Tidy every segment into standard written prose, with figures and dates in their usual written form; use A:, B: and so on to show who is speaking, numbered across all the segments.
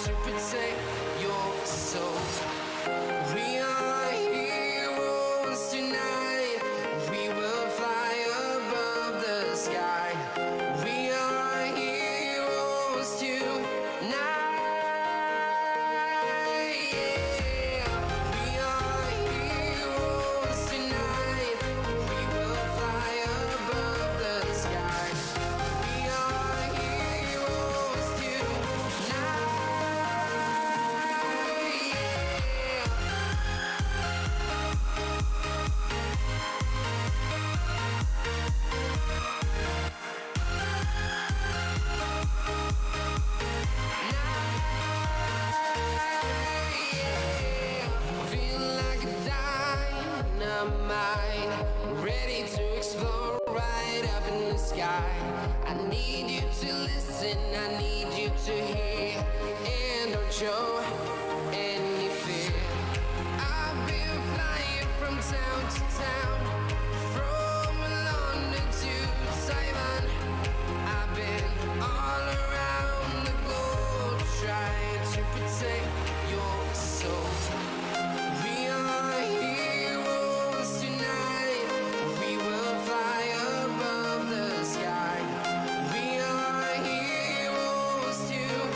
A: to protect your soul. We are heroes tonight. We will fly above the sky. We are heroes tonight. Ready to explore right up in the sky. I need you to listen, I need you to hear, and don't show any fear. I've been flying from town to town, from London to Taiwan. I've been all around the globe trying to protect your soul. We are heroes tonight. We will fly above the sky. We are heroes tonight.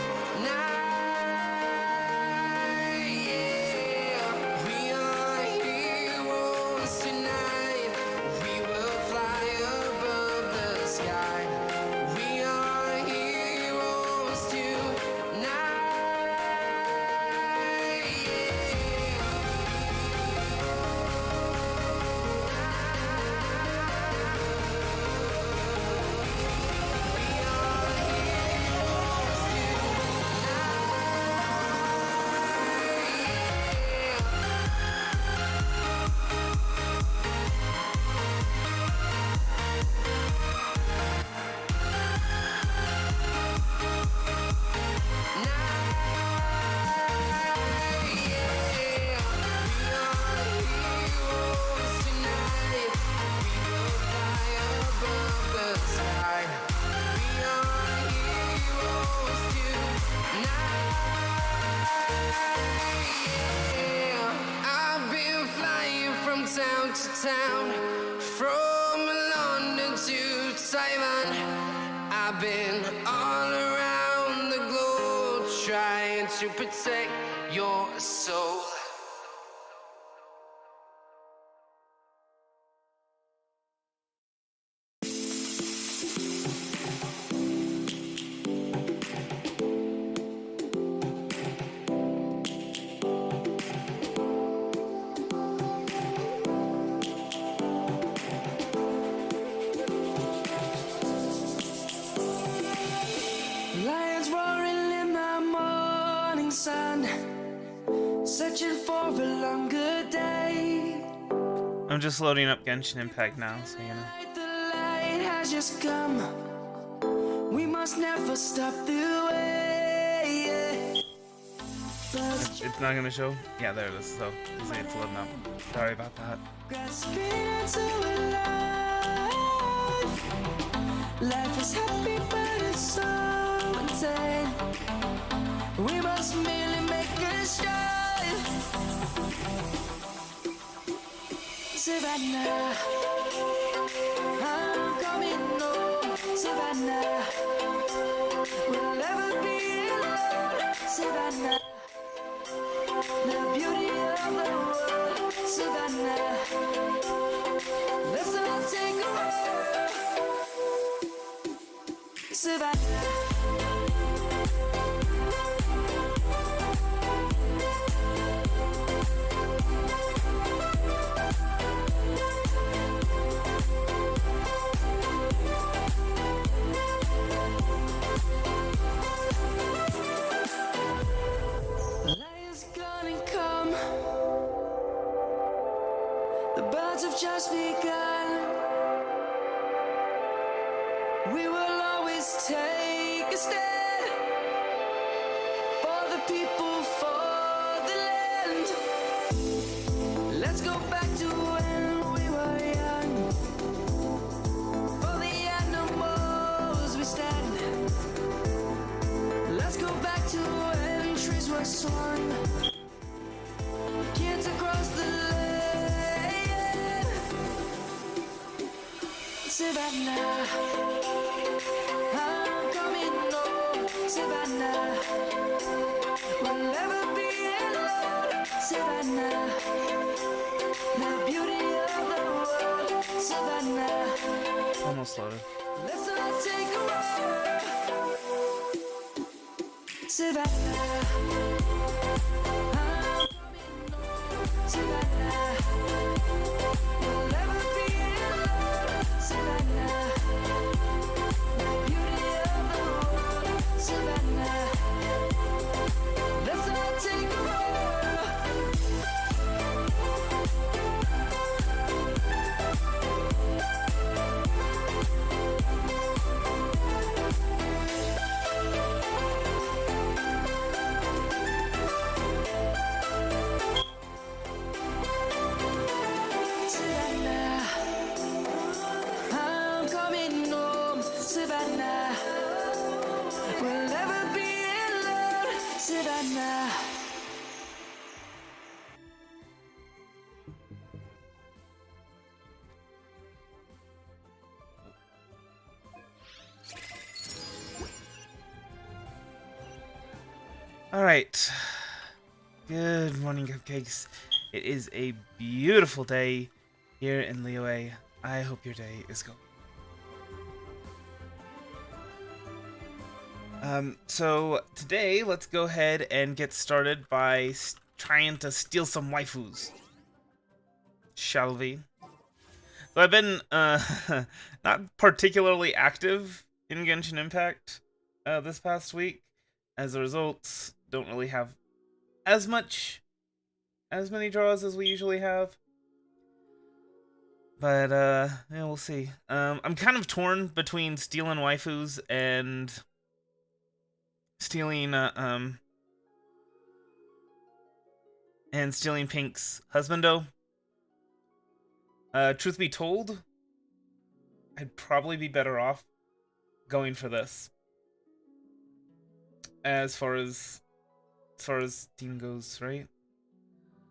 A: Yeah. We are heroes tonight. We will fly above the sky. We are heroes tonight. Town to town, from London to Taiwan. I've been all around the globe trying to protect your soul.
B: Lions roaring in the morning sun, searching for a longer day.
C: I'm just loading up Genshin Impact now, so you know.
B: The light has just come. We must never stop the way.
C: It's not gonna show? Yeah, there it is. So, you see it's loading up. Sorry about that.
B: Grasping into a life. Life is happy, but it's so insane. We must merely make a strive. Savannah, I'm coming home. Savannah, we'll never be alone. Savannah, the beauty of the world. Savannah, let's all take a walk. Savannah. Just begun. We will always take a stand for the people, for the land. Let's go back to when we were young. For the animals we stand. Let's go back to when last one. Kids across the lane. Savannah, I'm coming home. Savannah, we'll never be alone. Savannah, the beauty of the world. Savannah,
C: Almost loaded.
B: let's all take a ride. Savannah, I'm coming home. Savannah, we'll never be alone. Savannah, the beauty of the world. Savannah, let's all take a ride. Savannah, I'm coming home. Savannah, we'll never be alone. Savannah.
C: Alright. Good morning, cupcakes. It is a beautiful day here in Liyue. I hope your day is going. So today, let's go ahead and get started by trying to steal some waifus. Shall we? So I've been, not particularly active in Genshin Impact, this past week. As a result, don't really have as many draws as we usually have. But, yeah, we'll see. I'm kind of torn between stealing waifus and stealing Pink's husbando. Truth be told, I'd probably be better off going for this. As far as team goes, right?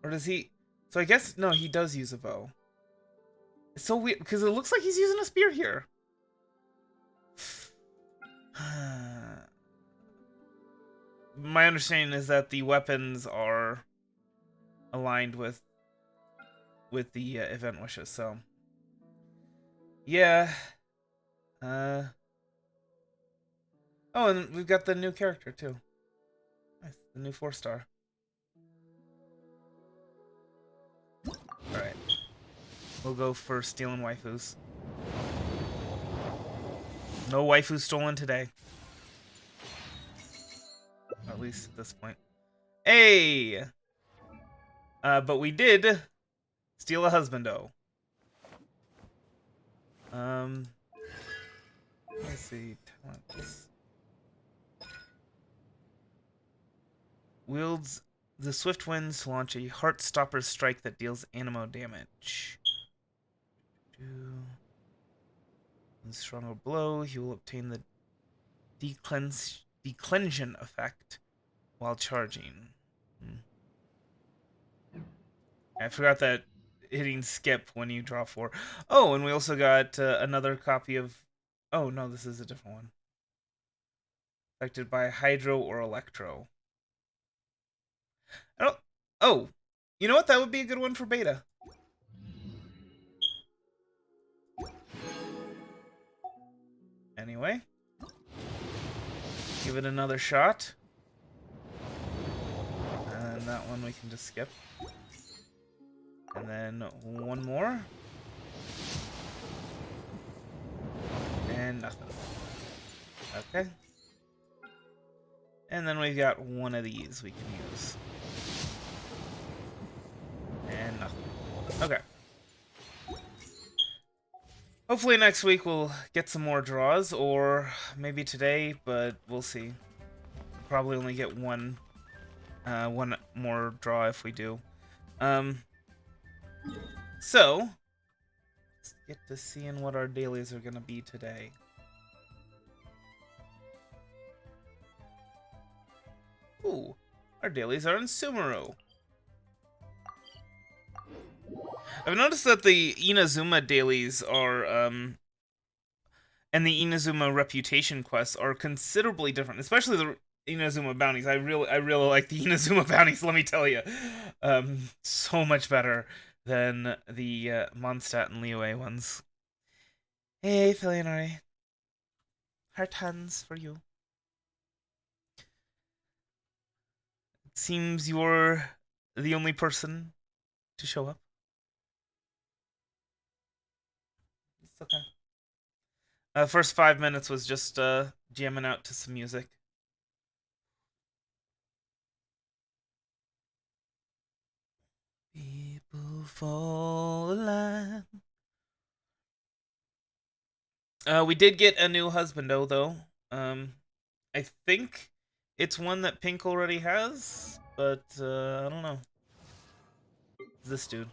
C: Or does he? So I guess no, he does use a bow. It's so weird because it looks like he's using a spear here. My understanding is that the weapons are aligned with the event wishes. So yeah. Oh, and we've got the new character too. Nice, the new 4-star. Alright. We'll go for stealing waifus. No waifu stolen today. At least at this point. Hey! But we did steal a husbando. Let's see. Talents. Wields the swift winds to launch a Heartstopper strike that deals anemo damage. With stronger blow, he will obtain the declension effect while charging. I forgot that hitting skip when you draw 4. Oh, and we also got another copy of... Oh, no, this is a different one. Affected by Hydro or Electro. I don't... Oh, you know what? That would be a good one for beta. Anyway. Give it another shot. And that one we can just skip. And then one more. And nothing. Okay. And then we've got one of these we can use. And nothing. Okay. Hopefully next week we'll get some more draws, or maybe today, but we'll see. Probably only get one more draw if we do. So, let's get to seeing what our dailies are gonna be today. Ooh, Our dailies are in Sumeru. I've noticed that the Inazuma dailies are, and the Inazuma reputation quests are considerably different, especially the Inazuma bounties. I really like the Inazuma bounties, let me tell you. So much better than the Mondstadt and Liyue ones. Hey, Filianari. Heart hands for you. It seems you're the only person to show up. It's okay. First 5 minutes was just jamming out to some music. People fall alive. We did get a new husbando though. I think it's one that Pink already has, but I don't know. This dude.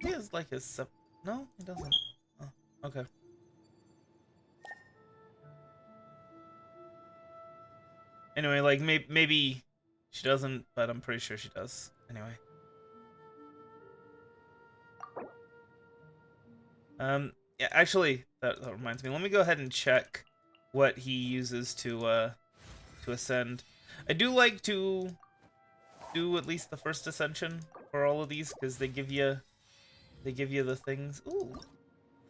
C: He has like his no, he doesn't. Oh, okay. Anyway, like maybe she doesn't, but I'm pretty sure she does. Anyway. Yeah, actually, that reminds me. Let me go ahead and check what he uses to ascend. I do like to do at least the first ascension for all of these because they give you the things. Ooh,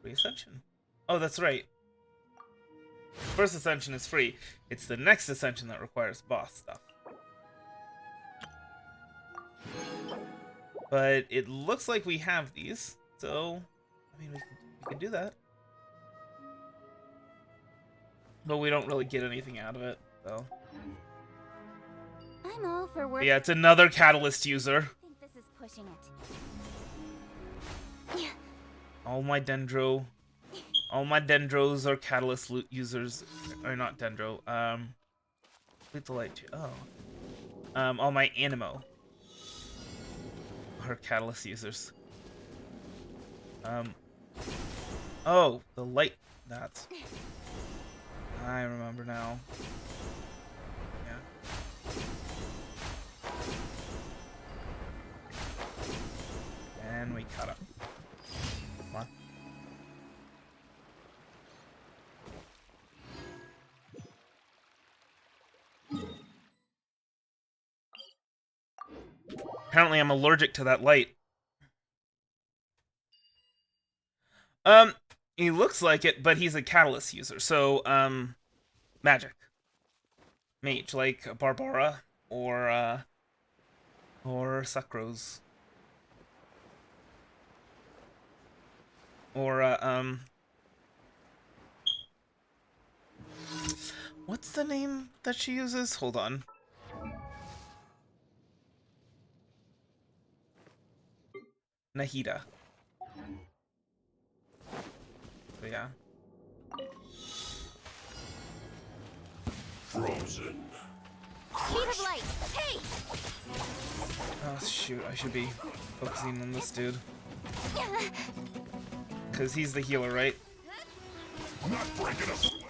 C: free ascension. Oh, that's right. First ascension is free. It's the next ascension that requires boss stuff. But it looks like we have these, so I mean we can do that. But we don't really get anything out of it, so.
D: I'm all for work.
C: Yeah, it's another catalyst user.
D: I think this is pushing it.
C: All my dendros are catalyst users, or not dendro. Complete the light. Oh, all my animo are catalyst users. Oh, the light. That's. I remember now. Yeah. And we cut up. Come on. Apparently I'm allergic to that light. He looks like it, but he's a catalyst user, so, magic. Mage, like Barbara, or Sucrose. Or, what's the name that she uses? Hold on. Nahida. So, yeah.
E: Frozen.
D: Speed of light. Hey!
C: Oh, shoot. I should be focusing on this dude. Because he's the healer, right?
E: Not breaking a sweat.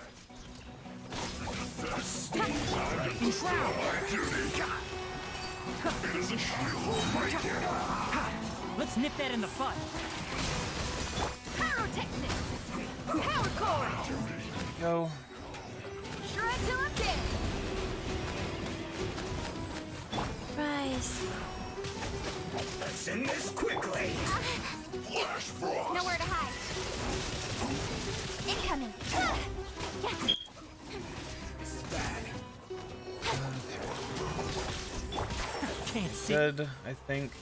E: It is a shield right there.
F: Let's nip that in the bud.
D: Pyrotechnics! Power core!
C: Go.
D: Shred till I'm dead! Rise.
E: Let's end this quickly. Flash frost.
D: Nowhere to hide. Incoming.
E: This is bad.
F: Can't see.
C: Good, I think.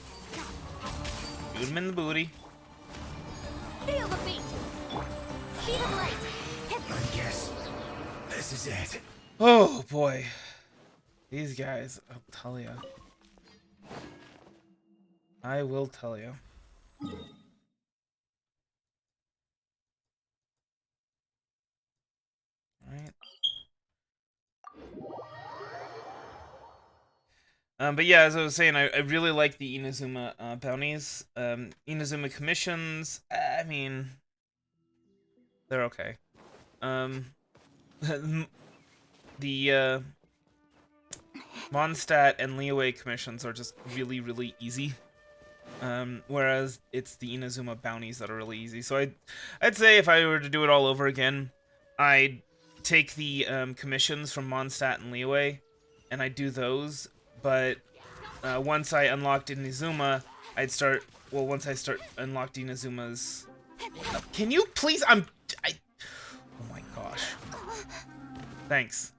C: Shoot him in the booty.
D: Feel the beat. Speed of light.
E: I guess this is it.
C: Oh, boy. These guys, I'll tell ya. I will tell you. Alright. But yeah, as I was saying, I really like the Inazuma bounties. Inazuma commissions, I mean, they're okay. Mondstadt and Liyue commissions are just really, really easy. Whereas it's the Inazuma bounties that are really easy. So I'd say if I were to do it all over again, I'd take the commissions from Mondstadt and Liyue, and I'd do those. But once I unlocked Inazuma, I'd start. Well, once I unlocked Inazuma's. Can you please? Oh my gosh. Thanks.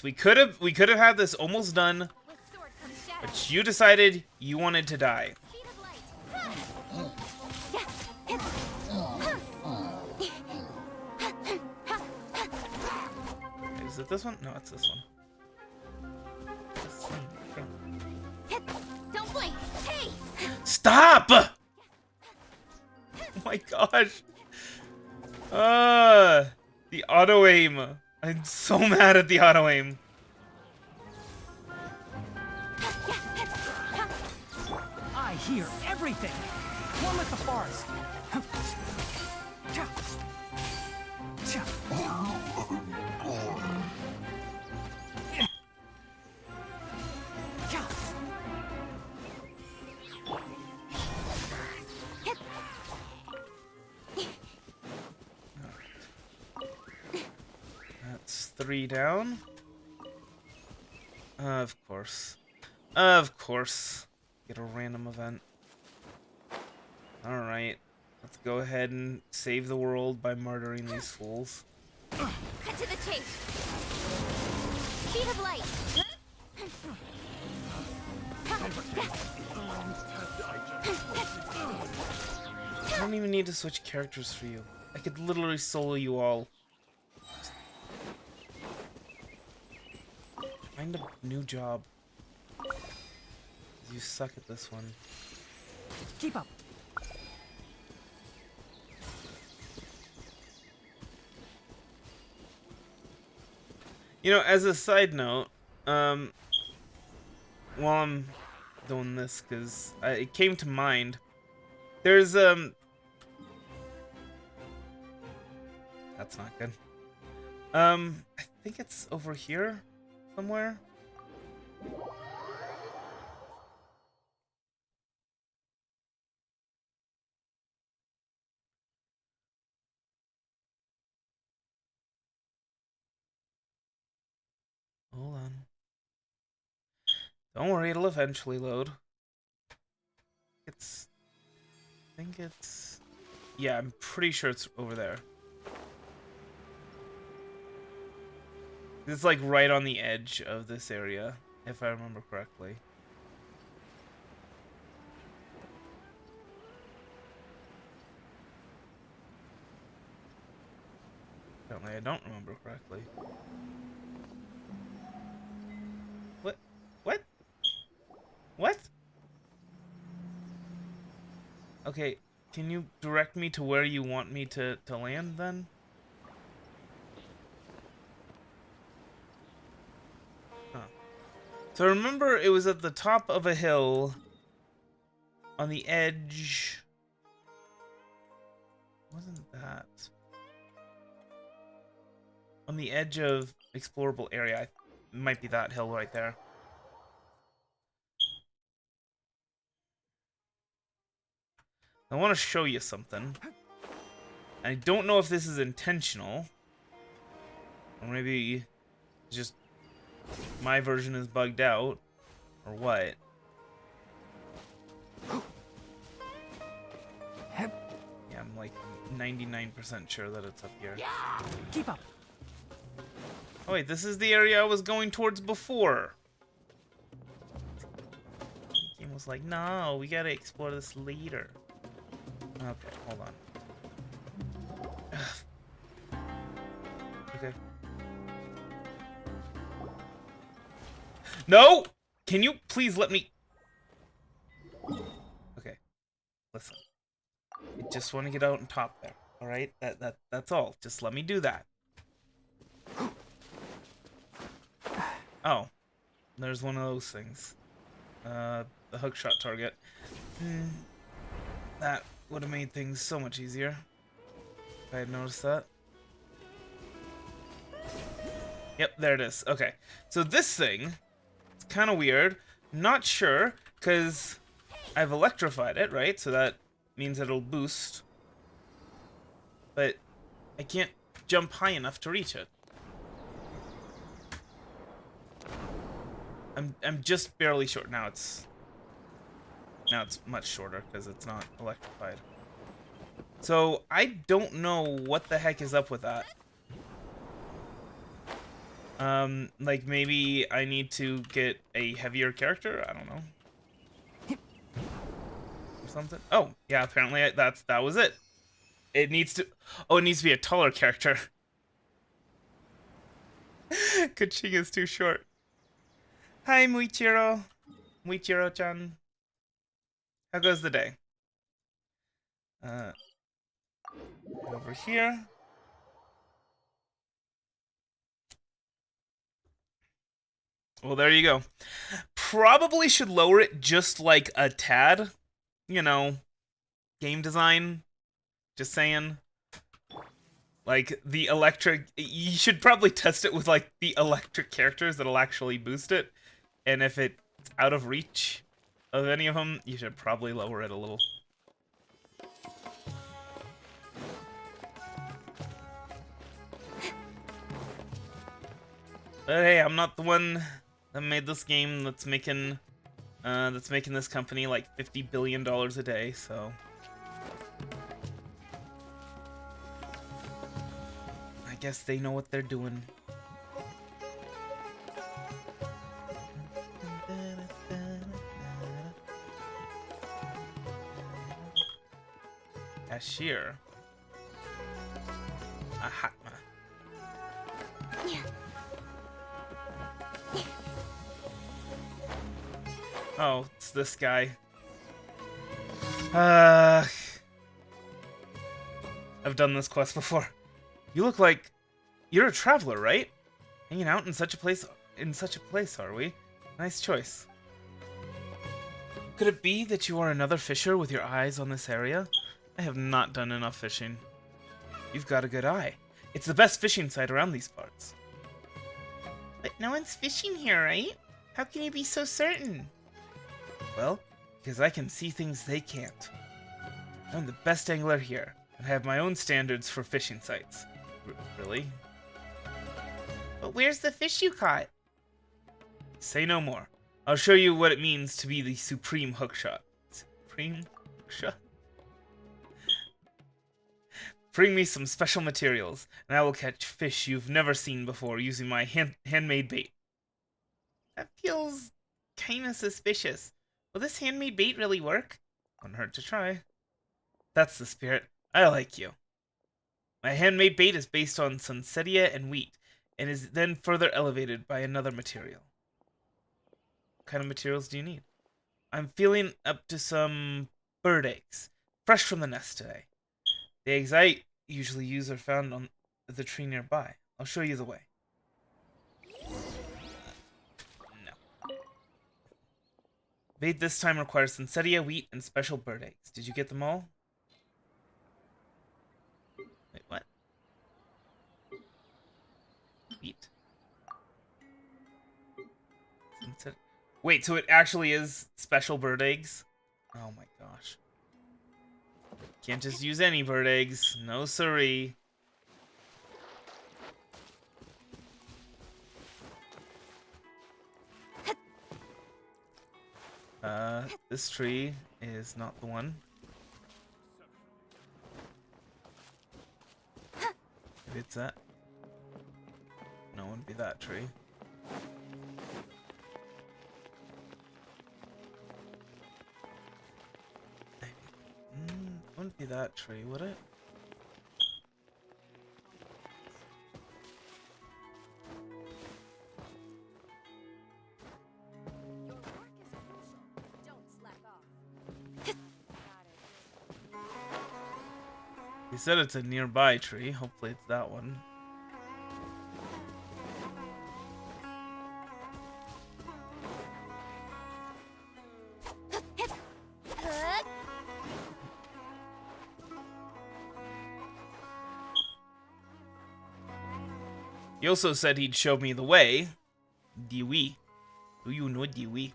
C: We could have had this almost done,
D: With sword comes shadow.
C: but you decided you wanted to die.
D: Speed of light.
C: Is it this one? No, it's this one.
D: Don't blink. Hey!
C: Stop! Oh my gosh. The auto aim. I'm so mad at the auto aim.
F: I hear everything. One with the forest.
C: That's 3 down. Of course. Of course. Get a random event. Alright. Let's go ahead and save the world by murdering these fools.
D: Cut to the chase. Speed of light.
C: I don't even need to switch characters for you. I could literally solo you all. Find a new job. You suck at this one.
F: Keep up.
C: You know, as a side note, while I'm doing this, because it came to mind, there's, that's not good. I think it's over here somewhere. Hold on. Don't worry, it'll eventually load. I think it's... Yeah, I'm pretty sure it's over there. It's like right on the edge of this area, if I remember correctly. Apparently I don't remember correctly. What? What? Okay, can you direct me to where you want me to land then? Huh. So remember it was at the top of a hill on the edge. Wasn't that? On the edge of explorable area. It might be that hill right there. I want to show you something. I don't know if this is intentional. Or maybe just my version is bugged out. Or what. Yeah, I'm like 99% sure that it's up here.
F: Keep up.
C: Oh wait, this is the area I was going towards before. The game was like, no, we gotta explore this later. Okay, hold on. Okay. No! Can you please let me... Okay. Listen. I just want to get out and top there. Alright? That's all. Just let me do that. Oh. There's one of those things. The hookshot target. That would have made things so much easier if I had noticed that. Yep, there it is. Okay. So this thing, it's kind of weird. Not sure, because I've electrified it, right? So that means it'll boost. But I can't jump high enough to reach it. I'm just barely short. Now it's much shorter because it's not electrified. So I don't know what the heck is up with that. Like maybe I need to get a heavier character. I don't know. Or something. Oh yeah, apparently that was it. It needs to. Oh, it needs to be a taller character. Kaching is too short. Hi, miHoYo. miHoYo-chan. How goes the day? Over here. Well, there you go. Probably should lower it just like a tad. You know, game design. Just saying. Like, the electric... You should probably test it with, like, the electric characters that'll actually boost it. And if it's out of reach of any of them, you should probably lower it a little. But hey, I'm not the one that made this game that's making this company like $50 billion a day, so... I guess they know what they're doing. Cashier. Aha. Oh, it's this guy. I've done this quest before. You look like you're a traveler, right? Hanging out in such a place, are we? Nice choice. Could it be that you are another fisher with your eyes on this area? I have not done enough fishing. You've got a good eye. It's the best fishing site around these parts. But no one's fishing here, right? How can you be so certain? Well, because I can see things they can't. I'm the best angler here, and I have my own standards for fishing sites. Really? But where's the fish you caught? Say no more. I'll show you what it means to be the supreme hookshot. Supreme hookshot? Bring me some special materials, and I will catch fish you've never seen before using my handmade bait. That feels kinda suspicious. Will this handmade bait really work? Wouldn't hurt to try. That's the spirit. I like you. My handmade bait is based on sunsettia and wheat, and is then further elevated by another material. What kind of materials do you need? I'm feeling up to some bird eggs, fresh from the nest today. The eggs I usually use are found on the tree nearby. I'll show you the way. No. Bait this time requires sunsettia, wheat, and special bird eggs. Did you get them all? Wait, what? Wheat. Wait, so it actually is special bird eggs? Oh my gosh. Can't just use any bird eggs. No siree. This tree is not the one. Maybe it's that. No, it wouldn't be that tree. Wouldn't be that tree, would it? He said it's a nearby tree. Hopefully it's that one. He also said he'd show me the way. Dewey. Do you know Dewey?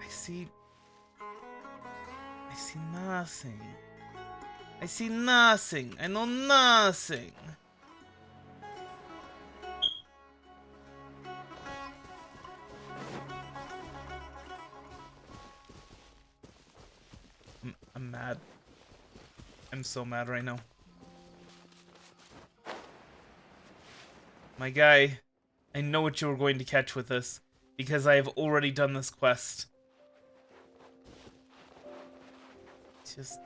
C: I see nothing. I see nothing. I know nothing. I'm mad. I'm so mad right now. My guy, I know what you were going to catch with this, because I have already done this quest. Just...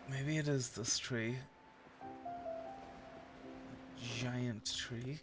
C: Maybe it is this tree. Giant tree.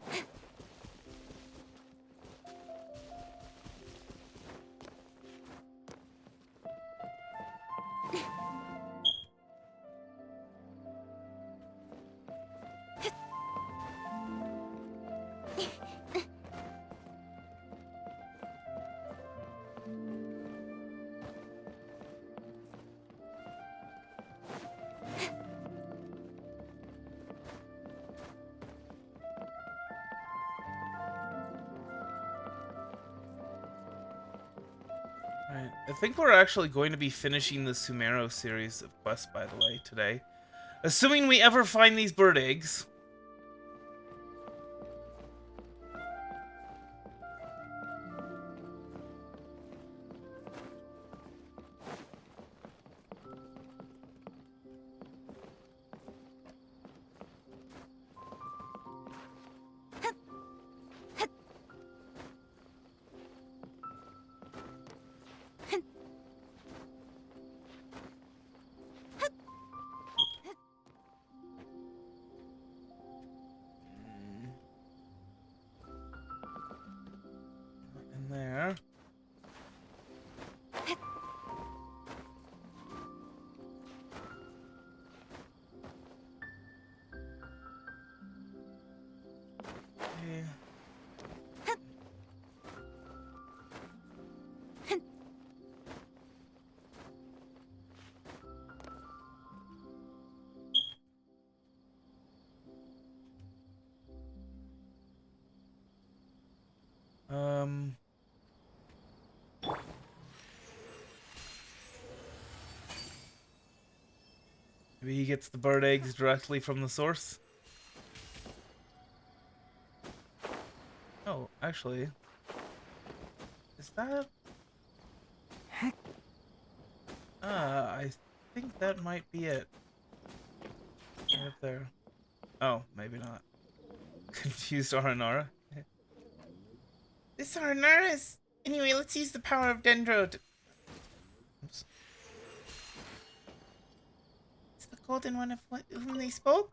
C: Right. I think we're actually going to be finishing the Sumero series of quests, by the way, today. Assuming we ever find these bird eggs. In there. Okay. Maybe he gets the bird eggs directly from the source. Oh, actually, is that? I think that might be it. Right up there. Oh, maybe not. Confused Aranara. This Aranara is... Anyway, let's use the power of Dendro to... Oops. It's the golden one of whom they spoke?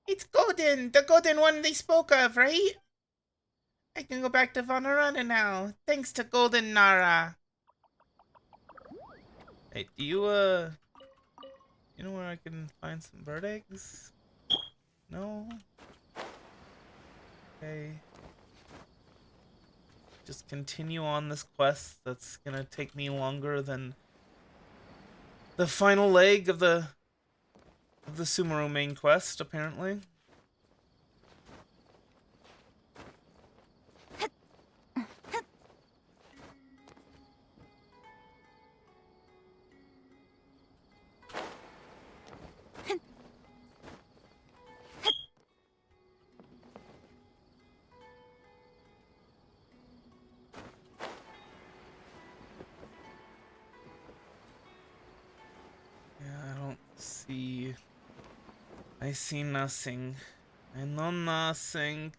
C: It's golden! The golden one they spoke of, right? I can go back to Vanarana now, thanks to Golden Nara. Hey, do you, you know where I can find some bird eggs? No? Okay. Just continue on this quest that's gonna take me longer than the final leg of the Sumeru main quest, apparently. I see nothing. I know nothing.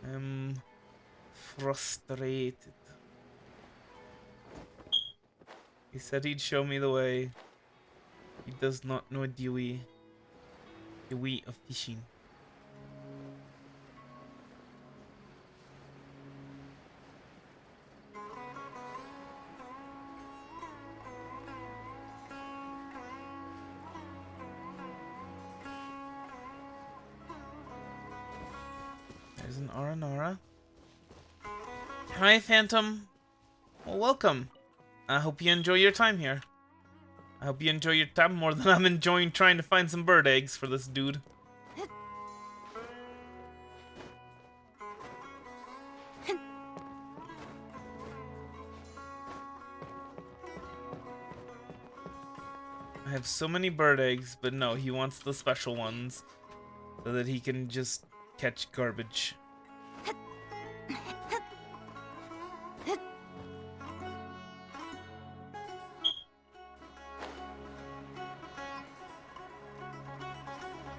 C: I'm frustrated. He said he'd show me the way. He does not know the way of fishing. There's an Aranara. Hi, Phantom. Well, welcome. I hope you enjoy your time here. I hope you enjoy your time more than I'm enjoying trying to find some bird eggs for this dude. I have so many bird eggs, but no, he wants the special ones so that he can just catch garbage.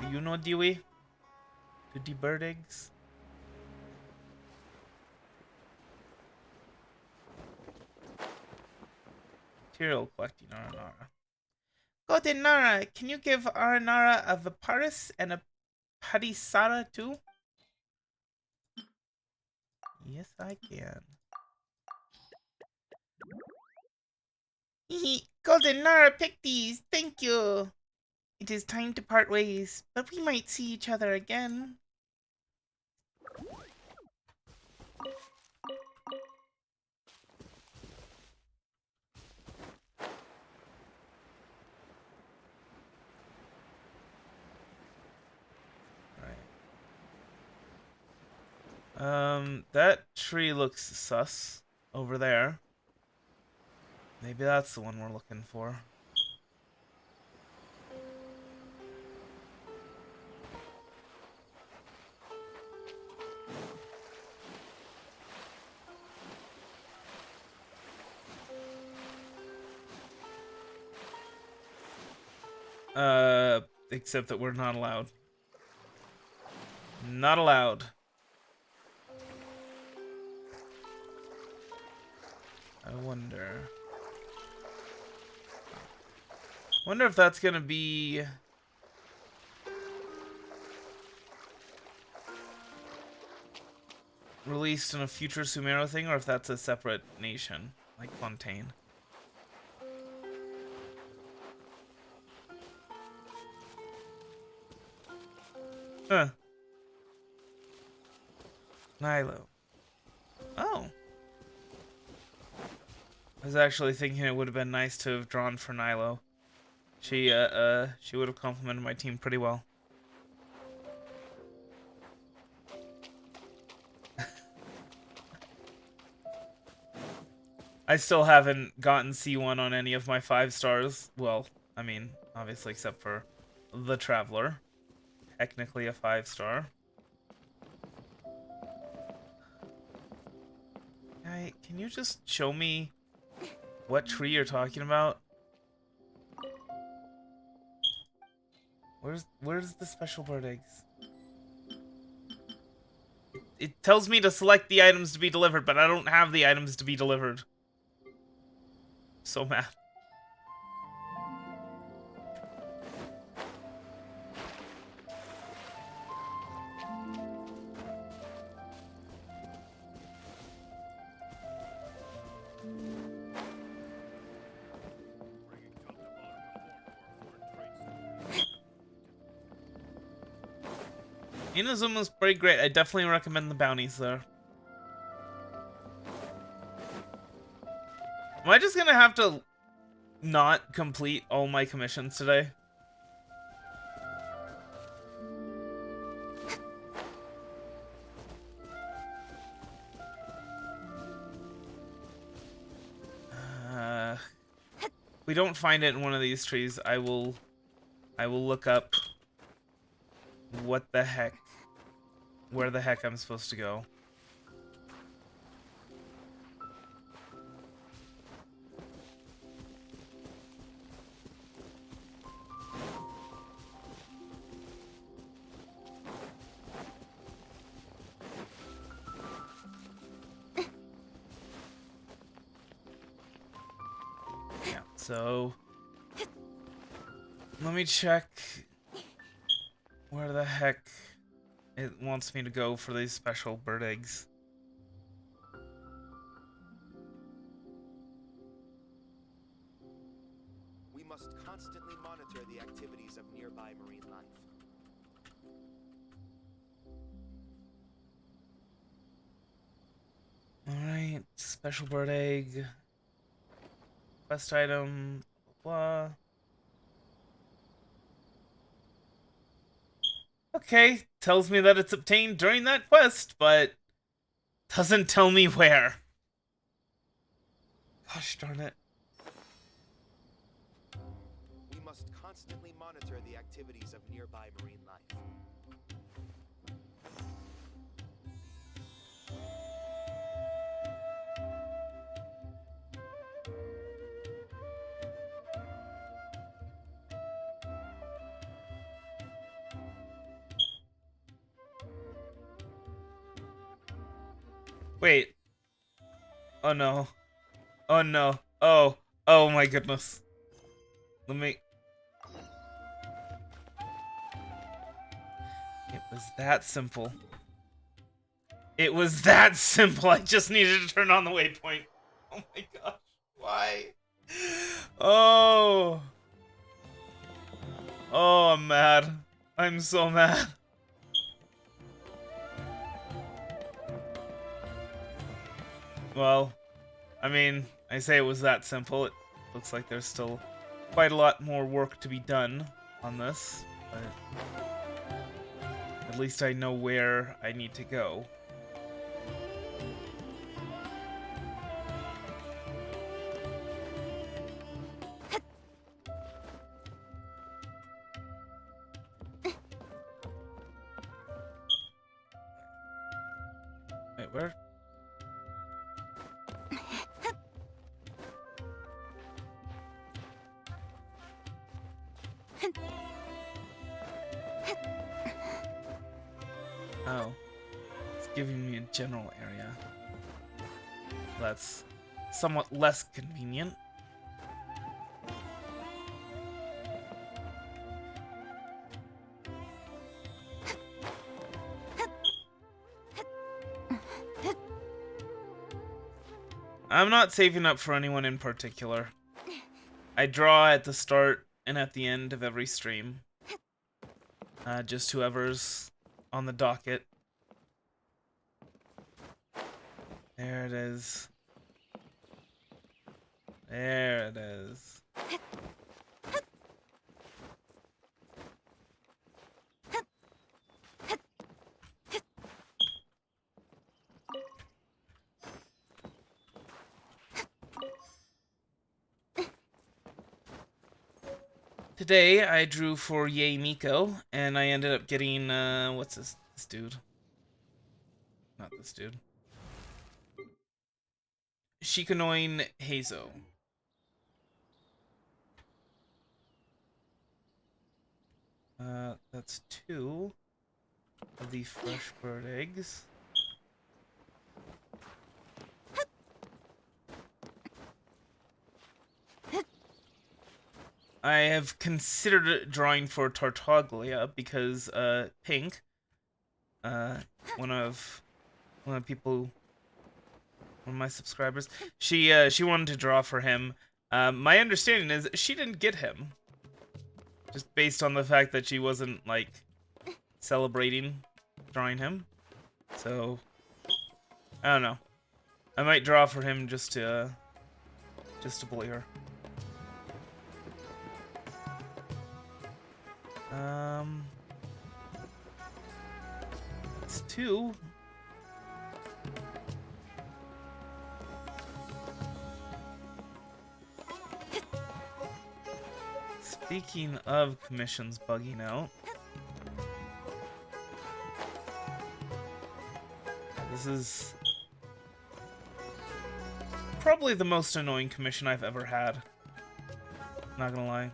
C: Do you know Dewey? To the bird eggs? Material collecting Aranara. Golden Nara, can you give Aranara a Viparis and a Padisara too? Yes, I can. Golden Nara picked these. Thank you. It is time to part ways, but we might see each other again. That tree looks sus over there. Maybe that's the one we're looking for. Except that we're not allowed. Not allowed. I wonder if that's gonna be released in a future Sumero thing, or if that's a separate nation, like Fontaine. Huh. Nilo. Oh. I was actually thinking it would have been nice to have drawn for Nilo. She would have complimented my team pretty well. I still haven't gotten C1 on any of my 5 stars. Well, I mean, obviously except for the Traveler. Technically a 5-star. Guy, can you just show me what tree you're talking about? Where's the special bird eggs? It tells me to select the items to be delivered, but I don't have the items to be delivered. So mad. Inazuma's pretty great. I definitely recommend the bounties there. Am I just gonna have to not complete all my commissions today? If we don't find it in one of these trees, I will look up what the heck, where the heck I'm supposed to go. Yeah. So let me check where the heck it wants me to go for these special bird eggs.
G: We must constantly monitor the activities of nearby marine life.
C: Alright, special bird egg. Quest item, blah. Okay, tells me that it's obtained during that quest, but doesn't tell me where. Gosh darn it.
G: We must constantly monitor the activities of nearby marine life.
C: Wait. Oh no. Oh no. Oh. Oh my goodness. Let me... It was that simple. It was that simple. I just needed to turn on the waypoint. Oh my gosh. Why? Oh. Oh, I'm mad. I'm so mad. Well, I mean, I say it was that simple. It looks like there's still quite a lot more work to be done on this, but at least I know where I need to go. Wait, where? Oh, it's giving me a general area. That's somewhat less convenient. I'm not saving up for anyone in particular. I draw at the start and at the end of every stream. Just whoever's on the docket. There it is. There it is. Today I drew for Yay Miko, and I ended up getting what's this dude? Not this dude. Shikanoin Heizo. That's 2 of the fresh bird eggs. I have considered drawing for Tartaglia because Pink, one of my subscribers, she wanted to draw for him. My understanding is she didn't get him, just based on the fact that she wasn't like celebrating drawing him. So I don't know. I might draw for him just to bully her. It's 2. Speaking of commissions bugging out, this is probably the most annoying commission I've ever had. Not gonna lie.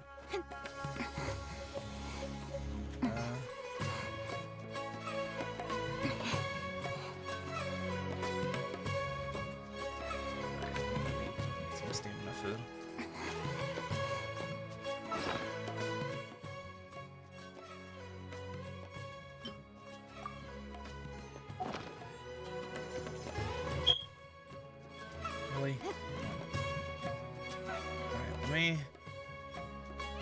C: Some stamina food. let me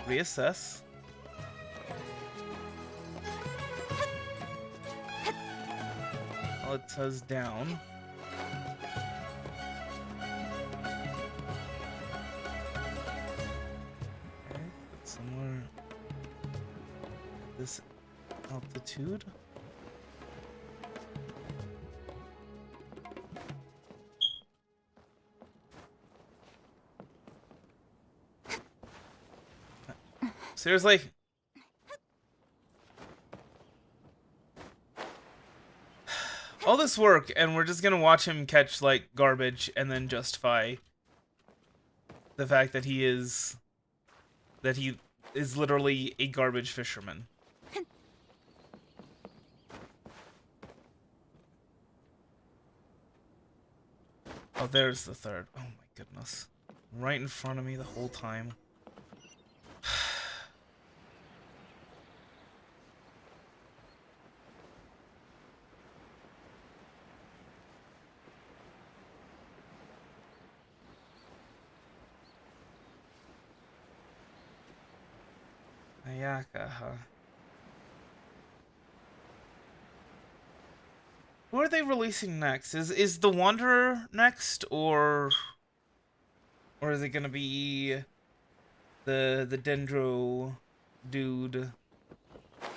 C: reassess. Well, it says down. Okay, put somewhere at this altitude. Seriously? All this work, and we're just gonna watch him catch, like, garbage and then justify the fact that he is literally a garbage fisherman. Oh, there's the third. Oh my goodness. Right in front of me the whole time. Ayaka, huh? Who are they releasing next? Is the Wanderer next, or is it gonna be the Dendro dude,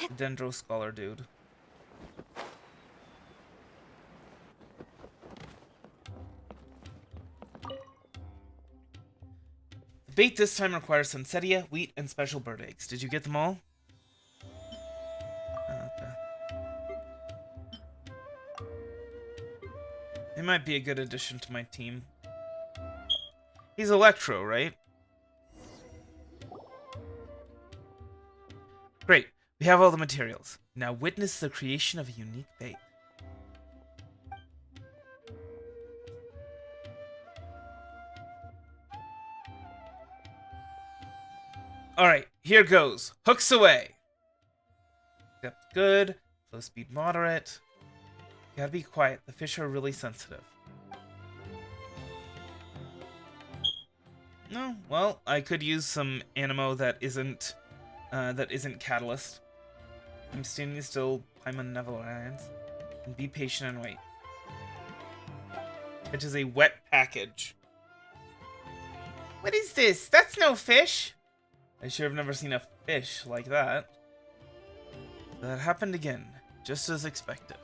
C: the Dendro Scholar dude? The bait this time requires sunsetia, wheat, and special bird eggs. Did you get them all? Okay. He might be a good addition to my team. He's Electro, right? Great. We have all the materials. Now witness the creation of a unique bait. Alright, here goes. Hooks away. Depth good. Flow speed moderate. Gotta be quiet. The fish are really sensitive. No, well, I could use some animo that isn't catalyst. I'm standing still, I'm on Neverlands, and be patient and wait. It is a wet package. What is this? That's no fish! I sure have never seen a fish like that. That happened again, just as expected.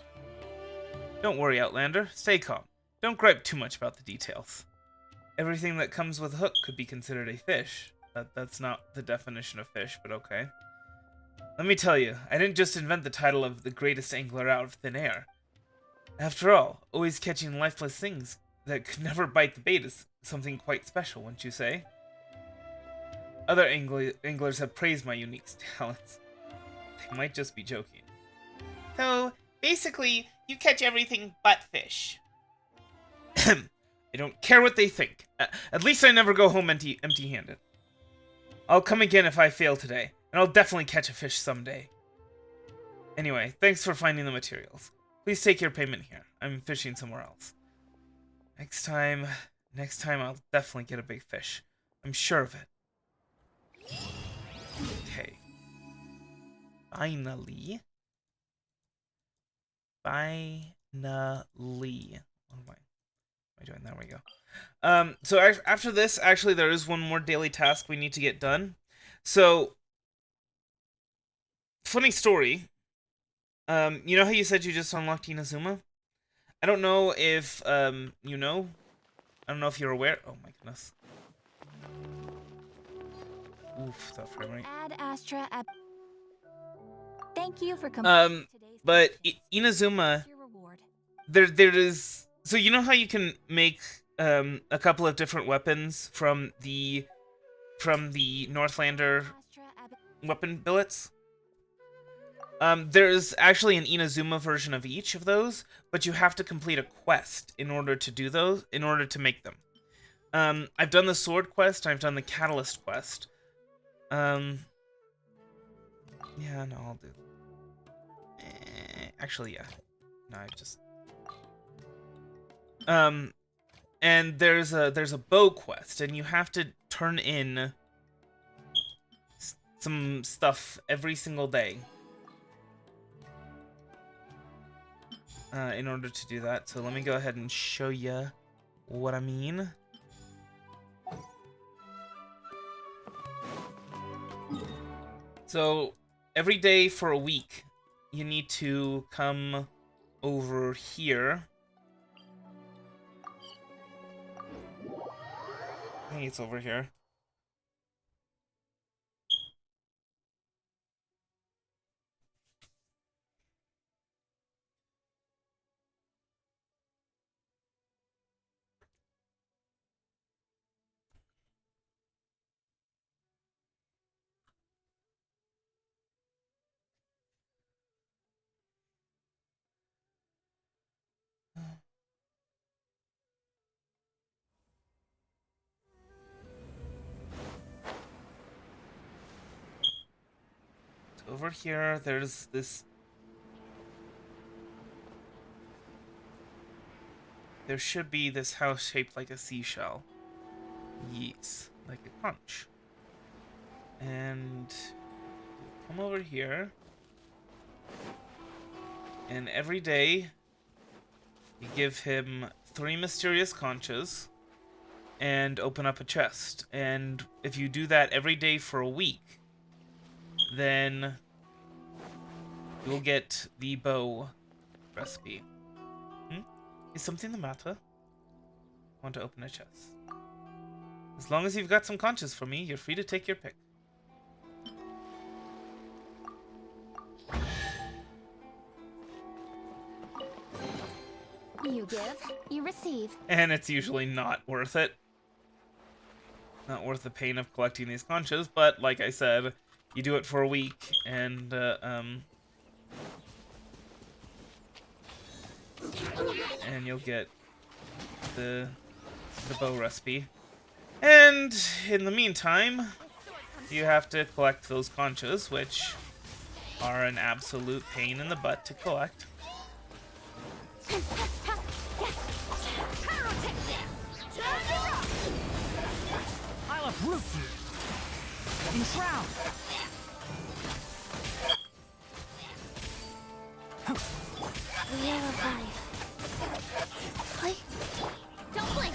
C: Don't worry, Outlander. Stay calm. Don't gripe too much about the details. Everything that comes with a hook could be considered a fish. That's not the definition of fish, but okay. Let me tell you, I didn't just invent the title of the greatest angler out of thin air. After all, always catching lifeless things that could never bite the bait is something quite special, wouldn't you say? Other anglers have praised my unique talents. They might just be joking. So, basically, you catch everything but fish. I don't care what they think. At least I never go home empty-handed. I'll come again if I fail today, and I'll definitely catch a fish someday. Anyway, thanks for finding the materials. Please take your payment here. I'm fishing somewhere else. Next time I'll definitely get a big fish. I'm sure of it. Okay. Finally. What am I doing? There we go. So after this, actually, there is one more daily task we need to get done. So, funny story. You know how you said you just unlocked Inazuma? I don't know if, you know. I don't know if you're aware. Oh my goodness. Oof, that frame rate.
D: Ad Astra app. Thank you for completing today's
C: But
D: purchase.
C: Inazuma,
D: Your reward.
C: there is. So you know how you can make a couple of different weapons from the Northlander
D: Astra app.
C: weapon billets? There's actually an Inazuma version of each of those, but you have to complete a quest in order to do those, in order to make them. I've done the sword quest, I've done the catalyst quest. Yeah, no, I'll do. Actually, yeah. No, I just. And there's a bow quest, and you have to turn in some stuff every single day in order to do that. So let me go ahead and show you what I mean. So every day for a week, you need to come over here. I think it's over here. Over here, there's this... There should be this house shaped like a seashell. Yes, like a conch. And come over here. And every day, you give him 3 mysterious conches and open up a chest. And if you do that every day for a week, then you'll get the bow recipe. Is something the matter? I want to open a chest. As long as you've got some conches for me, you're free to take your pick.
D: You give, you receive.
C: And it's usually not worth it. Not worth the pain of collecting these conches, but like I said, you do it for a week, and you'll get the bow recipe. And in the meantime, you have to collect those conches, which are an absolute pain in the butt to collect.
F: I'll uproot you. Enshroud.
D: We are alive. Don't blink.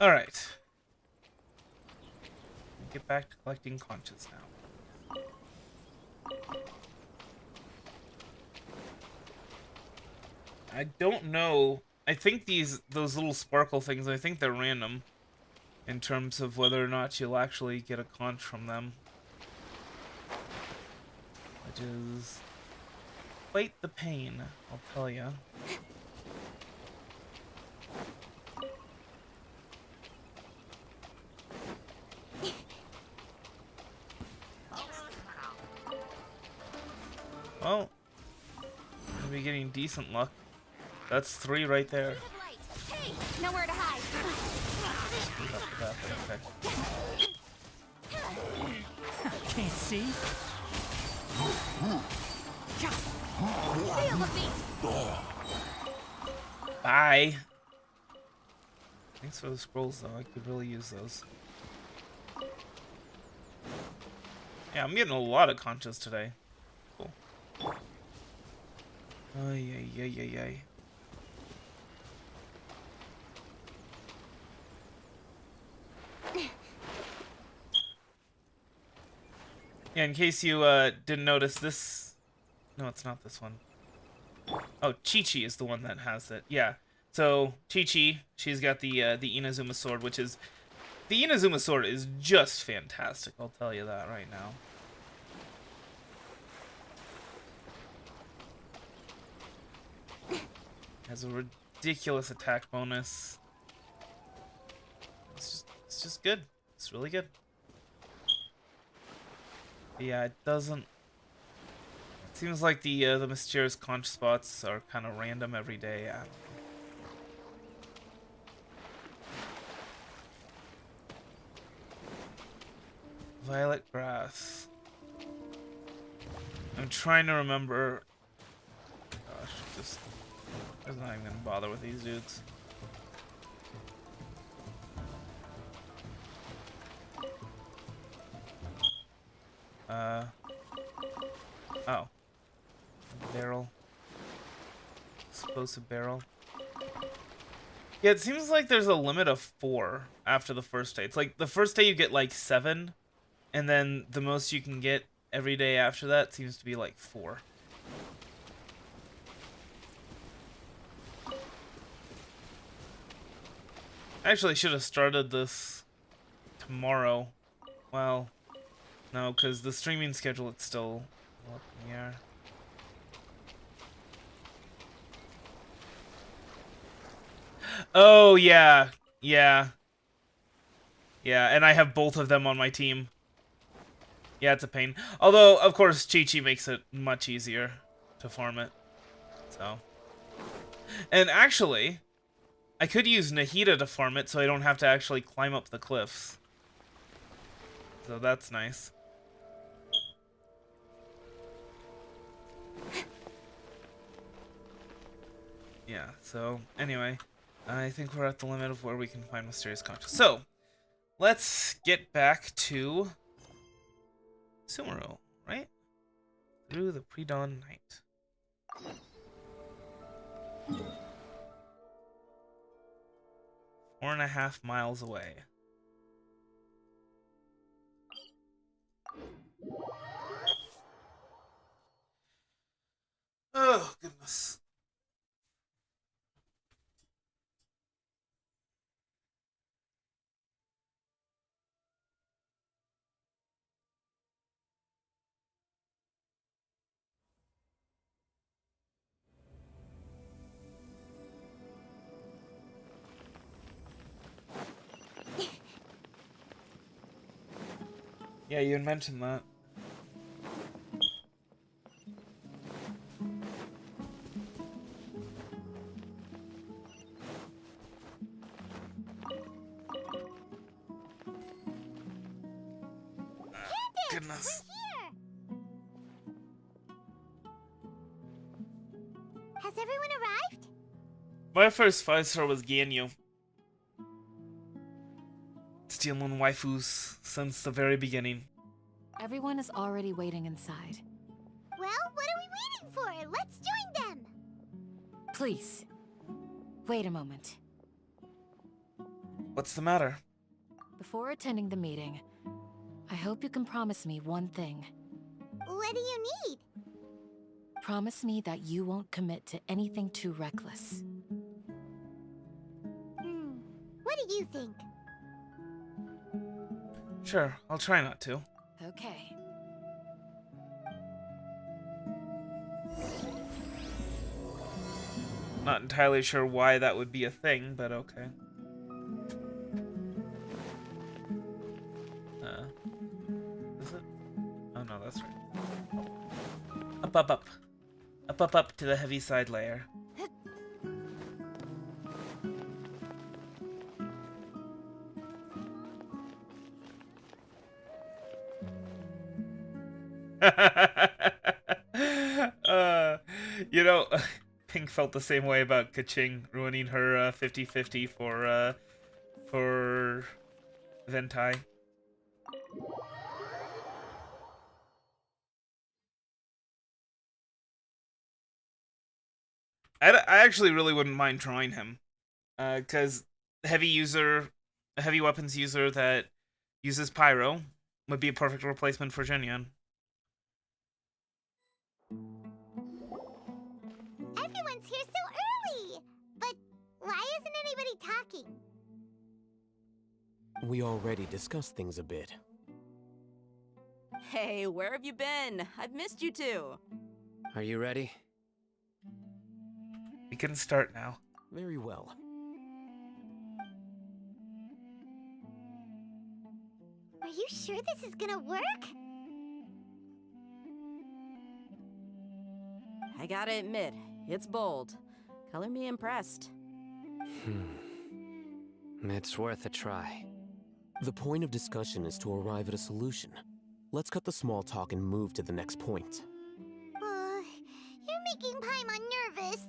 C: All right. Get back to collecting conches now. I don't know. I think those little sparkle things, I think they're random in terms of whether or not you'll actually get a conch from them. Which is quite the pain, I'll tell you. Well, I'll be getting decent luck. That's 3 right there.
D: Hey, nowhere to hide.
F: Can't see.
D: Feel the beat.
C: Bye. Thanks for the scrolls, though. I could really use those. Yeah, I'm getting a lot of conches today. Cool. Ay, ay, ay, ay, ay. Yeah, in case you didn't notice, this... No, it's not this one. Oh, Chi-Chi is the one that has it. Yeah. So, Chi-Chi, she's got the Inazuma sword, which is... The Inazuma sword is just fantastic, I'll tell you that right now. Has a ridiculous attack bonus. It's just good. It's really good. But yeah, it doesn't... It seems like the mysterious conch spots are kind of random every day. Yeah. Violet grass. I'm trying to remember... Gosh, just I was not even gonna bother with these dudes. Oh. Barrel. Explosive barrel. Yeah, it seems like there's a limit of 4 after the first day. It's like the first day you get like 7, and then the most you can get every day after that seems to be like 4. I actually should have started this tomorrow. Well, no, because the streaming schedule, it's still up in the air. Oh, yeah. Yeah. Yeah, and I have both of them on my team. Yeah, it's a pain. Although, of course, Chi-Chi makes it much easier to farm it. So. And actually, I could use Nahida to farm it so I don't have to actually climb up the cliffs. So that's nice. Yeah, so anyway, I think we're at the limit of where we can find mysterious conscious. So, let's get back to Sumeru, right? Through the pre-dawn night. 4.5 miles away. Oh, goodness. Yeah, you had mentioned that. Goodness.
D: Has everyone arrived?
C: My first 5-star was Ganyu. Stealing waifus since the very beginning.
H: Everyone is already waiting inside.
D: Well, what are we waiting for? Let's join them!
H: Please, wait a moment.
C: What's the matter?
H: Before attending the meeting, I hope you can promise me one thing.
D: What do you need?
H: Promise me that you won't commit to anything too reckless.
D: What do you think?
C: Sure, I'll try not to.
H: Okay.
C: Not entirely sure why that would be a thing, but okay. Is it? Oh no, that's right. Up, up, up. Up, up, up to the heavy side layer. You know, Pink felt the same way about Kaching ruining her 50-50 for Ventai. I actually really wouldn't mind trying him, because a heavy weapons user that uses Pyro would be a perfect replacement for Jinyan.
D: Everyone's here so early! But why isn't anybody talking?
I: We already discussed things a bit.
J: Hey, where have you been? I've missed you too.
I: Are you ready?
C: We can start now.
I: Very well.
D: Are you sure this is gonna work?
J: I gotta admit, it's bold. Color me impressed.
I: It's worth a try. The point of discussion is to arrive at a solution. Let's cut the small talk and move to the next point.
D: You're making Paimon nervous.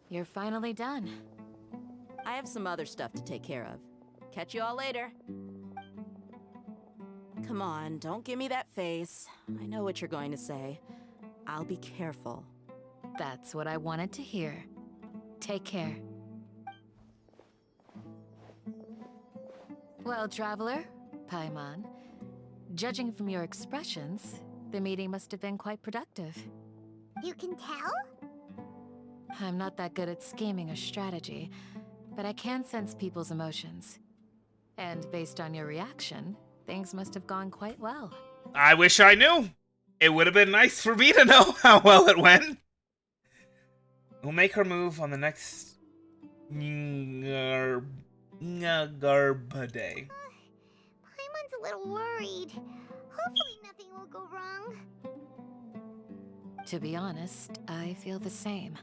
H: You're finally done.
J: I have some other stuff to take care of. Catch you all later. Come on, don't give me that face. I know what you're going to say. I'll be careful.
H: That's what I wanted to hear. Take care. Well, traveler, Paimon, judging from your expressions, the meeting must have been quite productive.
D: You can tell?
H: I'm not that good at scheming or strategy, but I can sense people's emotions. And based on your reaction, things must have gone quite well.
C: I wish I knew. It would have been nice for me to know how well it went. We'll make her move on the next Garba day.
D: Paimon's a little worried. Hopefully nothing will go wrong.
H: To be honest, I feel the same.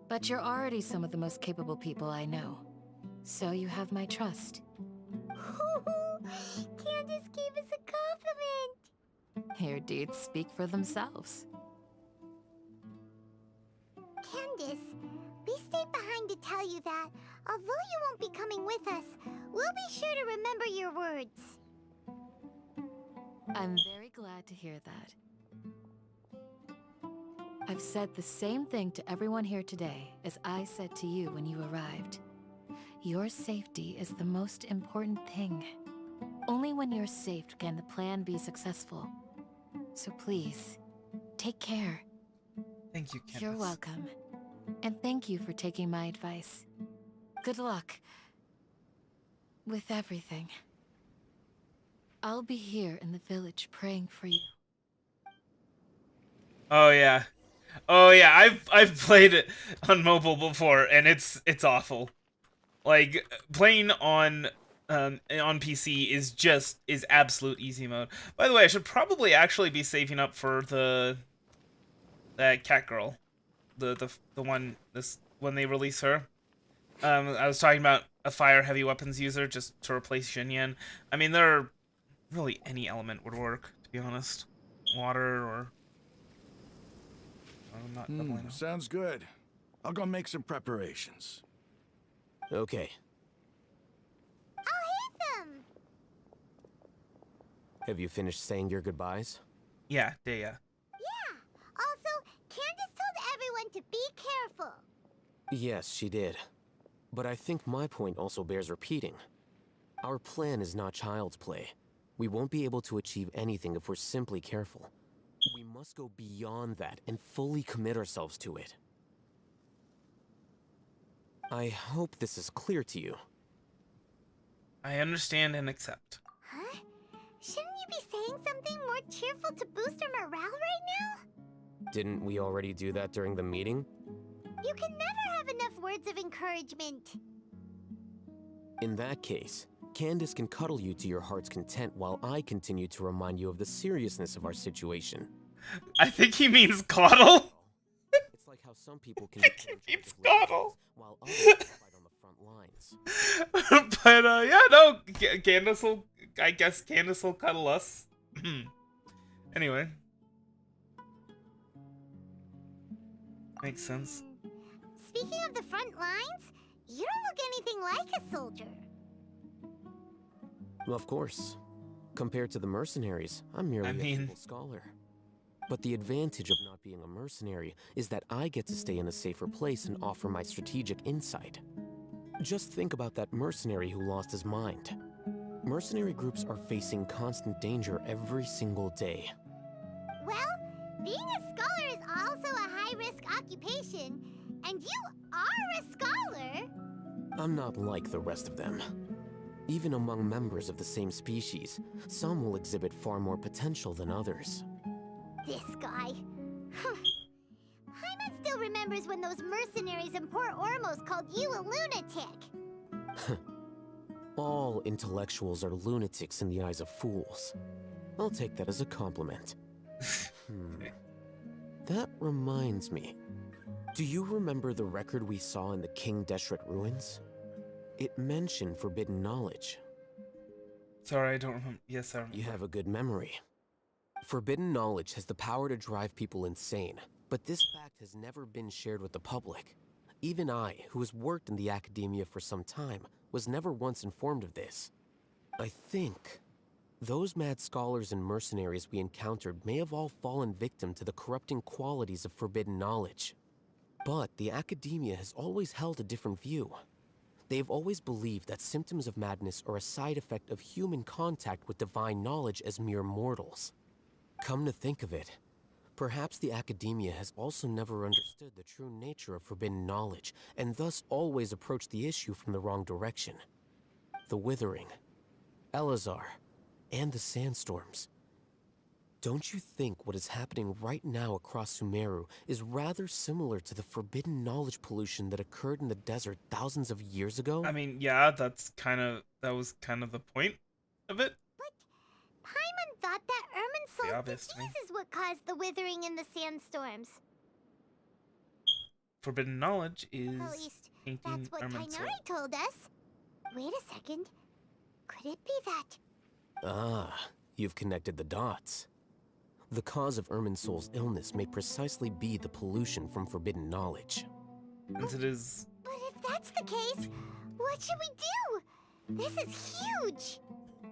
H: But you're already some of the most capable people I know. So you have my trust.
D: Candace gave us a compliment.
H: Your deeds speak for themselves.
D: Candace, we stayed behind to tell you that, although you won't be coming with us, we'll be sure to remember your words.
H: I'm very glad to hear that. I've said the same thing to everyone here today as I said to you when you arrived. Your safety is the most important thing. Only when you're safe can the plan be successful. So please, take care.
C: Thank you, Candace.
H: You're welcome. And thank you for taking my advice. Good luck with everything. I'll be here in the village praying for you.
C: Oh yeah. Oh yeah, I've played it on mobile before and it's awful. Like playing on PC is absolute easy mode. By the way, I should probably actually be saving up for that cat girl. The one when they release her. I was talking about a fire heavy weapons user just to replace Xinyan. I mean, really any element would work, to be honest. Water or not doubling up.
E: Sounds good. I'll go make some preparations.
I: Okay.
D: I'll hit them.
I: Have you finished saying your goodbyes?
C: Yeah, yeah.
D: Yeah. Also, Candace told everyone to be careful.
I: Yes, she did. But I think my point also bears repeating. Our plan is not child's play. We won't be able to achieve anything if we're simply careful. We must go beyond that and fully commit ourselves to it. I hope this is clear to you.
C: I understand and accept.
D: Huh? Shouldn't you be saying something more cheerful to boost our morale right now?
I: Didn't we already do that during the meeting?
D: You can never have enough words of encouragement.
I: In that case, Candace can cuddle you to your heart's content while I continue to remind you of the seriousness of our situation.
C: I think he means coddle.
I: It's like how some people can
C: It's coddle.
I: while others fight on the front lines.
C: But yeah, no, I guess Candace will cuddle us. Anyway. Makes sense.
D: Speaking of the front lines, you don't look anything like a soldier.
I: Of course. Compared to the mercenaries, I'm merely a feeble scholar. But the advantage of not being a mercenary is that I get to stay in a safer place and offer my strategic insight. Just think about that mercenary who lost his mind. Mercenary groups are facing constant danger every single day.
D: Well, being a scholar is also a high-risk occupation, and you are a scholar.
I: I'm not like the rest of them. Even among members of the same species, some will exhibit far more potential than others.
D: This guy. Paimon still remembers when those mercenaries in Port Ormos called you a lunatic.
I: All intellectuals are lunatics in the eyes of fools. I'll take that as a compliment. That reminds me. Do you remember the record we saw in the King Deshret ruins? It mentioned forbidden knowledge.
C: Sorry, I don't remember. Yes, I remember.
I: You have a good memory. Forbidden knowledge has the power to drive people insane, but this fact has never been shared with the public. Even I, who has worked in the academia for some time, was never once informed of this. I think those mad scholars and mercenaries we encountered may have all fallen victim to the corrupting qualities of forbidden knowledge. But the academia has always held a different view. They have always believed that symptoms of madness are a side effect of human contact with divine knowledge as mere mortals. Come to think of it, perhaps the academia has also never understood the true nature of forbidden knowledge, and thus always approached the issue from the wrong direction. The Withering, Elazar, and the sandstorms. Don't you think what is happening right now across Sumeru is rather similar to the forbidden knowledge pollution that occurred in the desert thousands of years ago?
C: I mean, yeah, that was kind of the point of it.
D: Paimon thought that
C: Pretty
D: Irminsul's
C: obvious to me.
D: disease is what caused the withering and the sandstorms.
C: Forbidden knowledge is
D: At least,
C: tainting
D: that's what
C: Irminsul.
D: Kainari told us. Wait a second. Could it be that?
I: Ah, you've connected the dots. The cause of Irminsul's illness may precisely be the pollution from forbidden knowledge.
C: Since it is...
D: But if that's the case, what should we do? This is huge!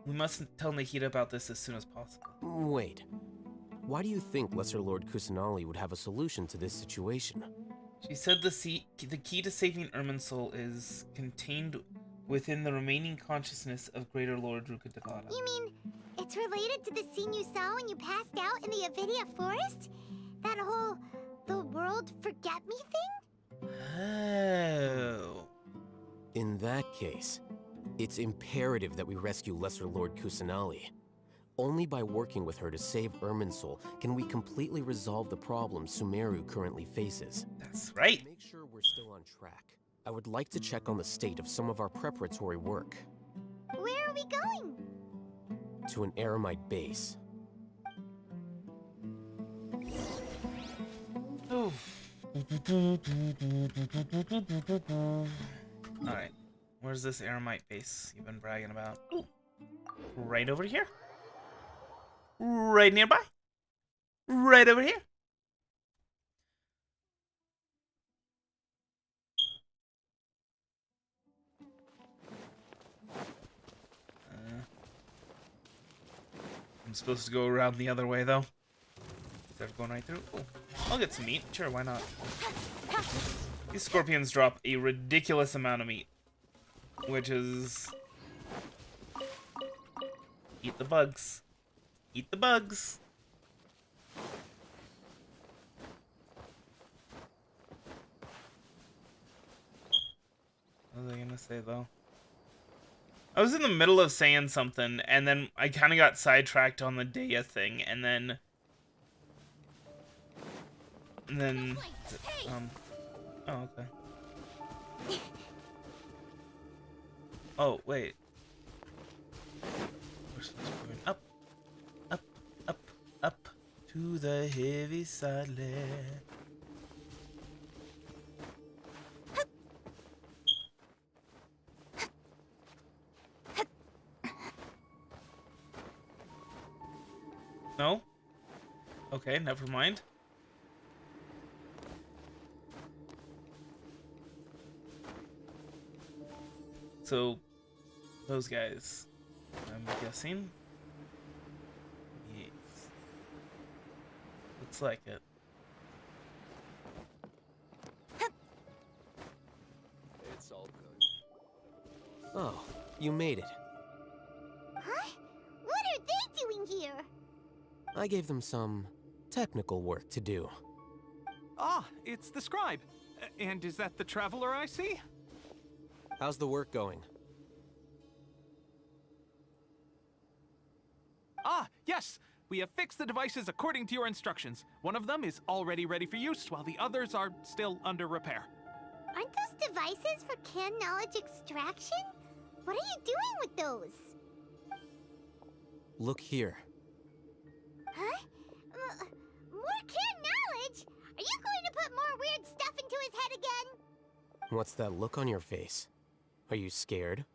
C: We mustn't tell Nahida about this as soon as possible.
I: Wait, why do you think Lesser Lord Kusanali would have a solution to this situation?
C: She said the key to saving Irminsul is contained within the remaining consciousness of Greater Lord Rukkhadevata.
D: You mean, it's related to the scene you saw when you passed out in the Avidia Forest? That whole, the world forget me thing?
C: Oh.
I: In that case, it's imperative that we rescue Lesser Lord Kusanali. Only by working with her to save Irminsul can we completely resolve the problems Sumeru currently faces.
C: That's right.
I: To make sure we're still on track, I would like to check on the state of some of our preparatory work.
D: Where are we going?
I: To an Eremite base.
C: Oh. Alright. Where's this Eremite base you've been bragging about? Ooh. Right over here. Right nearby. Right over here. I'm supposed to go around the other way, though. Instead of going right through. Oh, I'll get some meat. Sure, why not? These scorpions drop a ridiculous amount of meat. Which is... Eat the bugs. Eat the bugs. What was I gonna say, though? I was in the middle of saying something, and then I kind of got sidetracked on the Dea thing, and then... Oh, okay. Oh, wait. We're supposed to be going up, up, up, up, to the heavy side layer. No? Okay, never mind. So, those guys, I'm guessing. Yes. Looks like it.
G: It's all good.
I: Oh, you made it.
D: Huh? What are they doing here?
I: I gave them some technical work to do.
F: Ah, it's the scribe. And is that the traveler I see?
I: How's the work going?
F: Ah, yes! We have fixed the devices according to your instructions. One of them is already ready for use, while the others are still under repair.
D: Aren't those devices for can knowledge extraction? What are you doing with those?
I: Look here.
D: Huh? More can knowledge? Are you going to put more weird stuff into his head again?
I: What's that look on your face? Are you scared?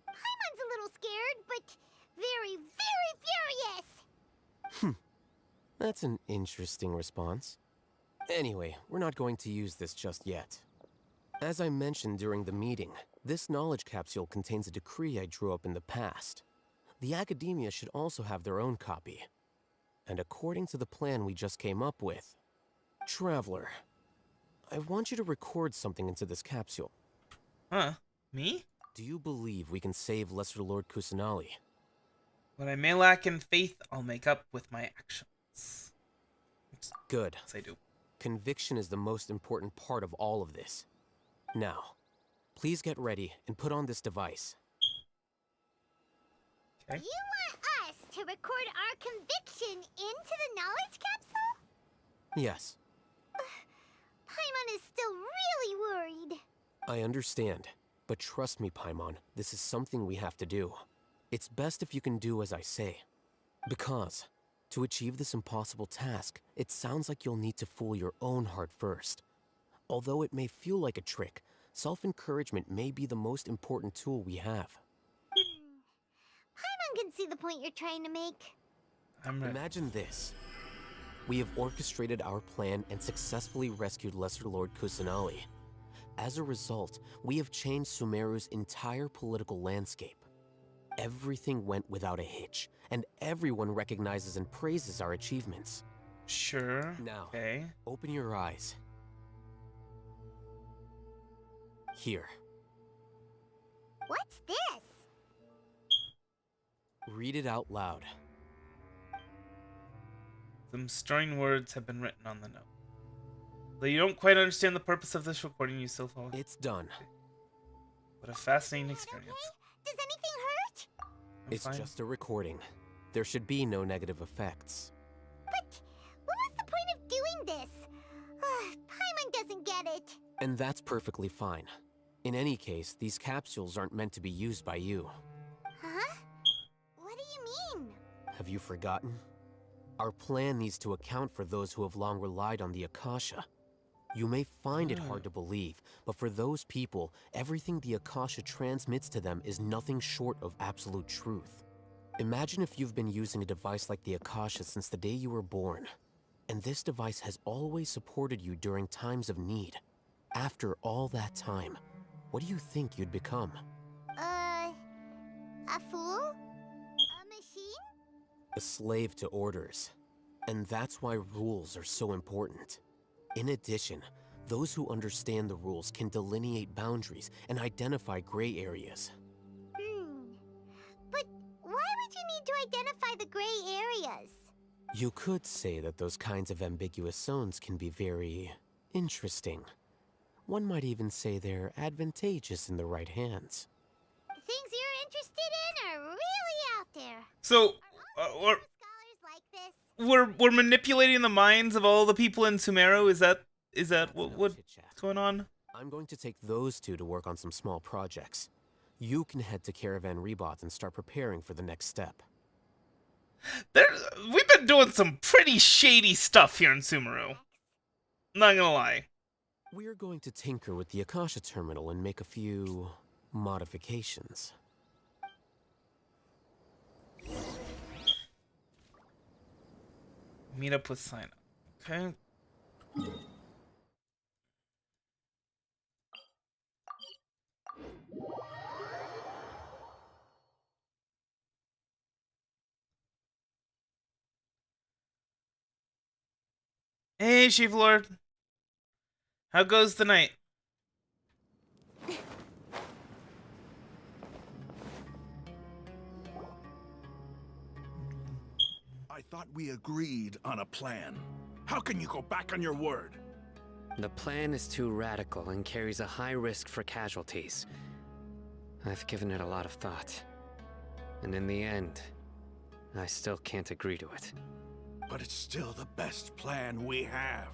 D: Paimon's a little scared, but very, very furious!
I: That's an interesting response. Anyway, we're not going to use this just yet. As I mentioned during the meeting, this knowledge capsule contains a decree I drew up in the past. The academia should also have their own copy. And according to the plan we just came up with, Traveler, I want you to record something into this capsule.
C: Huh? Me?
I: Do you believe we can save Lesser Lord Kusanali?
C: What I may lack in faith, I'll make up with my actions.
I: Good.
C: Yes, I do.
I: Conviction is the most important part of all of this. Now, please get ready and put on this device.
C: Okay.
D: You want us to record our conviction into the knowledge capsule?
I: Yes,
D: Paimon is still really worried.
I: I understand. But trust me, Paimon, this is something we have to do. It's best if you can do as I say. Because, to achieve this impossible task, it sounds like you'll need to fool your own heart first. Although it may feel like a trick, self-encouragement may be the most important tool we have.
D: Paimon can see the point you're trying to make.
C: I'm ready.
I: Imagine this. We have orchestrated our plan and successfully rescued Lesser Lord Kusanali. As a result, we have changed Sumeru's entire political landscape. Everything went without a hitch, and everyone recognizes and praises our achievements.
C: Sure.
I: Now,
C: Okay.
I: open your eyes. Here,
D: What's this?
I: read it out loud.
C: Some stirring words have been written on the note. Though you don't quite understand the purpose of this recording, you still follow.
I: It's done.
C: What a fascinating
D: Is that
C: experience.
D: okay? Does anything hurt?
C: I'm
I: It's
C: fine.
I: just a recording. There should be no negative effects.
D: But what was the point of doing this? Paimon doesn't get it.
I: And that's perfectly fine. In any case, these capsules aren't meant to be used by you.
D: Huh? What do you mean?
I: Have you forgotten? Our plan needs to account for those who have long relied on the Akasha. You may find it hard to believe, but for those people, everything the Akasha transmits to them is nothing short of absolute truth. Imagine if you've been using a device like the Akasha since the day you were born, and this device has always supported you during times of need. After all that time, what do you think you'd become?
D: A fool? A machine?
I: A slave to orders. And that's why rules are so important. In addition, those who understand the rules can delineate boundaries and identify gray areas.
D: But why would you need to identify the gray areas?
I: You could say that those kinds of ambiguous zones can be very interesting. One might even say they're advantageous in the right hands.
D: Things you're interested in are really out there.
C: So,
D: Are scholars like this?
C: we're manipulating the minds of all the people in Sumeru. Is that what's going on?
I: I'm going to take those two to work on some small projects. You can head to Caravan Rebot and start preparing for the next step.
C: We've been doing some pretty shady stuff here in Sumeru. Not gonna lie.
I: We're going to tinker with the Akasha terminal and make a few modifications.
C: Meet up with sign up. Okay. Hey, Chief Lord. How goes the night?
E: I thought we agreed on a plan. How can you go back on your word?
K: The plan is too radical and carries a high risk for casualties. I've given it a lot of thought. And in the end, I still can't agree to it.
E: But it's still the best plan we have.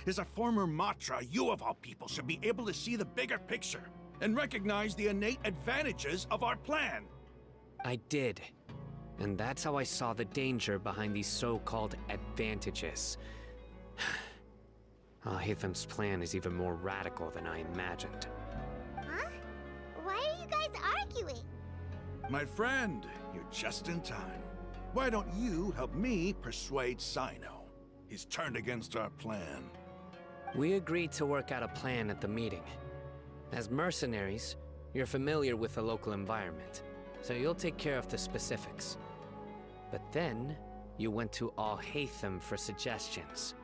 E: As a former Matra, you of all people should be able to see the bigger picture and recognize the innate advantages of our plan.
K: I did. And that's how I saw the danger behind these so-called advantages. Alhaitham's plan is even more radical than I imagined.
D: Huh? Why are you guys arguing?
E: My friend, you're just in time. Why don't you help me persuade Sino? He's turned against our plan.
K: We agreed to work out a plan at the meeting. As mercenaries, you're familiar with the local environment, so you'll take care of the specifics. But then, you went to Alhaitham for suggestions.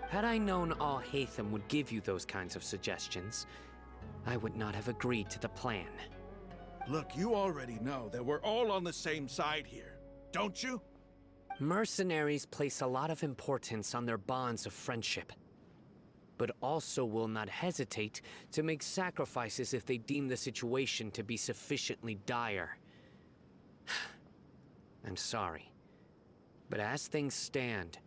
K: Had I known Alhaitham would give you those kinds of suggestions, I would not have agreed to the plan.
E: Look, you already know that we're all on the same side here, don't you?
K: Mercenaries place a lot of importance on their bonds of friendship, but also will not hesitate to make sacrifices if they deem the situation to be sufficiently dire. I'm sorry, but as things stand,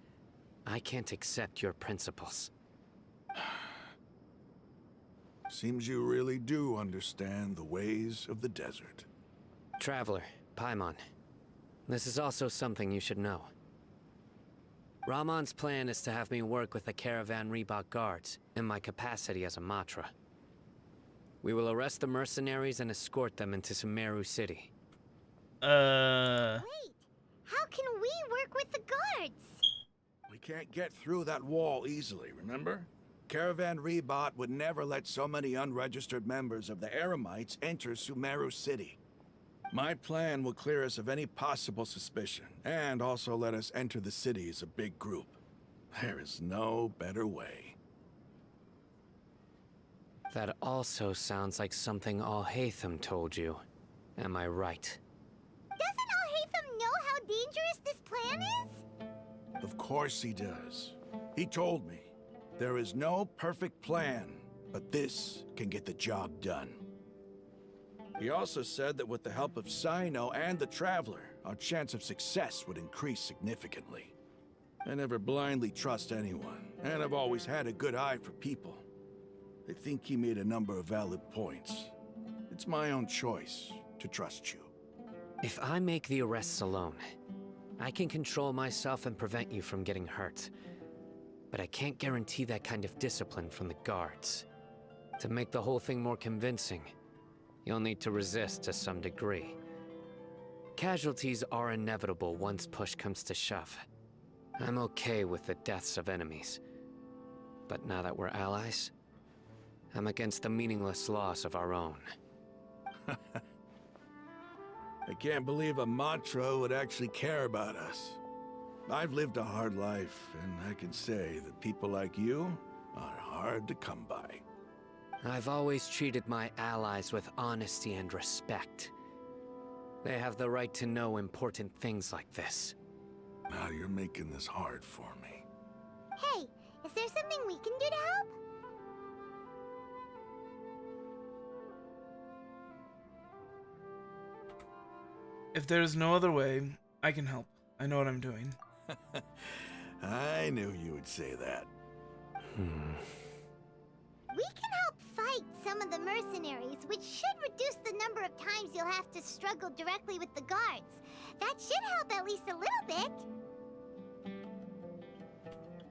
K: I can't accept your principles.
E: Seems you really do understand the ways of the desert.
K: Traveler, Paimon, this is also something you should know. Ramon's plan is to have me work with the Caravan Reebok guards in my capacity as a Matra. We will arrest the mercenaries and escort them into Sumeru City.
D: Wait, how can we work with the guards?
E: We can't get through that wall easily, remember? Caravan Reebok would never let so many unregistered members of the Eremites enter Sumeru City. My plan will clear us of any possible suspicion, and also let us enter the city as a big group. There is no better way.
K: That also sounds like something Alhaitham told you. Am I right?
D: Doesn't Alhaitham know how dangerous this plan is?
E: Of course he does. He told me, there is no perfect plan, but this can get the job done. He also said that with the help of Cyno and the Traveler, our chance of success would increase significantly. I never blindly trust anyone, and I've always had a good eye for people. I think he made a number of valid points. It's my own choice to trust you.
K: If I make the arrests alone, I can control myself and prevent you from getting hurt. But I can't guarantee that kind of discipline from the guards. To make the whole thing more convincing, you'll need to resist to some degree. Casualties are inevitable once push comes to shove. I'm okay with the deaths of enemies. But now that we're allies, I'm against the meaningless loss of our own.
E: I can't believe a Matra would actually care about us. I've lived a hard life, and I can say that people like you are hard to come by.
K: I've always treated my allies with honesty and respect. They have the right to know important things like this.
E: Now you're making this hard for me.
D: Hey, is there something we can do to help?
C: If there's no other way, I can help. I know what I'm doing.
E: I knew you would say that.
D: We can help fight some of the mercenaries, which should reduce the number of times you'll have to struggle directly with the guards. That should help at least a little bit.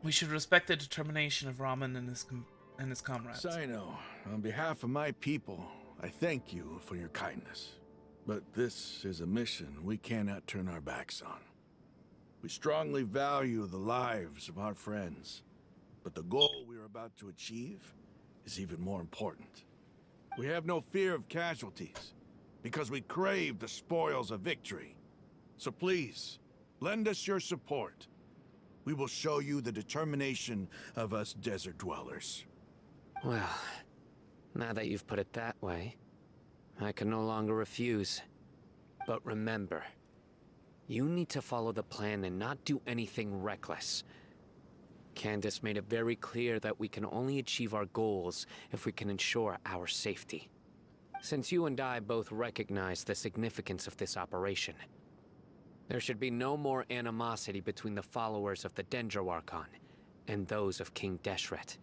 C: We should respect the determination of Raman and his comrades.
E: Cyno, on behalf of my people, I thank you for your kindness. But this is a mission we cannot turn our backs on. We strongly value the lives of our friends, but the goal we are about to achieve is even more important. We have no fear of casualties, because we crave the spoils of victory. So please, lend us your support. We will show you the determination of us desert dwellers.
K: Well, now that you've put it that way, I can no longer refuse. But remember, you need to follow the plan and not do anything reckless. Candace made it very clear that we can only achieve our goals if we can ensure our safety. Since you and I both recognize the significance of this operation, there should be no more animosity between the followers of the Dendroarchon and those of King Deshret.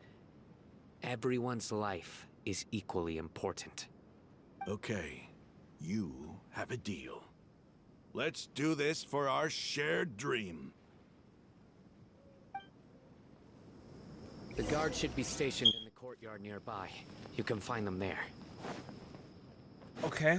K: Everyone's life is equally important.
E: Okay, you have a deal. Let's do this for our shared dream.
K: The guards should be stationed in the courtyard nearby. You can find them there.
C: Okay.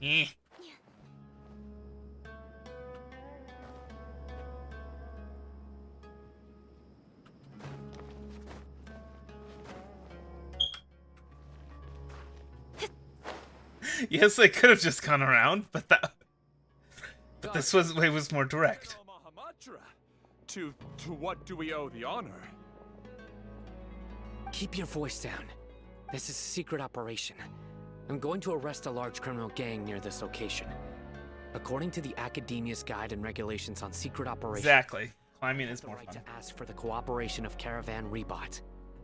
C: Eh. Yes, they could have just gone around, but this way was more direct.
L: To what do we owe the honor?
K: Keep your voice down. This is a secret operation. I'm going to arrest a large criminal gang near this location. According to the Academia's Guide and Regulations on Secret Operations...
C: Exactly. Climbing is more
K: fun.
C: fun.
K: To ask for the cooperation of Caravan Rebot.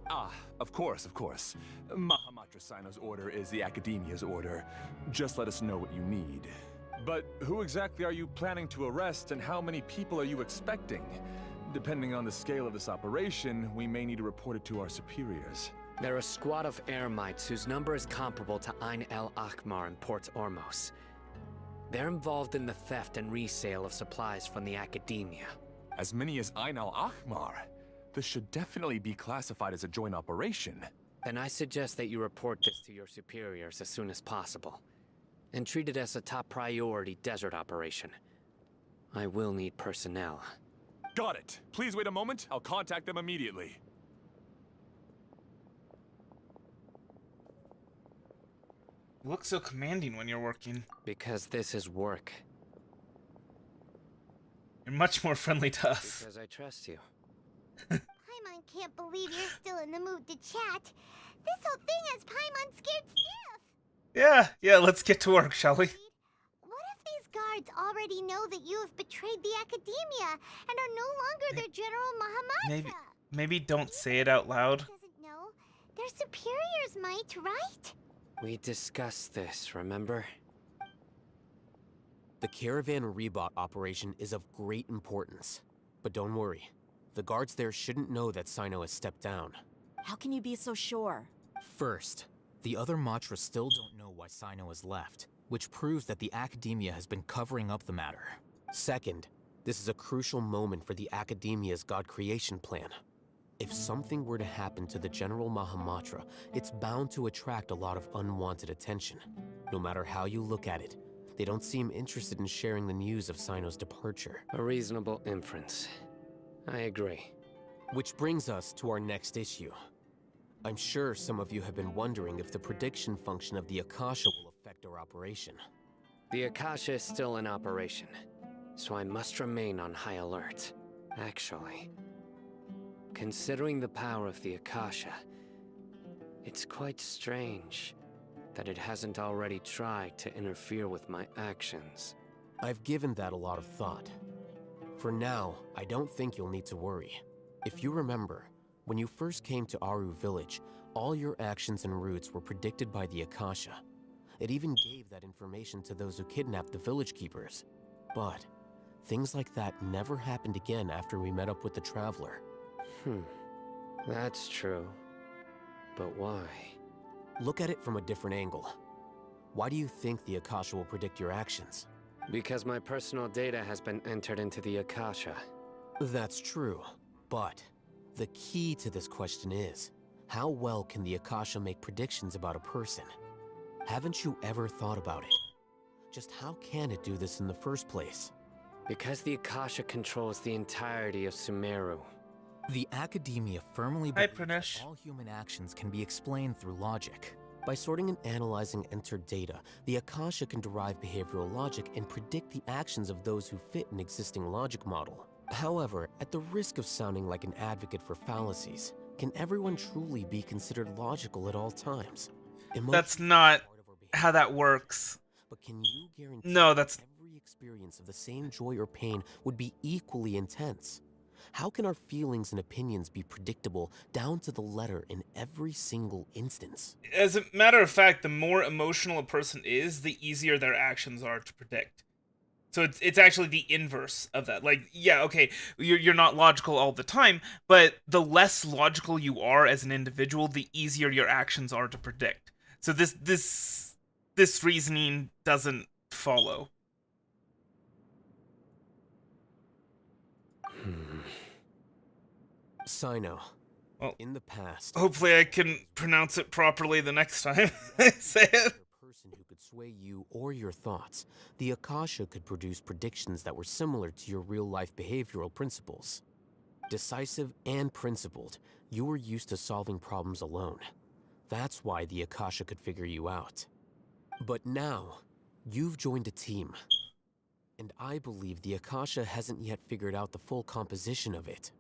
L: Ah, of course, of course. Mahamatra Sino's order is the Academia's order. Just let us know what you need. But who exactly are you planning to arrest, and how many people are you expecting? Depending on the scale of this operation, we may need to report it to our superiors.
K: They're a squad of Eremites whose number is comparable to Ain el Akmar in Port Ormos. They're involved in the theft and resale of supplies from the Academia.
L: As many as Ain el Akmar? This should definitely be classified as a joint operation.
K: Then I suggest that you report this to your superiors as soon as possible, and treat it as a top priority desert operation. I will need personnel.
L: Got it. Please wait a moment. I'll contact them immediately.
C: You look so commanding when you're working.
K: Because this is work.
C: You're much more friendly to us.
K: Because I trust you.
D: Paimon can't believe you're still in the mood to chat. This whole thing has Paimon scared stiff.
C: Yeah, let's get to work, shall we?
D: What if these guards already know that you have betrayed the Academia and are no longer their General Mahamatra?
C: Maybe don't say it out loud.
D: Doesn't know. Their superiors might, right?
K: We discussed this, remember?
I: The Caravan Rebot operation is of great importance. But don't worry. The guards there shouldn't know that Sino has stepped down.
J: How can you be so sure?
M: First, the other Matra still don't know why Sino has left, which proves that the Academia has been covering up the matter.
I: Second, this is a crucial moment for the Academia's God creation plan. If something were to happen to the General Mahamatra, it's bound to attract a lot of unwanted attention. No matter how you look at it, they don't seem interested in sharing the news of Sino's departure.
K: A reasonable inference. I agree.
I: Which brings us to our next issue. I'm sure some of you have been wondering if the prediction function of the Akasha will affect our operation.
K: The Akasha is still in operation, so I must remain on high alert. Actually, considering the power of the Akasha, it's quite strange that it hasn't already tried to interfere with my actions.
I: I've given that a lot of thought. For now, I don't think you'll need to worry. If you remember, when you first came to Aru Village, all your actions and routes were predicted by the Akasha. It even gave that information to those who kidnapped the village keepers. But things like that never happened again after we met up with the Traveler.
K: That's true. But why?
I: Look at it from a different angle. Why do you think the Akasha will predict your actions?
K: Because my personal data has been entered into the Akasha.
I: That's true, but the key to this question is, how well can the Akasha make predictions about a person? Haven't you ever thought about it? Just how can it do this in the first place?
K: Because the Akasha controls the entirety of Sumeru.
M: The Academia firmly
C: Hi,
M: believes
C: Pranesh.
M: that all human actions can be explained through logic.
I: By sorting and analyzing entered data, the Akasha can derive behavioral logic and predict the actions of those who fit an existing logic model. However, at the risk of sounding like an advocate for fallacies, can everyone truly be considered logical at all times?
C: That's not how that works.
I: But can you guarantee
C: No, that's...
I: every experience of the same joy or pain would be equally intense? How can our feelings and opinions be predictable down to the letter in every single instance?
C: As a matter of fact, the more emotional a person is, the easier their actions are to predict. So it's actually the inverse of that. Like, yeah, okay, you're not logical all the time, but the less logical you are as an individual, the easier your actions are to predict. So this reasoning doesn't follow.
I: Sino,
C: well,
I: in the past...
C: Hopefully I can pronounce it properly the next time I say it.
I: person who could sway you or your thoughts, the Akasha could produce predictions that were similar to your real-life behavioral principles. Decisive and principled, you were used to solving problems alone. That's why the Akasha could figure you out. But now, you've joined a team. And I believe the Akasha hasn't yet figured out the full composition of it.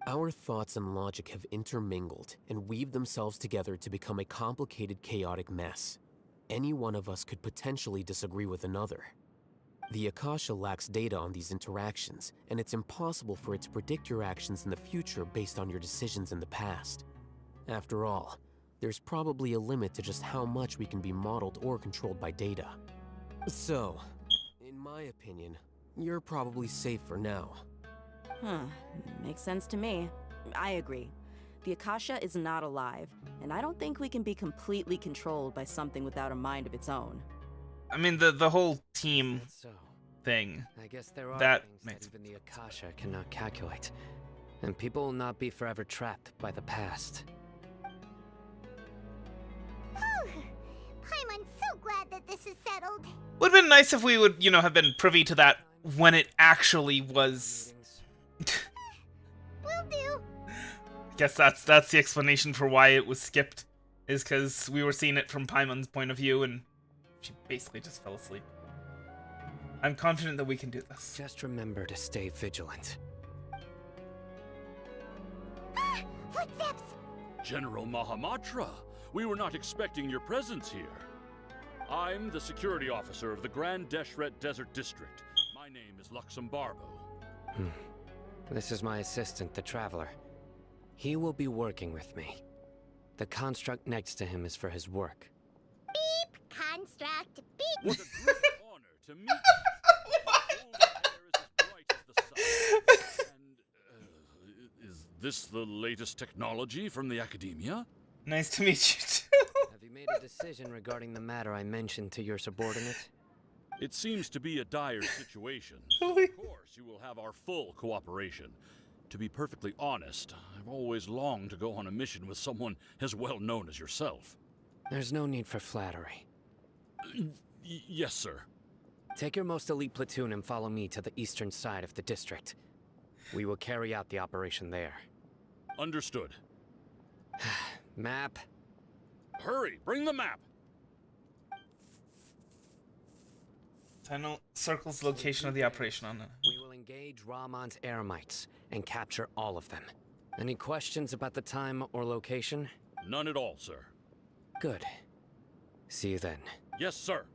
I: Our thoughts and logic have intermingled and weaved themselves together to become a complicated, chaotic mess. Any one of us could potentially disagree with another. The Akasha lacks data on these interactions, and it's impossible for it to predict your actions in the future based on your decisions in the past. After all, there's probably a limit to just how much we can be modeled or controlled by data. So, in my opinion, you're probably safe for now.
J: Makes sense to me. I agree. The Akasha is not alive, and I don't think we can be completely controlled by something without a mind of its own.
C: I mean, the whole team thing.
K: I guess there are
C: that
K: things
C: makes
K: that even the Akasha cannot calculate, and people will not be forever trapped by the past.
D: Paimon's so glad that this is settled.
C: Would have been nice if we would, have been privy to that when it actually was.
D: Will do.
C: I guess that's the explanation for why it was skipped, is because we were seeing it from Paimon's point of view, and she basically just fell asleep. I'm confident that we can do this.
K: Just remember to stay vigilant.
D: Footsteps!
N: General Mahamatra, we were not expecting your presence here. I'm the security officer of the Grand Deshret Desert District. My name is Luxembarbo.
K: This is my assistant, the Traveler. He will be working with me. The construct next to him is for his work.
D: Beep! Construct! Beep!
N: What a great honor to meet you. Your golden hair is as bright as the sun. And, is this the latest technology from the Academia?
C: Nice to meet you too.
K: Have you made a decision regarding the matter I mentioned to your subordinate?
N: It seems to be a dire situation. So of course, you will have our full cooperation. To be perfectly honest, I've always longed to go on a mission with someone as well known as yourself.
K: There's no need for flattery.
N: Yes, sir.
K: Take your most elite platoon and follow me to the eastern side of the district. We will carry out the operation there.
N: Understood.
K: Map.
N: Hurry, bring the map!
C: Tunnel circles the location of the operation on it.
K: We will engage Rahman's Eremites and capture all of them. Any questions about the time or location?
N: None at all, sir.
K: Good. See you then.
N: Yes, sir.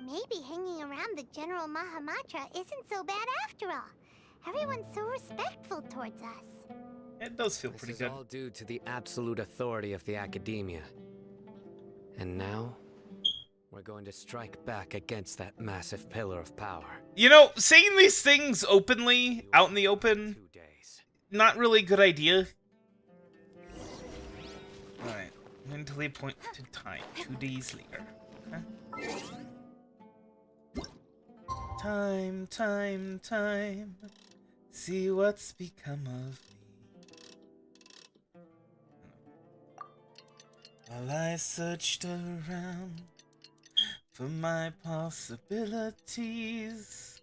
D: Maybe hanging around the General Mahamatra isn't so bad after all. Everyone's so respectful towards us.
C: It does feel pretty good.
K: This is all due to the absolute authority of the Academia. And now, we're going to strike back against that massive pillar of power.
C: Saying these things openly, out in the open, not really a good idea. Alright, mentally appointed time, 2 days later. Okay. Time. See what's become of me. While I searched around for my possibilities,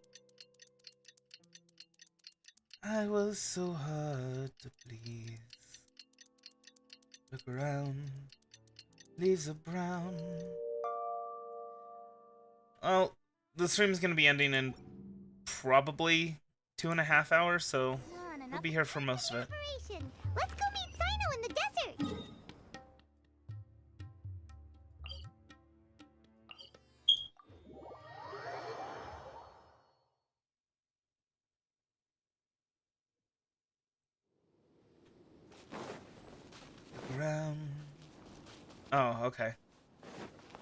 C: I was so hard to please. Look around, leaves are brown. Well, the stream's gonna be ending in probably 2.5 hours, so we'll be here for most of it.
D: Let's go meet Sino in the desert!
C: Around. Oh, okay.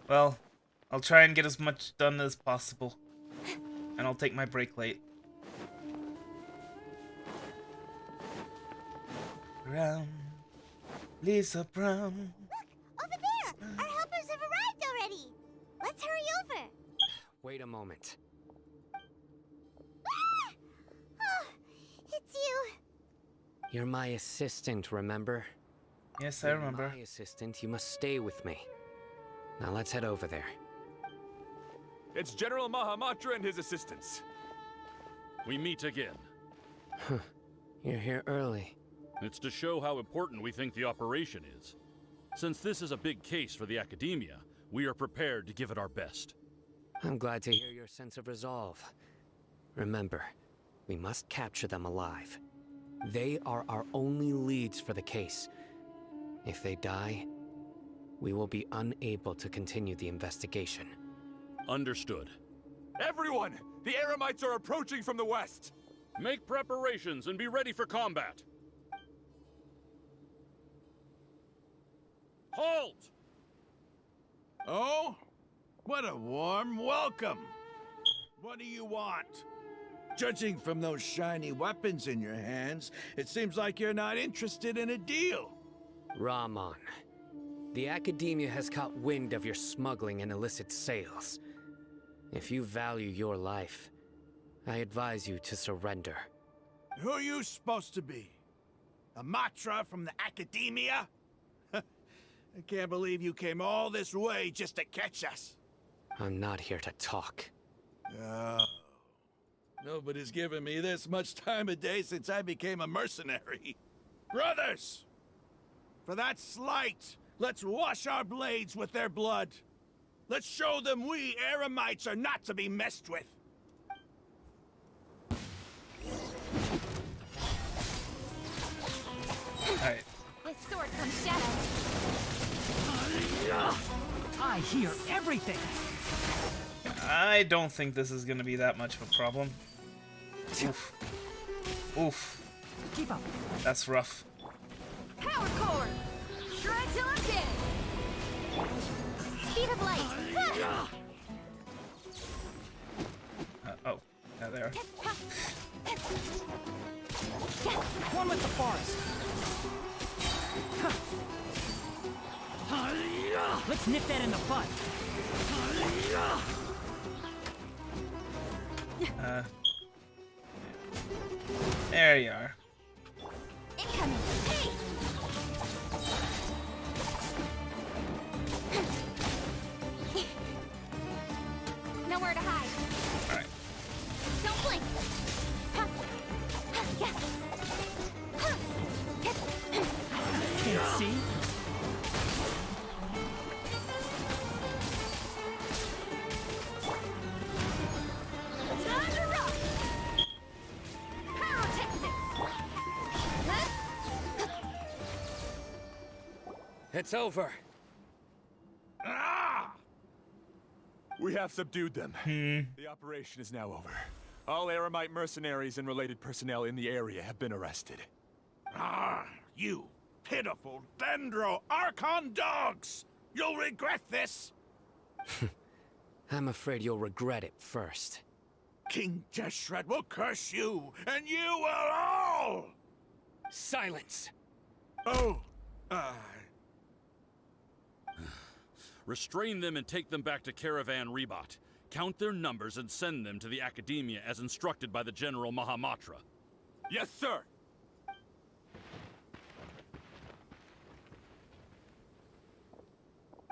C: Well, I'll try and get as much done as possible. And I'll take my break late. Brown. Leaves are brown.
D: Look! Over there! Our helpers have arrived already! Let's hurry over!
K: Wait a moment.
D: Ah! Oh, it's you.
K: You're my assistant, remember?
C: Yes, I remember.
K: My assistant, you must stay with me. Now let's head over there.
L: It's General Mahamatra and his assistants.
N: We meet again.
K: Huh. You're here early.
N: It's to show how important we think the operation is. Since this is a big case for the Academia, we are prepared to give it our best.
K: I'm glad to hear your sense of resolve. Remember, we must capture them alive. They are our only leads for the case. If they die, we will be unable to continue the investigation.
N: Understood.
L: Everyone! The Eremites are approaching from the west!
N: Make preparations and be ready for combat. Halt!
E: Oh? What a warm welcome! What do you want? Judging from those shiny weapons in your hands, it seems like you're not interested in a deal.
K: Rahman, the Academia has caught wind of your smuggling and illicit sales. If you value your life, I advise you to surrender.
E: Who are you supposed to be? A Matra from the Academia? I can't believe you came all this way just to catch us.
K: I'm not here to talk.
E: Oh. Nobody's given me this much time of day since I became a mercenary. Brothers! For that slight, let's wash our blades with their blood. Let's show them we Eremites are not to be messed with.
C: Alright.
D: With sword comes shadow.
O: I hear everything.
C: I don't think this is going to be that much of a problem. Oof. Oof.
O: Keep up.
C: That's rough.
D: Power cord! Shred till I'm dead! Speed of light!
C: Oh, yeah, there.
O: One with the forest. Let's nip that in the butt.
C: There you are.
D: Incoming! Hey! Nowhere to hide.
C: Alright.
D: Don't blink!
O: Can't see?
D: Time to rock! Pyrotechnics!
K: It's over.
E: Ah!
L: We have subdued them. The operation is now over. All Eremite mercenaries and related personnel in the area have been arrested.
E: Ah, you pitiful Dendro Archon dogs! You'll regret this!
K: I'm afraid you'll regret it first.
E: King Jeshret will curse you, and you will all!
K: Silence!
E: Oh,
N: Restrain them and take them back to Caravan Rebot. Count their numbers and send them to the Academia as instructed by the General Mahamatra.
L: Yes, sir!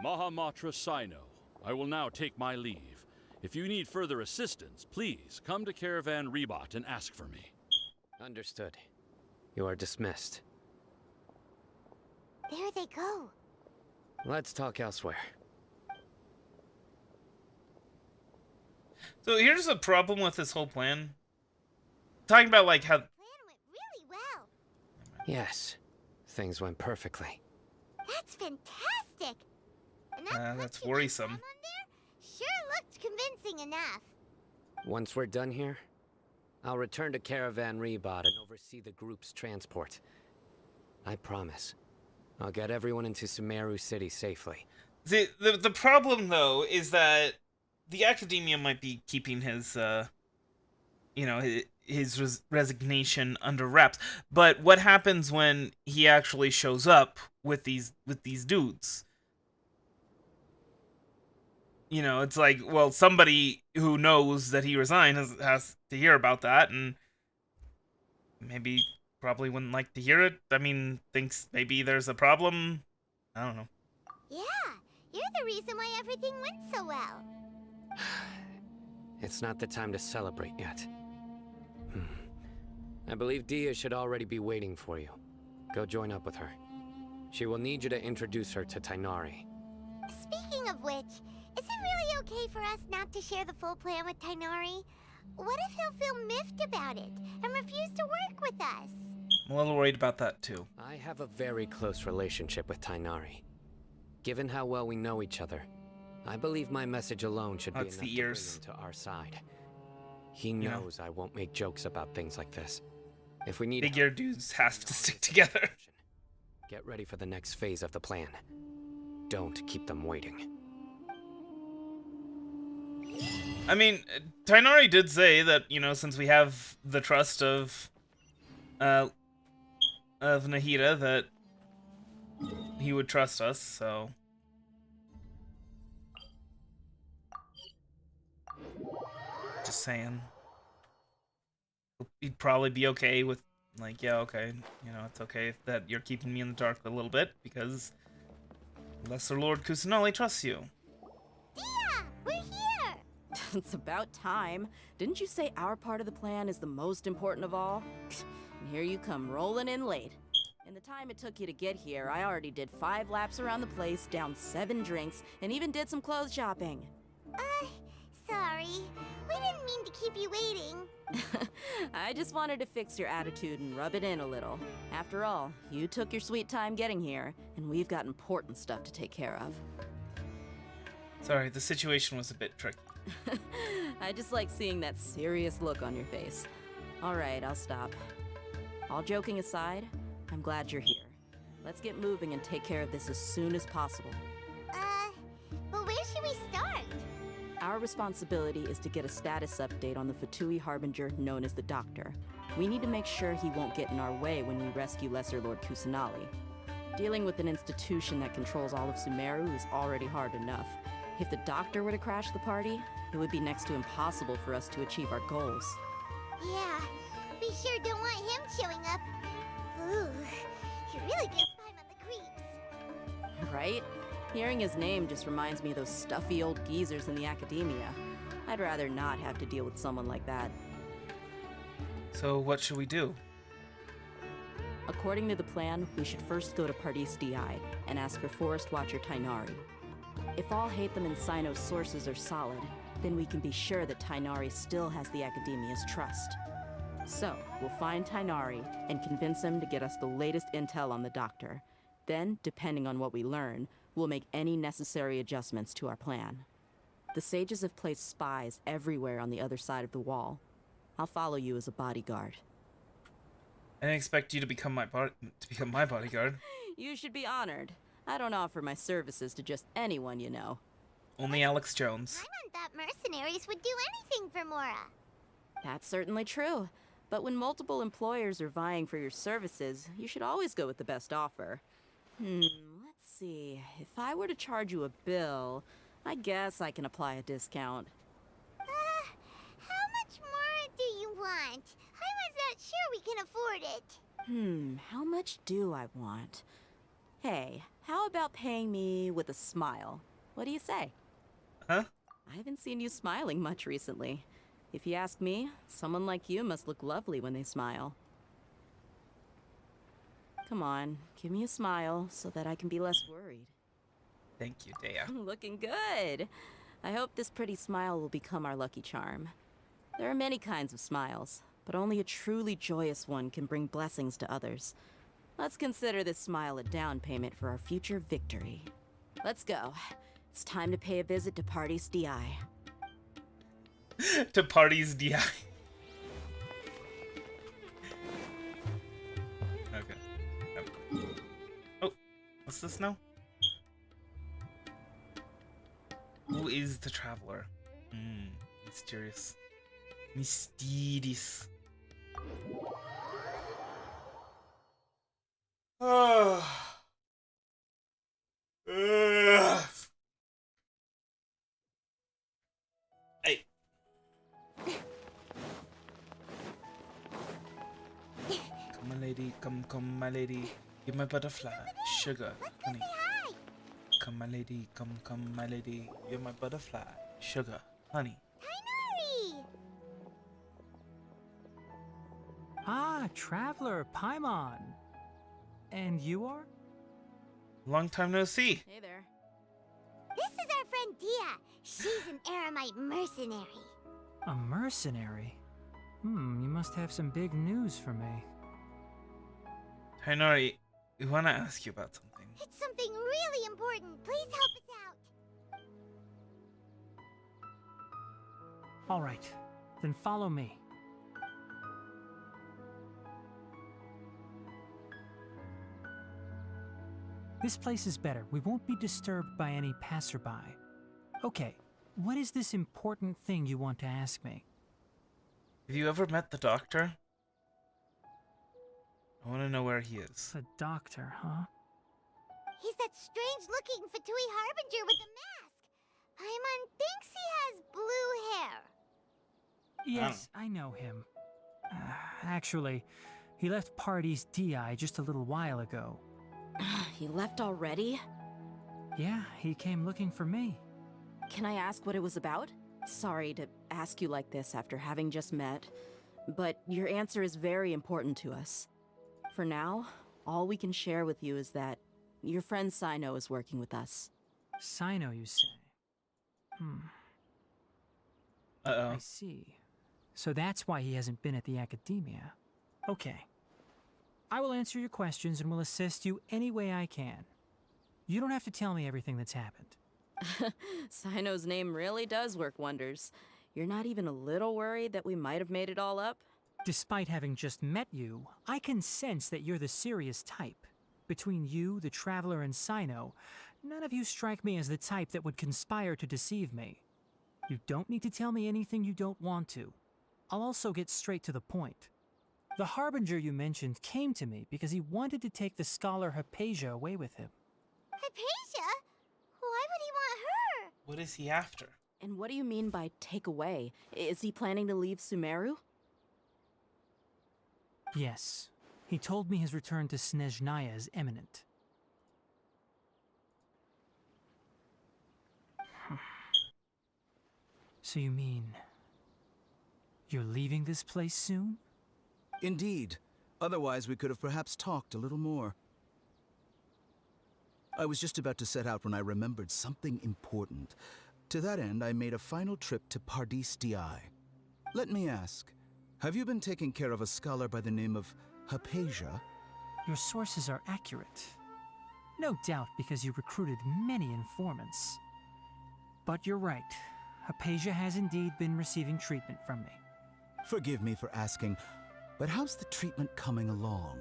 N: Mahamatra Sino, I will now take my leave. If you need further assistance, please come to Caravan Rebot and ask for me.
K: Understood. You are dismissed.
D: There they go.
K: Let's talk elsewhere.
C: So here's the problem with this whole plan. Talking about like how...
D: Plan went really well.
K: Yes, things went perfectly.
D: That's fantastic. And that
C: that's
D: punching
C: worrisome.
D: on there sure looked convincing enough.
K: Once we're done here, I'll return to Caravan Rebot and oversee the group's transport. I promise. I'll get everyone into Sumeru City safely.
C: The problem though is that the Academia might be keeping his his resignation under wraps. But what happens when he actually shows up with these dudes? You know, it's like, well, somebody who knows that he resigned has to hear about that and maybe probably wouldn't like to hear it. I mean, thinks maybe there's a problem. I don't know.
D: Yeah, you're the reason why everything went so well.
K: It's not the time to celebrate yet. I believe Dia should already be waiting for you. Go join up with her. She will need you to introduce her to Tighnari.
D: Speaking of which, is it really okay for us not to share the full plan with Tighnari? What if he'll feel miffed about it and refuse to work with us?
C: I'm a little worried about that too.
K: I have a very close relationship with Tighnari. Given how well we know each other, I believe my message alone should be enough to bring him to our side. He knows I won't make jokes about things like this. If we need
C: figure dudes have to stick together.
K: Get ready for the next phase of the plan. Don't keep them waiting.
C: I mean, Tighnari did say that, you know, since we have the trust of Nahida, that he would trust us, so... Just saying. He'd probably be okay with, like, yeah, okay, you know, it's okay that you're keeping me in the dark a little bit, because Lesser Lord Kusanali trusts you.
D: Yeah, we're here!
J: It's about time. Didn't you say our part of the plan is the most important of all? And here you come rolling in late. In the time it took you to get here, I already did 5 laps around the place, downed 7 drinks, and even did some clothes shopping.
D: Sorry. We didn't mean to keep you waiting.
J: I just wanted to fix your attitude and rub it in a little. After all, you took your sweet time getting here, and we've got important stuff to take care of.
C: Sorry, the situation was a bit tricky.
J: I just like seeing that serious look on your face. Alright, I'll stop. All joking aside, I'm glad you're here. Let's get moving and take care of this as soon as possible.
D: But where should we start?
J: Our responsibility is to get a status update on the Fatui Harbinger known as the Doctor. We need to make sure he won't get in our way when we rescue Lesser Lord Kusanali. Dealing with an institution that controls all of Sumeru is already hard enough. If the Doctor were to crash the party, it would be next to impossible for us to achieve our goals.
D: Yeah, we sure don't want him showing up. Ooh, he really gives Paimon the creeps.
J: Right? Hearing his name just reminds me of those stuffy old geezers in the academia. I'd rather not have to deal with someone like that.
C: So what should we do?
J: According to the plan, we should first go to Pardis DI and ask for Forest Watcher Tighnari. If all Hatham and Sino's sources are solid, then we can be sure that Tighnari still has the academia's trust. So, we'll find Tighnari and convince him to get us the latest intel on the Doctor. Then, depending on what we learn, we'll make any necessary adjustments to our plan. The sages have placed spies everywhere on the other side of the wall. I'll follow you as a bodyguard.
C: I didn't expect you to become my bodyguard.
J: You should be honored. I don't offer my services to just anyone you know.
C: Only Alex Jones.
D: I thought mercenaries would do anything for Mora.
J: That's certainly true. But when multiple employers are vying for your services, you should always go with the best offer. Let's see. If I were to charge you a bill, I guess I can apply a discount.
D: How much more do you want? I was not sure we can afford it.
J: How much do I want? Hey, how about paying me with a smile? What do you say?
C: Huh?
J: I haven't seen you smiling much recently. If you ask me, someone like you must look lovely when they smile. Come on, give me a smile so that I can be less worried.
C: Thank you, Dea.
J: Looking good. I hope this pretty smile will become our lucky charm. There are many kinds of smiles, but only a truly joyous one can bring blessings to others. Let's consider this smile a down payment for our future victory. Let's go. It's time to pay a visit to Pardis DI.
C: To Pardis DI. Okay. Oh, what's this now? Who is the traveler? Mysterious. Mysterious. Hey. Come a lady, come, my lady. You're my butterfly, sugar, honey. Come, my lady, come, my lady. You're my butterfly, sugar, honey.
D: Tainari!
O: Ah, Traveler, Paimon. And you are?
C: Long time no see.
J: Hey there.
D: This is our friend Dia. She's an Aramite mercenary.
O: A mercenary? You must have some big news for me.
C: Tainari, we want to ask you about something.
D: It's something really important. Please help us out.
O: All right, then follow me. This place is better. We won't be disturbed by any passerby. Okay, what is this important thing you want to ask me?
C: Have you ever met the doctor? I want to know where he is.
O: The doctor, huh?
D: He's that strange-looking Fatui Harbinger with the mask. Paimon thinks he has blue hair.
O: Yes, I know him. Actually, he left Party's DI just a little while ago.
J: He left already?
O: Yeah, he came looking for me.
J: Can I ask what it was about? Sorry to ask you like this after having just met, but your answer is very important to us. For now, all we can share with you is that your friend Sino is working with us.
O: Sino, you say?
C: Uh-oh.
O: I see. So that's why he hasn't been at the academia. Okay. I will answer your questions and will assist you any way I can. You don't have to tell me everything that's happened.
J: Sino's name really does work wonders. You're not even a little worried that we might have made it all up?
O: Despite having just met you, I can sense that you're the serious type. Between you, the Traveler, and Sino, none of you strike me as the type that would conspire to deceive me. You don't need to tell me anything you don't want to. I'll also get straight to the point. The Harbinger you mentioned came to me because he wanted to take the scholar Hypatia away with him.
D: Hypatia? Why would he want her?
C: What is he after?
J: And what do you mean by take away? Is he planning to leave Sumeru?
O: Yes. He told me his return to Snezhnaya is imminent. So you mean... you're leaving this place soon?
P: Indeed. Otherwise, we could have perhaps talked a little more. I was just about to set out when I remembered something important. To that end, I made a final trip to Pardis Di. Let me ask, have you been taking care of a scholar by the name of Hypatia?
O: Your sources are accurate. No doubt because you recruited many informants. But you're right. Hypatia has indeed been receiving treatment from me.
P: Forgive me for asking, but how's the treatment coming along?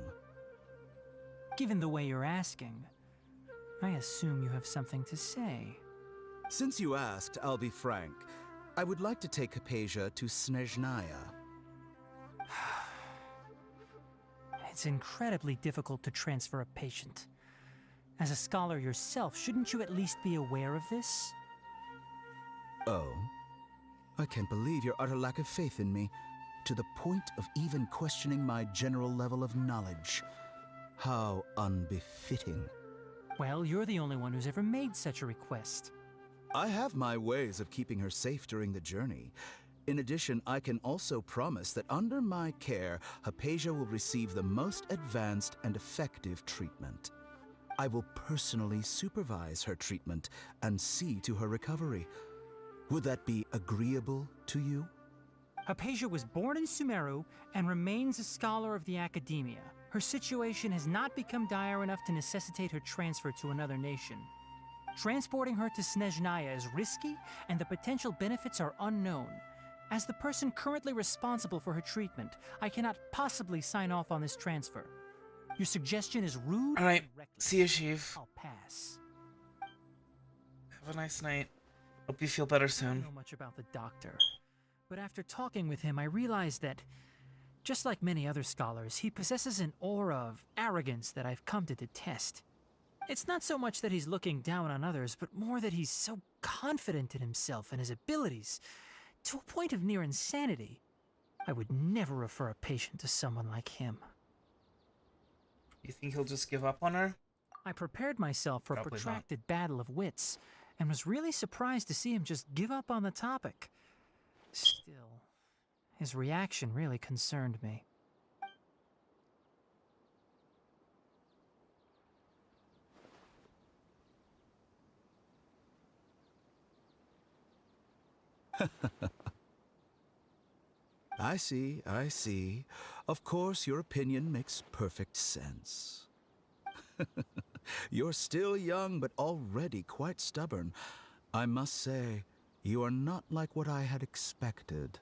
O: Given the way you're asking, I assume you have something to say.
P: Since you asked, I'll be frank. I would like to take Hypatia to Snezhnaya.
O: It's incredibly difficult to transfer a patient. As a scholar yourself, shouldn't you at least be aware of this?
P: Oh? I can't believe your utter lack of faith in me, to the point of even questioning my general level of knowledge. How unbefitting.
O: Well, you're the only one who's ever made such a request.
P: I have my ways of keeping her safe during the journey. In addition, I can also promise that under my care, Hypatia will receive the most advanced and effective treatment. I will personally supervise her treatment and see to her recovery. Would that be agreeable to you?
O: Hypatia was born in Sumeru and remains a scholar of the academia. Her situation has not become dire enough to necessitate her transfer to another nation. Transporting her to Snezhnaya is risky, and the potential benefits are unknown. As the person currently responsible for her treatment, I cannot possibly sign off on this transfer. Your suggestion is rude.
C: All right,
O: and reckless.
C: see you, Sheev.
O: I'll pass.
C: Have a nice night. Hope you feel better
O: I
C: soon.
O: don't know much about the doctor, but after talking with him, I realized that, just like many other scholars, he possesses an aura of arrogance that I've come to detest. It's not so much that he's looking down on others, but more that he's so confident in himself and his abilities, to a point of near insanity. I would never refer a patient to someone like him.
C: You think he'll just give up on her?
O: I prepared myself for
C: Probably
O: a protracted battle of wits, and was really surprised to see him just give up on the topic. Still, his reaction really concerned me.
P: I see, I see. Of course, your opinion makes perfect sense. You're still young, but already quite stubborn. I must say, you are not like what I had expected.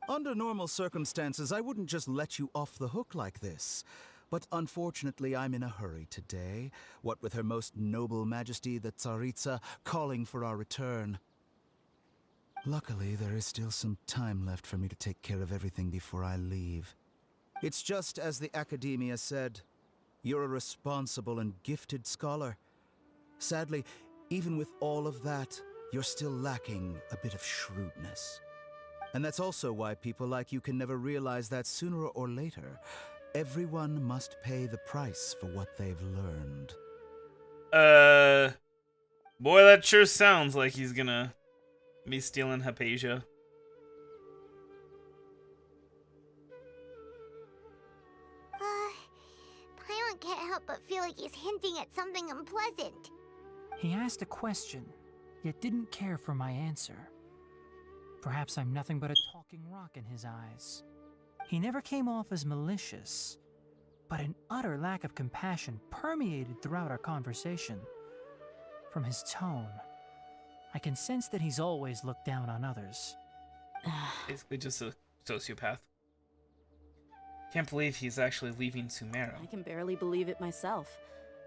P: Under normal circumstances, I wouldn't just let you off the hook like this. But unfortunately, I'm in a hurry today, what with Her Most Noble Majesty the Tsaritsa calling for our return. Luckily, there is still some time left for me to take care of everything before I leave. It's just as the Academia said. You're a responsible and gifted scholar. Sadly, even with all of that, you're still lacking a bit of shrewdness. And that's also why people like you can never realize that sooner or later, everyone must pay the price for what they've learned.
C: Boy, that sure sounds like he's gonna be stealing Hypatia.
D: Paimon can't help but feel like he's hinting at something unpleasant.
O: He asked a question, yet didn't care for my answer. Perhaps I'm nothing but a talking rock in his eyes. He never came off as malicious, but an utter lack of compassion permeated throughout our conversation. From his tone, I can sense that he's always looked down on others.
C: Basically just a sociopath. Can't believe he's actually leaving Sumeru.
J: I can barely believe it myself.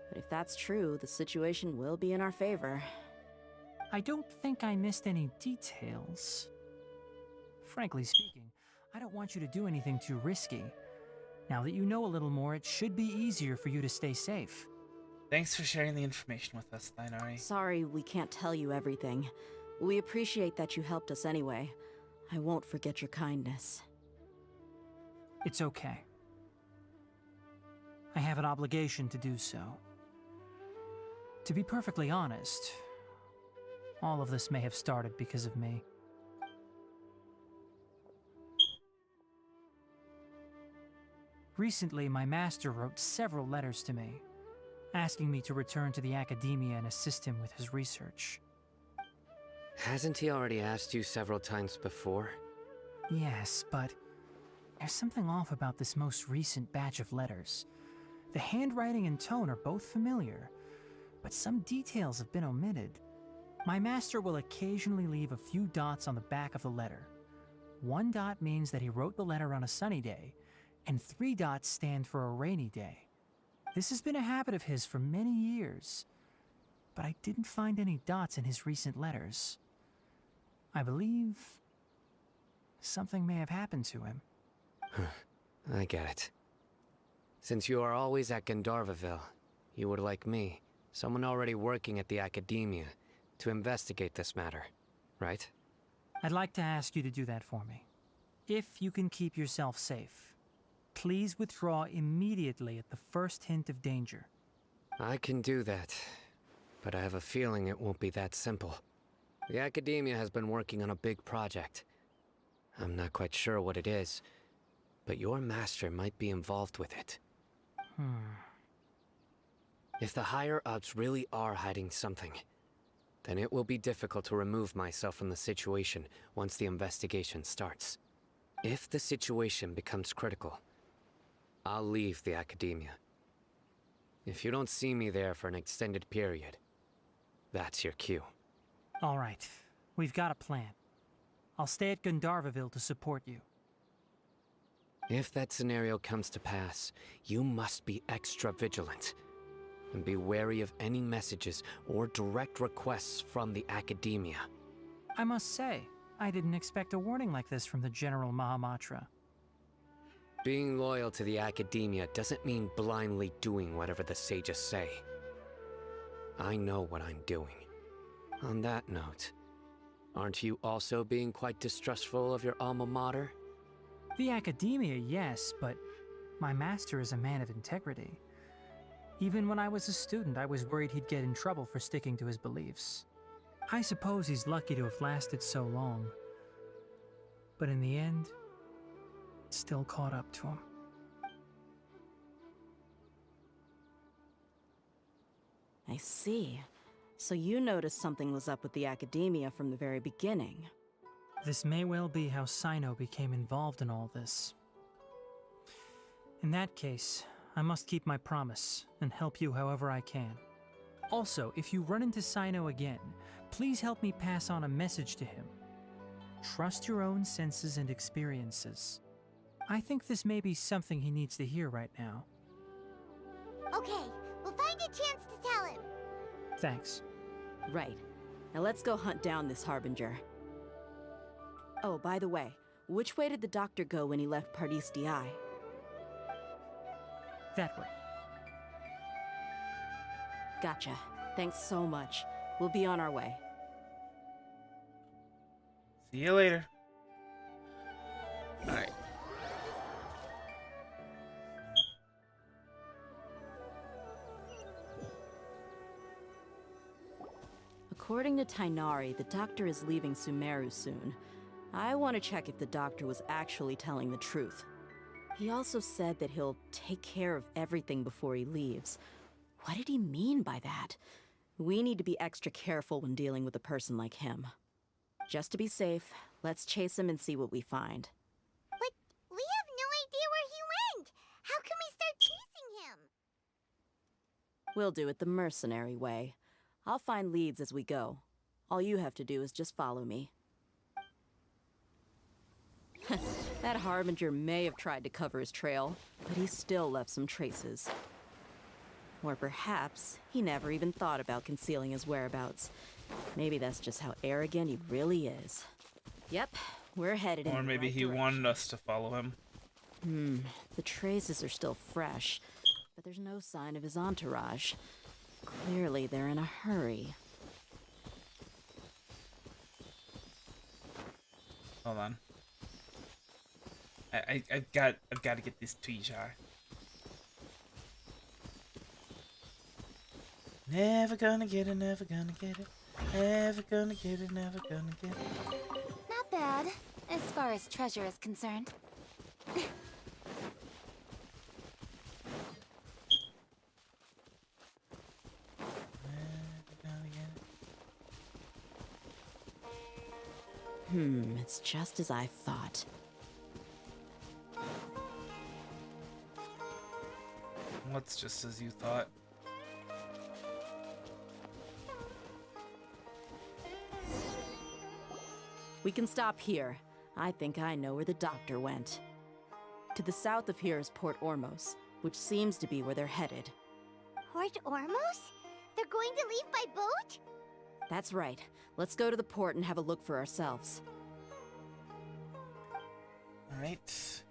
J: But if that's true, the situation will be in our favor.
O: I don't think I missed any details. Frankly speaking, I don't want you to do anything too risky. Now that you know a little more, it should be easier for you to stay safe.
C: Thanks for sharing the information with us, Thainari.
J: Sorry we can't tell you everything. We appreciate that you helped us anyway. I won't forget your kindness.
O: It's okay. I have an obligation to do so. To be perfectly honest, all of this may have started because of me. Recently, my master wrote several letters to me, asking me to return to the Academia and assist him with his research.
K: Hasn't he already asked you several times before?
O: Yes, but there's something off about this most recent batch of letters. The handwriting and tone are both familiar, but some details have been omitted. My master will occasionally leave a few dots on the back of the letter. 1 dot means that he wrote the letter on a sunny day, and 3 dots stand for a rainy day. This has been a habit of his for many years, but I didn't find any dots in his recent letters. I believe something may have happened to him.
K: I get it. Since you are always at Gandharvaville, you would like me, someone already working at the Academia, to investigate this matter, right?
O: I'd like to ask you to do that for me. If you can keep yourself safe, please withdraw immediately at the first hint of danger.
K: I can do that, but I have a feeling it won't be that simple. The Academia has been working on a big project. I'm not quite sure what it is, but your master might be involved with it. If the higher-ups really are hiding something, then it will be difficult to remove myself from the situation once the investigation starts. If the situation becomes critical, I'll leave the Academia. If you don't see me there for an extended period, that's your cue.
O: All right, we've got a plan. I'll stay at Gandharvaville to support you.
K: If that scenario comes to pass, you must be extra vigilant. And be wary of any messages or direct requests from the Academia.
O: I must say, I didn't expect a warning like this from the General Mahamatra.
K: Being loyal to the Academia doesn't mean blindly doing whatever the sages say. I know what I'm doing. On that note, aren't you also being quite distrustful of your alma mater?
O: The Academia, yes, but My master is a man of integrity. Even when I was a student, I was worried he'd get in trouble for sticking to his beliefs. I suppose he's lucky to have lasted so long. But in the end, it still caught up to him.
J: I see. So you noticed something was up with the academia from the very beginning.
O: This may well be how Sino became involved in all this. In that case, I must keep my promise and help you however I can. Also, if you run into Sino again, please help me pass on a message to him. Trust your own senses and experiences. I think this may be something he needs to hear right now.
D: Okay, we'll find a chance to tell him.
O: Thanks.
J: Right. Now let's go hunt down this Harbinger. Oh, by the way, which way did the doctor go when he left Pardis D'i?
O: That way.
J: Gotcha. Thanks so much. We'll be on our way.
C: See you later. Alright.
J: According to Tighnari, the doctor is leaving Sumeru soon. I want to check if the doctor was actually telling the truth. He also said that he'll take care of everything before he leaves. What did he mean by that? We need to be extra careful when dealing with a person like him. Just to be safe, let's chase him and see what we find.
D: But we have no idea where he went! How can we start chasing him?
J: We'll do it the mercenary way. I'll find leads as we go. All you have to do is just follow me. That Harbinger may have tried to cover his trail, but he still left some traces. Or perhaps he never even thought about concealing his whereabouts. Maybe that's just how arrogant he really is. Yep, we're headed in the right direction.
C: Or maybe he wanted us to follow him.
J: The traces are still fresh, but there's no sign of his entourage. Clearly, they're in a hurry.
C: Hold on. I've got to get this Tweejar. Never gonna get it, never gonna get it. Never gonna get it, never gonna get it.
Q: Not bad, as far as treasure is concerned.
J: It's just as I thought.
C: What's just as you thought?
J: We can stop here. I think I know where the doctor went. To the south of here is Port Ormos, which seems to be where they're headed.
D: Port Ormos? They're going to leave by boat?
J: That's right. Let's go to the port and have a look for ourselves.
C: Alright.
D: Speed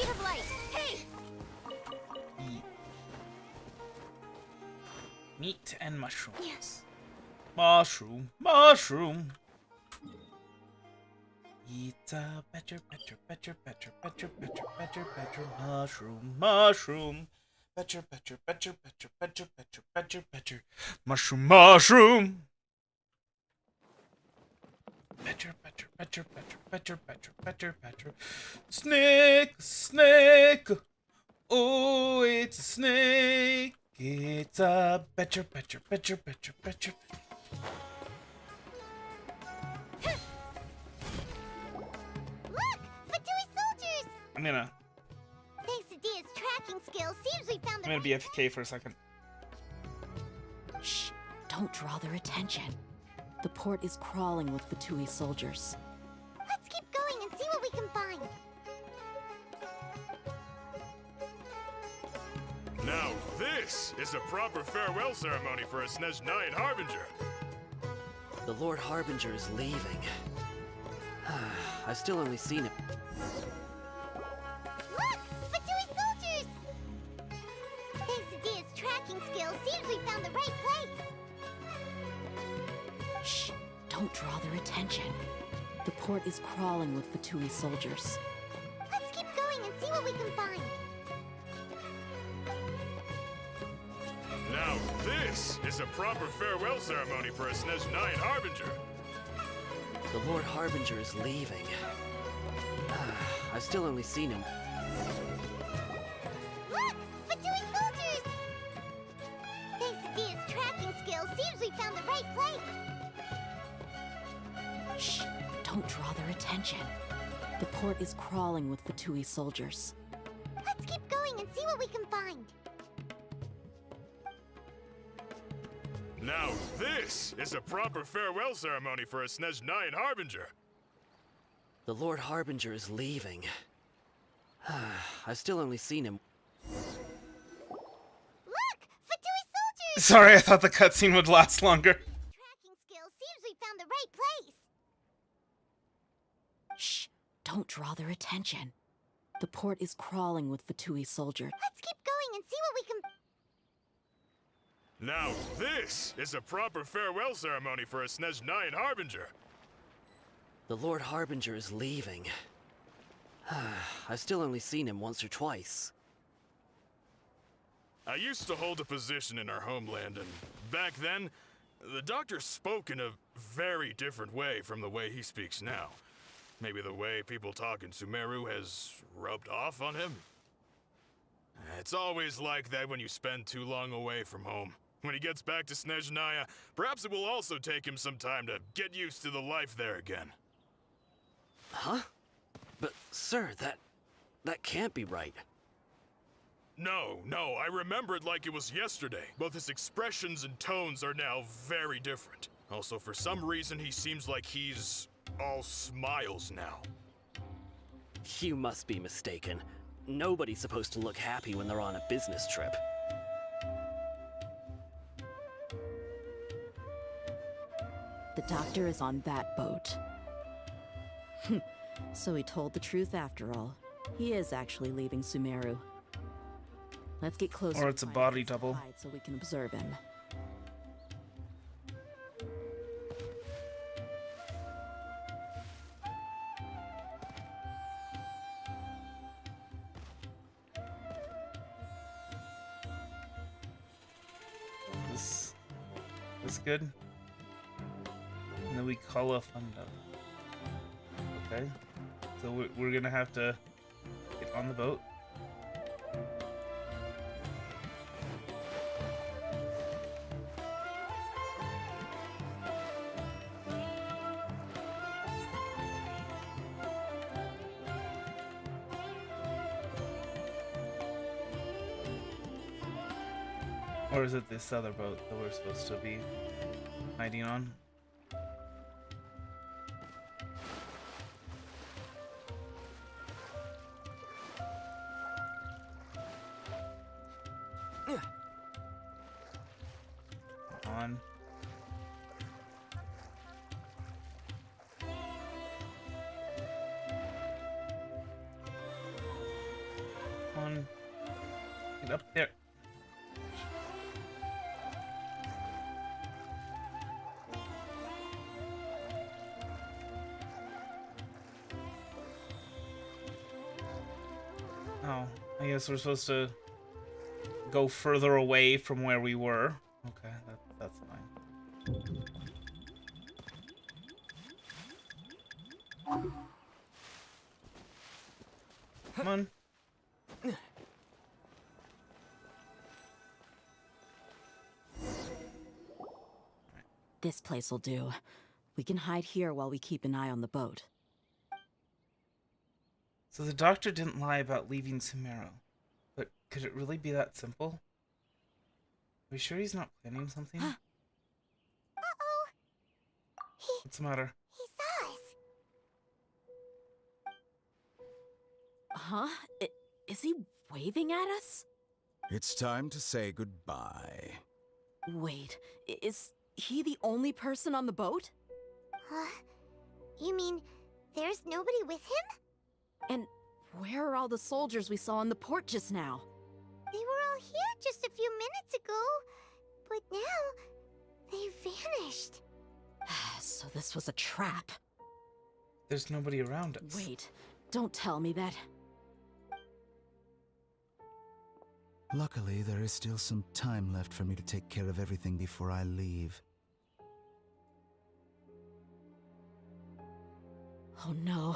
D: of light! Hey!
C: Meat and mushrooms.
D: Yes.
C: Mushroom, mushroom. Eat a better, better, better, better, better, better, better, better mushroom, mushroom. Better, better, better, better, better, better, better, better. Mushroom, mushroom. Better, better, better, better, better, better, better, better. Snake, snake. Oh, it's a snake. It's a better, better, better, better, better.
D: Look! Fatui soldiers!
C: I'm gonna
D: Thanks to Dia's tracking skills, seems we found the
C: be AFK for a second.
J: Shh! Don't draw their attention. The port is crawling with Fatui soldiers.
D: Let's keep going and see what we can find.
R: Now this is a proper farewell ceremony for a Snej Knight Harbinger.
K: The Lord Harbinger is leaving. I've still only seen it.
D: Look! Fatui soldiers! Thanks to Dia's tracking skills, seems we found the right place.
J: Shh! Don't draw their attention. The port is crawling with Fatui soldiers.
D: Let's
R: is a proper farewell ceremony for a SNES 9 Harbinger.
K: The Lord Harbinger is leaving. I've still only seen him.
D: Look! Fatui soldiers! Thanks to Dia's tracking skills, seems we found the right place.
J: Shh! Don't draw their attention. The port is crawling with Fatui soldiers.
D: Let's keep going and see what we can find.
R: Now this is a proper farewell ceremony for a SNES 9 Harbinger.
K: The Lord Harbinger is leaving. I've still only seen him.
D: Look! Fatui soldiers!
C: Sorry, I thought the cutscene would last longer.
D: Tracking skills, seems we found the right place.
J: Shh! Don't draw their attention. The port is crawling with Fatui soldiers.
D: Let's keep going and see what we can...
R: Now this is a proper farewell ceremony for a SNES 9 Harbinger.
K: The Lord Harbinger is leaving. I've still only seen him once or twice.
R: I used to hold a position in our homeland, and back then, the doctor spoke in a very different way from the way he speaks now. Maybe the way people talk in Sumeru has rubbed off on him? It's always like that when you spend too long away from home. When he gets back to Snezhnaya, perhaps it will also take him some time to get used to the life there again.
K: Huh? But, sir, that can't be right.
R: No, I remember it like it was yesterday. Both his expressions and tones are now very different. Also, for some reason, he seems like he's all smiles now.
K: You must be mistaken. Nobody's supposed to look happy when they're on a business trip.
J: The doctor is on that boat. So he told the truth after all. He is actually leaving Sumeru. Let's get closer.
C: Or it's a body double.
J: So we can observe him.
C: This good? And then we call a fundo. Okay. So we're gonna have to get on the boat. Or is it this other boat that we're supposed to be hiding on? On. On. Get up there. Oh, I guess we're supposed to go further away from where we were. Okay, that's fine. Come on.
J: This place will do. We can hide here while we keep an eye on the boat.
C: So the doctor didn't lie about leaving Sumeru. But could it really be that simple? Are we sure he's not planning something?
D: Uh-oh.
C: What's the matter?
D: He saw us.
J: Huh? Is he waving at us?
P: It's time to say goodbye.
J: Wait, is he the only person on the boat?
D: You mean there's nobody with him?
J: And where are all the soldiers we saw in the port just now?
D: They were all here just a few minutes ago, but now they vanished.
J: So this was a trap.
C: There's nobody around us.
J: Wait, don't tell me that.
P: Luckily, there is still some time left for me to take care of everything before I leave.
J: Oh no.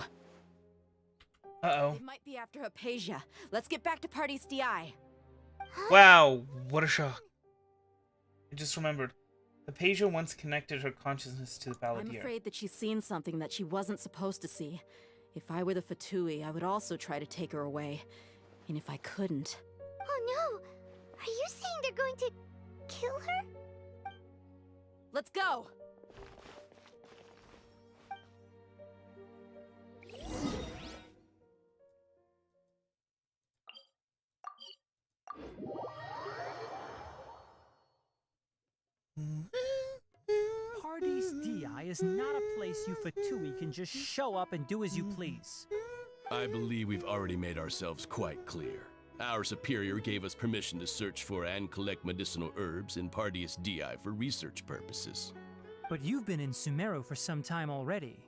C: Uh-oh.
J: They might be after Hypatia. Let's get back to Party's DI.
C: Wow, what a shock. I just remembered. Hypatia once connected her consciousness to the
J: I'm
C: Balladeer.
J: afraid that she's seen something that she wasn't supposed to see. If I were the Fatui, I would also try to take her away. And if I couldn't...
D: Oh no! Are you saying they're going to kill her?
J: Let's go!
O: Party's DI is not a place you Fatui can just show up and do as you please.
S: I believe we've already made ourselves quite clear. Our superior gave us permission to search for and collect medicinal herbs in Party's DI for research purposes.
O: But you've been in Sumeru for some time already.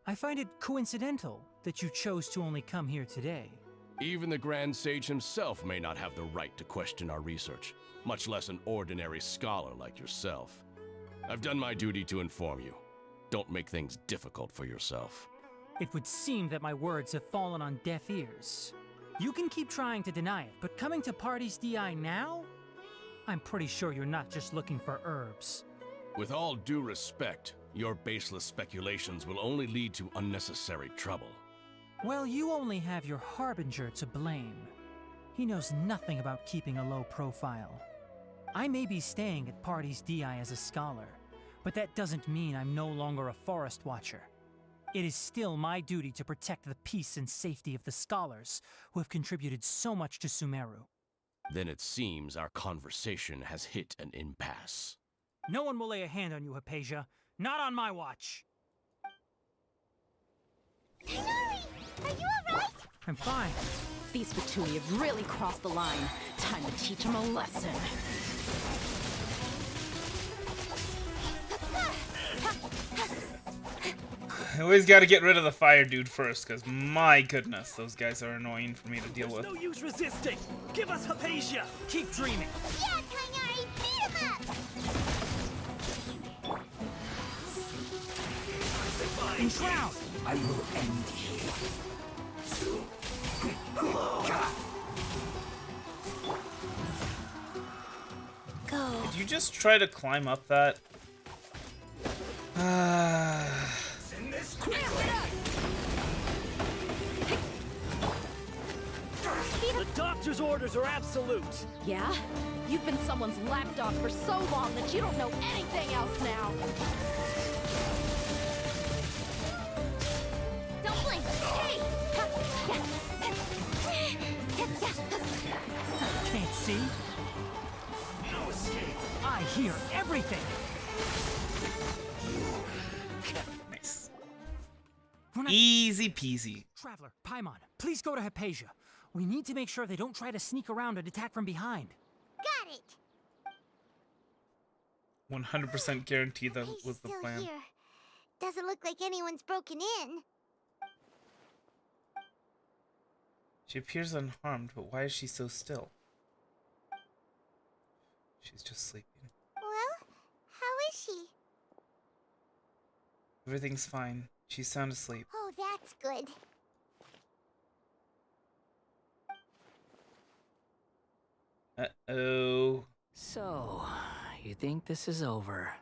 O: I find it coincidental that you chose to only come here today.
S: Even the Grand Sage himself may not have the right to question our research, much less an ordinary scholar like yourself. I've done my duty to inform you. Don't make things difficult for yourself.
O: It would seem that my words have fallen on deaf ears. You can keep trying to deny it, but coming to Party's DI now? I'm pretty sure you're not just looking for herbs.
S: With all due respect, your baseless speculations will only lead to unnecessary trouble.
O: Well, you only have your Harbinger to blame. He knows nothing about keeping a low profile. I may be staying at Party's DI as a scholar, but that doesn't mean I'm no longer a forest watcher. It is still my duty to protect the peace and safety of the scholars who have contributed so much to Sumeru.
S: Then it seems our conversation has hit an impasse.
O: No one will lay a hand on you, Hypatia. Not on my watch.
D: Tighnari! Are you alright?
O: I'm fine.
J: These Fatui have really crossed the line. Time to teach them a lesson.
C: I always gotta get rid of the fire dude first, because my goodness, those guys are annoying for me to deal with.
T: No use resisting! Give us Hypatia!
O: Keep dreaming!
D: Yeah, Tighnari! Beat him up!
O: Enshroud!
T: I will end
D: Go.
C: Did you just try to climb up that?
T: The doctor's orders are absolute.
J: Yeah? You've been someone's lapdog for so long that you don't know anything else now.
D: Don't blink! Hey!
O: Can't see?
T: No escape.
O: I hear everything!
C: Nice.
O: We're not...
C: Easy peasy.
O: Traveler, Paimon, please go to Hypatia. We need to make sure they don't try to sneak around and attack from behind.
D: Got it!
C: 100% guarantee that
D: He's
C: was the
D: still
C: plan.
D: here. Doesn't look like anyone's broken in.
C: She appears unharmed, but why is she so still? She's just sleeping.
D: Well, how is she?
C: Everything's fine. She's sound asleep.
D: Oh, that's good.
C: Uh-oh.
U: So, you think this is over?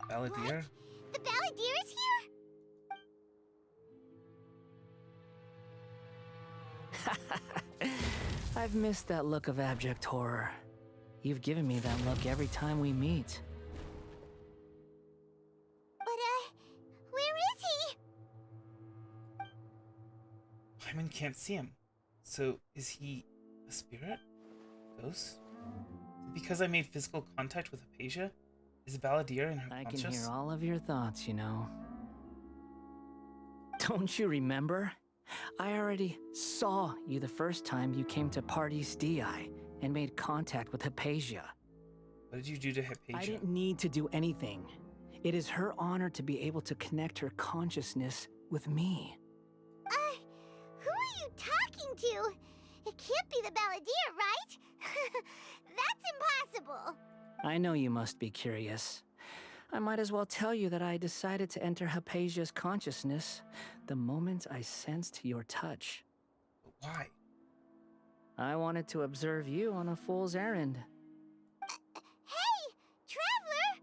C: Balladeer?
D: The Balladeer is here?
U: I've missed that look of abject horror. You've given me that look every time we meet.
D: But, where is he?
C: Paimon can't see him. So, is he a spirit? Ghost? Is it because I made physical contact with Hypatia? Is Balladeer in her
U: I
C: conscious?
U: can hear all of your thoughts, you know. Don't you remember? I already saw you the first time you came to Party's DI and made contact with Hypatia.
C: What did you do to Hypatia?
U: I didn't need to do anything. It is her honor to be able to connect her consciousness with me.
D: Who are you talking to? It can't be the Balladeer, right? That's impossible.
U: I know you must be curious. I might as well tell you that I decided to enter Hypatia's consciousness the moment I sensed your touch.
C: Why?
U: I wanted to observe you on a fool's errand.
D: Hey, Traveler!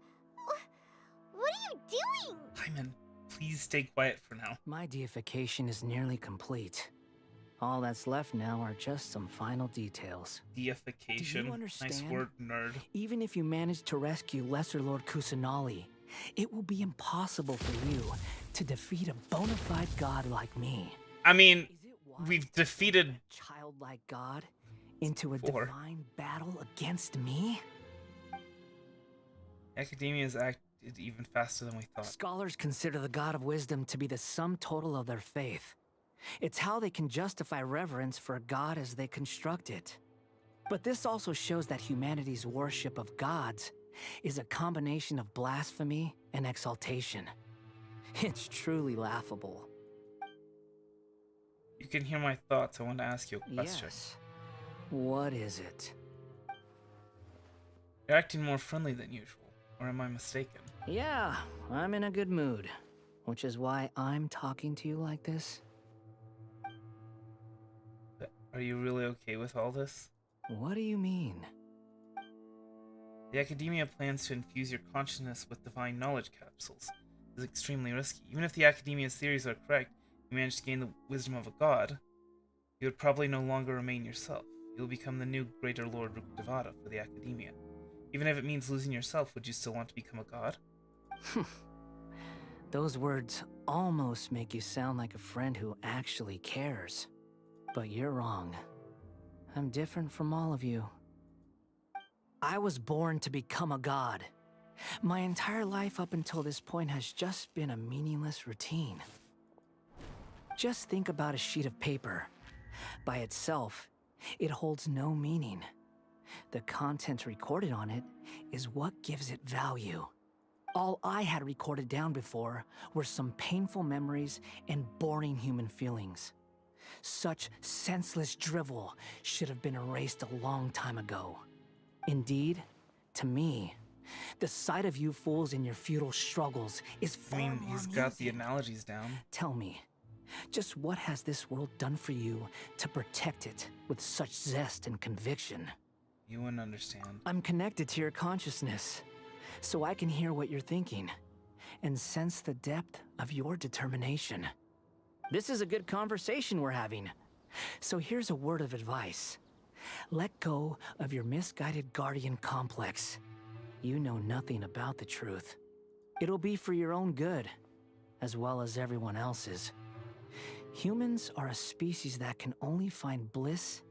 D: What are you doing?
C: Hyman, please stay quiet for now.
U: My deification is nearly complete. All that's left now are just some final details.
C: Deification?
U: Do you understand?
C: Nice word, nerd.
U: Even if you manage to rescue Lesser Lord Kusanali, it will be impossible for you to defeat a bona fide god like me.
C: I mean, we've defeated
U: childlike god into a divine battle against me?
C: Academia has acted even faster than we thought.
U: Scholars consider the god of wisdom to be the sum total of their faith. It's how they can justify reverence for a god as they construct it. But this also shows that humanity's worship of gods is a combination of blasphemy and exaltation. It's truly laughable.
C: You can hear my thoughts. I want to ask you a question.
U: Yes. What is it?
C: You're acting more friendly than usual, or am I mistaken?
U: Yeah, I'm in a good mood, which is why I'm talking to you like this.
C: Are you really okay with all this?
U: What do you mean?
C: The Academia plans to infuse your consciousness with divine knowledge capsules. This is extremely risky. Even if the Academia's theories are correct, you manage to gain the wisdom of a god, you would probably no longer remain yourself. You'll become the new Greater Lord Devata for the Academia. Even if it means losing yourself, would you still want to become a god?
U: Those words almost make you sound like a friend who actually cares. But you're wrong. I'm different from all of you. I was born to become a god. My entire life up until this point has just been a meaningless routine. Just think about a sheet of paper. By itself, it holds no meaning. The content recorded on it is what gives it value. All I had recorded down before were some painful memories and boring human feelings. Such senseless drivel should have been erased a long time ago. Indeed, to me, the sight of you fools in your futile struggles is far more
C: he's got
U: amusing.
C: the analogies down.
U: Tell me, just what has this world done for you to protect it with such zest and conviction?
C: You wouldn't understand.
U: I'm connected to your consciousness, so I can hear what you're thinking and sense the depth of your determination. This is a good conversation we're having. So here's a word of advice. Let go of your misguided guardian complex. You know nothing about the truth. It'll be for your own good, as well as everyone else's. Humans are a species that can only find bliss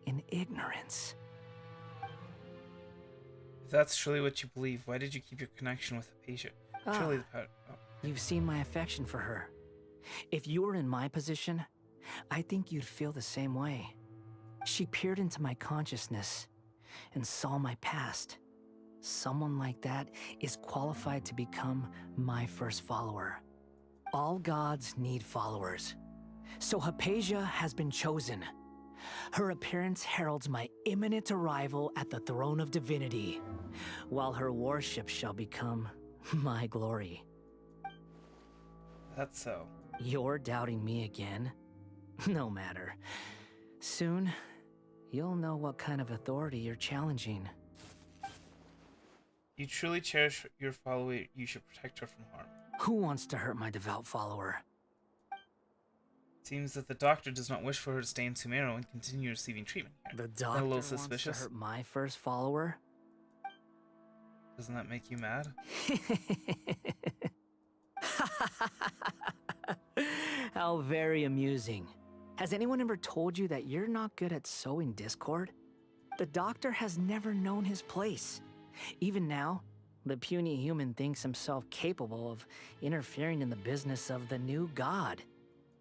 U: in ignorance.
C: If that's truly what you believe, why did you keep your connection with Hypatia? Surely the power... Oh.
U: You've seen my affection for her. If you were in my position, I think you'd feel the same way. She peered into my consciousness and saw my past. Someone like that is qualified to become my first follower. All gods need followers. So Hypatia has been chosen. Her appearance heralds my imminent arrival at the throne of divinity, while her worship shall become my glory.
C: That's so.
U: You're doubting me again? No matter. Soon, you'll know what kind of authority you're challenging.
C: You truly cherish your follower, you should protect her from harm.
U: Who wants to hurt my devout follower?
C: Seems that the doctor does not wish for her to stay in Sumeru and continue receiving treatment here.
U: The
C: Isn't that
U: doctor
C: a little
U: wants
C: suspicious?
U: to hurt my first follower?
C: Doesn't that make you mad?
U: How very amusing. Has anyone ever told you that you're not good at sowing discord? The doctor has never known his place. Even now, the puny human thinks himself capable of interfering in the business of the new god.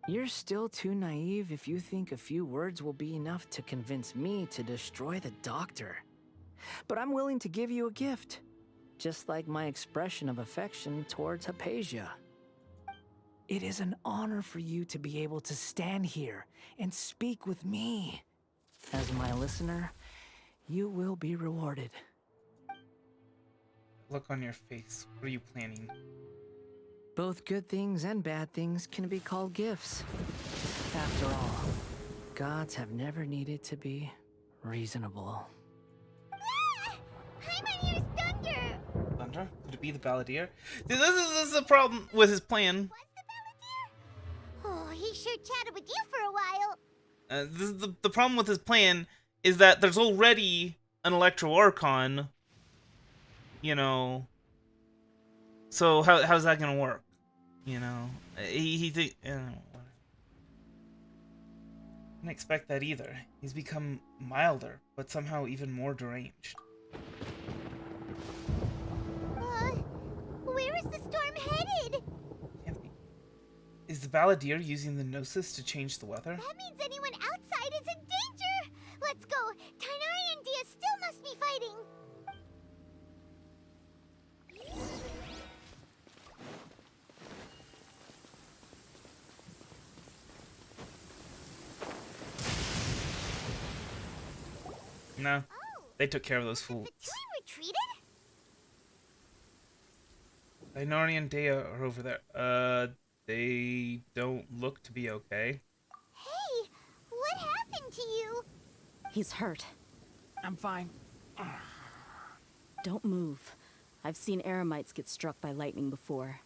U: You're still too naive if you think a few words will be enough to convince me to destroy the doctor. But I'm willing to give you a gift. just like my expression of affection towards Hypatia. It is an honor for you to be able to stand here and speak with me. As my listener, you will be rewarded.
C: Look on your face. What are you planning?
U: Both good things and bad things can be called gifts. After all, gods have never needed to be reasonable.
D: Paimon, here's Thunder!
C: Thunder? Could it be the Balladeer? See, this is the problem with his plan.
D: Oh, he sure chatted with you for a while.
C: This is the problem with his plan is that there's already an Electro Archon, you know. So how's that gonna work? You know, he think. Didn't expect that either. He's become milder, but somehow even more deranged.
D: Where is the storm headed?
C: Can't be. Is the Balladeer using the Gnosis to change the weather?
D: That means anyone outside is in danger! Let's go! Tighnari and Dia still must be fighting!
C: No, they took care of those fools.
D: Pte retreated?
C: Tighnari and Dea are over there. They don't look to be okay.
D: Hey, what happened to you?
J: He's hurt.
U: I'm fine.
J: Don't move. I've seen Eremites get struck by lightning before.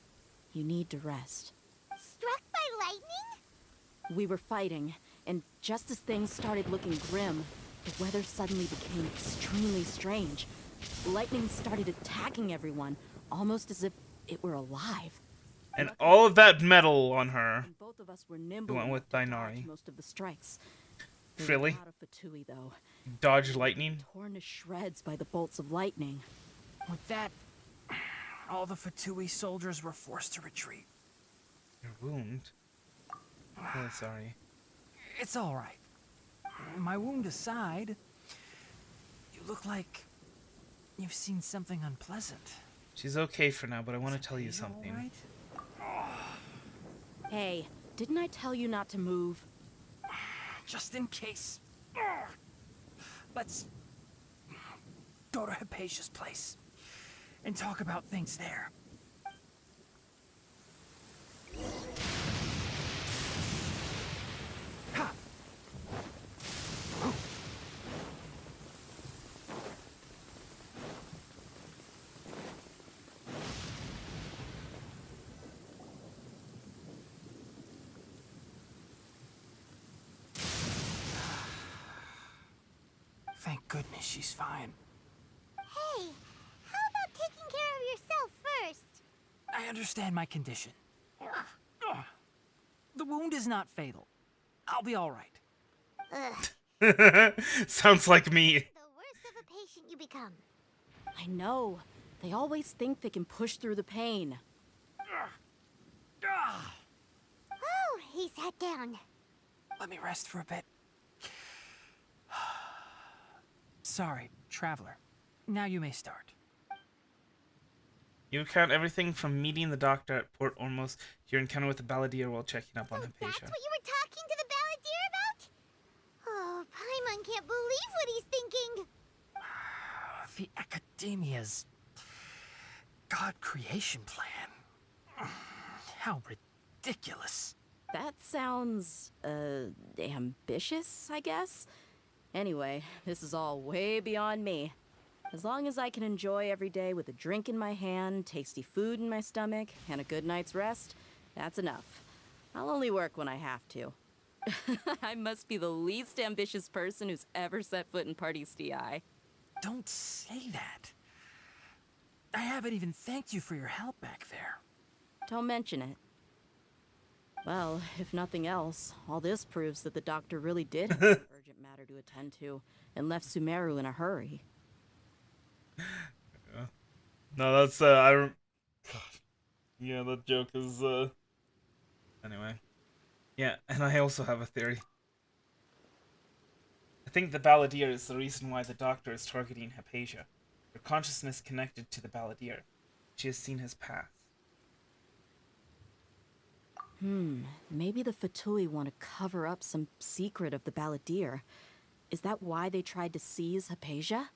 J: You need to rest.
D: Struck by lightning?
J: We were fighting, and just as things started looking grim, the weather suddenly became extremely strange. Lightning started attacking everyone, almost as if it were alive.
C: And all of that metal on her.
J: And both of us were nimble
C: went with
J: enough to dodge
C: Tighnari.
J: most of the strikes.
C: Really?
J: Out of Pte, though.
C: Dodge lightning?
J: Torn to shreds by the bolts of lightning.
U: With that, all the Pte soldiers were forced to retreat.
C: Your wound? Oh, sorry.
O: It's all right. My wound aside, you look like you've seen something unpleasant.
C: She's okay for now, but I want to tell you something.
O: Right?
J: Hey, didn't I tell you not to move?
O: Just in case. Let's go to Hypatia's place and talk about things there. Thank goodness she's fine.
D: Hey, how about taking care of yourself first?
O: I understand my condition. The wound is not fatal. I'll be all right.
D: Ugh.
C: Sounds like me.
D: The worse of a patient you become.
J: I know. They always think they can push through the pain.
D: Oh, he sat down.
O: Let me rest for a bit. Sorry, traveler. Now you may start.
C: You account everything from meeting the doctor at Port Ormos to your encounter with the Balladeer while checking up on
D: That's
C: Hypatia.
D: what you were talking to the Balladeer about? Oh, Paimon can't believe what he's thinking.
O: The Academia's God creation plan. How ridiculous.
J: That sounds, ambitious, I guess? Anyway, this is all way beyond me. As long as I can enjoy every day with a drink in my hand, tasty food in my stomach, and a good night's rest, that's enough. I'll only work when I have to. I must be the least ambitious person who's ever set foot in Party's DI.
O: Don't say that. I haven't even thanked you for your help back there.
J: Don't mention it. Well, if nothing else, all this proves that the doctor really did have an urgent matter to attend to, and left Sumeru in a hurry.
C: Yeah. No, that's yeah, that joke is anyway. Yeah, and I also have a theory. I think the Balladeer is the reason why the doctor is targeting Hypatia. her consciousness connected to the balladeer. She has seen his path.
J: Maybe the Fatui want to cover up some secret of the balladeer. Is that why they tried to seize Hypatia?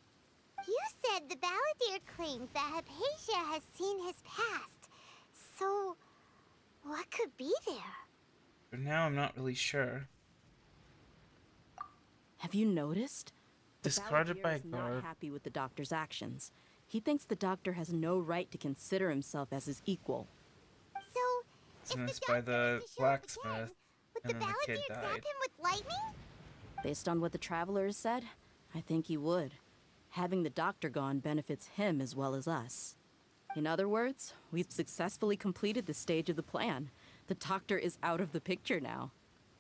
D: You said the balladeer claimed that Hypatia has seen his past. So, what could be there?
C: For now, I'm not really sure.
J: Have you noticed?
C: Discarded by a
J: is not
C: guard.
J: happy with the doctor's actions. He thinks the doctor has no right to consider himself as his equal.
D: So,
C: Dismissed by the blacksmith, and then the kid
D: zap
C: died.
D: him with lightning?
J: Based on what the traveler has said, I think he would. Having the doctor gone benefits him as well as us. In other words, we've successfully completed the stage of the plan. The doctor is out of the picture now.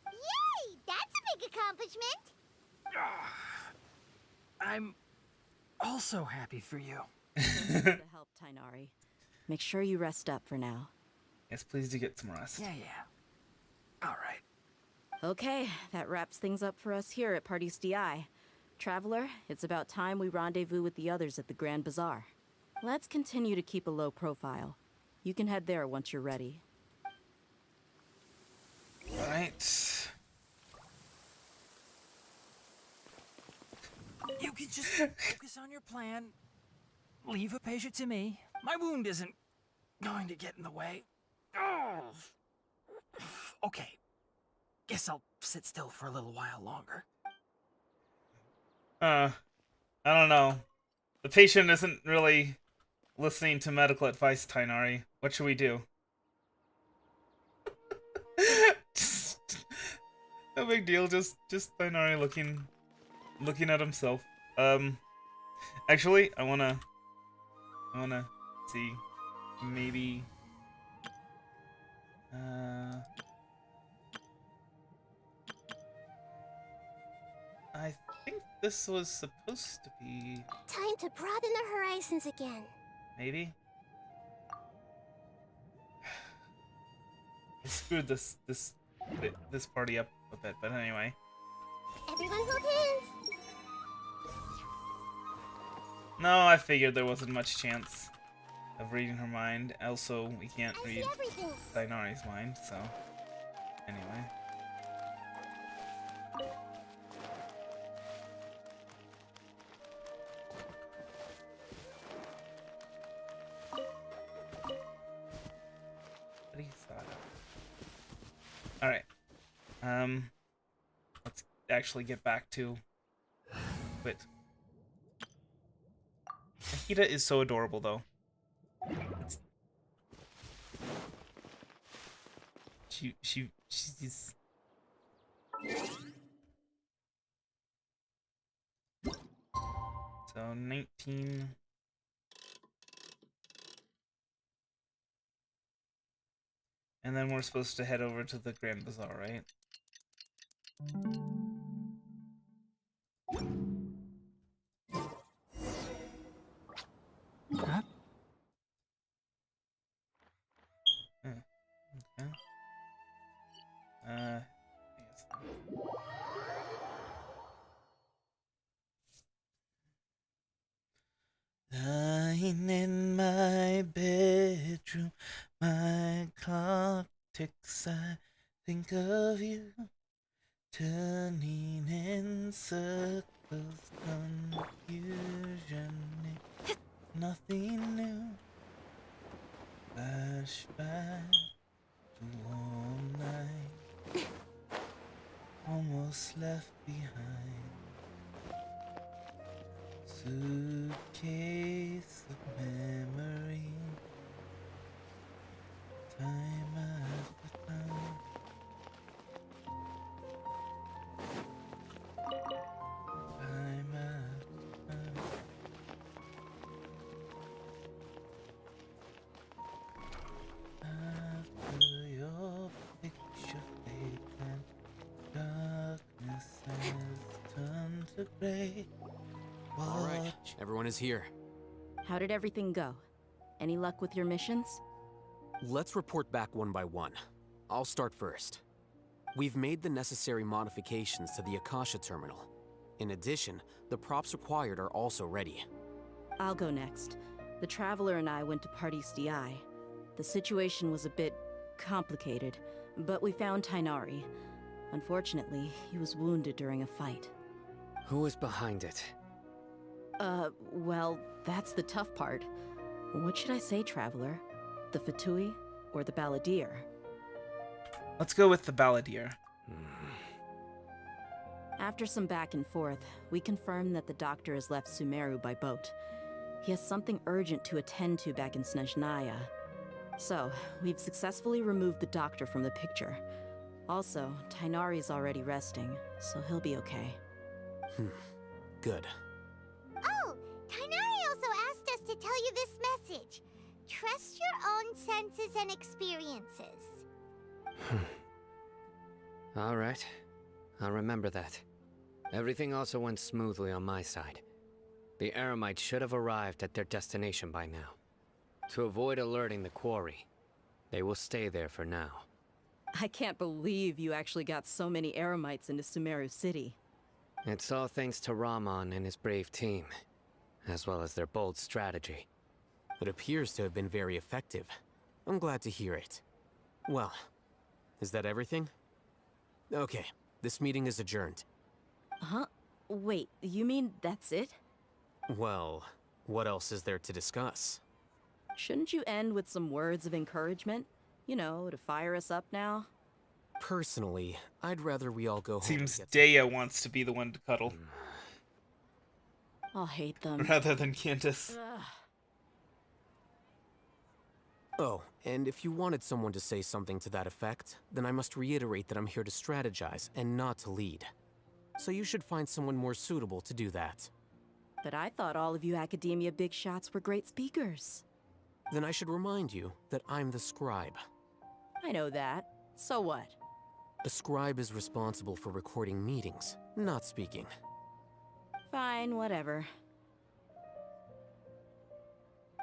D: Yay! That's a big accomplishment!
O: I'm also happy for you.
J: Thank you for the help, Tighnari. Make sure you rest up for now.
C: Yes, please do get some rest.
O: Yeah. All right.
J: Okay, that wraps things up for us here at Party's DI. Traveler, it's about time we rendezvous with the others at the Grand Bazaar. Let's continue to keep a low profile. You can head there once you're ready.
C: Alright.
O: You can just focus on your plan. Leave Hypatia to me. My wound isn't going to get in the way. Oh. Okay. Guess I'll sit still for a little while longer.
C: I don't know. The patient isn't really listening to medical advice, Tighnari. What should we do? No big deal, just Tighnari looking at himself. Actually, I wanna see, maybe, I think this was supposed to be...
D: Time to broaden the horizons again.
C: Maybe? I screwed this party up a bit, but anyway.
D: Everyone hold hands!
C: No, I figured there wasn't much chance of reading her mind. Also, we can't read Tighnari's mind, so... Anyway. Alright. Let's actually get back to Quit. Akita is so adorable, though. She's... So, 19... And then we're supposed to head over to the Grand Bazaar, right?
O: Huh?
C: Okay. Yes. Lying in my bedroom, my clock ticks, I think of you, turning in circles, confusion, nothing new, flashback to all night, almost left behind. Suitcase of memory, time after time. Time after time. After your picture fade and darkness has turned to gray.
I: All right, everyone is here.
J: How did everything go? Any luck with your missions?
I: Let's report back one by one. I'll start first. We've made the necessary modifications to the Akasha terminal. In addition, the props required are also ready.
J: I'll go next. The Traveler and I went to Party's DI. The situation was a bit complicated, but we found Tighnari. Unfortunately, he was wounded during a fight.
K: Who was behind it?
J: Well, that's the tough part. What should I say, Traveler? The Fatui or the Balladeer?
C: Let's go with the Balladeer.
J: After some back and forth, we confirmed that the doctor has left Sumeru by boat. He has something urgent to attend to back in Snezhnaya. So, we've successfully removed the doctor from the picture. Also, Tighnari's already resting, so he'll be okay.
I: Good.
D: Oh, Tighnari also asked us to tell you this message. Trust your own senses and experiences.
K: All right. I'll remember that. Everything also went smoothly on my side. The Eremites should have arrived at their destination by now. To avoid alerting the quarry, they will stay there for now.
J: I can't believe you actually got so many Eremites into Sumeru City.
K: It's all thanks to Rahman and his brave team, as well as their bold strategy.
I: It appears to have been very effective. I'm glad to hear it. Well, is that everything? Okay, this meeting is adjourned.
J: Huh? Wait, you mean that's it?
I: Well, what else is there to discuss?
J: Shouldn't you end with some words of encouragement? You know, to fire us up now?
I: Personally, I'd rather we all go home.
C: Seems Daya wants to be the one to cuddle.
J: I'll hate them.
C: Rather than Candace.
I: Oh, and if you wanted someone to say something to that effect, then I must reiterate that I'm here to strategize and not to lead. So you should find someone more suitable to do that.
J: But I thought all of you Academia big shots were great speakers.
I: Then I should remind you that I'm the scribe.
J: I know that. So what?
I: A scribe is responsible for recording meetings, not speaking.
J: Fine, whatever.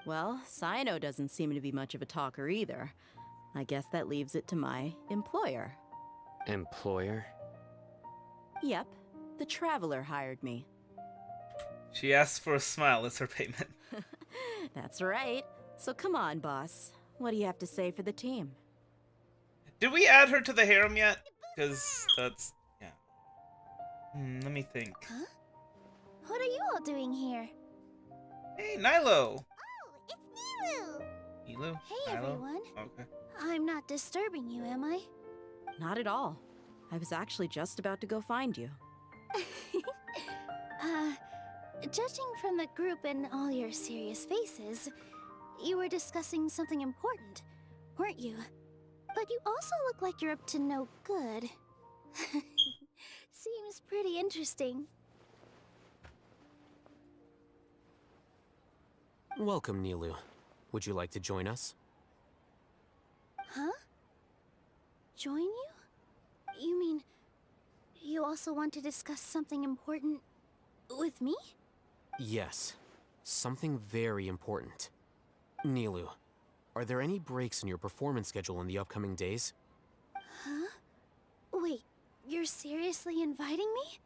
J: Well, Cyno doesn't seem to be much of a talker either. I guess that leaves it to my employer.
K: Employer?
J: Yep, the Traveler hired me.
C: She asked for a smile as her payment.
J: That's right. So come on, boss. What do you have to say for the team?
C: Did we add her to the harem yet? Because that's... yeah. Let me think.
Q: Huh? What are you all doing here?
C: Hey, Nilo!
D: Oh, it's Nilu!
C: Nilu?
Q: Hey,
C: Nilo?
Q: everyone.
C: Okay.
Q: I'm not disturbing you, am I?
J: Not at all. I was actually just about to go find you.
Q: Judging from the group and all your serious faces, you were discussing something important, weren't you? But you also look like you're up to no good. Seems pretty interesting.
I: Welcome, Nilu. Would you like to join us?
Q: Huh? Join you? You mean, you also want to discuss something important with me?
I: Yes. Something very important. Nilu, are there any breaks in your performance schedule in the upcoming days?
Q: Huh? Wait, you're seriously inviting me?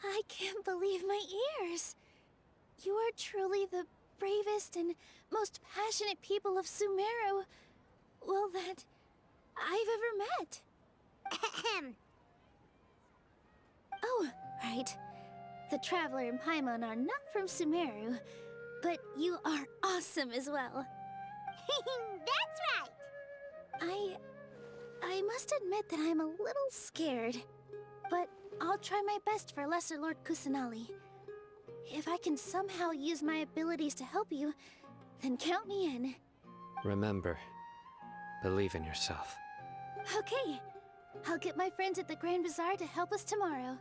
Q: I can't believe my ears. You are truly the bravest and most passionate people of Sumeru, well, that I've ever met. Oh, right. The Traveler and Paimon are not from Sumeru, but you are awesome as well.
D: That's right!
Q: I must admit that I'm a little scared, but I'll try my best for Lesser Lord Kusanali. If I can somehow use my abilities to help you, then count me in.
K: Remember, believe in yourself.
Q: Okay. I'll get my friends at the Grand Bazaar to help us tomorrow.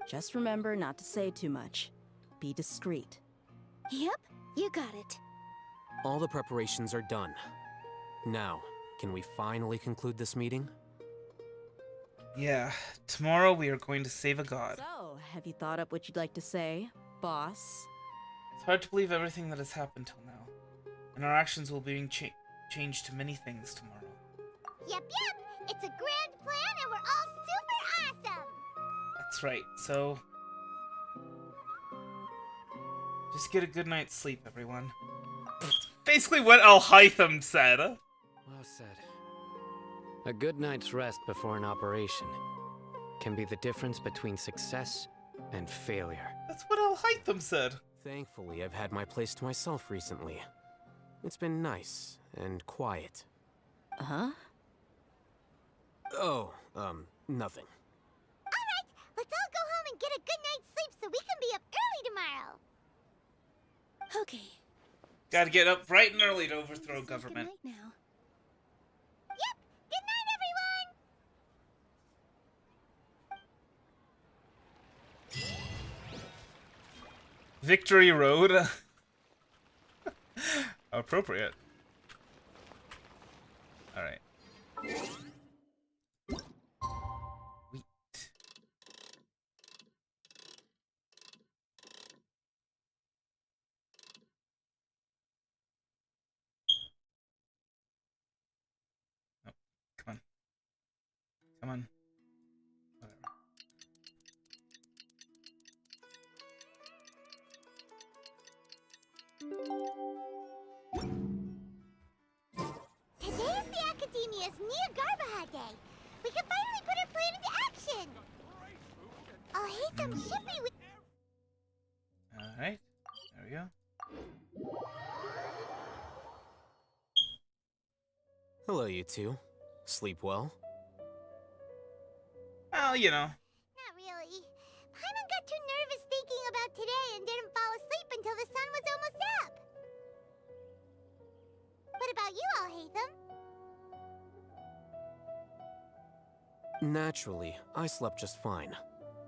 J: Just remember not to say too much. Be discreet.
Q: Yep, you got it.
I: All the preparations are done. Now, can we finally conclude this meeting?
C: Yeah, tomorrow we are going to save a god.
J: So, have you thought up what you'd like to say, boss?
C: It's hard to believe everything that has happened till now, and our actions will be changed to many things tomorrow.
D: Yep. It's a grand plan and we're all super awesome.
C: That's right. So just get a good night's sleep, everyone. Basically what Alhaitham said.
K: Well said. A good night's rest before an operation can be the difference between success and failure.
C: That's what Alhaitham said.
I: Thankfully, I've had my place to myself recently. It's been nice and quiet.
J: Huh?
I: Oh, nothing.
D: Alright, let's all go home and get a good night's sleep so we can be up early tomorrow.
Q: Okay.
C: Gotta get up bright and early to overthrow government.
Q: Good night now.
D: Yep, good night everyone!
C: Victory Road. Appropriate. Alright. Wheat. Oh, come on. Come on. Whatever.
D: Today is the Academia's Niagarbaha Day. We can finally put our plan into action. Alhaitham should be with...
C: Alright. There we go.
I: Hello, you two. Sleep well?
C: Well, you know.
D: Not really. Paimon got too nervous thinking about today and didn't fall asleep until the sun was almost up. What about you, Alhaitham?
I: Naturally, I slept just fine.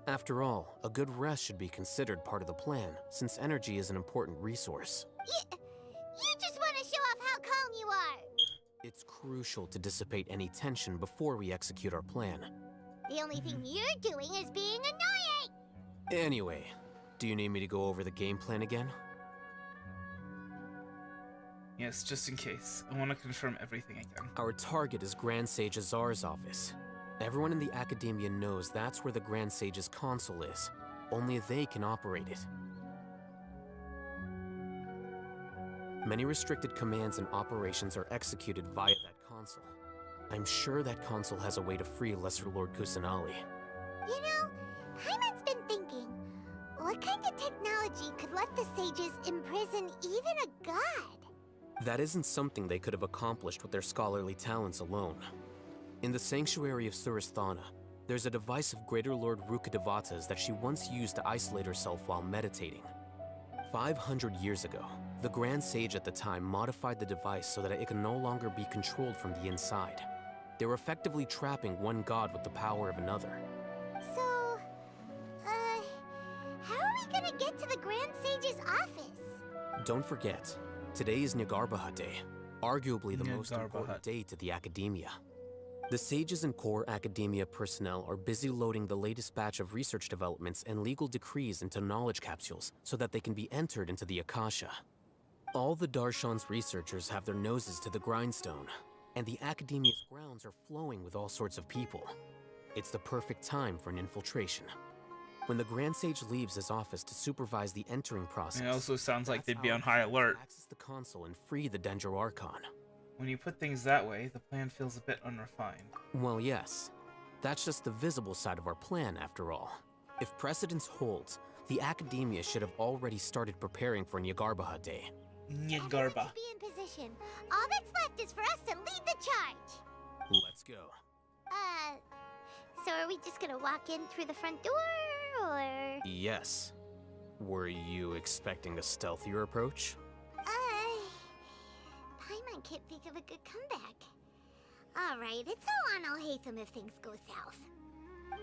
I: After all, a good rest should be considered part of the plan, since energy is an important resource.
D: You just want to show off how calm you are.
I: It's crucial to dissipate any tension before we execute our plan.
D: The only thing you're doing is being annoying.
I: Anyway, do you need me to go over the game plan again?
C: Yes, just in case. I want to confirm everything again.
I: Our target is Grand Sage Azar's office. Everyone in the Academia knows that's where the Grand Sage's console is. Only they can operate it. Many restricted commands and operations are executed via that console. I'm sure that console has a way to free Lesser Lord Kusanali.
D: You know, Paimon's been thinking, what kind of technology could let the sages imprison even a god?
I: That isn't something they could have accomplished with their scholarly talents alone. In the Sanctuary of Suristhana, there's a device of Greater Lord Rukkhadevata's that she once used to isolate herself while meditating. 500 years ago, the Grand Sage at the time modified the device so that it could no longer be controlled from the inside. They were effectively trapping one god with the power of another.
D: So, how are we gonna get to the Grand Sage's office?
I: Don't forget, today is Niagarbaha Day, arguably the most
C: Niagarbaha.
I: important day to the Academia. The sages and core Academia personnel are busy loading the latest batch of research developments and legal decrees into knowledge capsules so that they can be entered into the Akasha. All the Darshan's researchers have their noses to the grindstone, and the Academia's grounds are flowing with all sorts of people. It's the perfect time for an infiltration. When the Grand Sage leaves his office to supervise the entering process,
C: It also sounds like they'd be on
I: that's our
C: high
I: chance to
C: alert.
I: access the console and free the Dendro Archon.
C: When you put things that way, the plan feels a bit unrefined.
I: Well, yes. That's just the visible side of our plan, after all. If precedence holds, the Academia should have already started preparing for Niagarbaha Day.
C: Niagarba.
D: Be in position. All that's left is for us to lead the charge.
I: Let's go.
D: So are we just gonna walk in through the front door, or?
I: Yes. Were you expecting a stealthier approach?
D: Paimon can't think of a good comeback. Alright, it's all on Alhaitham if things go south.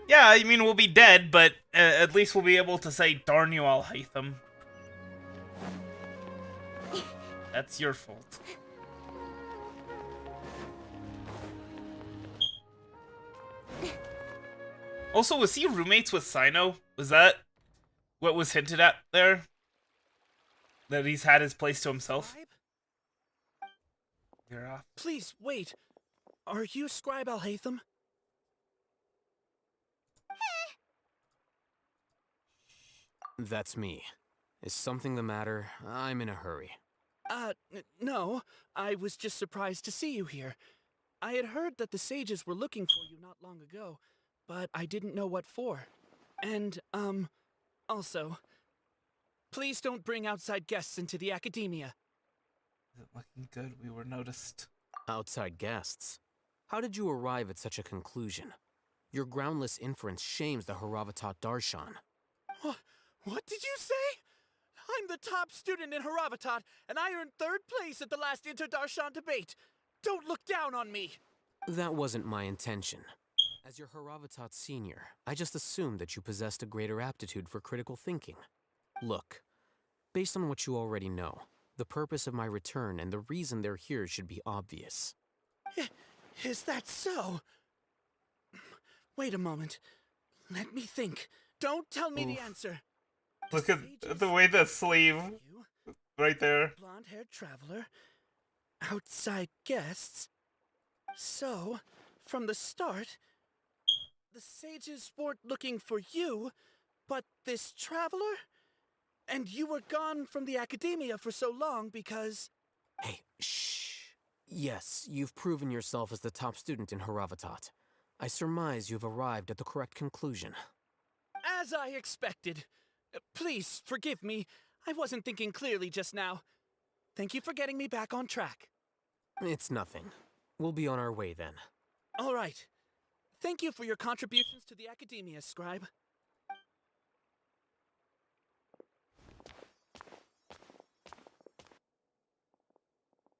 C: Yeah, I mean, we'll be dead, but at least we'll be able to say, darn you, Alhaitham. That's your fault. Also, was he roommates with Sino? Was that what was hinted at there? That he's had his place to himself? You're off.
T: Please, wait.
A: Are you Scribe Alhaitham?
I: That's me. Is something the matter? I'm in a hurry.
A: No. I was just surprised to see you here. I had heard that the sages were looking for you not long ago, but I didn't know what for. And, also, please don't bring outside guests into the academia.
C: Is it looking good? We were noticed.
I: Outside guests? How did you arrive at such a conclusion? Your groundless inference shames the Haravatat Darshan.
A: What did you say? I'm the top student in Haravatat, and I earned 3rd place at the last Inter-Darshan debate. Don't look down on me!
I: That wasn't my intention. As your Haravatat senior, I just assumed that you possessed a greater aptitude for critical thinking. Look, based on what you already know, the purpose of my return and the reason they're here should be obvious.
A: Is that so? Wait a moment. Let me think. Don't tell me the answer.
C: Look at the way the sleeve right there.
A: Blonde-haired traveler. Outside guests. So, from the start, the sages weren't looking for you, but this traveler? And you were gone from the academia for so long because...
I: Hey, shh. Yes, you've proven yourself as the top student in Haravatat. I surmise you've arrived at the correct conclusion.
A: As I expected. Please, forgive me. I wasn't thinking clearly just now. Thank you for getting me back on track.
I: It's nothing. We'll be on our way then.
A: All right. Thank you for your contributions to the academia, Scribe.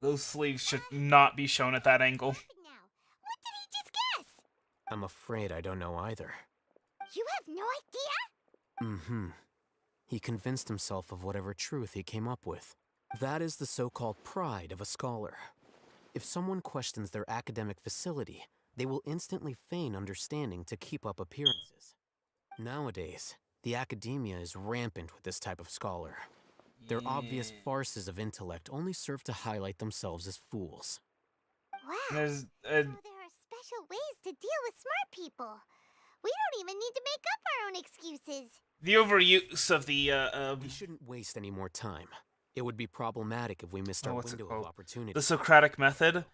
C: Those sleeves should not be shown at that angle.
D: What did he just guess?
I: I'm afraid I don't know either.
D: You have no idea?
I: Mm-hmm. He convinced himself of whatever truth he came up with. That is the so-called pride of a scholar. If someone questions their academic facility, they will instantly feign understanding to keep up appearances. Nowadays, the academia is rampant with this type of scholar. Their obvious farces of intellect only serve to highlight themselves as fools.
D: Wow.
C: There's
D: So there are special ways to deal with smart people. We don't even need to make up our own excuses.
C: the overuse of the
I: We shouldn't waste any more time. It would be problematic if we missed our
C: what's it
I: window
C: called?
I: of opportunity.
C: The Socratic method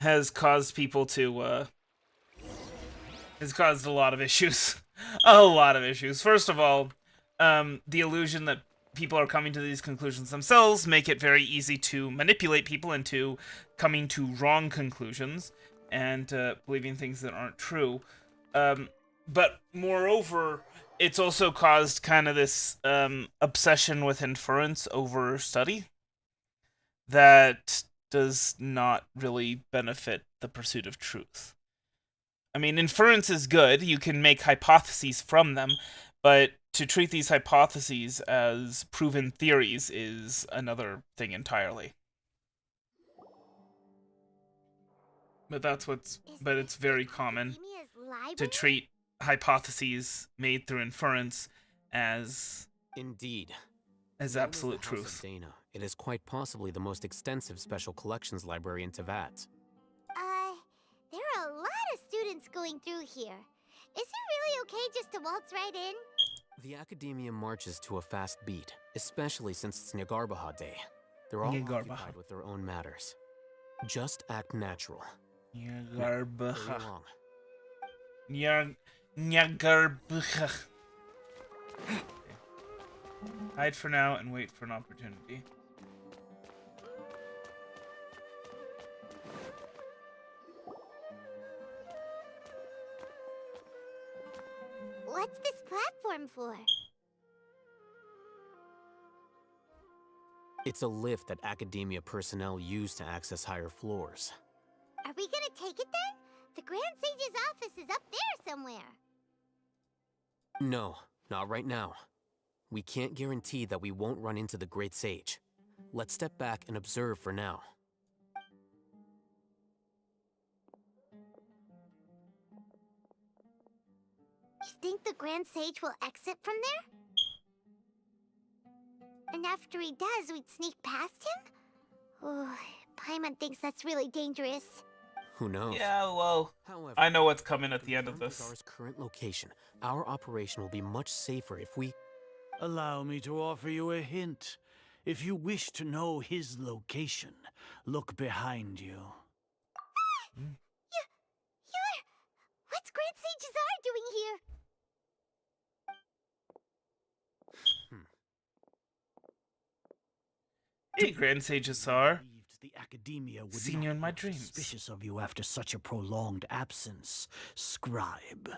C: has caused people to has caused a lot of issues. A lot of issues. First of all, the illusion that people are coming to these conclusions themselves make it very easy to manipulate people into coming to wrong conclusions and believing things that aren't true. But moreover, it's also caused kind of this obsession with inference over study that does not really benefit the pursuit of truth. I mean, inference is good. You can make hypotheses from them, but to treat these hypotheses as proven theories is another thing entirely. But it's very common to treat hypotheses made through inference as
I: Indeed.
C: as
I: Known
C: absolute
I: the House of
C: truth.
I: Dana, it is quite possibly the most extensive special collections library in Tevat.
D: There are a lot of students going through here. Is it really okay just to waltz right in?
I: The academia marches to a fast beat, especially since it's Nyagarbaha Day. They're all
C: Nyagarbaha.
I: occupied with their own matters. Just act natural.
C: Nyagarbaha.
I: Hurry along.
C: Nyagarbaha. Hide for now and wait for an opportunity.
D: What's this platform for?
I: It's a lift that academia personnel use to access higher floors.
D: Are we gonna take it then? The Grand Sage's office is up there somewhere.
I: No, not right now. We can't guarantee that we won't run into the Great Sage. Let's step back and observe for now.
D: You think the Grand Sage will exit from there? And after he does, we'd sneak past him? Oh, Paimon thinks that's really dangerous.
I: Who knows?
C: Yeah, well,
I: However,
C: I know what's coming at the end of
I: confirmed
C: this.
I: with our current location, our operation will be much safer if we...
E: Allow me to offer you a hint. If you wish to know his location, look behind you.
D: What's Grand Sage Azar doing here?
C: Hey, Grand Sage Asar.
E: The academia would
C: Seen
E: not
C: you in my
E: grow
C: dreams.
E: suspicious of you after such a prolonged absence, scribe.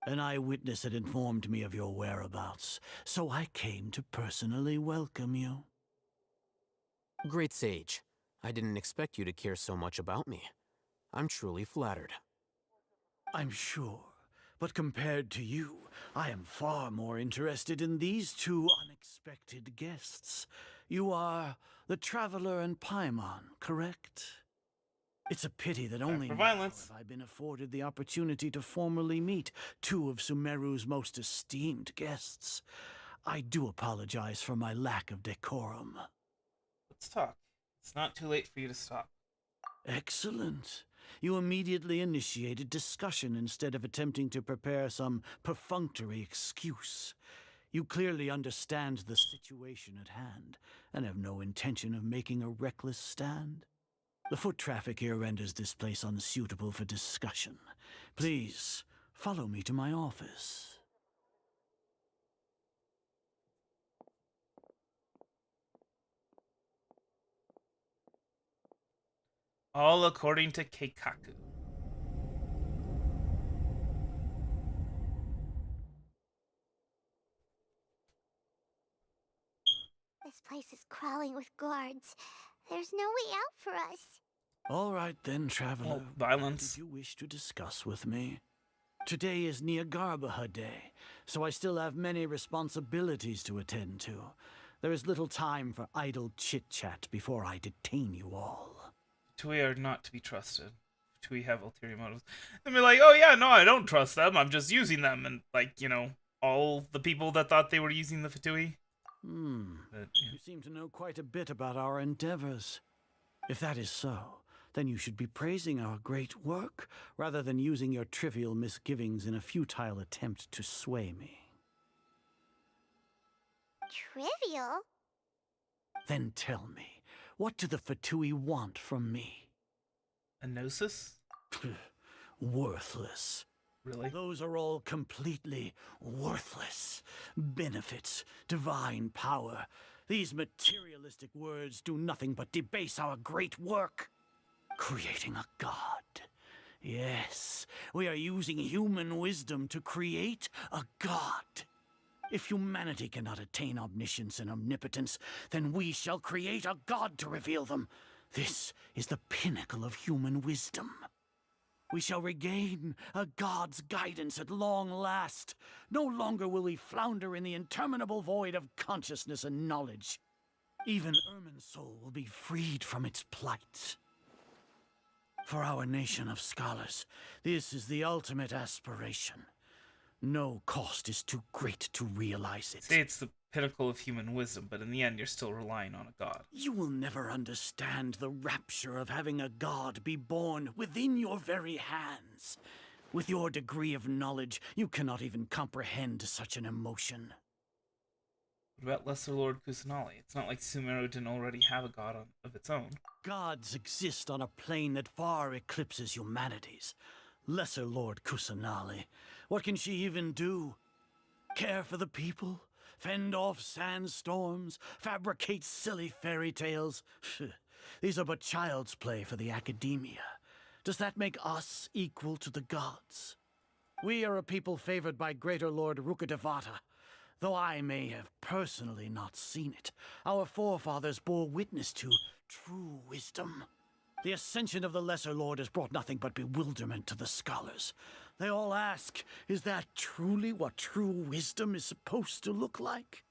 E: An eyewitness had informed me of your whereabouts, so I came to personally welcome you.
I: Great Sage, I didn't expect you to care so much about me. I'm truly flattered.
E: I'm sure, but compared to you, I am far more interested in these two unexpected guests. You are the Traveler and Paimon, correct? It's a pity that only
C: for
E: now
C: violence.
E: have I been afforded the opportunity to formally meet two of Sumeru's most esteemed guests. I do apologize for my lack of decorum.
C: Let's talk. It's not too late for you to stop.
E: Excellent. You immediately initiated discussion instead of attempting to prepare some perfunctory excuse. You clearly understand the situation at hand, and have no intention of making a reckless stand. The foot traffic here renders this place unsuitable for discussion. Please, follow me to my office.
C: All according to Keikaku.
D: This place is crawling with guards. There's no way out for us.
E: All right then, Traveler.
C: Violence.
E: What did you wish to discuss with me? Today is Niagarbaha Day, so I still have many responsibilities to attend to. There is little time for idle chit-chat before I detain you all.
C: Tui are not to be trusted. Tui have ulterior motives. And be like, oh yeah, no, I don't trust them. I'm just using them. And like, you know, all the people that thought they were using the Fatui.
E: You seem to know quite a bit about our endeavors. If that is so, then you should be praising our great work, rather than using your trivial misgivings in a futile attempt to sway me.
D: Trivial?
E: Then tell me, what do the Fatui want from me?
C: A gnosis?
E: Worthless.
C: Really?
E: Those are all completely worthless. Benefits, divine power. These materialistic words do nothing but debase our great work. Creating a god. Yes, we are using human wisdom to create a god. If humanity cannot attain omniscience and omnipotence, then we shall create a god to reveal them. This is the pinnacle of human wisdom. We shall regain a god's guidance at long last. No longer will we flounder in the interminable void of consciousness and knowledge. Even Irminsul will be freed from its plight. For our nation of scholars, this is the ultimate aspiration. No cost is too great to realize it.
C: Say it's the pinnacle of human wisdom, but in the end, you're still relying on a god.
E: You will never understand the rapture of having a god be born within your very hands. With your degree of knowledge, you cannot even comprehend such an emotion.
C: What about Lesser Lord Kusanali? It's not like Sumeru didn't already have a god of its own.
E: Gods exist on a plane that far eclipses humanity's. Lesser Lord Kusanali, what can she even do? Care for the people? Fend off sandstorms? Fabricate silly fairy tales? These are but child's play for the academia. Does that make us equal to the gods? We are a people favored by Greater Lord Rukkhadevata. Though I may have personally not seen it, our forefathers bore witness to true wisdom. The ascension of the Lesser Lord has brought nothing but bewilderment to the scholars. They all ask, is that truly what true wisdom is supposed to look like?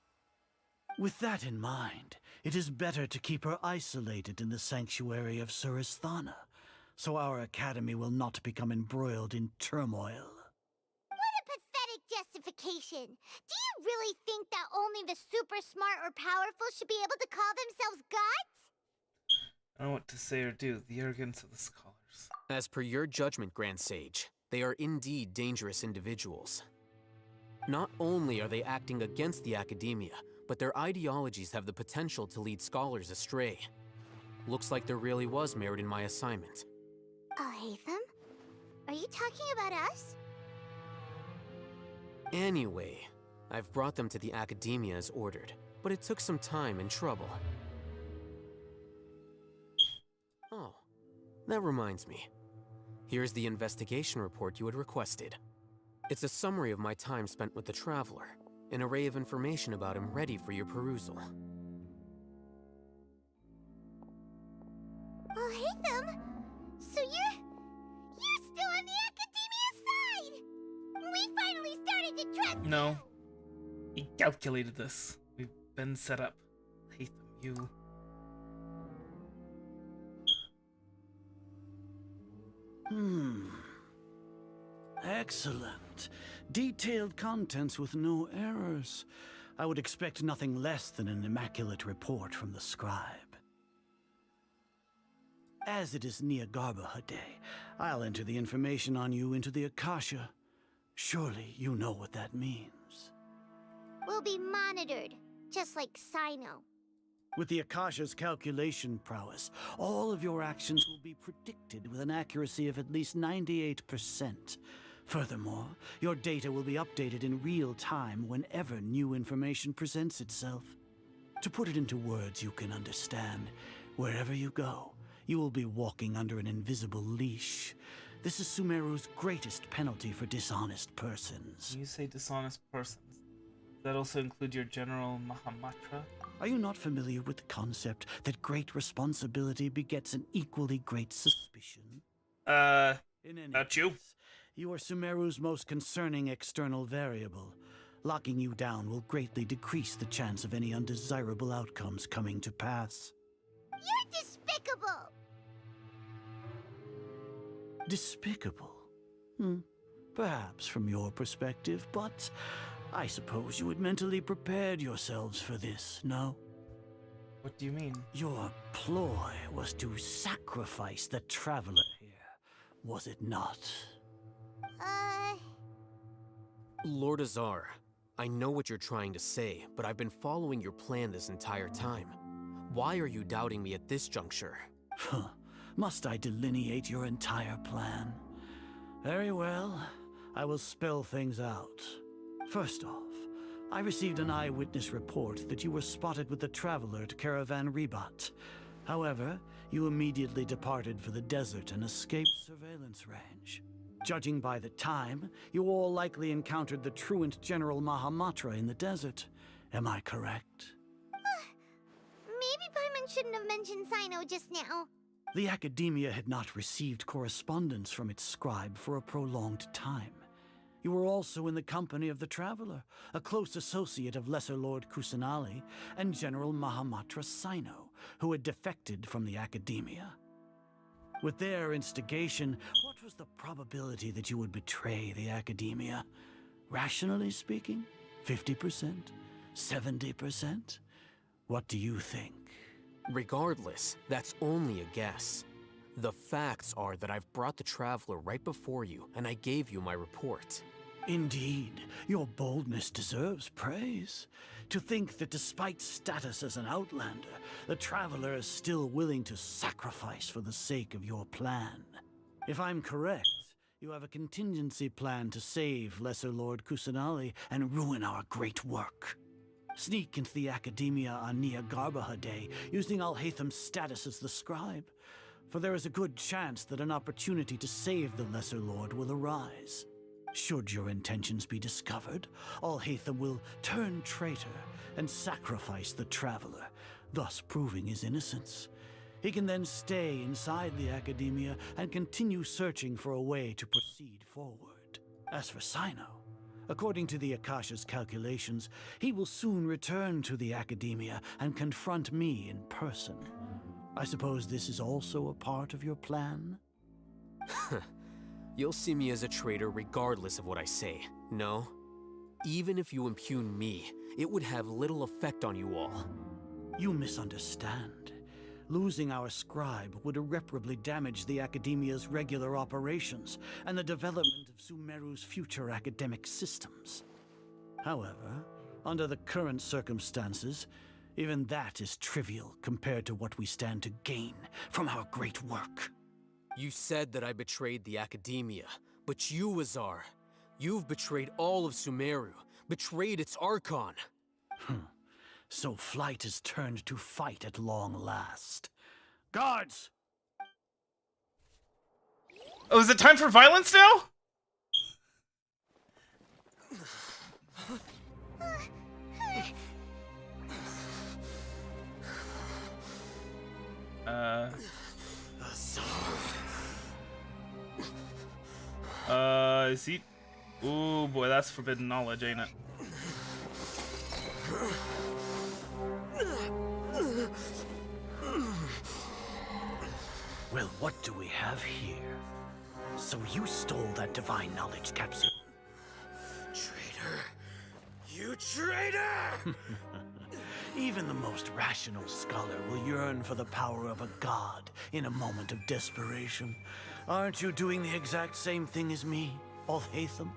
E: With that in mind, it is better to keep her isolated in the sanctuary of Suristhana, so our academy will not become embroiled in turmoil.
D: What a pathetic justification! Do you really think that only the super smart or powerful should be able to call themselves gods?
C: I don't know what to say or do. The arrogance of the scholars.
I: As per your judgment, Grand Sage, they are indeed dangerous individuals. Not only are they acting against the academia, but their ideologies have the potential to lead scholars astray. Looks like there really was merit in my assignment.
D: Oh, Hatham? Are you talking about us?
I: Anyway, I've brought them to the academia as ordered, but it took some time and trouble. Oh, that reminds me. Here's the investigation report you had requested. It's a summary of my time spent with the Traveler, an array of information about him ready for your perusal.
D: Oh, Hatham! So you're still on the Academia's side! We finally started to trust
C: No.
D: you!
C: He calculated this. We've been set up. Hatham, you...
B: Excellent. Detailed contents with no errors. I would expect nothing less than an immaculate report from the scribe. As it is Niagarbaha Day, I'll enter the information on you into the Akasha. Surely you know what that means.
D: We'll be monitored, just like Sino.
B: With the Akasha's calculation prowess, all of your actions will be predicted with an accuracy of at least 98%. Furthermore, your data will be updated in real time whenever new information presents itself. To put it into words you can understand, wherever you go, you will be walking under an invisible leash. This is Sumeru's greatest penalty for dishonest persons.
C: When you say dishonest persons, does that also include your General Mahamatra?
B: Are you not familiar with the concept that great responsibility begets an equally great suspicion?
C: Not you.
B: You are Sumeru's most concerning external variable. Locking you down will greatly decrease the chance of any undesirable outcomes coming to pass.
D: You're despicable!
B: Despicable? Perhaps from your perspective, but I suppose you had mentally prepared yourselves for this, no?
C: What do you mean?
B: Your ploy was to sacrifice the Traveler here, was it not?
I: Lord Azar, I know what you're trying to say, but I've been following your plan this entire time. Why are you doubting me at this juncture?
B: Must I delineate your entire plan? Very well, I will spell things out. First off, I received an eyewitness report that you were spotted with the Traveler at Caravan Ribat. However, you immediately departed for the desert and escaped surveillance range. Judging by the time, you all likely encountered the truant General Mahamatra in the desert. Am I correct?
D: Maybe Paimon shouldn't have mentioned Sino just now.
B: The Academia had not received correspondence from its scribe for a prolonged time. You were also in the company of the Traveler, a close associate of Lesser Lord Kusanali and General Mahamatra Sino, who had defected from the Academia. With their instigation, what was the probability that you would betray the Academia? Rationally speaking, 50%? 70%? What do you think?
I: Regardless, that's only a guess. The facts are that I've brought the Traveler right before you, and I gave you my report.
B: Indeed, your boldness deserves praise. To think that despite status as an outlander, the Traveler is still willing to sacrifice for the sake of your plan. If I'm correct, you have a contingency plan to save Lesser Lord Kusanali and ruin our great work. Sneak into the Academia on Niagarbaha Day, using Alhatham's status as the scribe. For there is a good chance that an opportunity to save the Lesser Lord will arise. Should your intentions be discovered, Alhatham will turn traitor and sacrifice the Traveler, thus proving his innocence. He can then stay inside the Academia and continue searching for a way to proceed forward. As for Sino, according to the Akasha's calculations, he will soon return to the Academia and confront me in person. I suppose this is also a part of your plan?
I: You'll see me as a traitor regardless of what I say, no? Even if you impugn me, it would have little effect on you all.
B: You misunderstand. Losing our scribe would irreparably damage the Academia's regular operations and the development of Sumeru's future academic systems. However, under the current circumstances, even that is trivial compared to what we stand to gain from our great work.
I: You said that I betrayed the Academia, but you, Azar, you've betrayed all of Sumeru, betrayed its Archon.
B: So flight is turned to fight at long last. Guards!
C: Oh, is it time for violence now? Is he? Ooh, boy, that's forbidden knowledge, ain't it?
B: Well, what do we have here? So you stole that divine knowledge capsule.
I: Traitor! You traitor!
B: Even the most rational scholar will yearn for the power of a god in a moment of desperation. Aren't you doing the exact same thing as me, Alhaitham?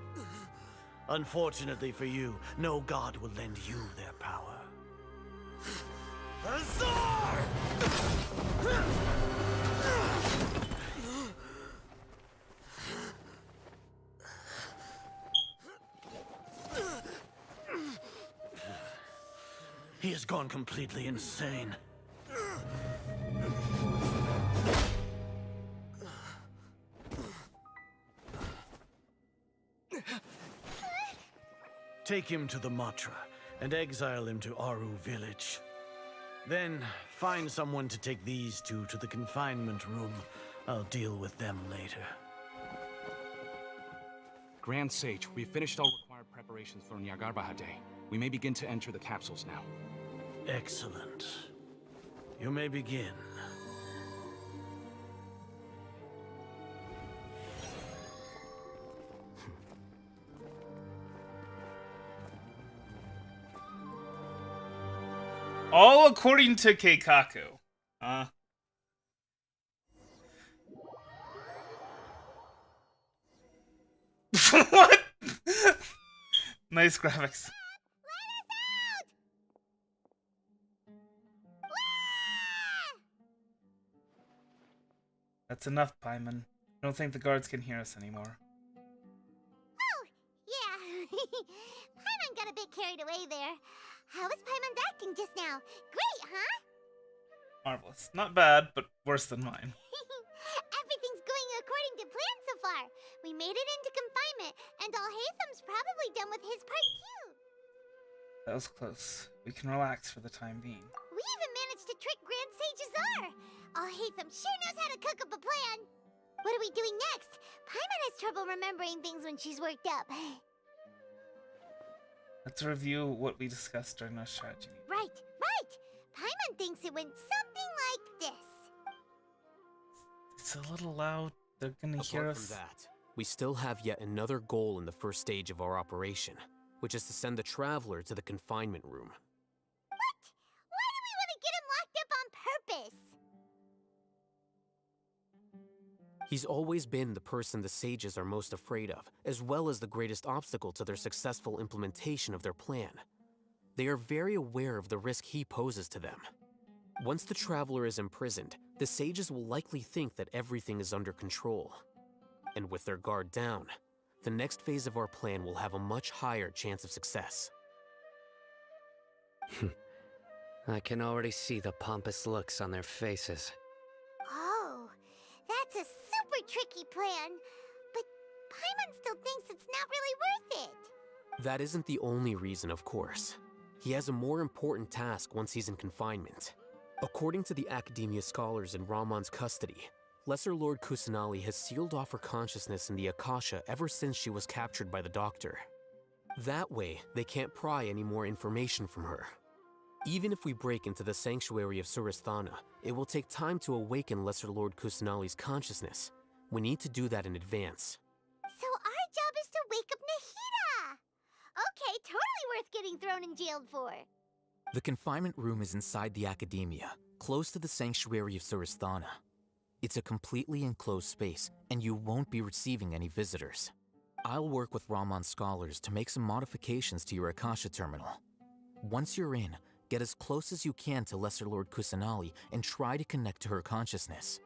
B: Unfortunately for you, no god will lend you their power.
I: Azar!
B: He has gone completely insane. Take him to the Matra and exile him to Aru village. Then find someone to take these two to the confinement room. I'll deal with them later.
F: Grand Sage, we've finished all required preparations for Nyargarbahade. We may begin to enter the capsules now.
B: Excellent. You may begin.
C: All according to Keikaku. What? Nice graphics. That's enough, Paimon. I don't think the guards can hear us anymore.
D: Oh, yeah. Paimon got a bit carried away there. How was Paimon's acting just now? Great, huh?
C: Marvelous. Not bad, but worse than mine.
D: Everything's going according to plan so far. We made it into confinement, and Alhaitham's probably done with his part too.
C: That was close. We can relax for the time being.
D: We even managed to trick Grand Sage Azar. Alhaitham sure knows how to cook up a plan. What are we doing next? Paimon has trouble remembering things when she's worked up.
C: Let's review what we discussed during our strategy meeting.
D: Right. Paimon thinks it went something like this.
C: It's a little loud. They're gonna hear
I: Apart
C: us.
I: from that, we still have yet another goal in the first stage of our operation, which is to send the Traveler to the confinement room.
D: What? Why do we want to get him locked up on purpose?
I: He's always been the person the sages are most afraid of, as well as the greatest obstacle to their successful implementation of their plan. They are very aware of the risk he poses to them. Once the Traveler is imprisoned, the sages will likely think that everything is under control. And with their guard down, the next phase of our plan will have a much higher chance of success.
K: I can already see the pompous looks on their faces.
D: Oh, that's a super tricky plan. But Paimon still thinks it's not really worth it.
I: That isn't the only reason, of course. He has a more important task once he's in confinement. According to the Academia scholars in Ramon's custody, Lesser Lord Kusanali has sealed off her consciousness in the Akasha ever since she was captured by the Doctor. That way, they can't pry any more information from her. Even if we break into the sanctuary of Surasthana, it will take time to awaken Lesser Lord Kusanali's consciousness. We need to do that in advance.
D: So our job is to wake up Nahida! Okay, totally worth getting thrown in jail for.
M: The confinement room is inside the academia, close to the sanctuary of Surasthana. It's a completely enclosed space, and you won't be receiving any visitors. I'll work with Ramon's scholars to make some modifications to your Akasha terminal. Once you're in, get as close as you can to Lesser Lord Kusanali and try to connect to her consciousness.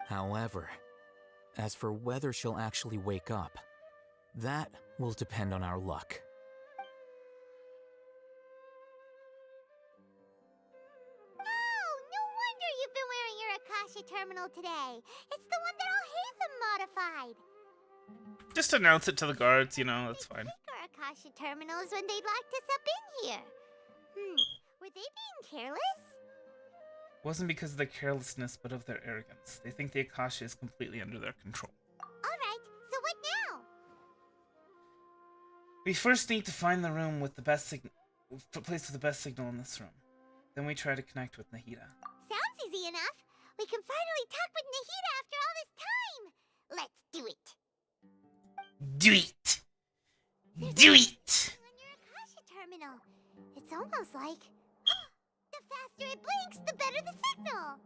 M: However, as for whether she'll actually wake up, that will depend on our luck.
D: Oh, no wonder you've been wearing your Akasha terminal today. It's the one that all Hatham modified.
C: Just announce it to the guards, you know, that's fine.
D: Our Akasha terminals when they locked us up in here. Were they being careless?
C: It wasn't because of their carelessness, but of their arrogance. They think the Akasha is completely under their control.
D: Alright, so what now?
C: We first need to find the room with the best place with the best signal in this room. Then we try to connect with Nahida.
D: Sounds easy enough. We can finally talk with Nahida after all this time. Let's do it.
C: Do it! Do it!
D: On your Akasha terminal. It's almost like the faster it blinks, the better the signal.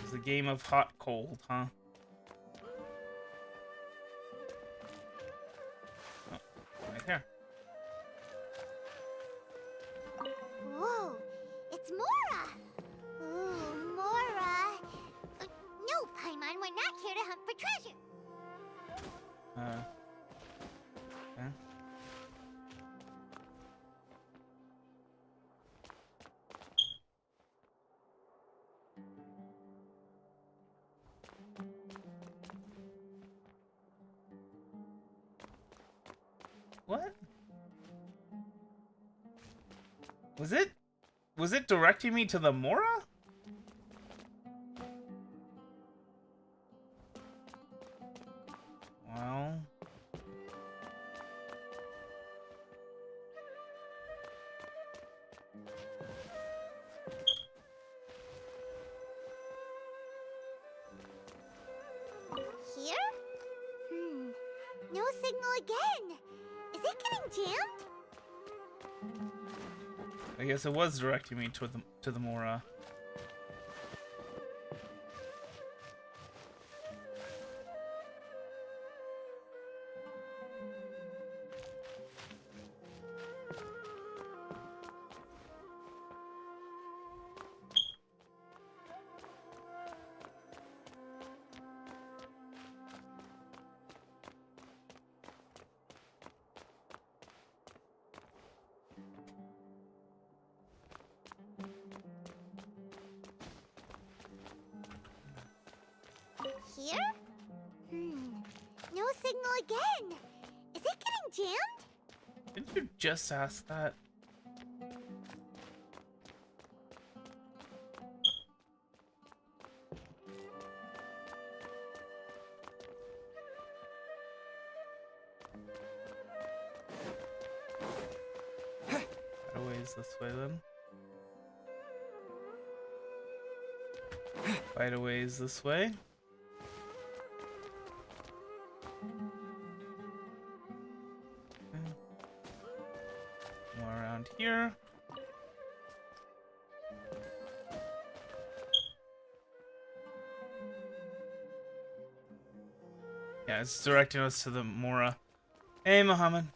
C: It's a game of hot cold, huh? Oh, right there.
D: Whoa, it's Mora! Ooh, Mora! No, Paimon, we're not here to hunt for treasure.
C: Okay. What? Was it directing me to the Mora? Well,
D: Here? No signal again. Is it getting jammed?
C: I guess it was directing me to the Mora.
D: Here? No signal again. Is it getting jammed?
C: Didn't you just ask that? That ways this way then. Fight a ways this way. More around here. Yeah, it's directing us to the Mora. Hey, Muhammad.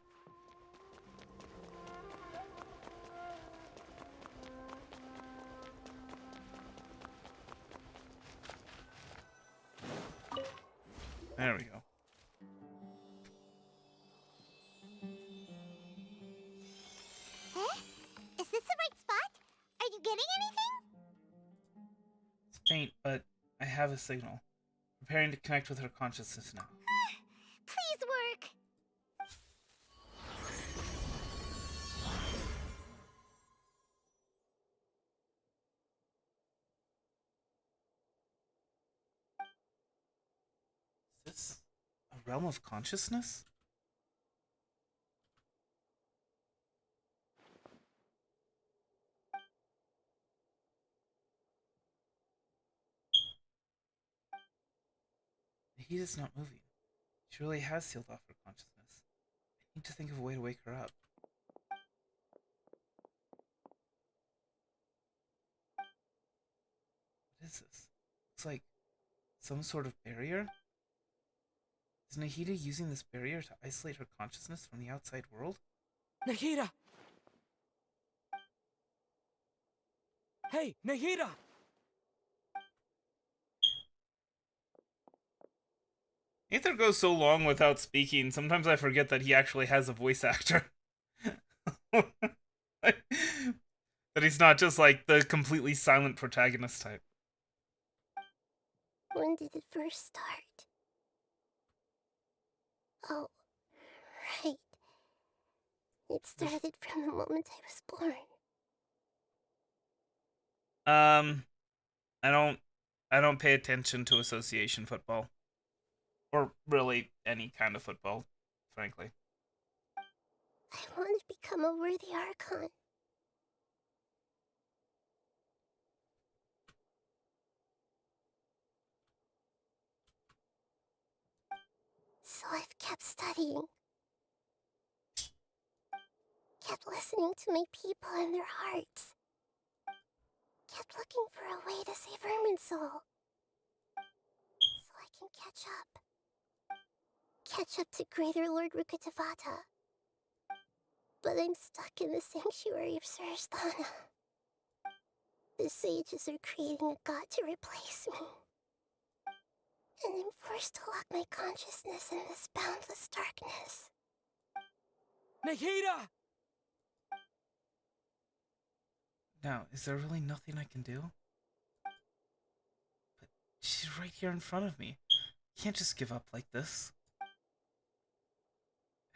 C: There we go.
D: Eh? Is this the right spot? Are you getting anything?
C: It's faint, but I have a signal. Preparing to connect with her consciousness now.
D: Please work.
C: realm of consciousness? The heat is not moving. She really has sealed off her consciousness. I need to think of a way to wake her up. What is this? It's like some sort of barrier? Is Nahida using this barrier to isolate her consciousness from the outside world?
T: Nahida! Hey, Nahida!
C: Aether goes so long without speaking, sometimes I forget that he actually has a voice actor. That he's not just like the completely silent protagonist type.
Q: When did it first start? Oh, right. It started from the moment I was born.
C: I don't pay attention to association football. Or really any kind of football, frankly.
Q: I want to become a worthy Archon. So I've kept studying. Kept listening to my people and their hearts. Kept looking for a way to save Irminsul. So I can catch up. Catch up to Greater Lord Rukkhadevata. But I'm stuck in the sanctuary of Surasthana. The sages are creating a god to replace me. And I'm forced to lock my consciousness in this boundless darkness.
T: Nahida!
C: Now, is there really nothing I can do? But she's right here in front of me. Can't just give up like this.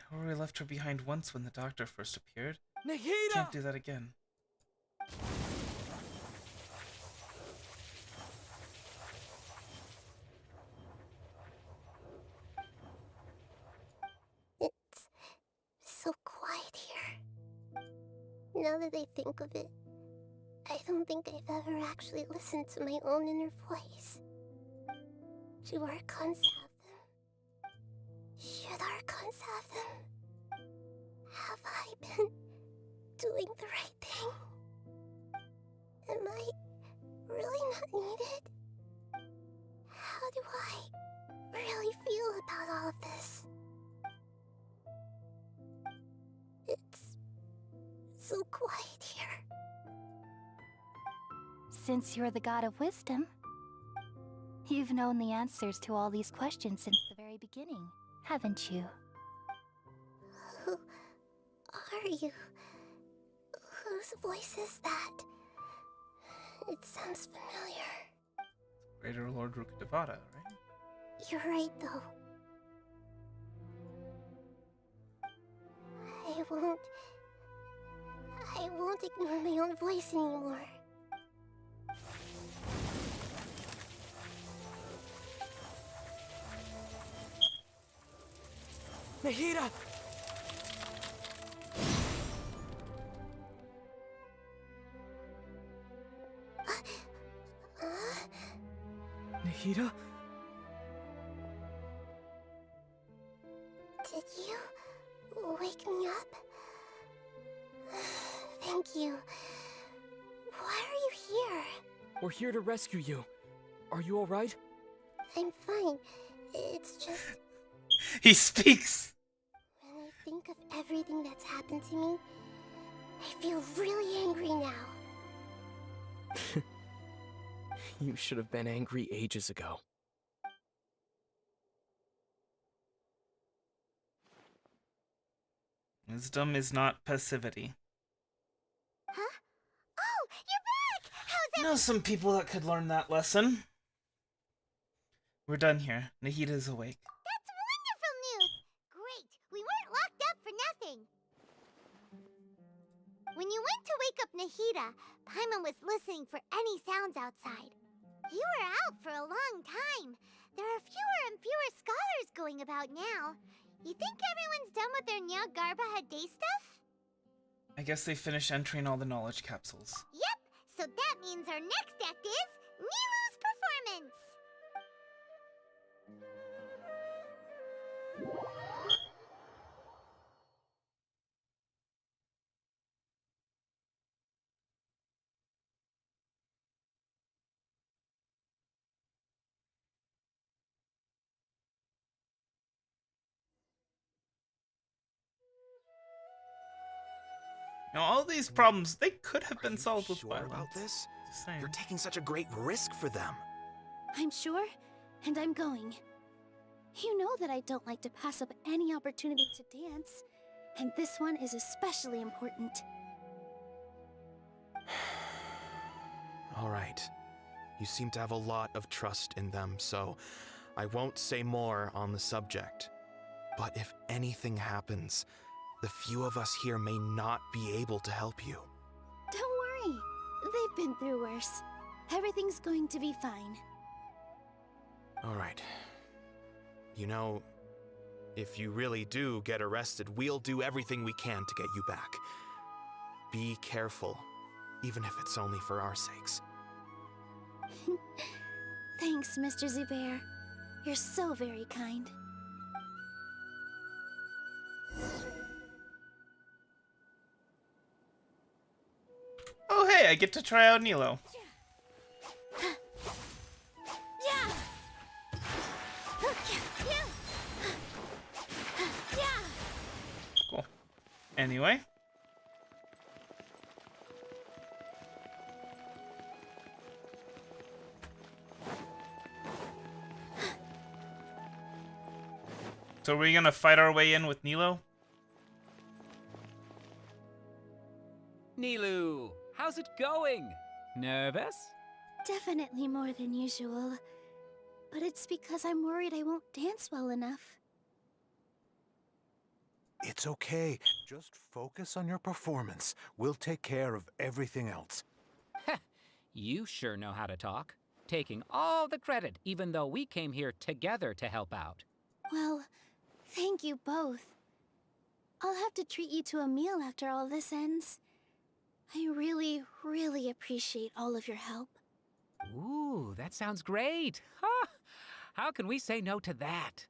C: However, I left her behind once when the doctor first appeared.
T: Nahida!
C: Can't do that again.
Q: It's so quiet here. Now that I think of it, I don't think I've ever actually listened to my own inner voice. Do Archons have them? Should Archons have them? Have I been doing the right thing? Am I really not needed? How do I really feel about all of this? It's so quiet here.
H: Since you're the god of wisdom, you've known the answers to all these questions since the very beginning, haven't you?
Q: Who are you? Whose voice is that? It sounds familiar.
C: Greater Lord Rukkhadevata, right?
Q: You're right, though. I won't ignore my own voice anymore.
T: Nahida! Nahida?
Q: Did you wake me up? Thank you. Why are you here?
T: We're here to rescue you. Are you alright?
Q: I'm fine. It's just...
C: He speaks!
Q: When I think of everything that's happened to me, I feel really angry now.
T: You should have been angry ages ago.
C: Wisdom is not passivity.
D: Huh? Oh, you're back! How's
C: I know some people that could learn that lesson. We're done here. Nahida's awake.
D: That's wonderful news! Great! We weren't locked up for nothing! When you went to wake up Nahida, Paimon was listening for any sounds outside. You were out for a long time. There are fewer and fewer scholars going about now. You think everyone's done with their Nya Garba Day stuff?
C: I guess they finished entering all the knowledge capsules.
D: Yep, so that means our next act is Nilou's performance.
C: Now, all these problems, they could have been solved with
G: Sure
C: violence.
G: about this?
C: Just saying.
G: You're taking such a great risk for them.
Q: I'm sure, and I'm going. You know that I don't like to pass up any opportunity to dance, and this one is especially important.
G: All right. You seem to have a lot of trust in them, so I won't say more on the subject. But if anything happens, the few of us here may not be able to help you.
Q: Don't worry. They've been through worse. Everything's going to be fine.
G: All right. You know, if you really do get arrested, we'll do everything we can to get you back. Be careful, even if it's only for our sakes.
Q: Thanks, Mr. Zubair. You're so very kind.
C: Oh, hey, I get to try out Nilo. Cool. Anyway. So are we gonna fight our way in with Nilo?
V: Nilou, how's it going? Nervous?
Q: Definitely more than usual. But it's because I'm worried I won't dance well enough.
W: It's okay. Just focus on your performance. We'll take care of everything else.
V: You sure know how to talk. Taking all the credit, even though we came here together to help out.
Q: Well, thank you both. I'll have to treat you to a meal after all this ends. I really, really appreciate all of your help.
V: Ooh, that sounds great. Ha! How can we say no to that?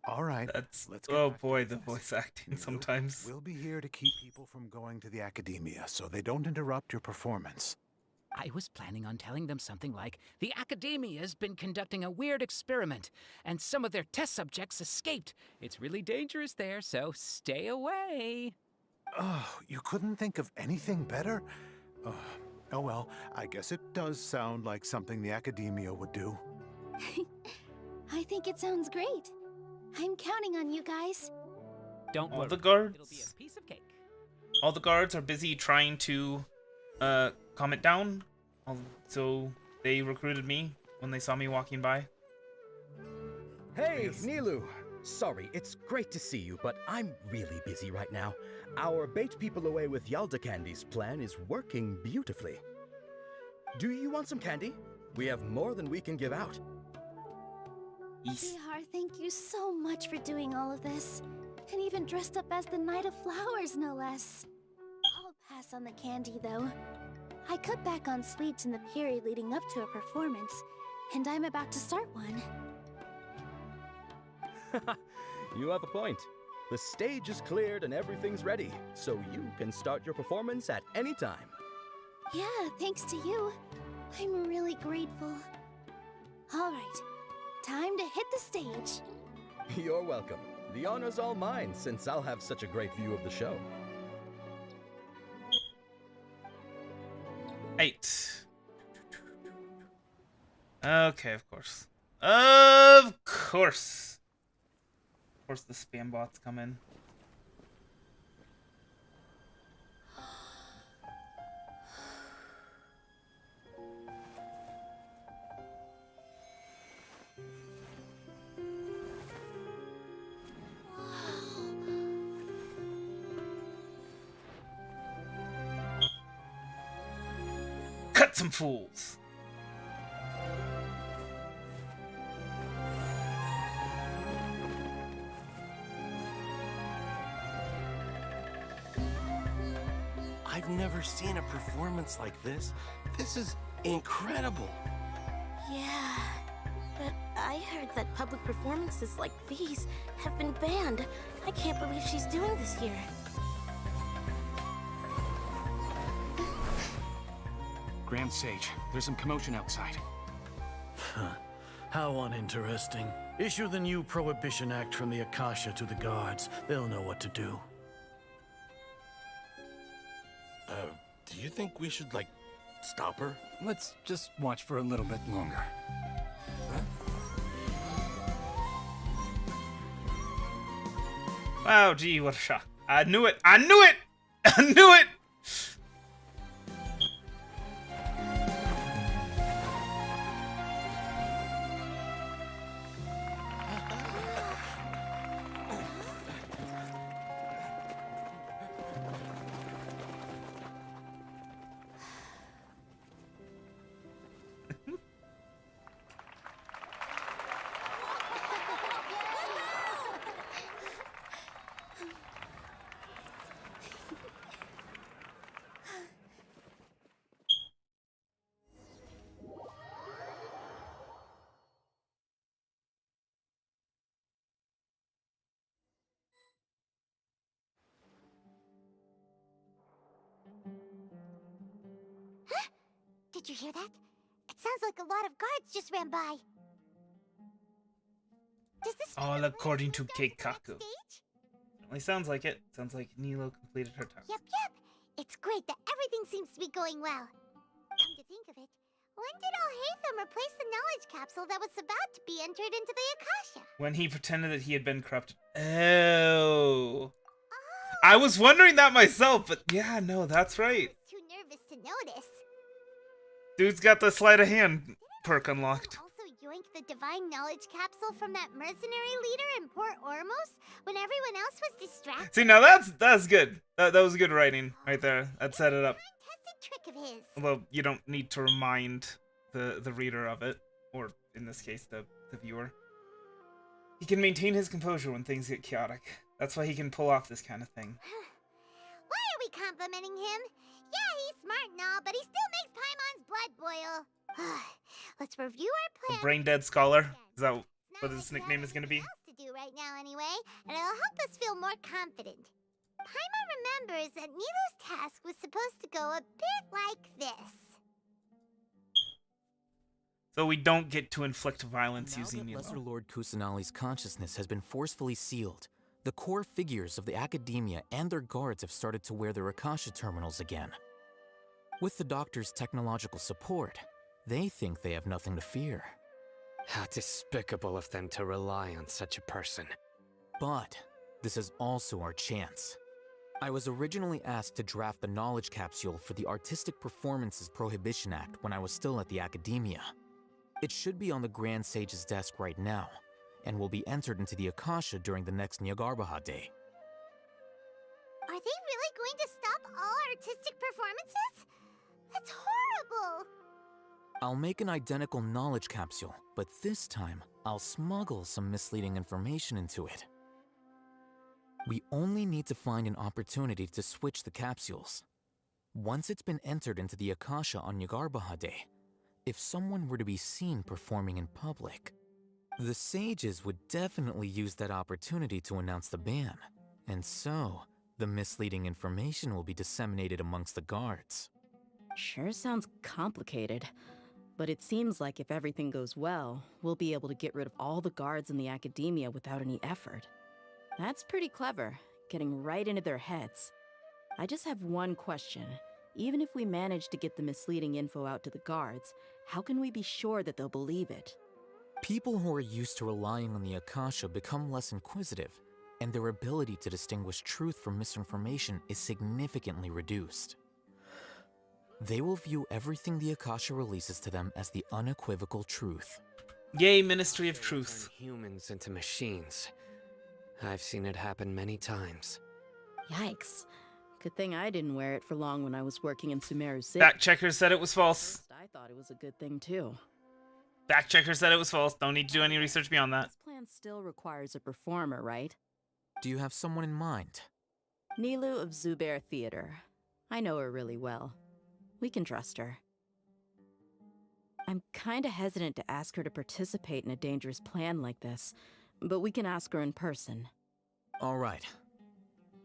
W: All right.
C: That's
W: let's get
C: oh
W: back
C: boy,
W: to
C: the
W: business.
C: voice acting sometimes.
W: We'll be here to keep people from going to the academia so they don't interrupt your performance.
V: I was planning on telling them something like, the Academia's been conducting a weird experiment, and some of their test subjects escaped. It's really dangerous there, so stay away.
W: Oh, you couldn't think of anything better? Oh well, I guess it does sound like something the academia would do.
Q: I think it sounds great. I'm counting on you guys.
V: Don't
C: All
V: worry.
C: the guards.
V: It'll be a piece of cake.
C: All the guards are busy trying to calm it down. So they recruited me when they saw me walking by.
X: Hey, Nilou! Sorry, it's great to see you, but I'm really busy right now. Our Bait People Away with Yalda Candies plan is working beautifully. Do you want some candy? We have more than we can give out.
Q: Bihar, thank you so much for doing all of this. And even dressed up as the Knight of Flowers, no less. I'll pass on the candy, though. I cut back on sweets in the period leading up to a performance, and I'm about to start one.
X: You have a point. The stage is cleared and everything's ready, so you can start your performance at any time.
Q: Yeah, thanks to you. I'm really grateful. All right, time to hit the stage.
X: You're welcome. The honor's all mine, since I'll have such a great view of the show.
C: 8. Okay, of course. Of course. Of course the spam bots come in. Cut some fools.
L: I've never seen a performance like this. This is incredible.
Q: Yeah, but I heard that public performances like these have been banned. I can't believe she's doing this here.
N: Grand Sage, there's some commotion outside.
B: How uninteresting. Issue the new Prohibition Act from the Akasha to the guards. They'll know what to do.
L: Do you think we should, like, stop her?
N: Let's just watch for a little bit longer.
C: Wow, gee, what a shock. I knew it! I knew it! I knew it!
D: Did you hear that? It sounds like a lot of guards just ran by. Does this
C: All according to Keikaku.
D: stage?
C: Certainly sounds like it. Sounds like Nilo completed her task.
D: Yep. It's great that everything seems to be going well. Come to think of it, when did Alhaitham replace the knowledge capsule that was about to be entered into the Akasha?
C: When he pretended that he had been corrupted. Oh. I was wondering that myself, but yeah, no, that's right.
D: Too nervous to notice.
C: Dude's got the sleight of hand perk unlocked.
D: Also yoinked the divine knowledge capsule from that mercenary leader in Port Ormos when everyone else was distracted.
C: See, now that's good. That was good writing right there. That set it up.
D: Trick of his.
C: Although you don't need to remind the reader of it, or in this case, the viewer. He can maintain his composure when things get chaotic. That's why he can pull off this kind of thing.
D: Why are we complimenting him? Yeah, he's smart and all, but he still makes Paimon's blood boil. Let's review our
C: The
D: plan.
C: brain dead scholar. Is that what his nickname is going to be?
D: To do right now anyway, and it'll help us feel more confident. Paimon remembers that Nilo's task was supposed to go a bit like this.
C: So we don't get to inflict violence
M: Now
C: using
M: that
C: Nilo.
M: Lesser Lord Kusanali's consciousness has been forcefully sealed, the core figures of the academia and their guards have started to wear their Akasha terminals again. With the doctor's technological support, they think they have nothing to fear.
K: How despicable of them to rely on such a person.
M: But this is also our chance. I was originally asked to draft the knowledge capsule for the Artistic Performances Prohibition Act when I was still at the academia. It should be on the Grand Sage's desk right now, and will be entered into the Akasha during the next Nyagarbaha Day.
D: Are they really going to stop all artistic performances? That's horrible!
M: I'll make an identical knowledge capsule, but this time, I'll smuggle some misleading information into it. We only need to find an opportunity to switch the capsules. Once it's been entered into the Akasha on Nyagarbaha Day, if someone were to be seen performing in public, the sages would definitely use that opportunity to announce the ban, and so the misleading information will be disseminated amongst the guards.
J: Sure sounds complicated, but it seems like if everything goes well, we'll be able to get rid of all the guards in the academia without any effort. That's pretty clever, getting right into their heads. I just have one question. Even if we manage to get the misleading info out to the guards, how can we be sure that they'll believe it?
M: People who are used to relying on the Akasha become less inquisitive, and their ability to distinguish truth from misinformation is significantly reduced. They will view everything the Akasha releases to them as the unequivocal truth.
C: Yay, Ministry of Truth.
K: Humans into machines. I've seen it happen many times.
J: Yikes. Good thing I didn't wear it for long when I was working in Sumeru City.
C: Fact checker said it was false.
J: I thought it was a good thing too.
C: Fact checker said it was false. Don't need to do any research beyond that.
J: This plan still requires a performer, right?
M: Do you have someone in mind?
J: Nilu of Zubair Theater. I know her really well. We can trust her. I'm kinda hesitant to ask her to participate in a dangerous plan like this, but we can ask her in person.
M: All right.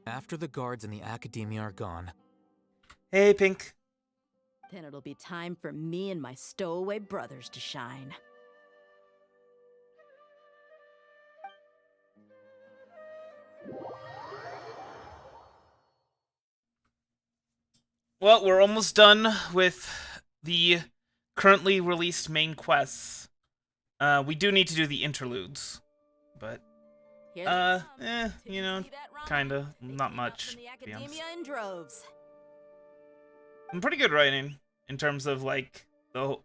M: After the guards and the academia are gone...
C: Hey, Pink.
J: Then it'll be time for me and my stowaway brothers to shine.
C: Well, we're almost done with the currently released main quests. We do need to do the interludes, but you know, kinda, not much, to be honest.
J: In droves.
C: I'm pretty good writing in terms of like the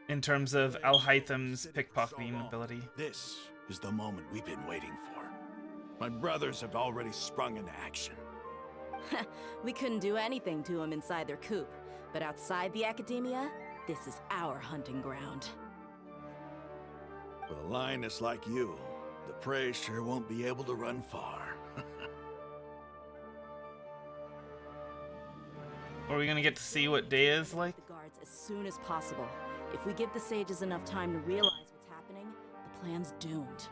C: in terms of Al-Haytham's pickpocketing ability.
E: This is the moment we've been waiting for. My brothers have already sprung into action.
J: We couldn't do anything to them inside their coop, but outside the academia, this is our hunting ground.
E: With a lioness like you, the prey sure won't be able to run far.
C: Are we gonna get to see what day is like?
J: The guards as soon as possible. If we give the sages enough time to realize what's happening, the plan's doomed.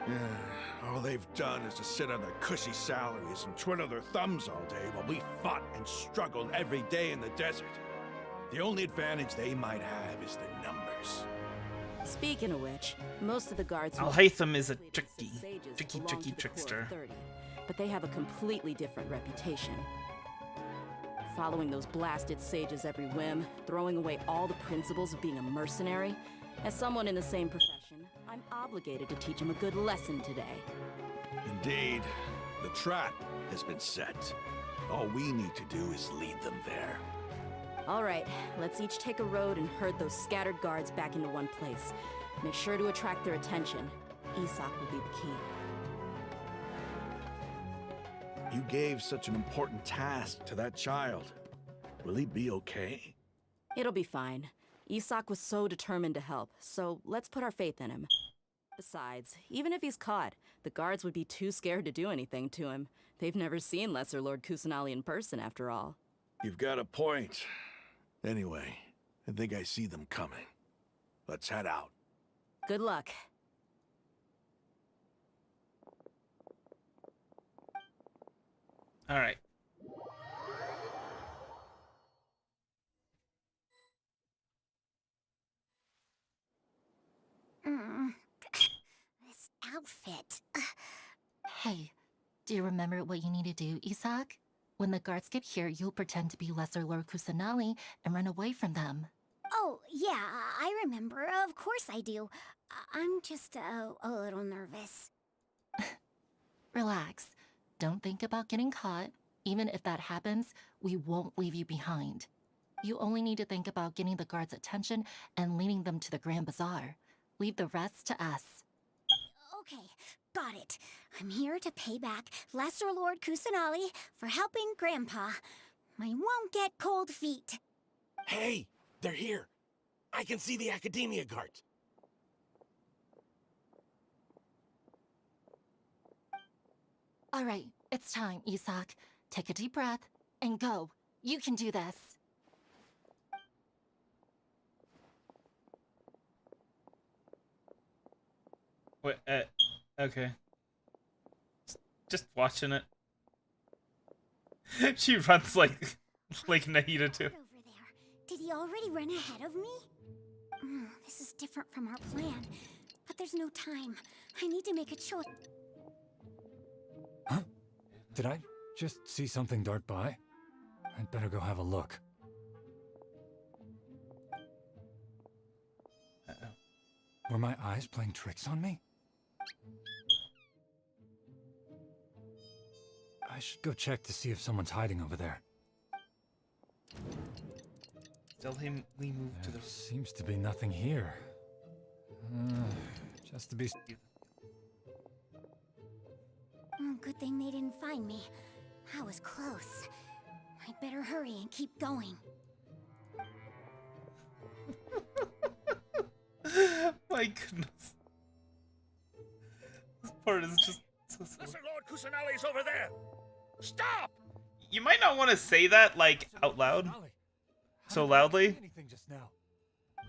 E: Yeah, all they've done is to sit on their cushy salaries and twiddle their thumbs all day while we fought and struggled every day in the desert. The only advantage they might have is the numbers.
J: Speaking of which, most of the guards...
C: Al-Haytham is a tricky trickster.
J: But they have a completely different reputation. Following those blasted sages every whim, throwing away all the principles of being a mercenary. As someone in the same profession, I'm obligated to teach them a good lesson today.
E: Indeed, the trap has been set. All we need to do is lead them there.
J: All right, let's each take a road and herd those scattered guards back into one place. Make sure to attract their attention. Isak will be the key.
E: You gave such an important task to that child. Will he be okay?
J: It'll be fine. Isak was so determined to help, so let's put our faith in him. Besides, even if he's caught, the guards would be too scared to do anything to him. They've never seen Lesser Lord Kusanali in person, after all.
E: You've got a point. Anyway, I think I see them coming. Let's head out.
J: Good luck.
C: All right.
D: This outfit.
H: Hey, do you remember what you need to do, Isak? When the guards get here, you'll pretend to be Lesser Lord Kusanali and run away from them.
D: Oh, yeah, I remember. Of course I do. I'm just a little nervous.
H: Relax. Don't think about getting caught. Even if that happens, we won't leave you behind. You only need to think about getting the guards' attention and leading them to the Grand Bazaar. Leave the rest to us.
D: Okay, got it. I'm here to pay back Lesser Lord Kusanali for helping Grandpa. I won't get cold feet.
L: Hey, they're here. I can see the academia guards.
H: All right, it's time, Isak. Take a deep breath and go. You can do this.
C: Wait, okay. Just watching it. She runs like Nahida too.
D: Over there. Did he already run ahead of me? This is different from our plan. But there's no time. I need to make a choice.
P: Huh? Did I just see something dart by? I'd better go have a look.
C: Uh-oh.
P: Were my eyes playing tricks on me? I should go check to see if someone's hiding over there.
C: Tell him we moved to the...
P: Seems to be nothing here. Just to be...
D: Good thing they didn't find me. That was close. I'd better hurry and keep going.
C: My goodness. This part is just so silly.
E: Lord Kusanali's over there! Stop!
C: You might not want to say that, like, out loud. So loudly.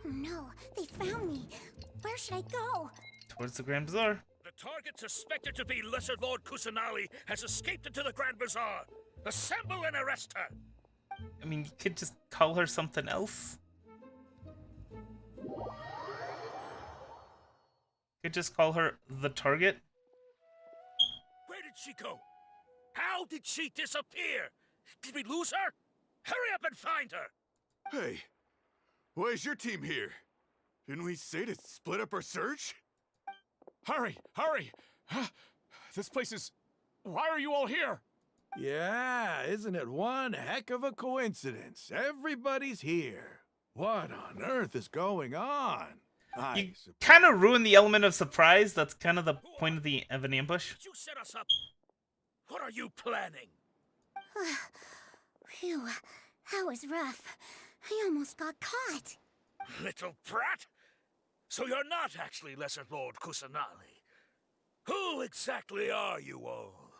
D: Oh no, they found me. Where should I go?
C: Towards the Grand Bazaar.
O: The target suspected to be Lesser Lord Kusanali has escaped into the Grand Bazaar. Assemble and arrest her.
C: I mean, you could just call her something else. Could just call her the target.
O: Where did she go? How did she disappear? Did we lose her? Hurry up and find her!
E: Hey, why is your team here? Didn't we say to split up our search?
N: Hurry, hurry! This place is... Why are you all here?
E: Yeah, isn't it one heck of a coincidence? Everybody's here. What on earth is going on?
C: You kind of ruin the element of surprise. That's kind of the point of an ambush.
O: Did you set us up? What are you planning?
D: Phew, that was rough. I almost got caught.
O: Little brat? So you're not actually Lesser Lord Kusanali. Who exactly are you all?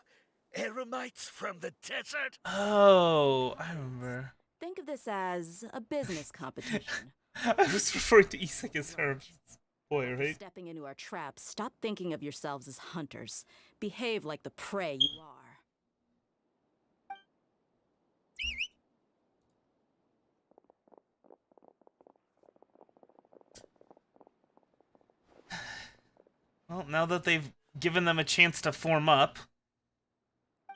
O: Eremites from the desert?
C: Oh, I remember.
J: Think of this as a business competition.
C: I was referring to Isak as her boy, right?
J: Stepping into our traps, stop thinking of yourselves as hunters. Behave like the prey you are.
C: Well, now that they've given them a chance to form up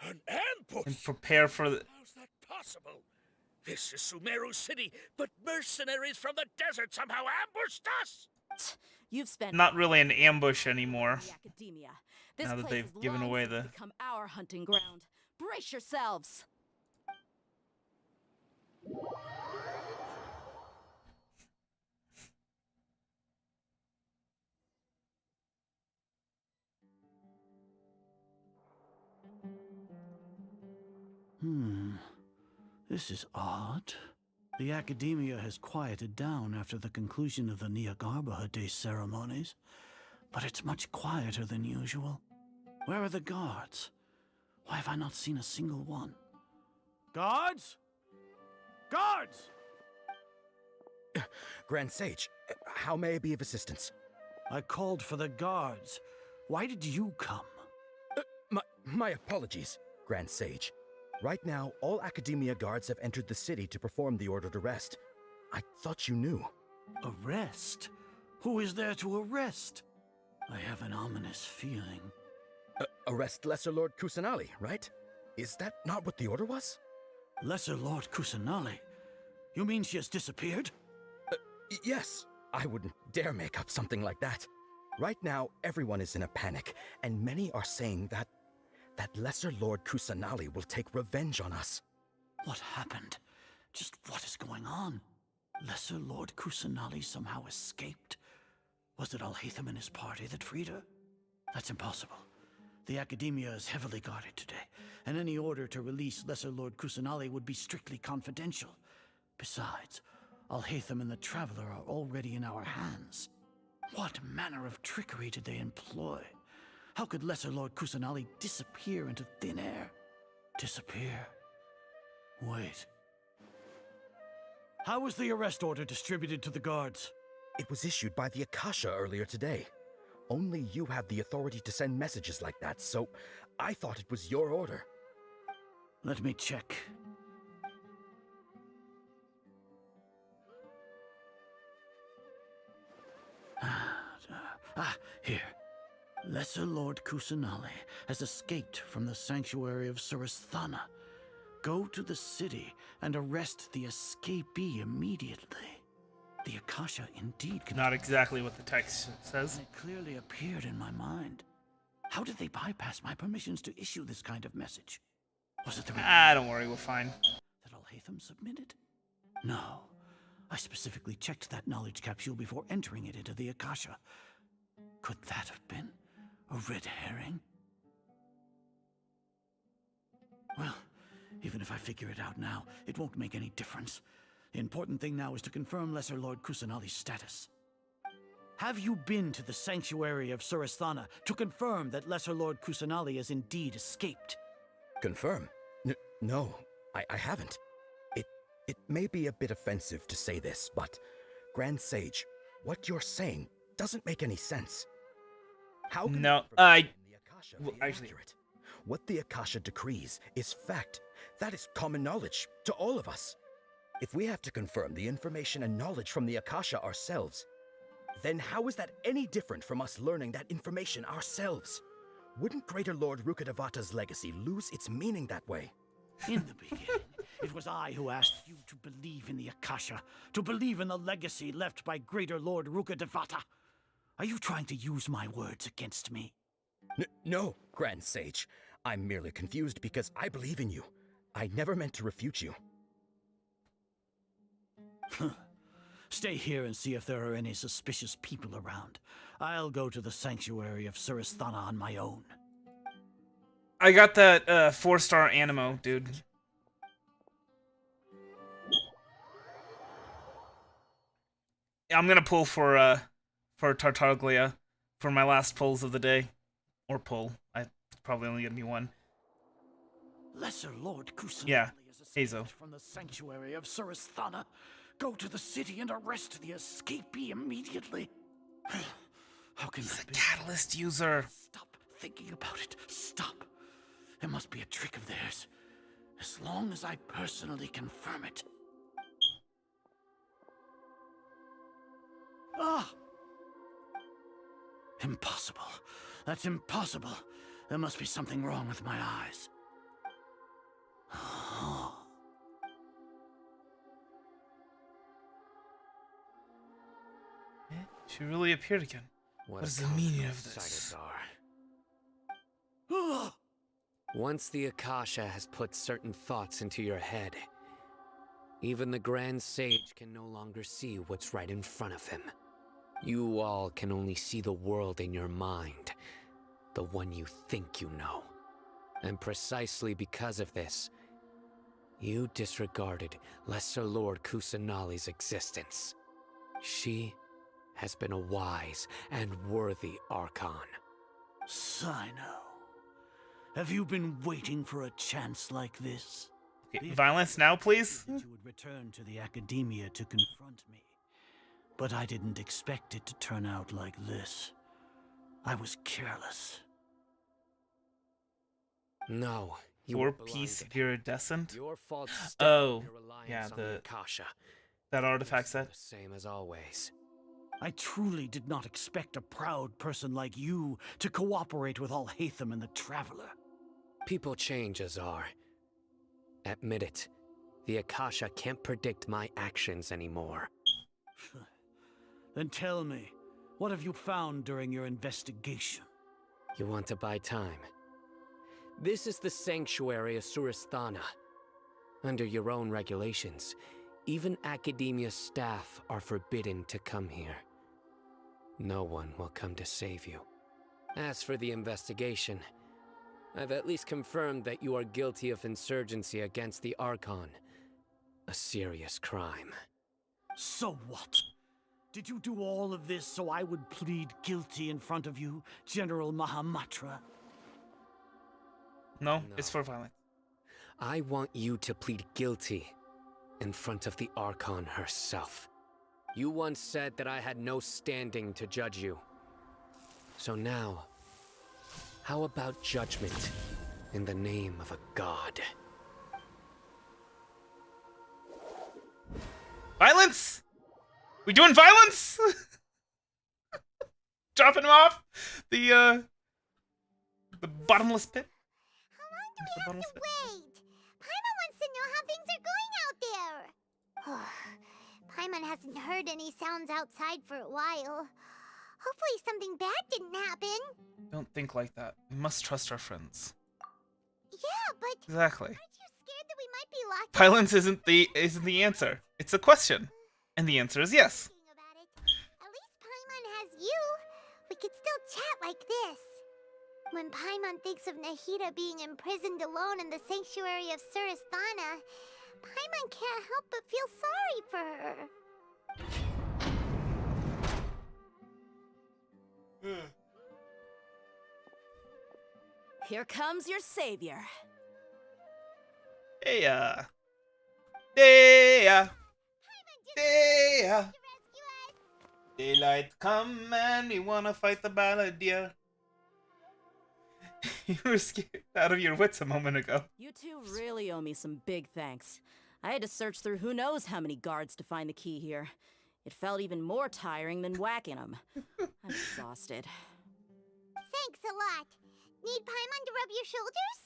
O: An ambush?
C: and prepare for the...
O: How's that possible? This is Sumeru City, but mercenaries from the desert somehow ambushed us!
J: You've spent
C: Not really an ambush anymore.
J: the academia. This
C: Now that
J: place
C: they've
J: has
C: given
J: long
C: away
J: since
C: the...
J: become our hunting ground. Brace yourselves.
B: This is odd. The academia has quieted down after the conclusion of the Niagarbha Day ceremonies, but it's much quieter than usual. Where are the guards? Why have I not seen a single one? Guards? Guards!
X: Grand Sage, how may I be of assistance?
B: I called for the guards. Why did you come?
X: My apologies, Grand Sage. Right now, all Academia guards have entered the city to perform the ordered arrest. I thought you knew.
B: Arrest? Who is there to arrest? I have an ominous feeling.
X: Arrest Lesser Lord Kusanali, right? Is that not what the order was?
B: Lesser Lord Kusanali? You mean she has disappeared?
X: Yes. I wouldn't dare make up something like that. Right now, everyone is in a panic, and many are saying that Lesser Lord Kusanali will take revenge on us.
B: What happened? Just what is going on? Lesser Lord Kusanali somehow escaped? Was it Alhaitham and his party that freed her? That's impossible. The Academia is heavily guarded today, and any order to release Lesser Lord Kusanali would be strictly confidential. Besides, Alhaitham and the Traveler are already in our hands. What manner of trickery did they employ? How could Lesser Lord Kusanali disappear into thin air? Disappear? Wait. How was the arrest order distributed to the guards?
X: It was issued by the Akasha earlier today. Only you have the authority to send messages like that, so I thought it was your order.
B: Let me check. Here. Lesser Lord Kusanali has escaped from the sanctuary of Surasthana. Go to the city and arrest the escapee immediately. The Akasha indeed could...
C: Not exactly what the text says.
B: It clearly appeared in my mind. How did they bypass my permissions to issue this kind of message? Was it the...
C: Don't worry, we're fine.
B: That Alhaitham submitted? No. I specifically checked that knowledge capsule before entering it into the Akasha. Could that have been a red herring? Well, even if I figure it out now, it won't make any difference. The important thing now is to confirm Lesser Lord Kusanali's status. Have you been to the sanctuary of Surasthana to confirm that Lesser Lord Kusanali has indeed escaped?
X: Confirm? No. I haven't. It may be a bit offensive to say this, but Grand Sage, what you're saying doesn't make any sense. How can
C: No,
X: actually, what the Akasha decrees is fact. That is common knowledge to all of us. If we have to confirm the information and knowledge from the Akasha ourselves, then how is that any different from us learning that information ourselves? Wouldn't Greater Lord Rukkhadevata's legacy lose its meaning that way?
B: In the beginning, it was I who asked you to believe in the Akasha, to believe in the legacy left by Greater Lord Rukkhadevata. Are you trying to use my words against me?
X: No, Grand Sage. I'm merely confused because I believe in you. I never meant to refute you.
B: Stay here and see if there are any suspicious people around. I'll go to the sanctuary of Surasthana on my own.
C: I got that 4-star Animo, dude. Yeah, I'm gonna pull for Tartaglia for my last pulls of the day. Or pull. It's probably only gonna be one.
B: Lesser Lord Kusanali
C: Yeah,
B: is
C: Hazo.
B: escaped from the sanctuary of Surasthana. Go to the city and arrest the escapee immediately. How can that be?
C: Catalyst user.
B: Stop thinking about it. Stop. It must be a trick of theirs. As long as I personally confirm it. Ah! Impossible. That's impossible. There must be something wrong with my eyes.
C: She really appeared again. What is the meaning of this?
K: Once the Akasha has put certain thoughts into your head, even the Grand Sage can no longer see what's right in front of him. You all can only see the world in your mind, the one you think you know. And precisely because of this, you disregarded Lesser Lord Kusanali's existence. She has been a wise and worthy Archon.
B: Sino, have you been waiting for a chance like this?
C: Okay, violence now, please?
B: You would return to the academia to confront me. But I didn't expect it to turn out like this. I was careless.
K: No, you
C: Your
K: were
C: piece
K: blinded.
C: of iridescent?
K: Your fault.
C: Oh,
K: your reliance
C: yeah,
K: on
C: the
K: Akasha.
C: that artifact set.
K: The same as always.
B: I truly did not expect a proud person like you to cooperate with Alhaitham and the Traveler.
K: People change, Azar. Admit it. The Akasha can't predict my actions anymore.
B: Then tell me, what have you found during your investigation?
K: You want to buy time? This is the sanctuary of Surasthana. Under your own regulations, even Academia staff are forbidden to come here. No one will come to save you. As for the investigation, I've at least confirmed that you are guilty of insurgency against the Archon. A serious crime.
B: So what? Did you do all of this so I would plead guilty in front of you, General Mahamatra?
C: No, it's for violence.
K: I want you to plead guilty in front of the Archon herself. You once said that I had no standing to judge you. So now, how about judgment in the name of a god?
C: Violence? We doing violence? Dropping him off the bottomless pit.
D: How long do we have to wait? Paimon wants to know how things are going out there. Paimon hasn't heard any sounds outside for a while. Hopefully something bad didn't happen.
C: Don't think like that. We must trust our friends.
D: Yeah, but
C: Exactly.
D: aren't you scared that we might be locked
C: Violence isn't the answer. It's a question. And the answer is yes.
D: about it? At least Paimon has you. We could still chat like this. When Paimon thinks of Nahida being imprisoned alone in the sanctuary of Surasthana, Paimon can't help but feel sorry for her.
J: Here comes your savior.
C: Dea. Dea. Dea. Daylight come and we wanna fight the balladeer. You were scared out of your wits a moment ago.
J: You two really owe me some big thanks. I had to search through who knows how many guards to find the key here. It felt even more tiring than whacking them. I'm exhausted.
D: Thanks a lot. Need Paimon to rub your shoulders?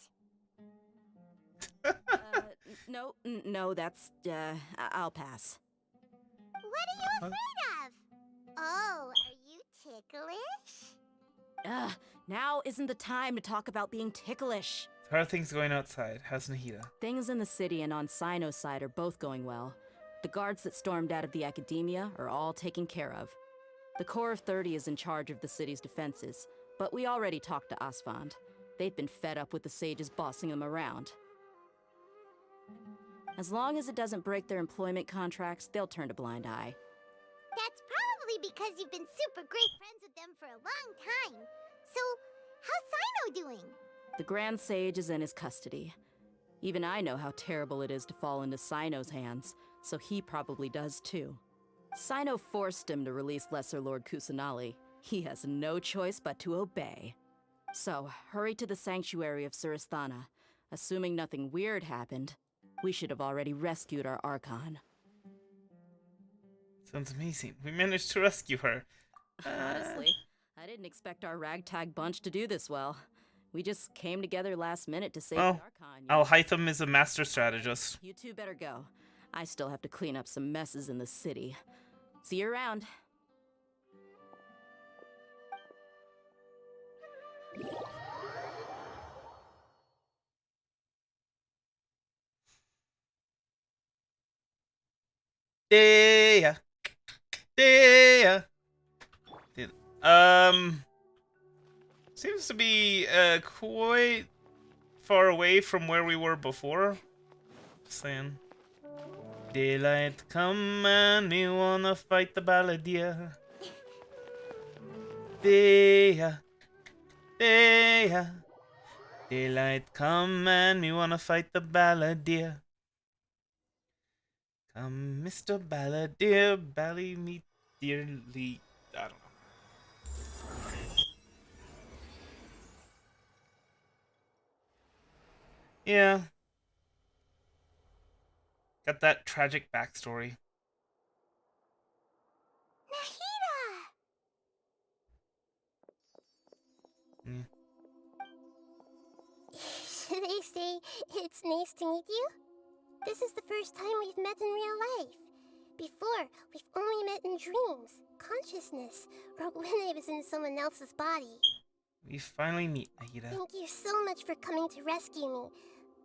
J: No, that's, I'll pass.
D: What are you afraid of? Oh, are you ticklish?
J: Now isn't the time to talk about being ticklish.
C: How are things going outside? How's Nahida?
J: Things in the city and on Sino's side are both going well. The guards that stormed out of the academia are all taken care of. The Corps of 30 is in charge of the city's defenses, but we already talked to Asfand. They've been fed up with the sages bossing them around. As long as it doesn't break their employment contracts, they'll turn a blind eye.
D: That's probably because you've been super great friends with them for a long time. So, how's Sino doing?
J: The Grand Sage is in his custody. Even I know how terrible it is to fall into Sino's hands, so he probably does too. Sino forced him to release Lesser Lord Kusanali. He has no choice but to obey. So, hurry to the sanctuary of Surasthana. Assuming nothing weird happened, we should have already rescued our Archon.
C: Sounds amazing. We managed to rescue her.
J: Honestly, I didn't expect our ragtag bunch to do this well. We just came together last minute to save the Archon.
C: Al-Hytham is a master strategist.
J: You two better go. I still have to clean up some messes in the city. See you around.
C: Dea. Dea. Seems to be quite far away from where we were before. Just saying. Daylight come and we wanna fight the balladeer. Dea. Dea. Daylight come and we wanna fight the balladeer. Come, Mr. Balladeer, bally me dearly. I don't know. Yeah. Got that tragic backstory.
D: Nahida!
C: Mm.
Q: Should I say it's nice to meet you? This is the first time we've met in real life. Before, we've only met in dreams, consciousness, or when I was in someone else's body.
C: We finally meet, Nahida.
Q: Thank you so much for coming to rescue me,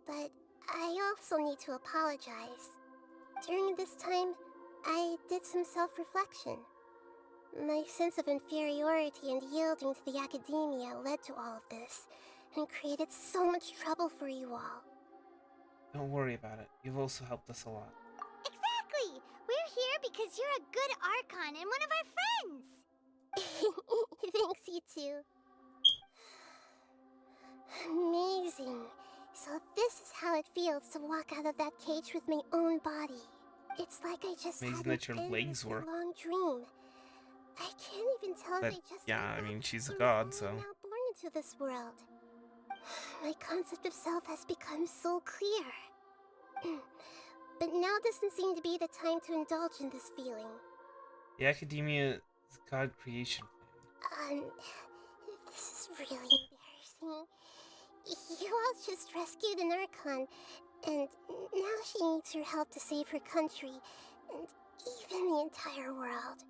Q: but I also need to apologize. During this time, I did some self-reflection. My sense of inferiority and yielding to the academia led to all of this, and created so much trouble for you all.
C: Don't worry about it. You've also helped us a lot.
D: Exactly! We're here because you're a good Archon and one of our friends!
Q: Thanks, you two. Amazing. So this is how it feels to walk out of that cage with my own body. It's like I just
C: Amazing
Q: had
C: that your legs work.
Q: a long dream. I can't even tell
C: But
Q: if I just
C: yeah, I mean, she's a god, so.
Q: now born into this world. My concept of self has become so clear. But now doesn't seem to be the time to indulge in this feeling.
C: The academia's god creation plan.
Q: This is really embarrassing. You all just rescued an Archon, and now she needs your help to save her country, and even the entire world.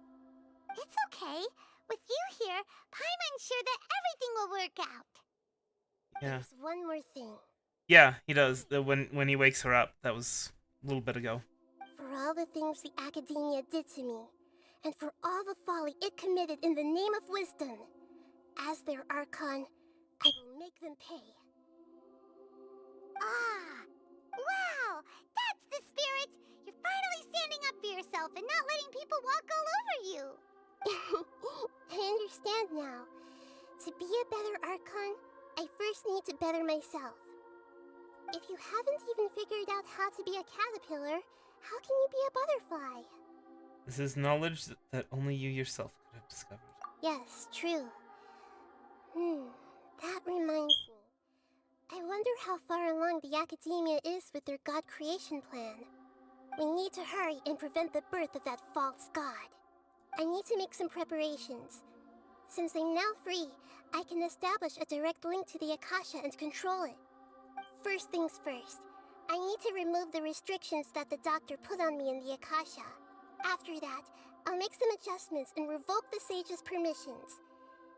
D: It's okay. With you here, Paimon's sure that everything will work out.
C: Yeah.
Q: There's one more thing.
C: Yeah, he does. When he wakes her up, that was a little bit ago.
Q: For all the things the academia did to me, and for all the folly it committed in the name of wisdom, as their Archon, I will make them pay.
D: Ah! Wow! That's the spirit! You're finally standing up for yourself and not letting people walk all over you!
Q: I understand now. To be a better Archon, I first need to better myself.
D: If you haven't even figured out how to be a caterpillar, how can you be a butterfly?
C: This is knowledge that only you yourself could have discovered.
D: Yes, true. That reminds me. I wonder how far along the academia is with their god creation plan. We need to hurry and prevent the birth of that false god. I need to make some preparations. Since I'm now free, I can establish a direct link to the Akasha and control it. First things first, I need to remove the restrictions that the doctor put on me in the Akasha. After that, I'll make some adjustments and revoke the sage's permissions.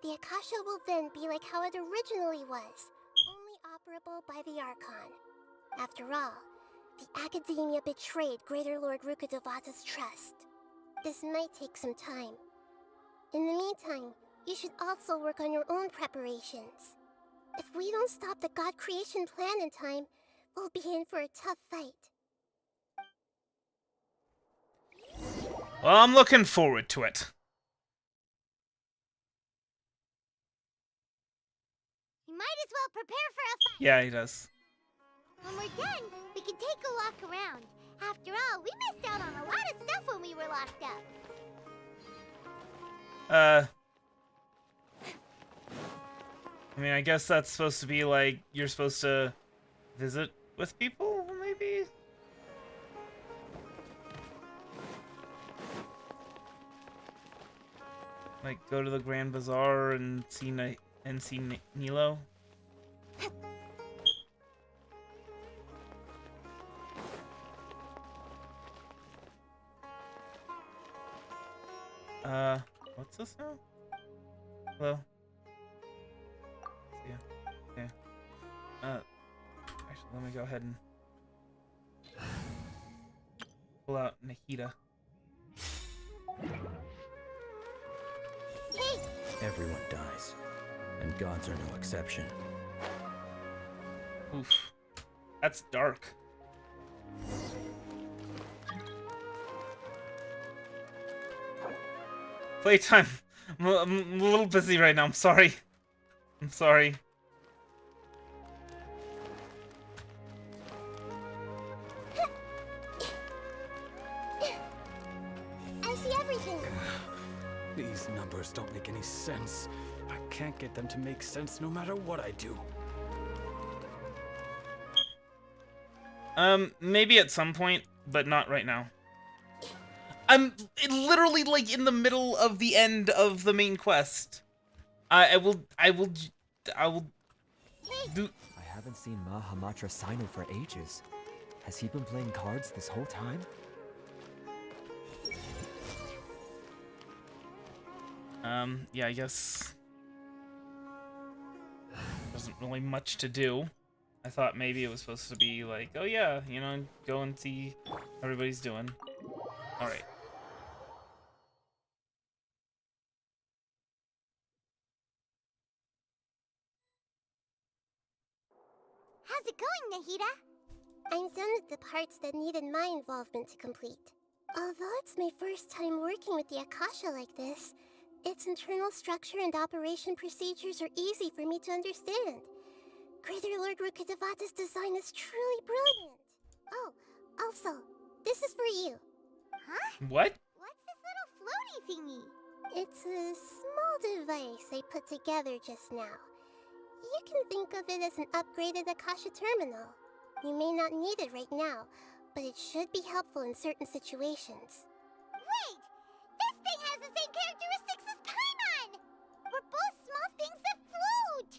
D: The Akasha will then be like how it originally was, only operable by the Archon. After all, the Academia betrayed Greater Lord Rukkhadevata's trust. This might take some time. In the meantime, you should also work on your own preparations. If we don't stop the god creation plan in time, we'll be in for a tough fight.
C: Well, I'm looking forward to it.
D: You might as well prepare for a fight.
C: Yeah, he does.
D: When we're done, we can take a walk around. After all, we missed out on a lot of stuff when we were locked up.
C: I mean, I guess that's supposed to be like you're supposed to visit with people, maybe? Like go to the Grand Bazaar and see Nilo. What's this now? Hello? Yeah. Actually, let me go ahead and pull out Nahida.
A: Everyone dies, and gods are no exception.
C: Oof. That's dark. Playtime. I'm a little busy right now. I'm sorry. I'm sorry.
D: I see everything.
P: These numbers don't make any sense. I can't get them to make sense no matter what I do.
C: Maybe at some point, but not right now. I'm literally like in the middle of the end of the main quest. I will do.
R: I haven't seen Mahamatra Sino for ages. Has he been playing cards this whole time?
C: Yeah, I guess wasn't really much to do. I thought maybe it was supposed to be like, oh yeah, you know, go and see how everybody's doing. All right.
D: How's it going, Nahida? I'm done with the parts that needed my involvement to complete. Although it's my first time working with the Akasha like this, its internal structure and operation procedures are easy for me to understand. Greater Lord Rukkhadevata's design is truly brilliant. Oh, also, this is for you. Huh?
C: What?
D: What's this little floaty thingy? It's a small device I put together just now. You can think of it as an upgraded Akasha terminal. You may not need it right now, but it should be helpful in certain situations. Wait! This thing has the same characteristics as Paimon! We're both small things that float!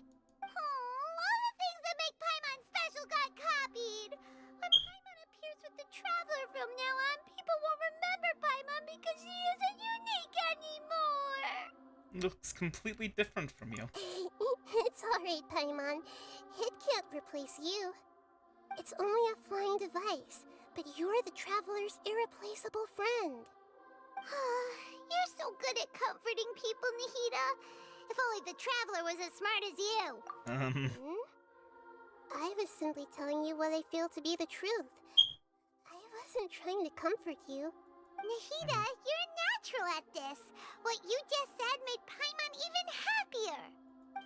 D: Oh, all the things that make Paimon special got copied! When Paimon appears with the Traveler from now on, people won't remember Paimon because she isn't unique anymore!
C: Looks completely different from you.
D: It's alright, Paimon. It can't replace you. It's only a flying device, but you're the Traveler's irreplaceable friend. You're so good at comforting people, Nahida. If only the Traveler was as smart as you. I was simply telling you what I feel to be the truth. I wasn't trying to comfort you. Nahida, you're natural at this. What you just said made Paimon even happier.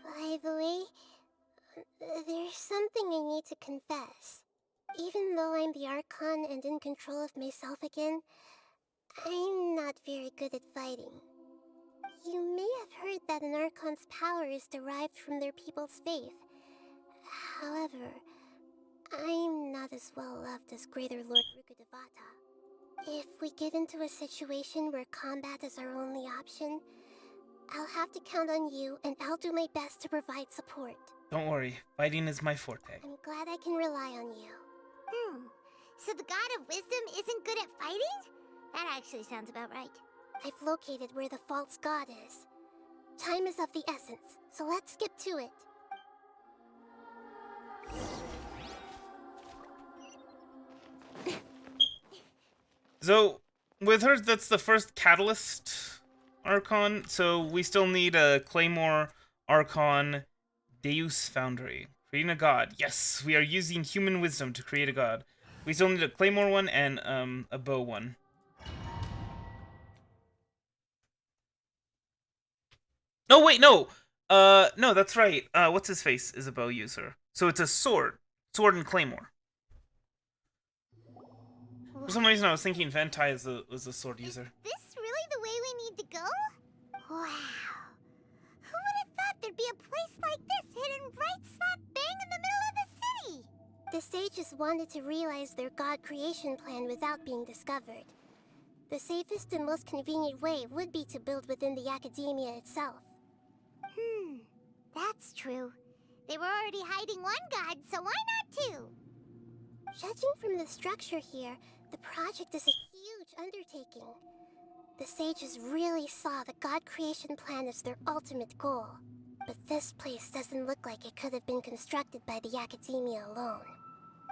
D: By the way, there's something I need to confess. Even though I'm the Archon and in control of myself again, I'm not very good at fighting. You may have heard that an Archon's power is derived from their people's faith. However, I'm not as well loved as Greater Lord Rukkhadevata. If we get into a situation where combat is our only option, I'll have to count on you, and I'll do my best to provide support.
C: Don't worry, fighting is my forte.
D: I'm glad I can rely on you. So the God of Wisdom isn't good at fighting? That actually sounds about right. I've located where the false god is. Time is of the essence, so let's skip to it.
C: So, with her, that's the first Catalyst Archon, so we still need a Claymore Archon Deus Foundry. Creating a god. Yes, we are using human wisdom to create a god. We still need a Claymore one and a bow one. Oh wait, no! No, that's right. What's his face is a bow user. So it's a sword. Sword and Claymore. For some reason I was thinking Ventai was a sword user.
D: Is this really the way we need to go? Wow. Who would have thought there'd be a place like this hidden right slap bang in the middle of the city? The sages wanted to realize their god creation plan without being discovered. The safest and most convenient way would be to build within the academia itself. That's true. They were already hiding one god, so why not two? Judging from the structure here, the project is a huge undertaking. The sages really saw the god creation plan as their ultimate goal. But this place doesn't look like it could have been constructed by the academia alone.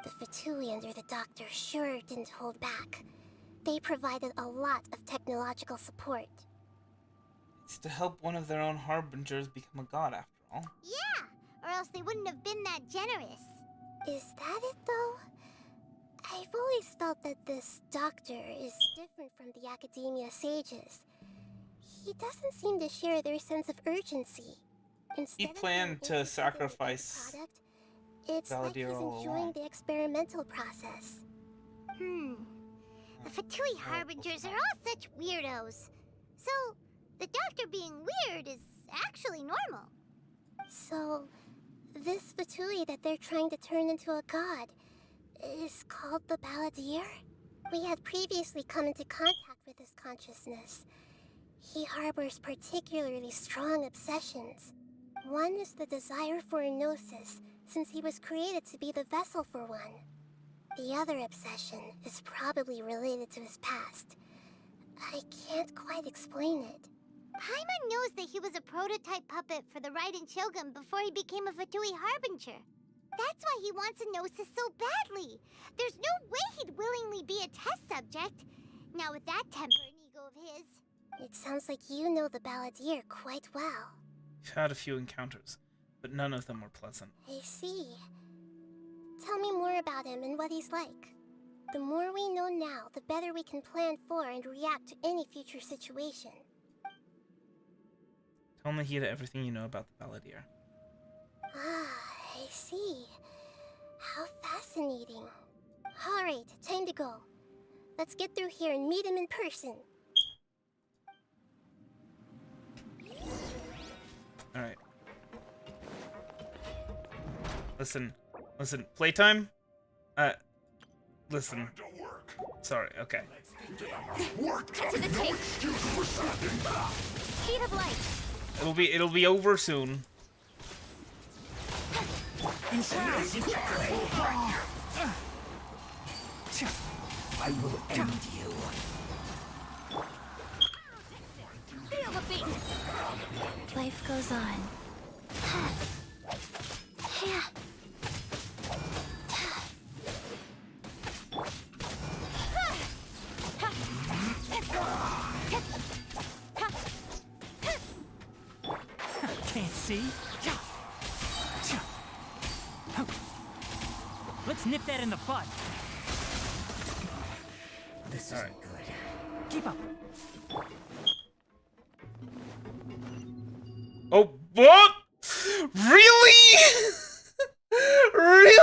D: The Fatui under the doctor sure didn't hold back. They provided a lot of technological support.
C: It's to help one of their own harbingers become a god, after all.
D: Yeah, or else they wouldn't have been that generous. Is that it, though? I've always felt that this doctor is different from the academia sages. He doesn't seem to share their sense of urgency.
C: He planned to sacrifice
D: it's like he's
C: Valdir all
D: enjoying
C: along.
D: the experimental process. The Fatui harbingers are all such weirdos. So, the doctor being weird is actually normal. So, this Fatui that they're trying to turn into a god is called the Balladeer? We had previously come into contact with his consciousness. He harbors particularly strong obsessions. One is the desire for a gnosis, since he was created to be the vessel for one. The other obsession is probably related to his past. I can't quite explain it. Paimon knows that he was a prototype puppet for the Raiden Shogun before he became a Fatui Harbinger. That's why he wants a gnosis so badly. There's no way he'd willingly be a test subject. Now with that temper and ego of his. It sounds like you know the Balladeer quite well.
C: We've had a few encounters, but none of them were pleasant.
D: I see. Tell me more about him and what he's like. The more we know now, the better we can plan for and react to any future situation.
C: Tell Nahida everything you know about the Balladeer.
D: I see. How fascinating. Alright, time to go. Let's get through here and meet him in person.
C: Alright. Listen, playtime? Listen. Sorry, okay.
D: To the tape. Speed of light.
C: It'll be over soon.
F: I will end you.
D: Feel the beat. Life goes on.
F: Can't see? Let's nip that in the bud. This isn't good. Keep up.
C: Oh, what? Really? Really?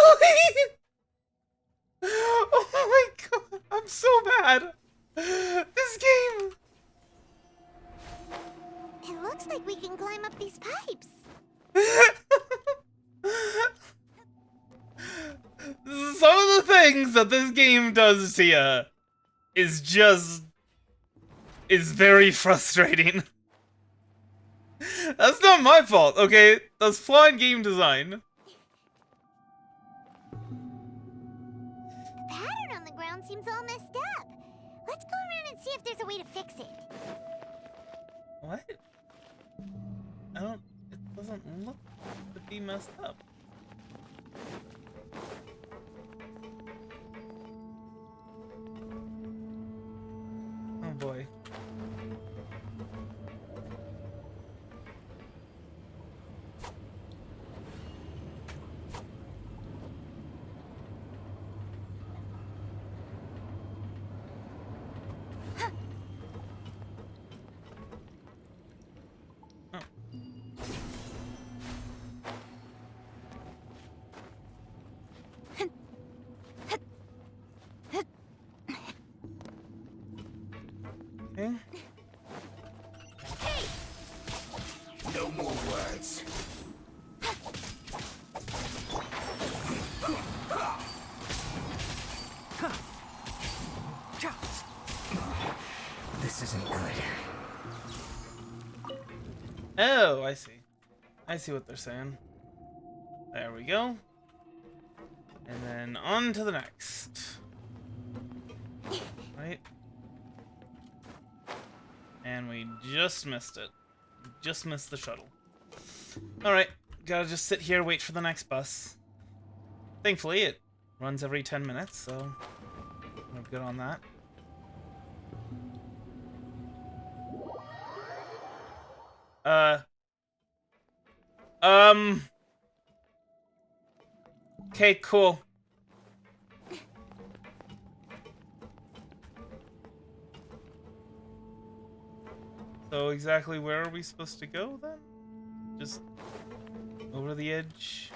C: Oh my god, I'm so bad. This game.
D: It looks like we can climb up these pipes.
C: Some of the things that this game does to you is very frustrating. That's not my fault, okay? That's flawed game design.
D: The pattern on the ground seems all messed up. Let's go around and see if there's a way to fix it.
C: What? It doesn't look to be messed up. Oh boy. Okay.
O: No more words.
F: This isn't good.
C: Oh, I see. I see what they're saying. There we go. And then on to the next. Right? And we just missed it. Just missed the shuttle. Alright, gotta just sit here, wait for the next bus. Thankfully, it runs every 10 minutes, so we're good on that. Okay, cool. So exactly where are we supposed to go then? Just over the edge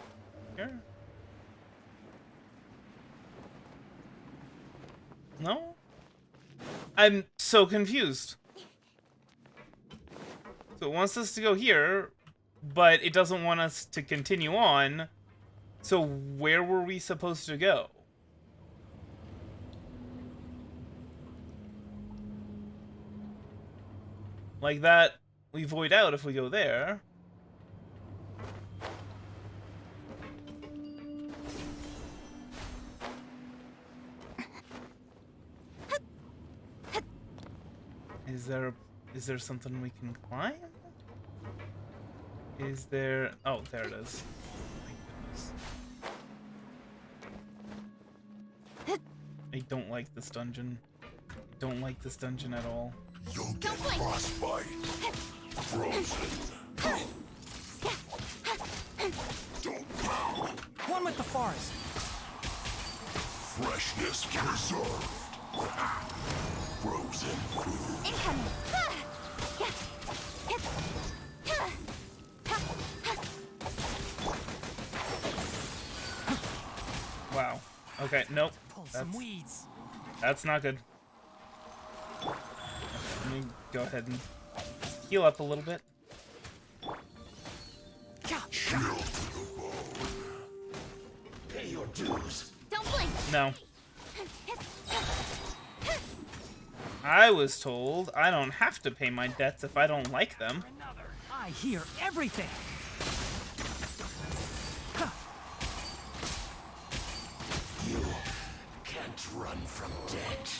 C: here? No? I'm so confused. So it wants us to go here, but it doesn't want us to continue on. So where were we supposed to go? Like that, we void out if we go there. Is there something we can climb? Is there... Oh, there it is. My goodness. I don't like this dungeon. I don't like this dungeon at all.
O: You'll get frostbite. Frozen. Don't pound.
F: One with the forest.
O: Freshness preserved. Frozen food.
D: Incoming.
C: Wow. Okay, nope.
F: Pull some weeds.
C: That's not good. Let me go ahead and heal up a little bit.
O: Chill to the bone. Pay your dues.
D: Don't blink.
C: No. I was told I don't have to pay my debts if I don't like them.
F: I hear everything.
O: You can't run from debt.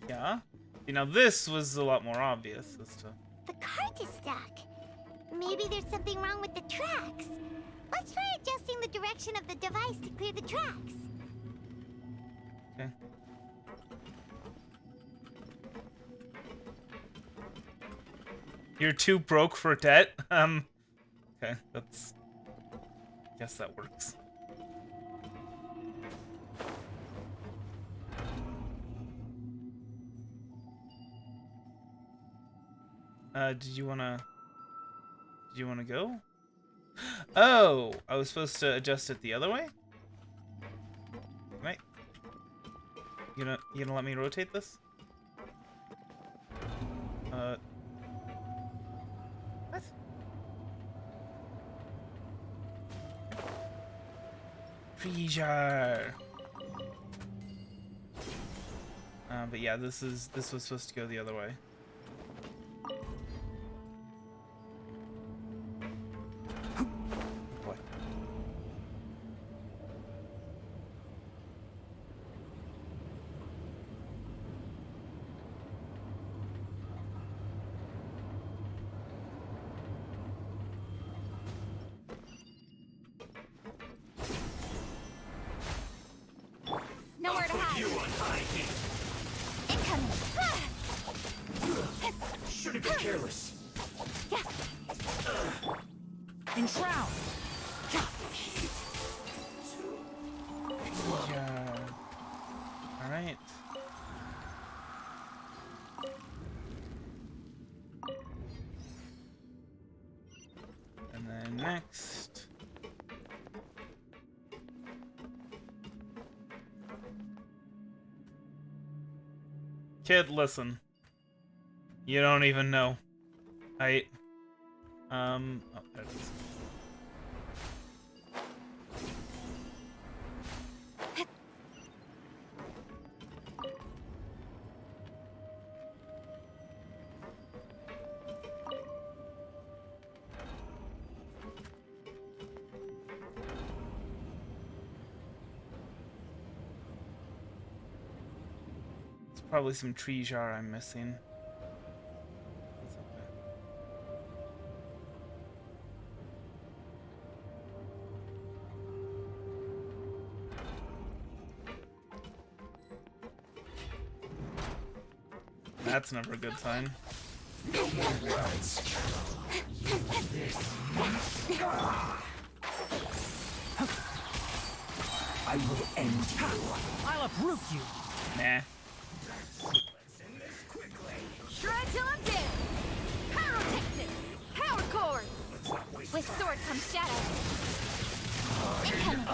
C: Yeah. See, now this was a lot more obvious as to...
D: The cart is stuck. Maybe there's something wrong with the tracks. Let's try adjusting the direction of the device to clear the tracks.
C: Okay. You're too broke for debt? Okay, that's Guess that works. Did you wanna go? Oh, I was supposed to adjust it the other way? Right. You gonna let me rotate this? What? Treasure. But yeah, this was supposed to go the other way. Boy.
D: Nowhere to hide. Incoming.
O: Shouldn't be careless.
F: Enshroud.
C: Yeah. All right. And then next. Kid, listen. You don't even know. Oh, there it is. It's probably some treasure I'm missing. What's up there? That's never a good sign.
F: I will end you. I'll uproot you.
C: Nah.
D: Shred till I'm dead. Pyrotechnics. Power cord. With sword comes shadow. Incoming.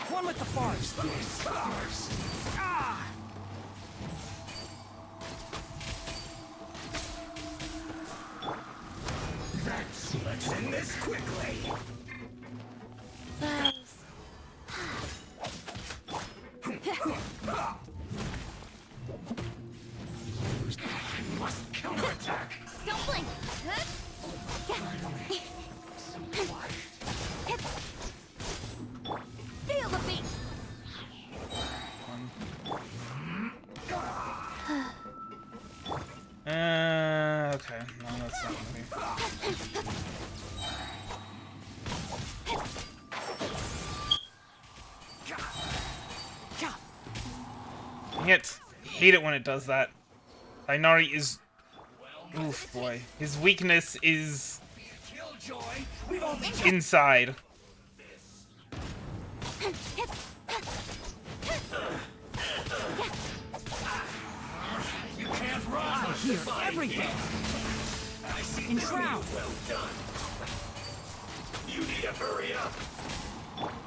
F: One with the forest. Ah!
O: Let's end this quickly. Must counterattack.
D: Don't blink. Feel the beat.
C: Okay. No, that's not me. Dang it. I hate it when it does that. Tighnari is... Oof, boy. His weakness is... inside.
O: You can't run.
F: I hear everything. Enshroud.
O: Well done. You need to hurry up.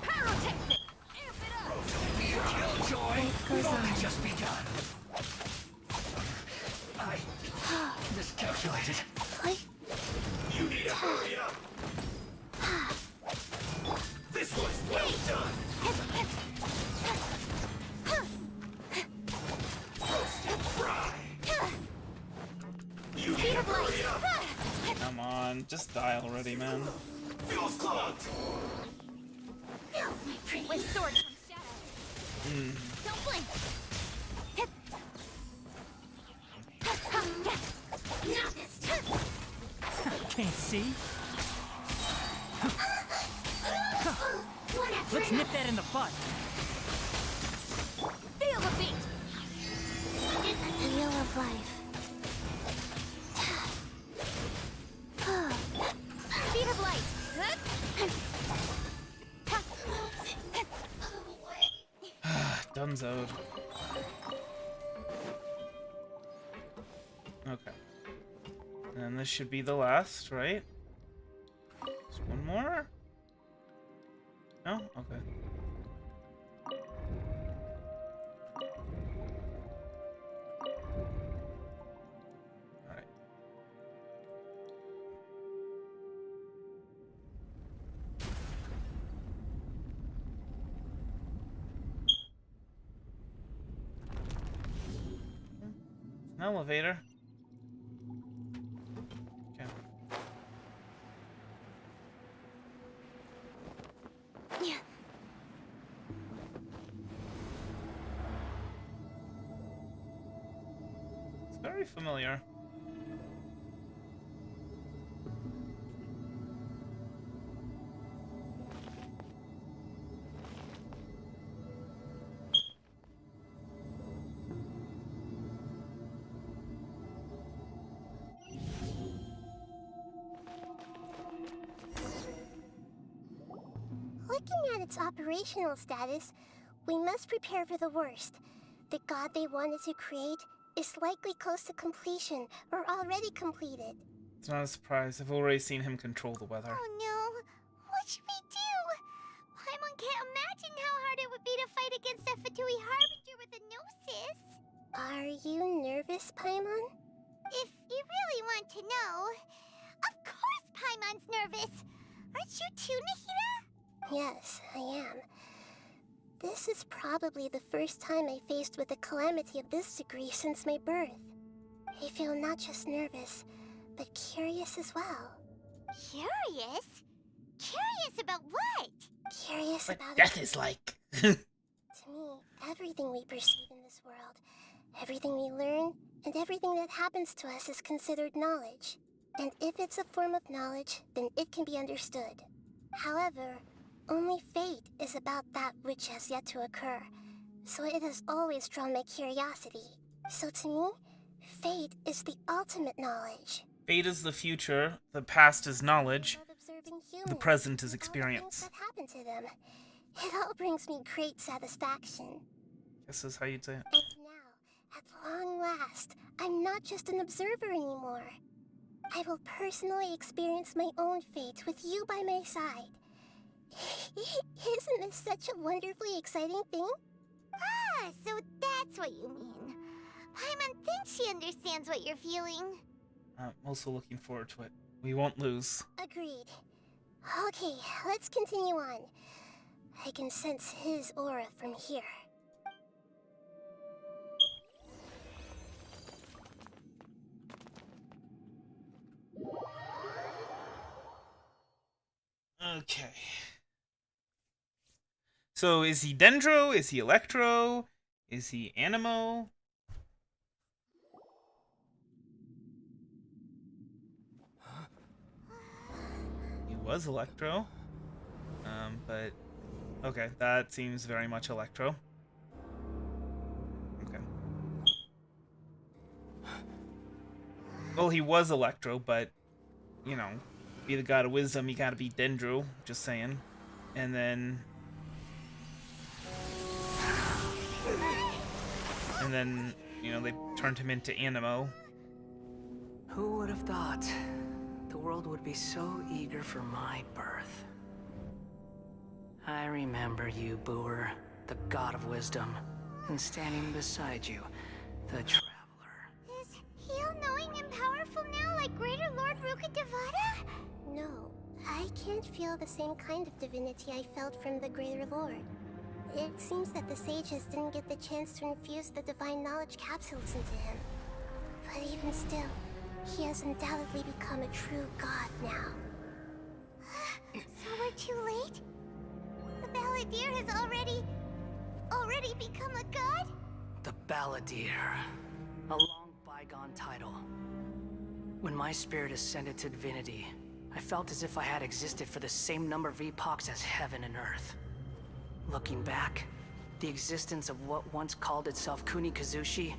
D: Pyrotechnics. Amp it up.
O: Killjoy. We've only just begun. I miscalculated. You need to hurry up. This was well done. Roast and fry. You need to hurry up.
C: Come on, just die already, man.
O: Fuel's clogged.
D: With sword comes shadow. Don't blink. Not this time.
F: Can't see. Let's nip that in the bud.
D: Feel the beat.
Q: The wheel of life.
C: Guns out. Okay. And this should be the last, right? There's one more? No? Okay. Alright. An elevator. Okay.
D: Yeah.
C: It's very familiar.
D: Looking at its operational status, we must prepare for the worst. The god they wanted to create is likely close to completion or already completed.
C: It's not a surprise. I've already seen him control the weather.
D: Oh no! What should we do? Paimon can't imagine how hard it would be to fight against a Fatui Harbinger with a Gnosis. Are you nervous, Paimon? If you really want to know, of course Paimon's nervous! Aren't you too, Nahida? Yes, I am. This is probably the first time I faced with a calamity of this degree since my birth. I feel not just nervous, but curious as well. Curious? Curious about what? Curious about
C: death is like.
D: To me, everything we perceive in this world, everything we learn, and everything that happens to us is considered knowledge. And if it's a form of knowledge, then it can be understood. However, only fate is about that which has yet to occur, so it has always drawn my curiosity. So to me, fate is the ultimate knowledge.
C: Fate is the future, the past is knowledge, the present is experience.
D: That happened to them. It all brings me great satisfaction.
C: This is how you'd say it.
D: And now, at long last, I'm not just an observer anymore. I will personally experience my own fate with you by my side. Isn't this such a wonderfully exciting thing? Ah, so that's what you mean. Paimon thinks she understands what you're feeling.
C: I'm also looking forward to it. We won't lose.
D: Agreed. Okay, let's continue on. I can sense his aura from here.
C: Okay. So is he Dendro? Is he Electro? Is he Animo? He was Electro. But okay, that seems very much Electro. Okay. Well, he was Electro, but you know, be the god of wisdom, you gotta be Dendro, just saying. And then you know, they turned him into Animo.
I: Who would have thought the world would be so eager for my birth? I remember you, Booer, the god of wisdom, and standing beside you, the traveler.
D: Is he all-knowing and powerful now, like Greater Lord Rukkhadevata? No, I can't feel the same kind of divinity I felt from the Greater Lord. It seems that the sages didn't get the chance to infuse the divine knowledge capsules into him. But even still, he has undoubtedly become a true god now. So we're too late? The Balladeer has already become a god?
I: The Balladeer. A long bygone title. When my spirit ascended to divinity, I felt as if I had existed for the same number of epochs as heaven and earth. Looking back, the existence of what once called itself Kuni Kazushi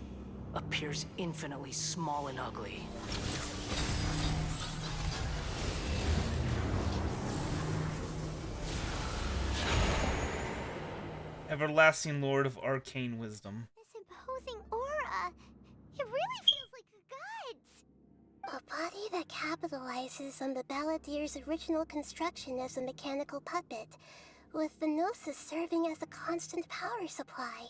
I: appears infinitely small and ugly.
C: Everlasting Lord of Arcane Wisdom.
D: This imposing aura. It really feels like the gods. A body that capitalizes on the Balladier's original construction as a mechanical puppet, with the Gnosis serving as a constant power supply.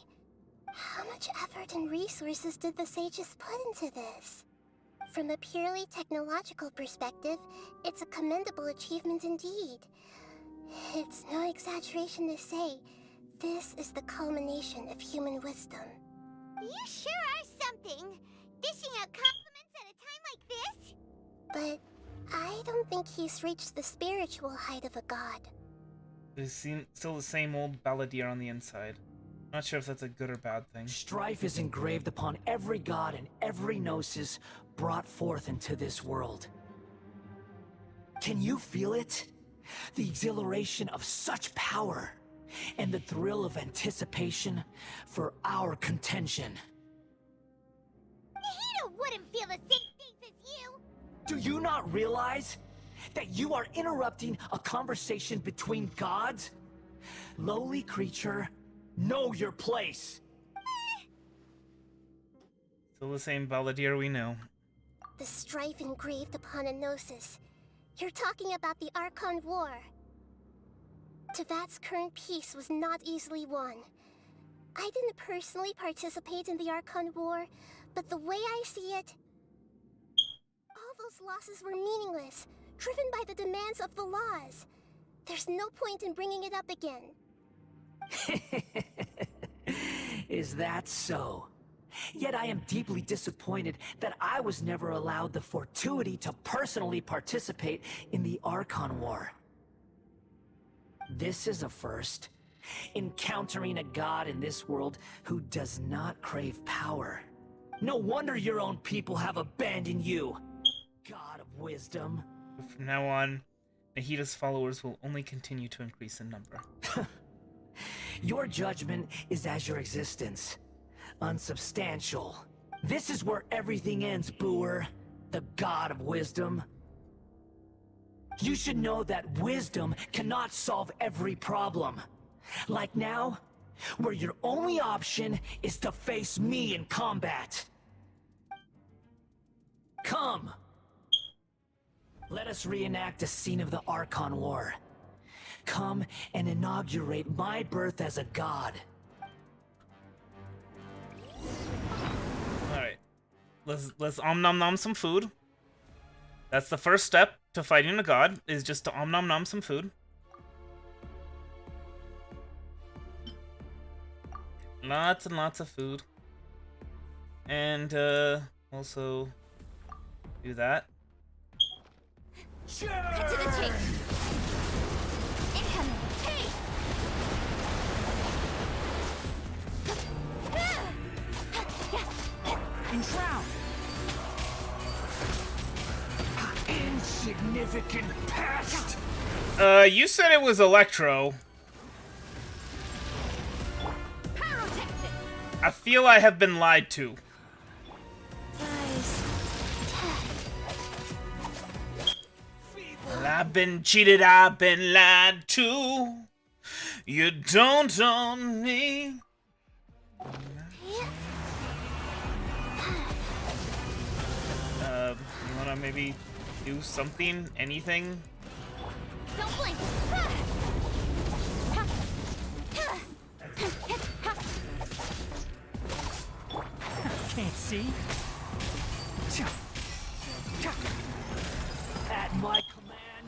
D: How much effort and resources did the sages put into this? From a purely technological perspective, it's a commendable achievement indeed. It's no exaggeration to say, this is the culmination of human wisdom. You sure are something, dishing out compliments at a time like this? But I don't think he's reached the spiritual height of a god.
C: There's still the same old Balladeer on the inside. Not sure if that's a good or bad thing.
I: Strife is engraved upon every god and every Gnosis brought forth into this world. Can you feel it? The exhilaration of such power, and the thrill of anticipation for our contention.
D: Nahida wouldn't feel the same things as you!
I: Do you not realize that you are interrupting a conversation between gods? Lowly creature, know your place!
C: Still the same Balladeer we know.
D: The strife engraved upon a Gnosis. You're talking about the Archon War. Tevat's current peace was not easily won. I didn't personally participate in the Archon War, but the way I see it, all those losses were meaningless, driven by the demands of the laws. There's no point in bringing it up again.
I: Is that so? Yet I am deeply disappointed that I was never allowed the fortuity to personally participate in the Archon War. This is a first. Encountering a god in this world who does not crave power. No wonder your own people have abandoned you, God of Wisdom.
C: From now on, Nahida's followers will only continue to increase in number.
I: Your judgment is as your existence. Unsubstantial. This is where everything ends, Booer. The God of Wisdom. You should know that wisdom cannot solve every problem. Like now, where your only option is to face me in combat. Come! Let us reenact a scene of the Archon War. Come and inaugurate my birth as a god.
C: Alright. Let's om nom nom some food. That's the first step to fighting a god, is just to om nom nom some food. Lots and lots of food. And also do that.
D: Cut to the chase. Incoming. Hey!
F: Enshroud!
I: Insignificant pest!
C: You said it was Electro. I feel I have been lied to. Well, I've been cheated, I've been lied to. You don't own me. You wanna maybe do something? Anything?
D: Don't blink.
F: Can't see.
I: At my command,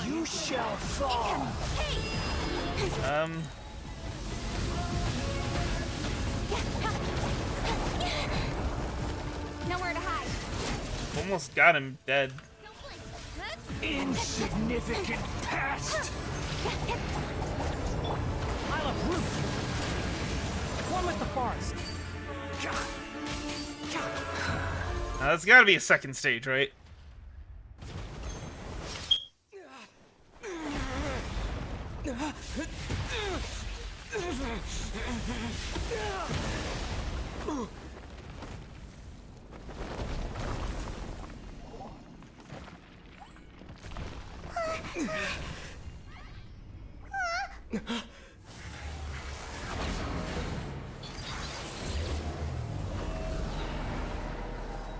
I: you shall fall.
D: Nowhere to hide.
C: Almost got him dead.
I: Insignificant pest.
F: I'll uproot you. One with the forest.
C: Now, that's gotta be a second stage, right?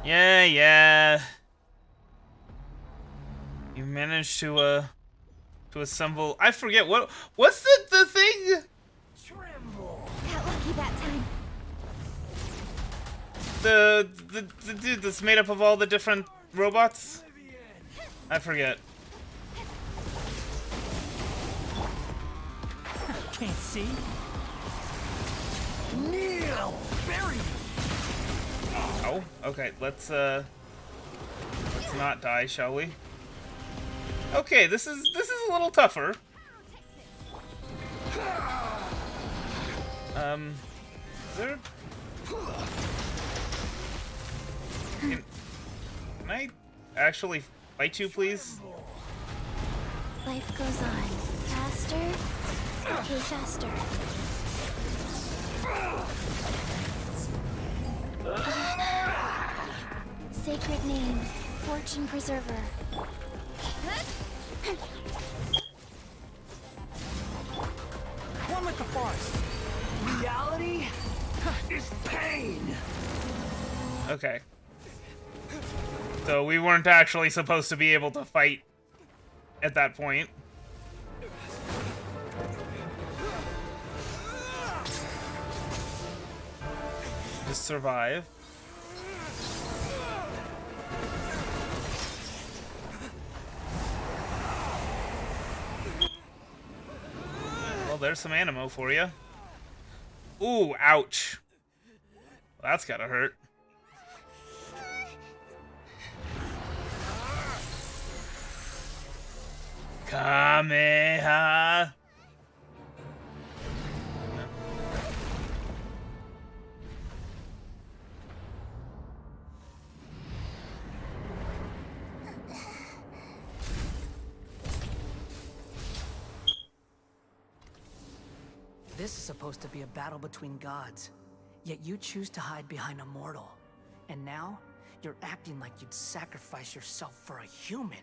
C: Yeah. You managed to assemble. I forget what's the thing?
Q: Got lucky that time.
C: The dude that's made up of all the different robots? I forget.
F: Can't see. Kneel! Bury me!
C: Oh, okay. Let's not die, shall we? Okay, this is a little tougher. Is there? Can I actually fight you, please?
Q: Life goes on. Faster. Okay, faster. Sacred name. Fortune preserver.
F: One with the forest.
O: Reality is pain.
C: Okay. So we weren't actually supposed to be able to fight at that point. Just survive. Well, there's some ammo for you. Ooh, ouch. Well, that's gotta hurt. Kameha.
I: This is supposed to be a battle between gods, yet you choose to hide behind a mortal. And now, you're acting like you'd sacrifice yourself for a human.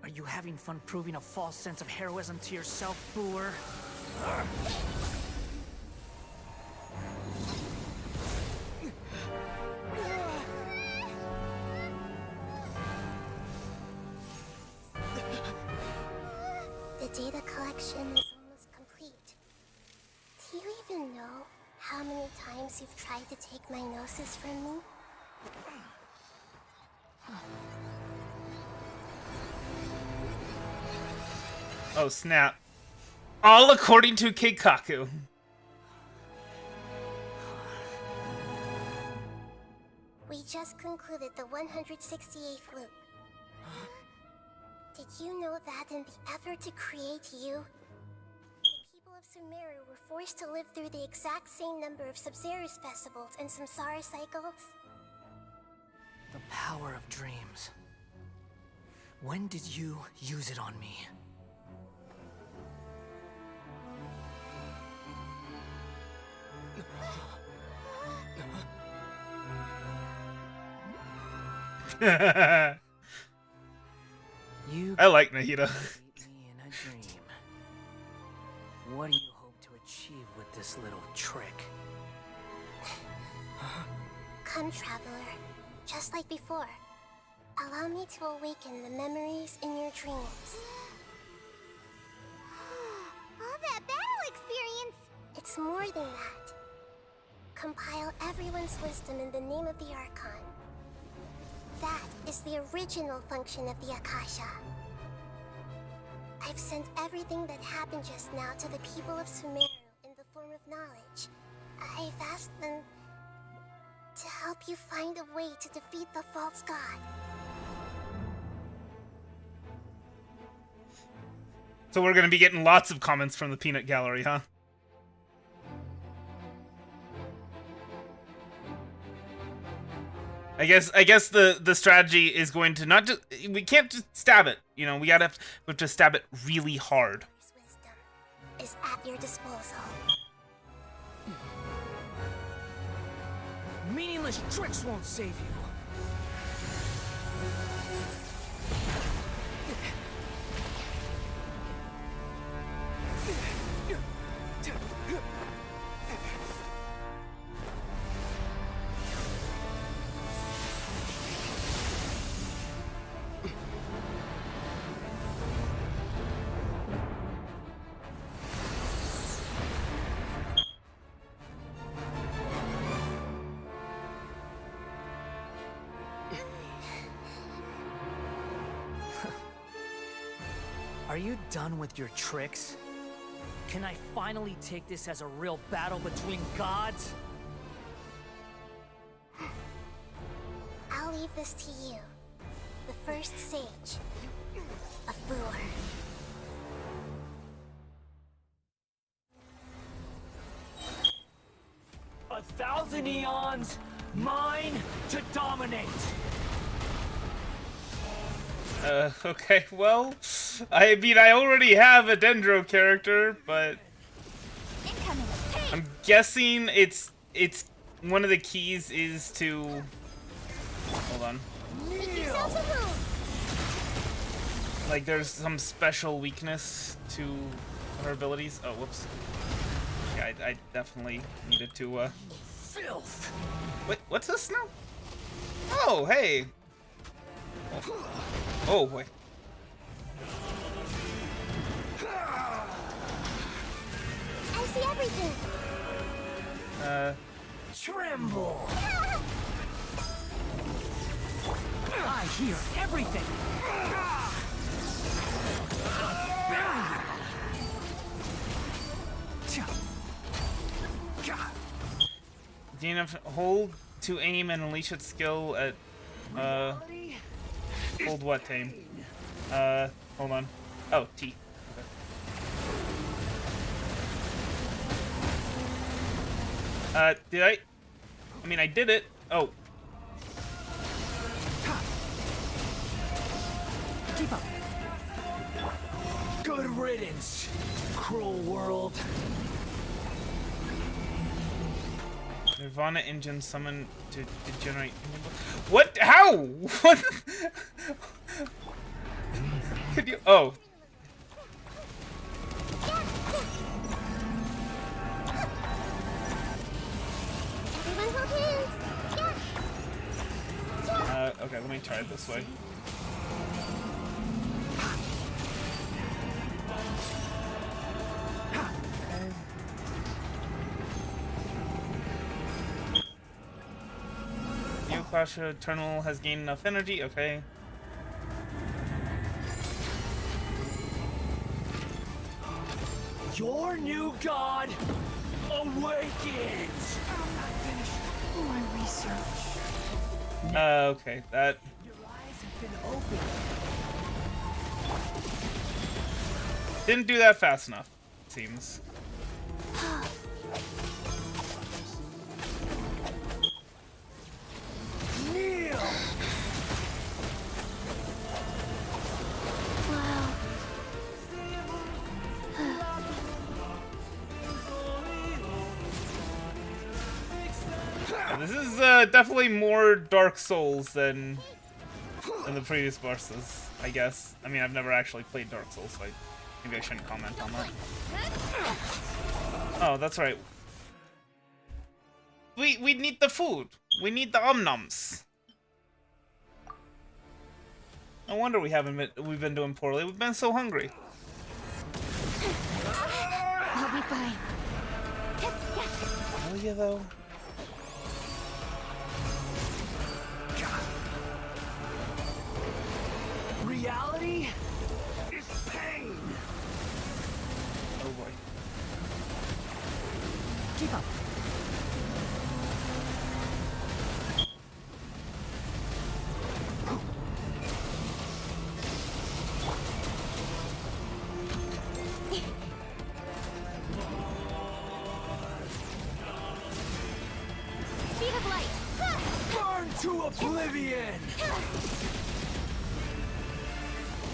I: Are you having fun proving a false sense of heroism to yourself, Booer?
D: The data collection is almost complete. Do you even know how many times you've tried to take my gnosis from me?
C: Oh, snap. All according to Keikaku.
D: We just concluded the 168th loop. Did you know that in the effort to create you, the people of Sumeru were forced to live through the exact same number of Subsidiary festivals and samsara cycles?
I: The power of dreams. When did you use it on me?
C: I like Nahida.
I: Me in a dream. What do you hope to achieve with this little trick?
D: Come, traveler. Just like before. Allow me to awaken the memories in your dreams.
Q: All that battle experience!
D: It's more than that. Compile everyone's wisdom in the name of the Archon. That is the original function of the Akasha. I've sent everything that happened just now to the people of Sumeru in the form of knowledge. I've asked them to help you find a way to defeat the false god.
C: So we're gonna be getting lots of comments from the peanut gallery, huh? I guess the strategy is going to not just, we can't just stab it, you know, we have to stab it really hard.
D: Wisdom is at your disposal.
F: Meaningless tricks won't save you.
I: Are you done with your tricks? Can I finally take this as a real battle between gods?
D: I'll leave this to you. The first sage of Boor.
I: 1,000 eons, mine to dominate.
C: Okay, well, I mean, I already have a Dendro character, but I'm guessing it's one of the keys is to, hold on. Like, there's some special weakness to her abilities. Oh, whoops. Yeah, I definitely needed to,
I: Filth.
C: Wait, what's this now? Oh, hey. Oh, boy.
D: I see everything.
I: Tremble. I hear everything.
C: Gain enough hold to aim and unleash its skill at hold what to aim? Hold on. Oh, T. Okay. Did I mean, I did it. Oh.
I: Keep up. Good riddance, cruel world.
C: Nirvana engine summon to generate. What? How? What? Could you? Oh. Okay, let me try it this way. New Clash Eternal has gained enough energy. Okay.
I: Your new god awakens. I'm not finished my research.
C: Okay, that.
I: Your eyes have been opened.
C: Didn't do that fast enough, it seems.
I: Kneel.
D: Wow.
C: This is definitely more Dark Souls than the previous bosses, I guess. I mean, I've never actually played Dark Souls, so maybe I shouldn't comment on that. Oh, that's right. We need the food. We need the omnoms. No wonder we've been doing poorly. We've been so hungry.
D: I'll be fine.
C: Will you though?
I: Reality is pain.
C: Oh boy.
I: Keep up.
D: Speed of light.
I: Burn to oblivion.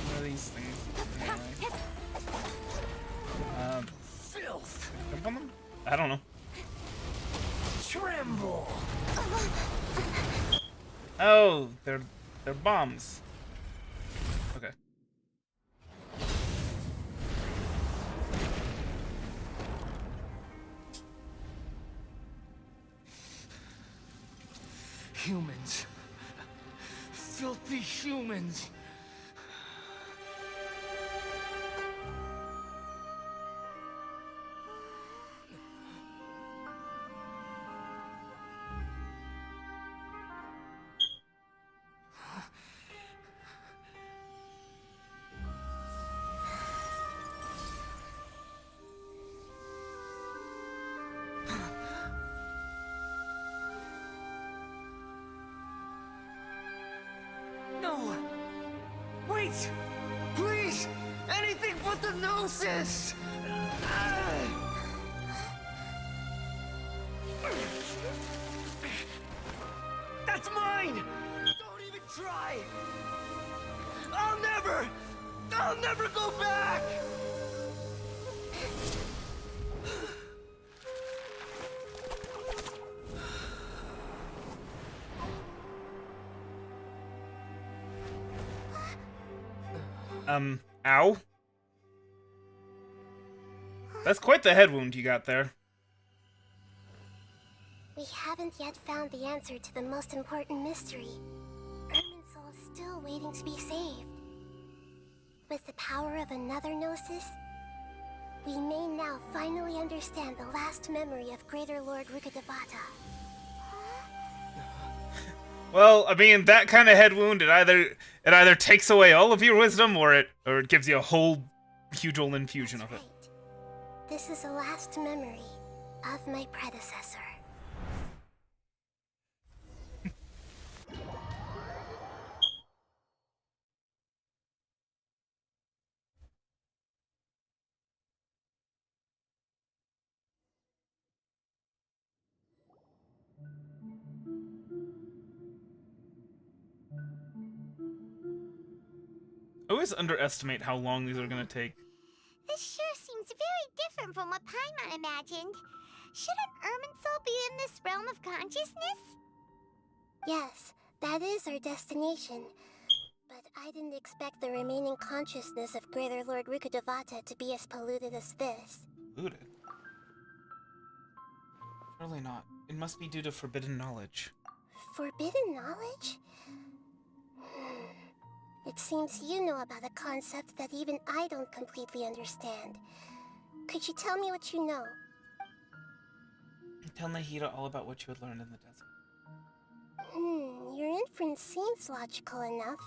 C: What are these things? Anyway.
I: Filth.
C: Jump on them? I don't know.
I: Tremble.
C: Oh, they're bombs. Okay.
I: Humans. Filthy humans.
G: No! Wait! Please! Anything but the Gnosis! That's mine! Don't even try! I'll never go back!
C: Ow. That's quite the head wound you got there.
D: We haven't yet found the answer to the most important mystery. Irminsul is still waiting to be saved. With the power of another Gnosis, we may now finally understand the last memory of Greater Lord Rukkhadevata.
C: Well, I mean, that kind of head wound, it either takes away all of your wisdom, or it gives you a whole huge old infusion of it.
D: This is the last memory of my predecessor.
C: I always underestimate how long these are gonna take.
D: This sure seems very different from what Paimon imagined. Shouldn't Irminsul be in this realm of consciousness? Yes, that is our destination. But I didn't expect the remaining consciousness of Greater Lord Rukkhadevata to be as polluted as this.
C: Polluted? Surely not. It must be due to forbidden knowledge.
D: Forbidden knowledge? It seems you know about a concept that even I don't completely understand. Could you tell me what you know?
C: Tell Nahida all about what you had learned in the desert.
D: Your inference seems logical enough.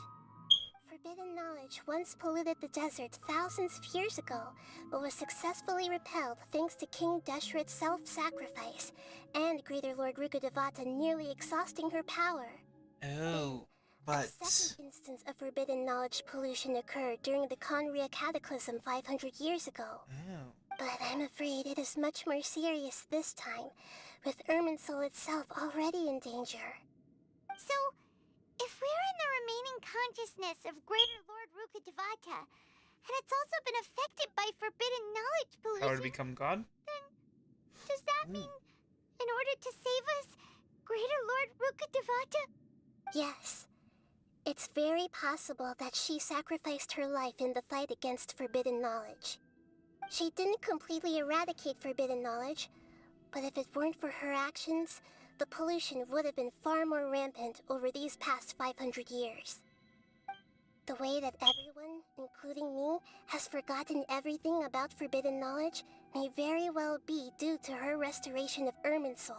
D: Forbidden knowledge once polluted the desert thousands of years ago, but was successfully repelled thanks to King Deshret's self-sacrifice, and Greater Lord Rukkhadevata nearly exhausting her power.
C: Oh,
D: A second instance of forbidden knowledge pollution occurred during the Conria Cataclysm 500 years ago.
C: Oh.
D: But I'm afraid it is much more serious this time, with Irminsul itself already in danger. So, if we're in the remaining consciousness of Greater Lord Rukkhadevata, and it's also been affected by forbidden knowledge pollution...
C: Power to become God?
D: Then, does that mean, in order to save us, Greater Lord Rukkhadevata... Yes. It's very possible that she sacrificed her life in the fight against forbidden knowledge. She didn't completely eradicate forbidden knowledge, but if it weren't for her actions, the pollution would have been far more rampant over these past 500 years. The way that everyone, including me, has forgotten everything about forbidden knowledge may very well be due to her restoration of Irminsul.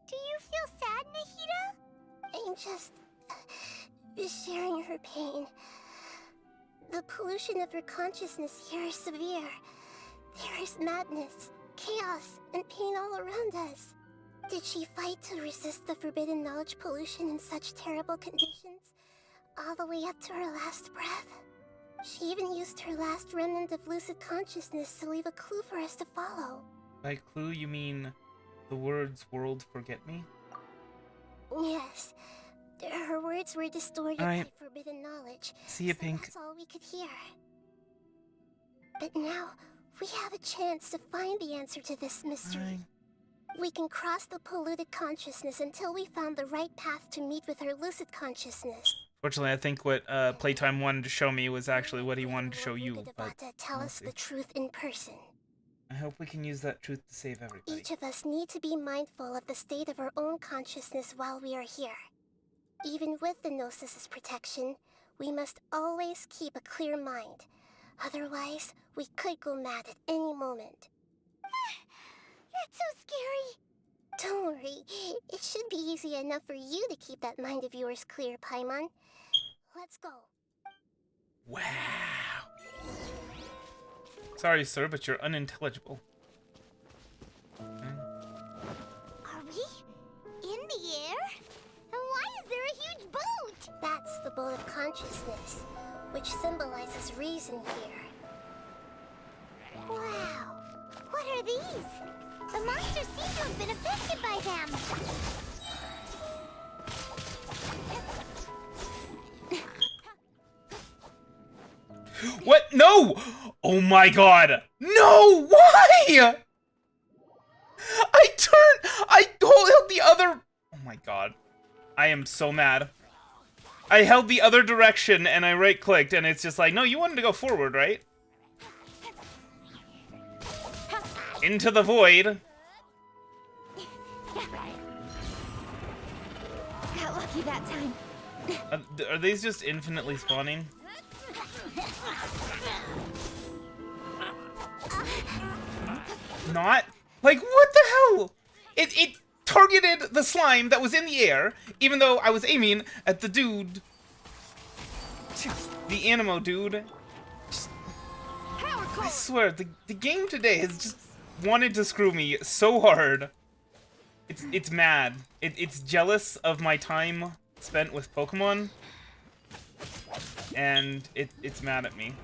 D: Do you feel sad, Nahida? I'm just sharing her pain. The pollution of her consciousness here is severe. There is madness, chaos, and pain all around us. Did she fight to resist the forbidden knowledge pollution in such terrible conditions, all the way up to her last breath? She even used her last remnant of lucid consciousness to leave a clue for us to follow.
C: By clue, you mean the words "world forget me"?
D: Yes. Her words were distorted by forbidden knowledge.
C: See you, Pink.
D: That's all we could hear. But now, we have a chance to find the answer to this mystery. We can cross the polluted consciousness until we found the right path to meet with her lucid consciousness.
C: Fortunately, I think what Playtime wanted to show me was actually what he wanted to show you. But
D: Tell us the truth in person.
C: I hope we can use that truth to save everybody.
D: Each of us need to be mindful of the state of our own consciousness while we are here. Even with the Gnosis' protection, we must always keep a clear mind. Otherwise, we could go mad at any moment. That's so scary. Don't worry. It should be easy enough for you to keep that mind of yours clear, Paimon. Let's go.
C: Wow. Sorry, sir, but you're unintelligible.
D: Are we in the air? which symbolizes reason here. Wow! What are these? The monsters seem to have been affected by them.
C: What? No! Oh my god! No! Why? I held the other... Oh my god. I am so mad. I held the other direction and I right-clicked and it's just like, no, you wanted to go forward, right? Into the void.
D: Got lucky that time.
C: Are these just infinitely spawning? Not? Like, what the hell? It targeted the slime that was in the air, even though I was aiming at the dude. The Animo dude. I swear, the game today has just wanted to screw me so hard. It's mad. It's jealous of my time spent with Pokemon. And it's mad at me.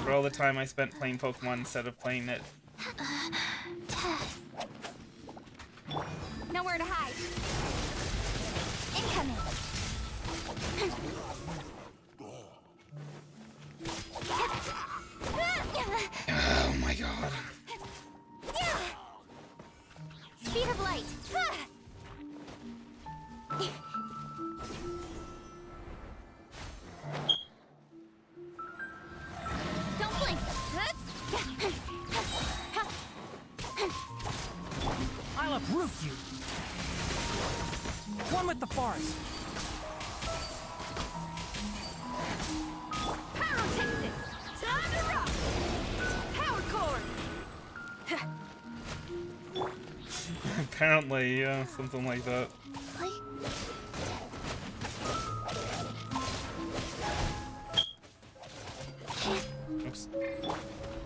C: For all the time I spent playing Pokemon instead of playing it.
D: Nowhere to hide. Incoming.
C: Oh my god.
D: Speed of light. Don't blink.
F: I'll uproot you. One with the forest.
D: Pyrotechnics. Time to rock. Power core.
C: Apparently, yeah, something like that. Oops.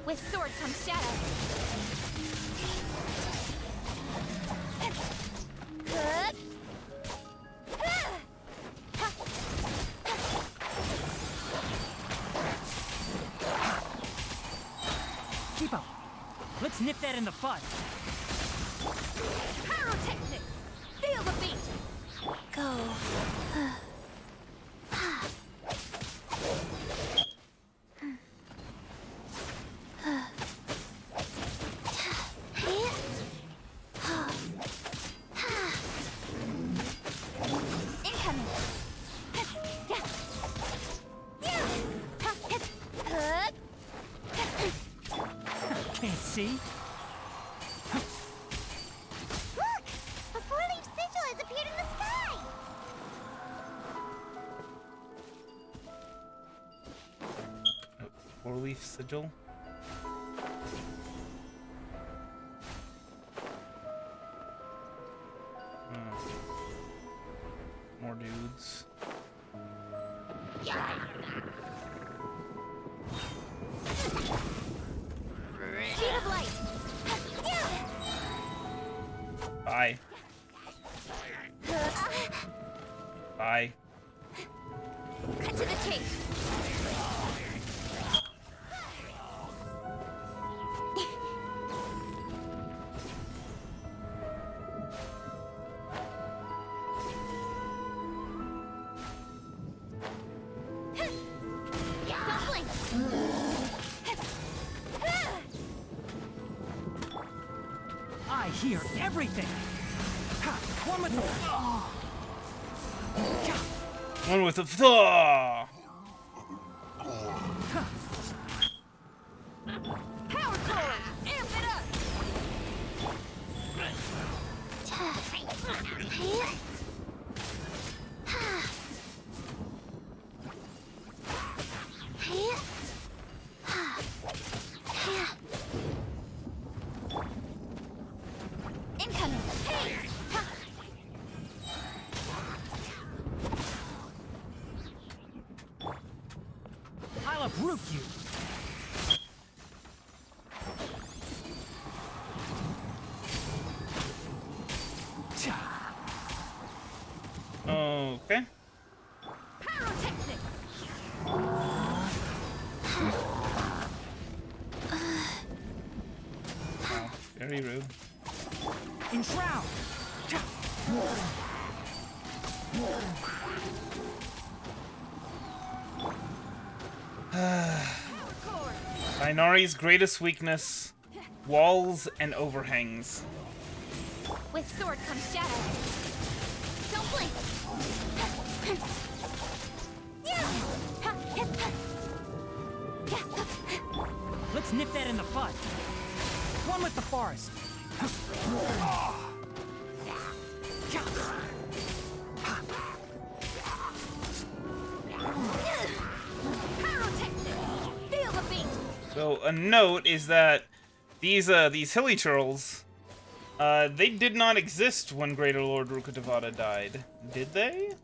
D: With sword comes shadow.
F: Keep up. Let's nip that in the bud.
D: Pyrotechnics. Feel the beat. Go.
F: Can't see?
D: Look! A four-leaf sigil has appeared in the sky!
C: Four-leaf sigil? More dudes.
D: Sheet of light.
C: Bye. Bye.
D: Cut to the chase. Don't blink.
F: I hear everything. Ha! One with the...
C: One with the... Thaw!
D: Power core. Amp it up. Incoming.
F: I'll uproot you.
C: Okay.
D: Pyrotechnics.
C: Very rude.
F: Enshroud!
C: Inari's greatest weakness: walls and overhangs.
Q: With sword comes shadow. Don't blink.
F: Let's nip that in the bud. One with the forest.
Q: Feel the beat.
C: So a note is that these hilly churls, they did not exist when Greater Lord Rukkhadevata died, did they?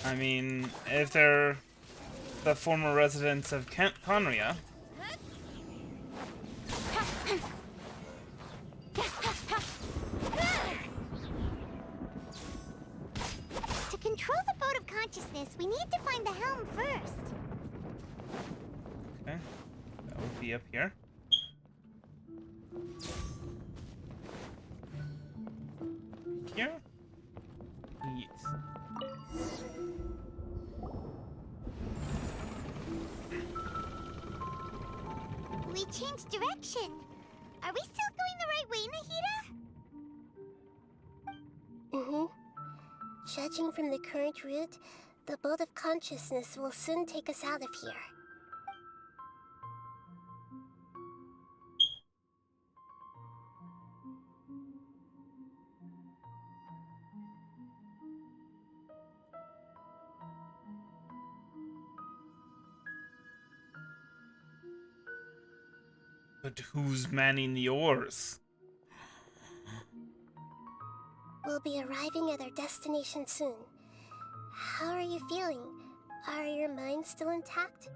C: I mean, if they're the former residents of Conria.
D: To control the boat of consciousness, we need to find the helm first.
C: Okay, that would be up here. Here? Yes.
D: We changed direction. Are we still going the right way, Nahida?
S: Mm-hmm. Judging from the current route, the boat of consciousness will soon take us out of here.
C: But who's manning the oars?
S: We'll be arriving at our destination soon. How are you feeling? Are your minds still intact?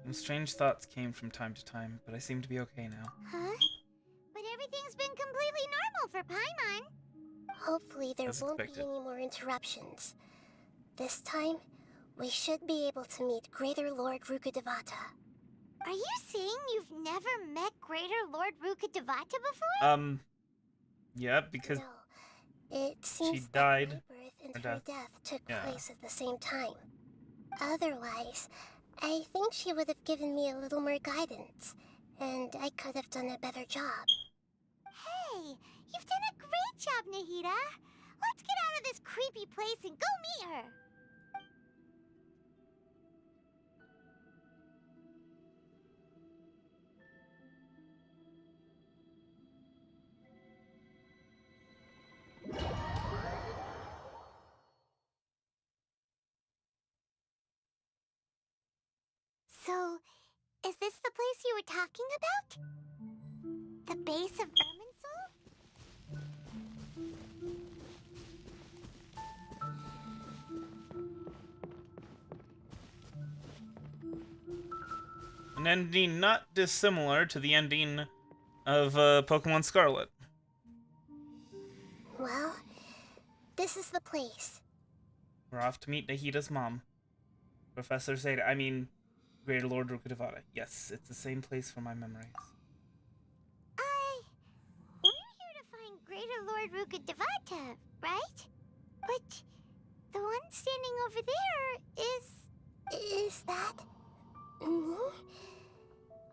C: Some strange thoughts came from time to time, but I seem to be okay now.
D: Huh? But everything's been completely normal for Paimon.
S: Hopefully there
C: As
S: won't
C: expected.
S: be any more interruptions. This time, we should be able to meet Greater Lord Rukkhadevata.
D: Are you saying you've never met Greater Lord Rukkhadevata before?
C: Yeah, because
S: No, it seems
C: she
S: that
C: died.
S: my birth and
C: Or
S: her
C: death.
S: death took
C: Yeah.
S: place at the same time. Otherwise, I think she would have given me a little more guidance, and I could have done a better job.
D: Hey, you've done a great job, Nahida. Let's get out of this creepy place and go meet her. So, is this the place you were talking about? The base of Irminsul?
C: An ending not dissimilar to the ending of Pokemon Scarlet.
S: Well, this is the place.
C: We're off to meet Nahida's mom. Professor Zeta, I mean, Greater Lord Rukkhadevata. Yes, it's the same place for my memories.
D: We're here to find Greater Lord Rukkhadevata, right? But the one standing over there is...
S: Is that... me?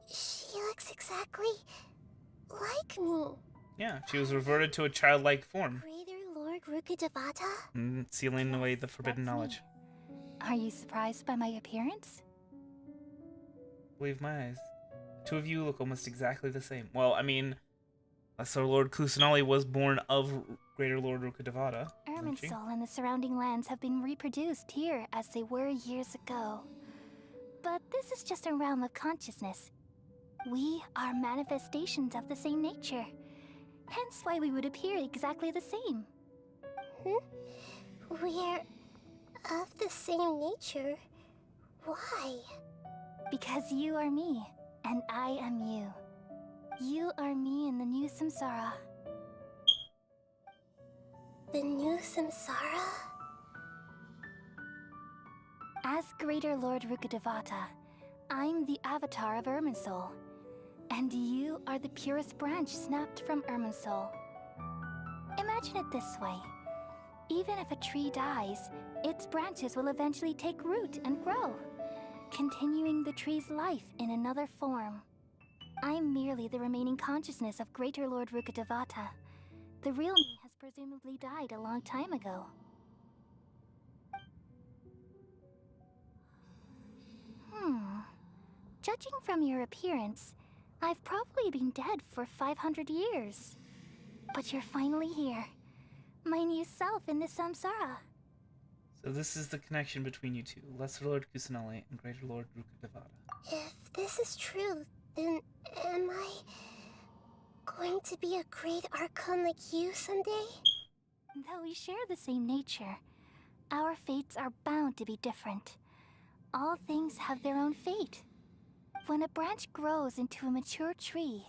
S: She looks exactly like me.
C: Yeah, she was reverted to a childlike form,
S: Greater Lord Rukkhadevata?
C: sealing away the forbidden knowledge.
Q: Are you surprised by my appearance?
C: Believe my eyes. The two of you look almost exactly the same. Well, I mean, Lesser Lord Kusanali was born of Greater Lord Rukkhadevata, wasn't she?
Q: Irminsul and the surrounding lands have been reproduced here as they were years ago. But this is just a realm of consciousness. We are manifestations of the same nature. Hence why we would appear exactly the same.
S: We're of the same nature. Why?
Q: Because you are me, and I am you. You are me in the new samsara.
S: The new samsara?
Q: As Greater Lord Rukkhadevata, I'm the avatar of Irminsul. And you are the purest branch snapped from Irminsul. Imagine it this way. Even if a tree dies, its branches will eventually take root and grow, continuing the tree's life in another form. I'm merely the remaining consciousness of Greater Lord Rukkhadevata. The real me has presumably died a long time ago. Judging from your appearance, I've probably been dead for 500 years. But you're finally here. My new self in the samsara.
C: So this is the connection between you two, Lesser Lord Kusanali and Greater Lord Rukkhadevata.
S: If this is true, then am I going to be a great Archon like you someday?
Q: Though we share the same nature, our fates are bound to be different. All things have their own fate. When a branch grows into a mature tree,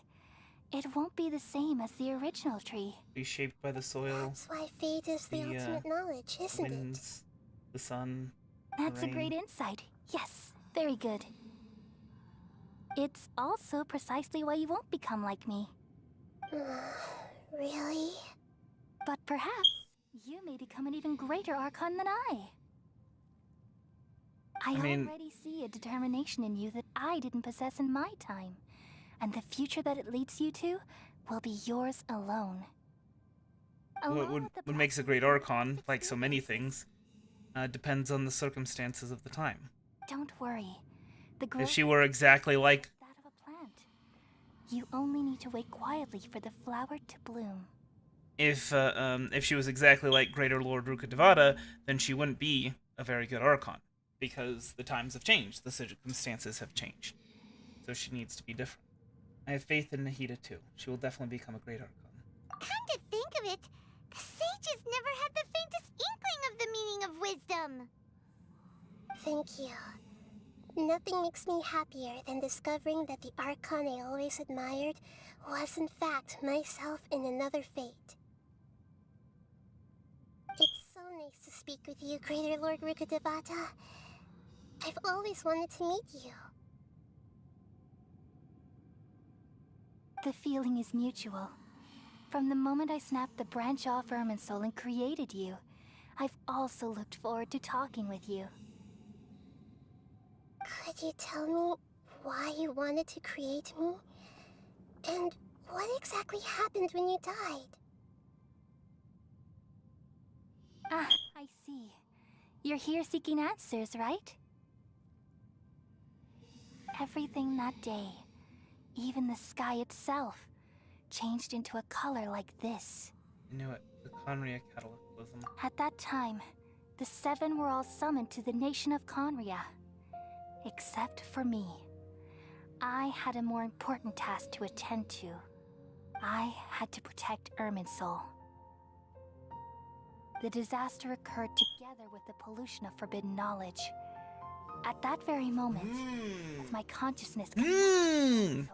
Q: it won't be the same as the original tree.
C: Be shaped by the soil.
S: That's why fate is the ultimate knowledge, isn't
C: winds, the sun.
Q: That's
C: the
Q: a
C: rain.
Q: great insight. Yes, very good. It's also precisely why you won't become like me.
S: Really?
Q: But perhaps you may become an even greater Archon than I. I already see a determination in you that I didn't possess in my time, and the future that it leads you to will be yours alone.
C: What makes a great Archon, like so many things, depends on the circumstances of the time.
Q: Don't worry. The
C: If
Q: growth
C: she were exactly like...
Q: that of a plant. You only need to wait quietly for the flower to bloom.
C: If she was exactly like Greater Lord Rukkhadevata, then she wouldn't be a very good Archon. Because the times have changed, the circumstances have changed. So she needs to be different. I have faith in Nahida too. She will definitely become a great Archon.
D: Come to think of it, the sages never had the faintest inkling of the meaning of wisdom.
S: Thank you. Nothing makes me happier than discovering that the Archon I always admired was in fact myself in another fate. It's so nice to speak with you, Greater Lord Rukkhadevata. I've always wanted to meet you.
Q: The feeling is mutual. From the moment I snapped the branch off Irminsul and created you, I've also looked forward to talking with you.
S: Could you tell me why you wanted to create me? And what exactly happened when you died?
Q: Ah, I see. You're here seeking answers, right? Everything that day, even the sky itself, changed into a color like this.
C: I knew it. The Conria Cataclysm.
Q: At that time, the seven were all summoned to the nation of Conria. Except for me. I had a more important task to attend to. I had to protect Irminsul. The disaster occurred together with the pollution of forbidden knowledge. At that very moment, as my consciousness came Irminsul,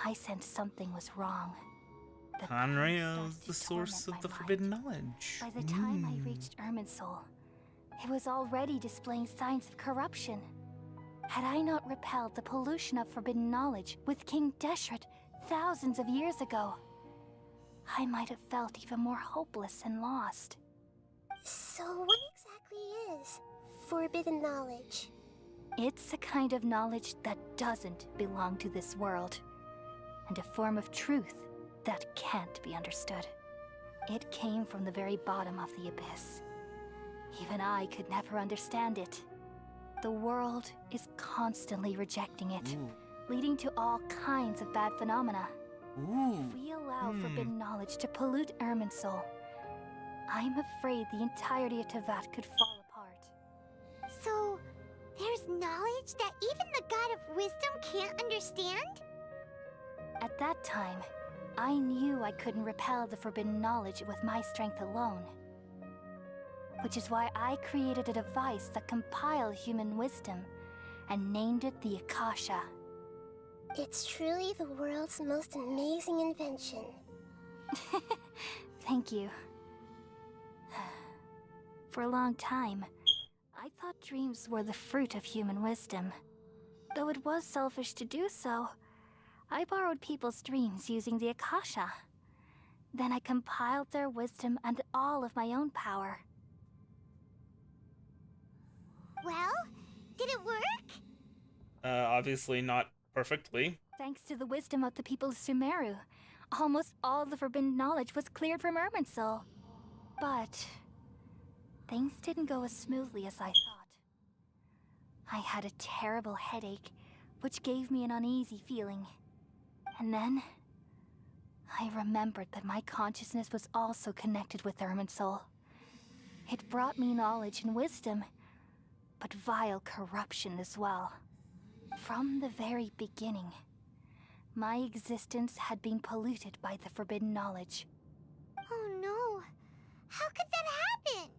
Q: I sensed something was wrong.
C: Conria is the source of the forbidden knowledge.
Q: By the time I reached Irminsul, it was already displaying signs of corruption. Had I not repelled the pollution of forbidden knowledge with King Deshret thousands of years ago, I might have felt even more hopeless and lost.
S: So what exactly is forbidden knowledge?
Q: It's a kind of knowledge that doesn't belong to this world, and a form of truth that can't be understood. It came from the very bottom of the abyss. Even I could never understand it. The world is constantly rejecting it, leading to all kinds of bad phenomena. If we allow forbidden knowledge to pollute Irminsul, I'm afraid the entirety of Tevat could fall apart.
D: So, there's knowledge that even the God of Wisdom can't understand?
Q: At that time, I knew I couldn't repel the forbidden knowledge with my strength alone. Which is why I created a device that compiled human wisdom and named it the Akasha.
S: It's truly the world's most amazing invention.
Q: Thank you. For a long time, I thought dreams were the fruit of human wisdom. Though it was selfish to do so, I borrowed people's dreams using the Akasha. Then I compiled their wisdom and all of my own power.
D: Well, did it work?
C: Obviously not perfectly.
Q: Thanks to the wisdom of the people of Sumeru, almost all the forbidden knowledge was cleared from Irminsul. But things didn't go as smoothly as I thought. I had a terrible headache, which gave me an uneasy feeling. And then I remembered that my consciousness was also connected with Irminsul. It brought me knowledge and wisdom, but vile corruption as well. From the very beginning, my existence had been polluted by the forbidden knowledge.
D: Oh no. How could that happen?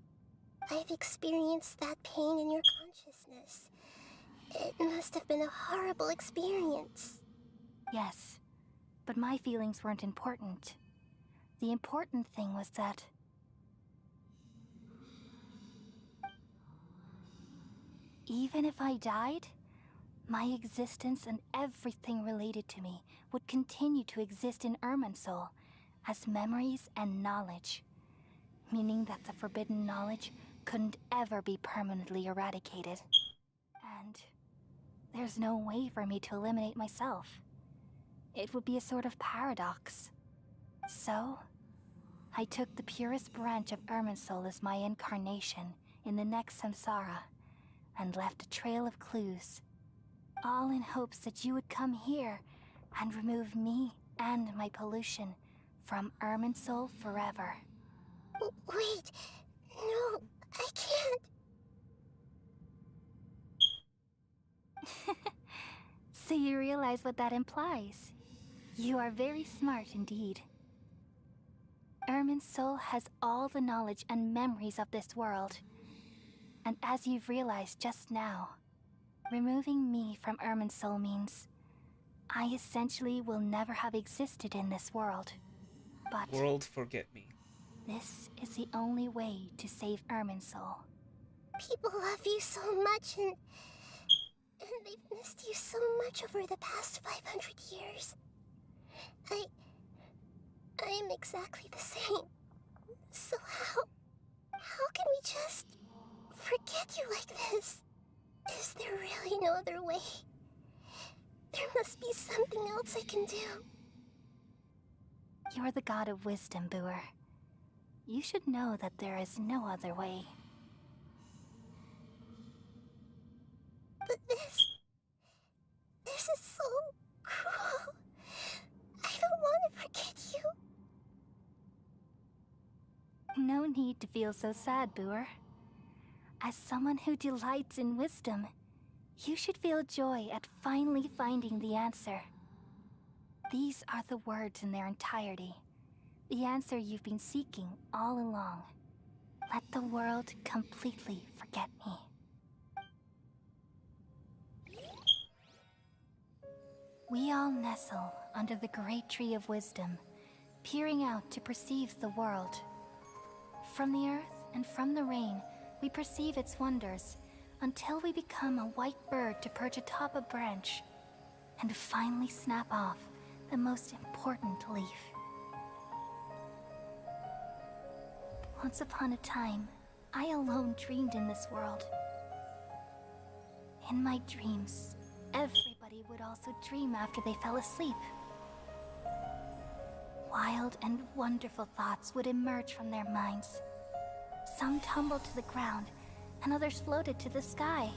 S: I've experienced that pain in your consciousness. It must have been a horrible experience.
Q: Yes, but my feelings weren't important. The important thing was that even if I died, my existence and everything related to me would continue to exist in Irminsul as memories and knowledge, meaning that the forbidden knowledge couldn't ever be permanently eradicated. And there's no way for me to eliminate myself. It would be a sort of paradox. So, I took the purest branch of Irminsul as my incarnation in the next samsara, and left a trail of clues, all in hopes that you would come here and remove me and my pollution from Irminsul forever.
S: Wait, no, I can't.
Q: So you realize what that implies. You are very smart indeed. Irminsul has all the knowledge and memories of this world. And as you've realized just now, removing me from Irminsul means I essentially will never have existed in this world. But
C: World forget me.
Q: this is the only way to save Irminsul.
S: People love you so much, and they've missed you so much over the past 500 years. I am exactly the same. So how can we just forget you like this? Is there really no other way? There must be something else I can do.
Q: You're the god of wisdom, Booer. You should know that there is no other way.
S: But this is so cruel. I don't want to forget you.
Q: No need to feel so sad, Booer. As someone who delights in wisdom, you should feel joy at finally finding the answer. These are the words in their entirety. The answer you've been seeking all along. Let the world completely forget me. We all nestle under the great tree of wisdom, peering out to perceive the world. From the earth and from the rain, we perceive its wonders, until we become a white bird to perch atop a branch, and finally snap off the most important leaf. Once upon a time, I alone dreamed in this world. In my dreams, everybody would also dream after they fell asleep. Wild and wonderful thoughts would emerge from their minds. Some tumbled to the ground, and others floated to the sky,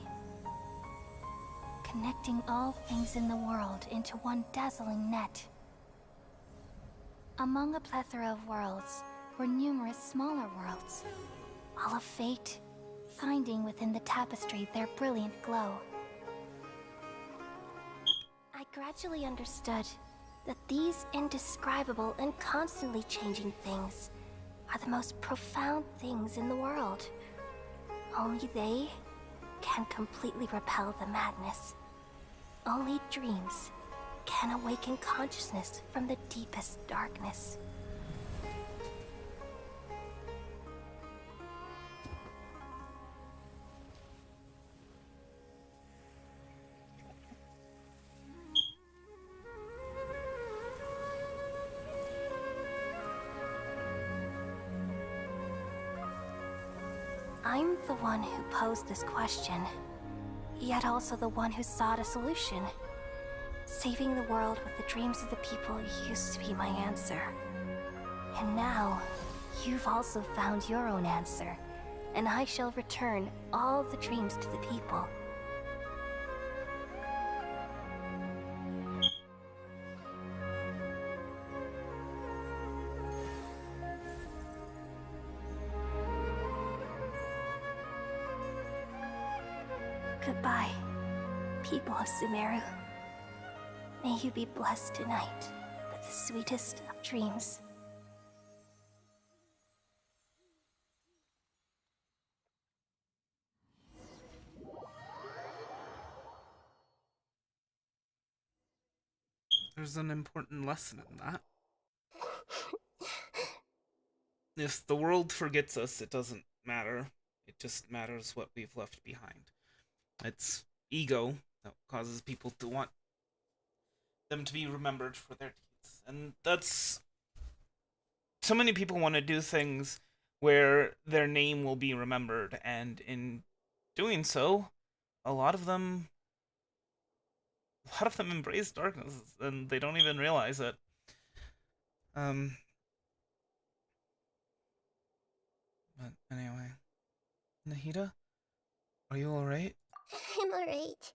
Q: connecting all things in the world into one dazzling net. Among a plethora of worlds were numerous smaller worlds, all of fate, finding within the tapestry their brilliant glow. I gradually understood that these indescribable and constantly changing things are the most profound things in the world. Only they can completely repel the madness. Only dreams can awaken consciousness from the deepest darkness. I'm the one who posed this question, yet also the one who sought a solution. Saving the world with the dreams of the people used to be my answer. And now, you've also found your own answer, and I shall return all the dreams to the people. Goodbye, people of Sumeru. May you be blessed tonight with the sweetest of dreams.
C: There's an important lesson in that. If the world forgets us, it doesn't matter. It just matters what we've left behind. It's ego that causes people to want them to be remembered for their deeds. And that's... So many people want to do things where their name will be remembered, and in doing so, a lot of them embrace darkness, and they don't even realize it. But anyway, Nahida, are you alright?
S: I'm alright.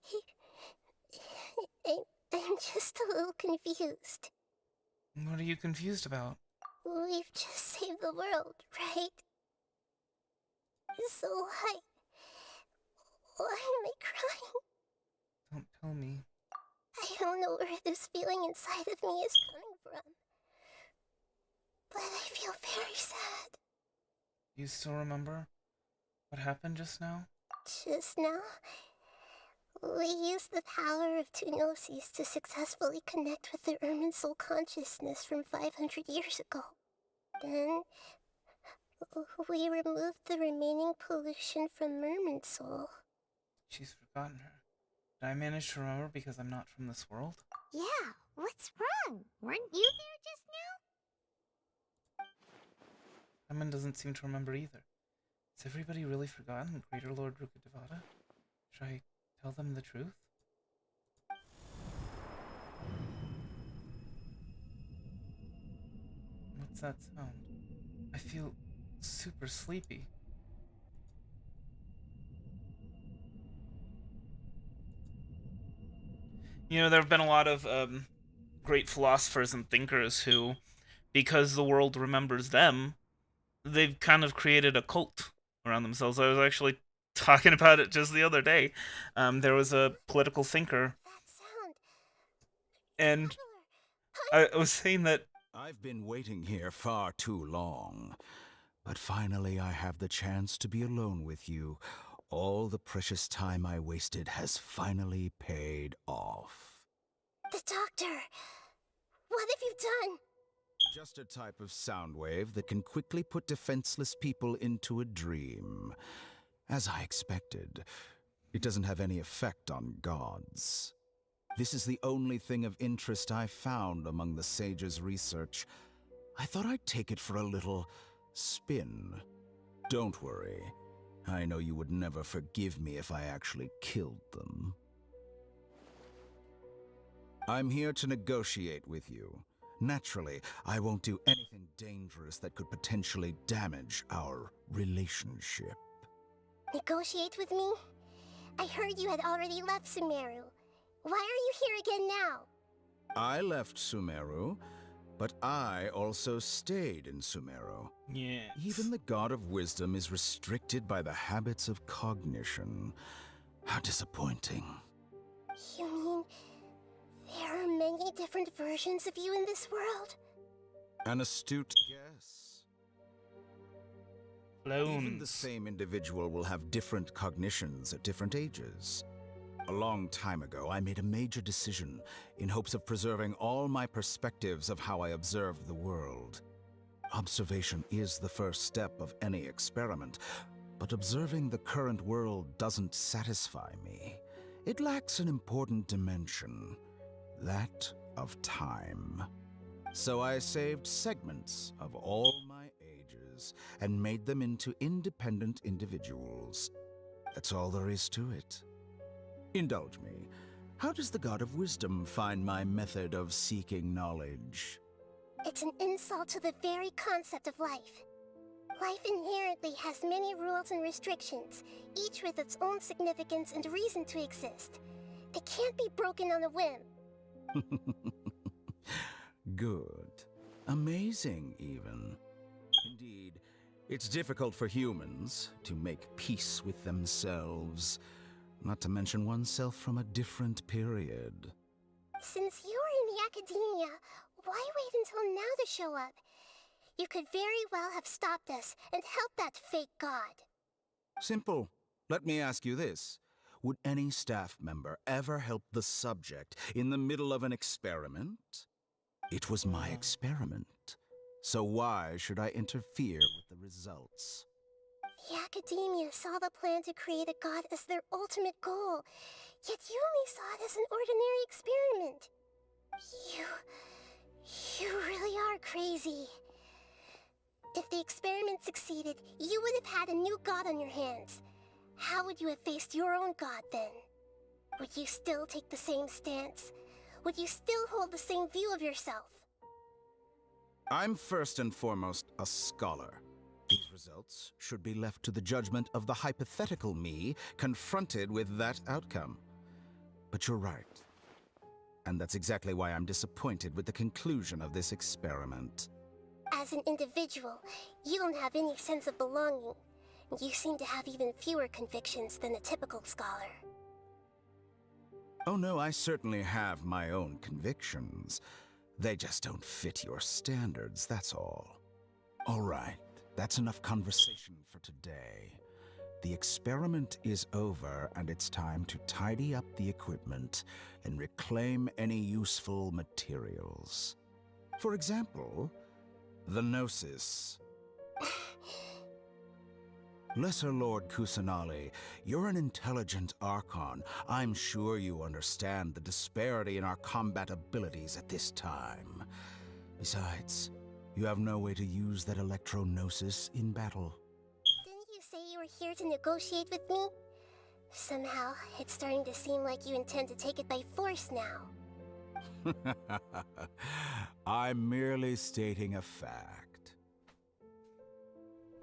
S: I'm just a little confused.
C: What are you confused about?
S: We've just saved the world, right? So why am I crying?
C: Don't tell me.
S: I don't know where this feeling inside of me is coming from, but I feel very sad.
C: You still remember what happened just now?
S: Just now, we used the power of two gnosis to successfully connect with the Ermin soul consciousness from 500 years ago. Then, we removed the remaining pollution from Merman soul.
C: She's forgotten her. Did I manage to remember because I'm not from this world?
D: Yeah, what's wrong? Weren't you there just now?
C: Paimon doesn't seem to remember either. Has everybody really forgotten Greater Lord Rukkhadevata? Should I tell them the truth? What's that sound? I feel super sleepy. You know, there have been a lot of great philosophers and thinkers who, because the world remembers them, they've kind of created a cult around themselves. I was actually talking about it just the other day. There was a political thinker, and I was saying that
E: I've been waiting here far too long, but finally I have the chance to be alone with you. All the precious time I wasted has finally paid off.
S: The doctor! What have you done?
E: Just a type of sound wave that can quickly put defenseless people into a dream. As I expected, it doesn't have any effect on gods. This is the only thing of interest I found among the sage's research. I thought I'd take it for a little spin. Don't worry. I know you would never forgive me if I actually killed them. I'm here to negotiate with you. Naturally, I won't do anything dangerous that could potentially damage our relationship.
S: Negotiate with me? I heard you had already left Sumeru. Why are you here again now?
E: I left Sumeru, but I also stayed in Sumeru.
C: Yeah.
E: Even the God of Wisdom is restricted by the habits of cognition. How disappointing.
S: You mean there are many different versions of you in this world?
E: An astute guess. Even the same individual will have different cognitions at different ages. A long time ago, I made a major decision in hopes of preserving all my perspectives of how I observed the world. Observation is the first step of any experiment, but observing the current world doesn't satisfy me. It lacks an important dimension, that of time. So I saved segments of all my ages
T: lives and made them into independent individuals. That's all there is to it. Indulge me. How does the God of Wisdom find my method of seeking knowledge?
S: It's an insult to the very concept of life. Life inherently has many rules and restrictions, each with its own significance and reason to exist. They can't be broken on a whim.
T: Good. Amazing, even. Indeed, it's difficult for humans to make peace with themselves, not to mention oneself from a different period.
S: Since you're in the academia, why wait until now to show up? You could very well have stopped us and helped that fake god.
T: Simple. Let me ask you this. Would any staff member ever help the subject in the middle of an experiment? It was my experiment, so why should I interfere with the results?
S: The academia saw the plan to create a god as their ultimate goal, yet you only saw it as an ordinary experiment. You really are crazy. If the experiment succeeded, you would have had a new god on your hands. How would you have faced your own god then? Would you still take the same stance? Would you still hold the same view of yourself?
T: I'm first and foremost a scholar. These results should be left to the judgment of the hypothetical me confronted with that outcome. But you're right. And that's exactly why I'm disappointed with the conclusion of this experiment.
S: As an individual, you don't have any sense of belonging. You seem to have even fewer convictions than a typical scholar.
T: Oh no, I certainly have my own convictions. They just don't fit your standards, that's all. All right, that's enough conversation for today. The experiment is over, and it's time to tidy up the equipment and reclaim any useful materials. For example, the Gnosis. Lesser Lord Kusanali, you're an intelligent Archon. I'm sure you understand the disparity in our combat abilities at this time. Besides, you have no way to use that Electro-Gnosis in battle.
S: Didn't you say you were here to negotiate with me? Somehow, it's starting to seem like you intend to take it by force now.
T: I'm merely stating a fact.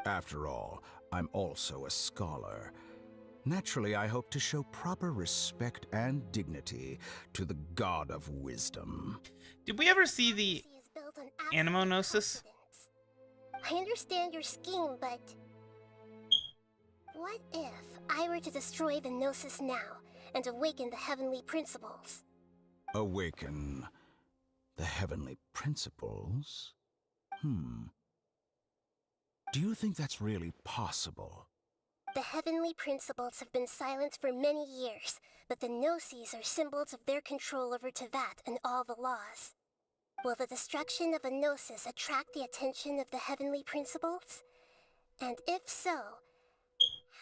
T: After all, I'm also a scholar. Naturally, I hope to show proper respect and dignity to the God of Wisdom.
C: Did we ever see the Animo-Gnosis?
S: I understand your scheme, but... what if I were to destroy the Gnosis now and awaken the heavenly principles?
T: Awaken the heavenly principles? Do you think that's really possible?
S: The heavenly principles have been silent for many years, but the Gnosis are symbols of their control over Tevat and all the laws. Will the destruction of a Gnosis attract the attention of the heavenly principles? And if so,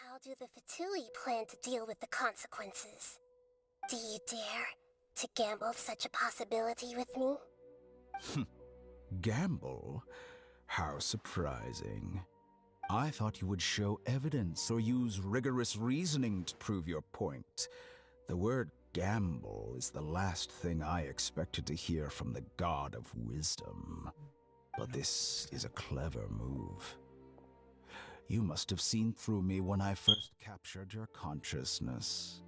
S: how do the Fatui plan to deal with the consequences? Do you dare to gamble such a possibility with me?
T: Gamble? How surprising. I thought you would show evidence or use rigorous reasoning to prove your point. The word gamble is the last thing I expected to hear from the God of Wisdom. But this is a clever move. You must have seen through me when I first captured your consciousness.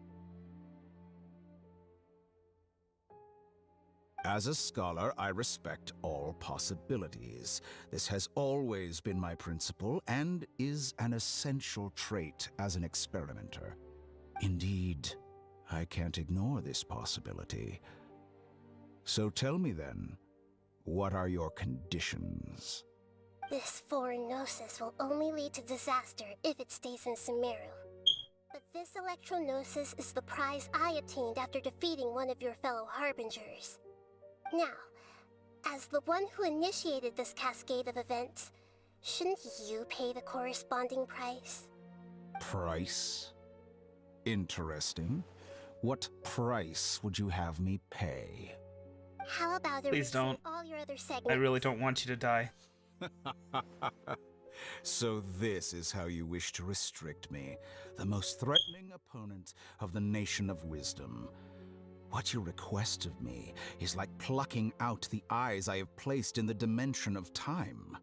T: As a scholar, I respect all possibilities. This has always been my principle and is an essential trait as an experimenter. Indeed, I can't ignore this possibility. So tell me then, what are your conditions?
S: This foreign Gnosis will only lead to disaster if it stays in Sumeru. But this Electro-Gnosis is the prize I obtained after defeating one of your fellow Harbingers. Now, as the one who initiated this cascade of events, shouldn't you pay the corresponding price?
T: Price? Interesting. What price would you have me pay?
S: How about
C: Please don't.
S: all your other segments?
C: I really don't want you to die.
T: So this is how you wish to restrict me, the most threatening opponent of the Nation of Wisdom. What you request of me is like plucking out the eyes I have placed in the dimension of time.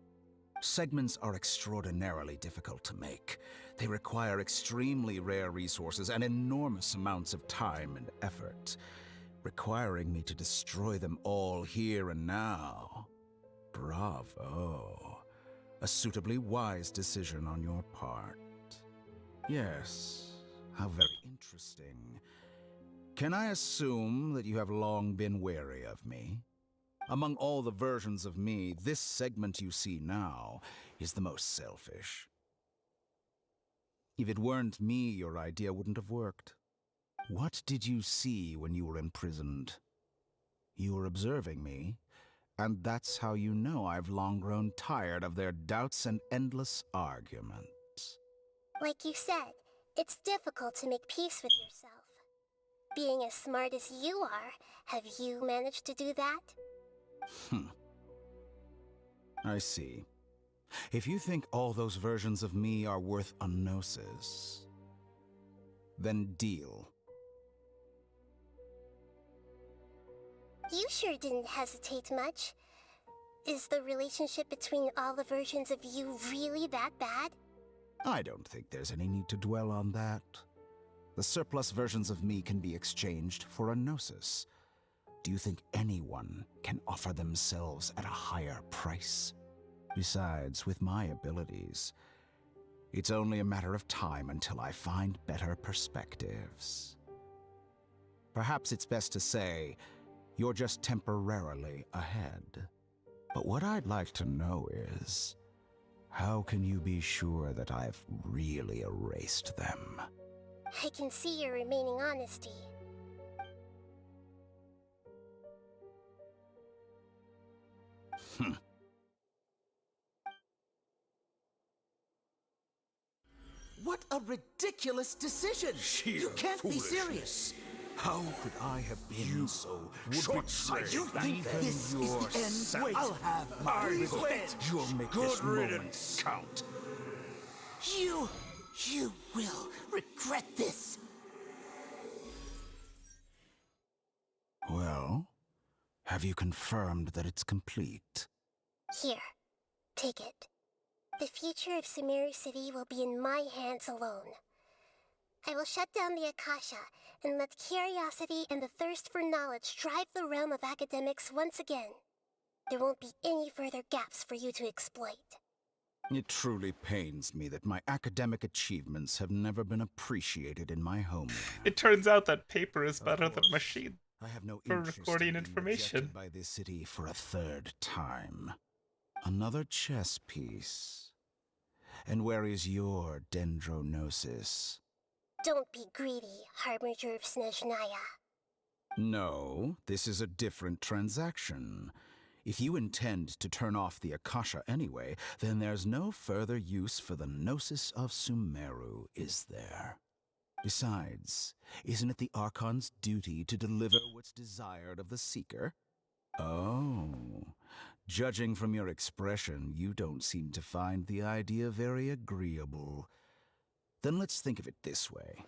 T: Segments are extraordinarily difficult to make. They require extremely rare resources and enormous amounts of time and effort, requiring me to destroy them all here and now. Bravo. A suitably wise decision on your part. Yes, how very interesting. Can I assume that you have long been wary of me? Among all the versions of me, this segment you see now is the most selfish. If it weren't me, your idea wouldn't have worked. What did you see when you were imprisoned? You were observing me, and that's how you know I've long grown tired of their doubts and endless arguments.
S: Like you said, it's difficult to make peace with yourself. Being as smart as you are, have you managed to do that?
T: I see. If you think all those versions of me are worth a gnosis, then deal.
S: You sure didn't hesitate much. Is the relationship between all the versions of you really that bad?
T: I don't think there's any need to dwell on that. The surplus versions of me can be exchanged for a gnosis. Do you think anyone can offer themselves at a higher price? Besides, with my abilities, it's only a matter of time until I find better perspectives. Perhaps it's best to say, you're just temporarily ahead. But what I'd like to know is, how can you be sure that I've really erased them?
S: I can see your remaining honesty.
M: What a ridiculous decision! You can't be serious!
T: How could I have been so short-sighted?
M: You think this is the end? I'll have my revenge!
T: You'll make this moment count.
M: You will regret this!
T: Well, have you confirmed that it's complete?
S: Here, take it. The future of Sumeru City will be in my hands alone. I will shut down the Akasha and let curiosity and the thirst for knowledge drive the realm of academics once again. There won't be any further gaps for you to exploit.
T: It truly pains me that my academic achievements have never been appreciated in my homeland.
C: It turns out that paper is better than machine
T: I have no
C: for
T: interest
C: recording
T: in being
C: information.
T: rejected by this city for a third time. Another chess piece. And where is your dendronosis?
S: Don't be greedy, Harbinger of Snezhnaya.
T: No, this is a different transaction. If you intend to turn off the Akasha anyway, then there's no further use for the Gnosis of Sumeru, is there? Besides, isn't it the Archon's duty to deliver what's desired of the Seeker? Oh, judging from your expression, you don't seem to find the idea very agreeable. Then let's think of it this way.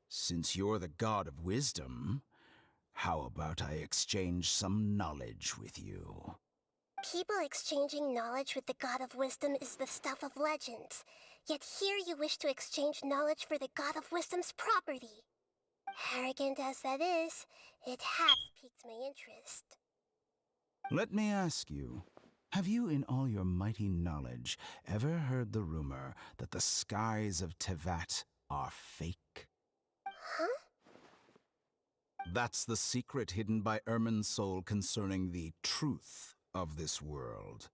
T: Since you're the god of wisdom, how about I exchange some knowledge with you?
S: People exchanging knowledge with the God of Wisdom is the stuff of legends. Yet here you wish to exchange knowledge for the God of Wisdom's property. Arrogant as that is, it has piqued my interest.
T: Let me ask you, have you in all your mighty knowledge ever heard the rumor that the skies of Tevat are fake?
S: Huh?
T: That's the secret hidden by Ermin's soul concerning the truth of this world.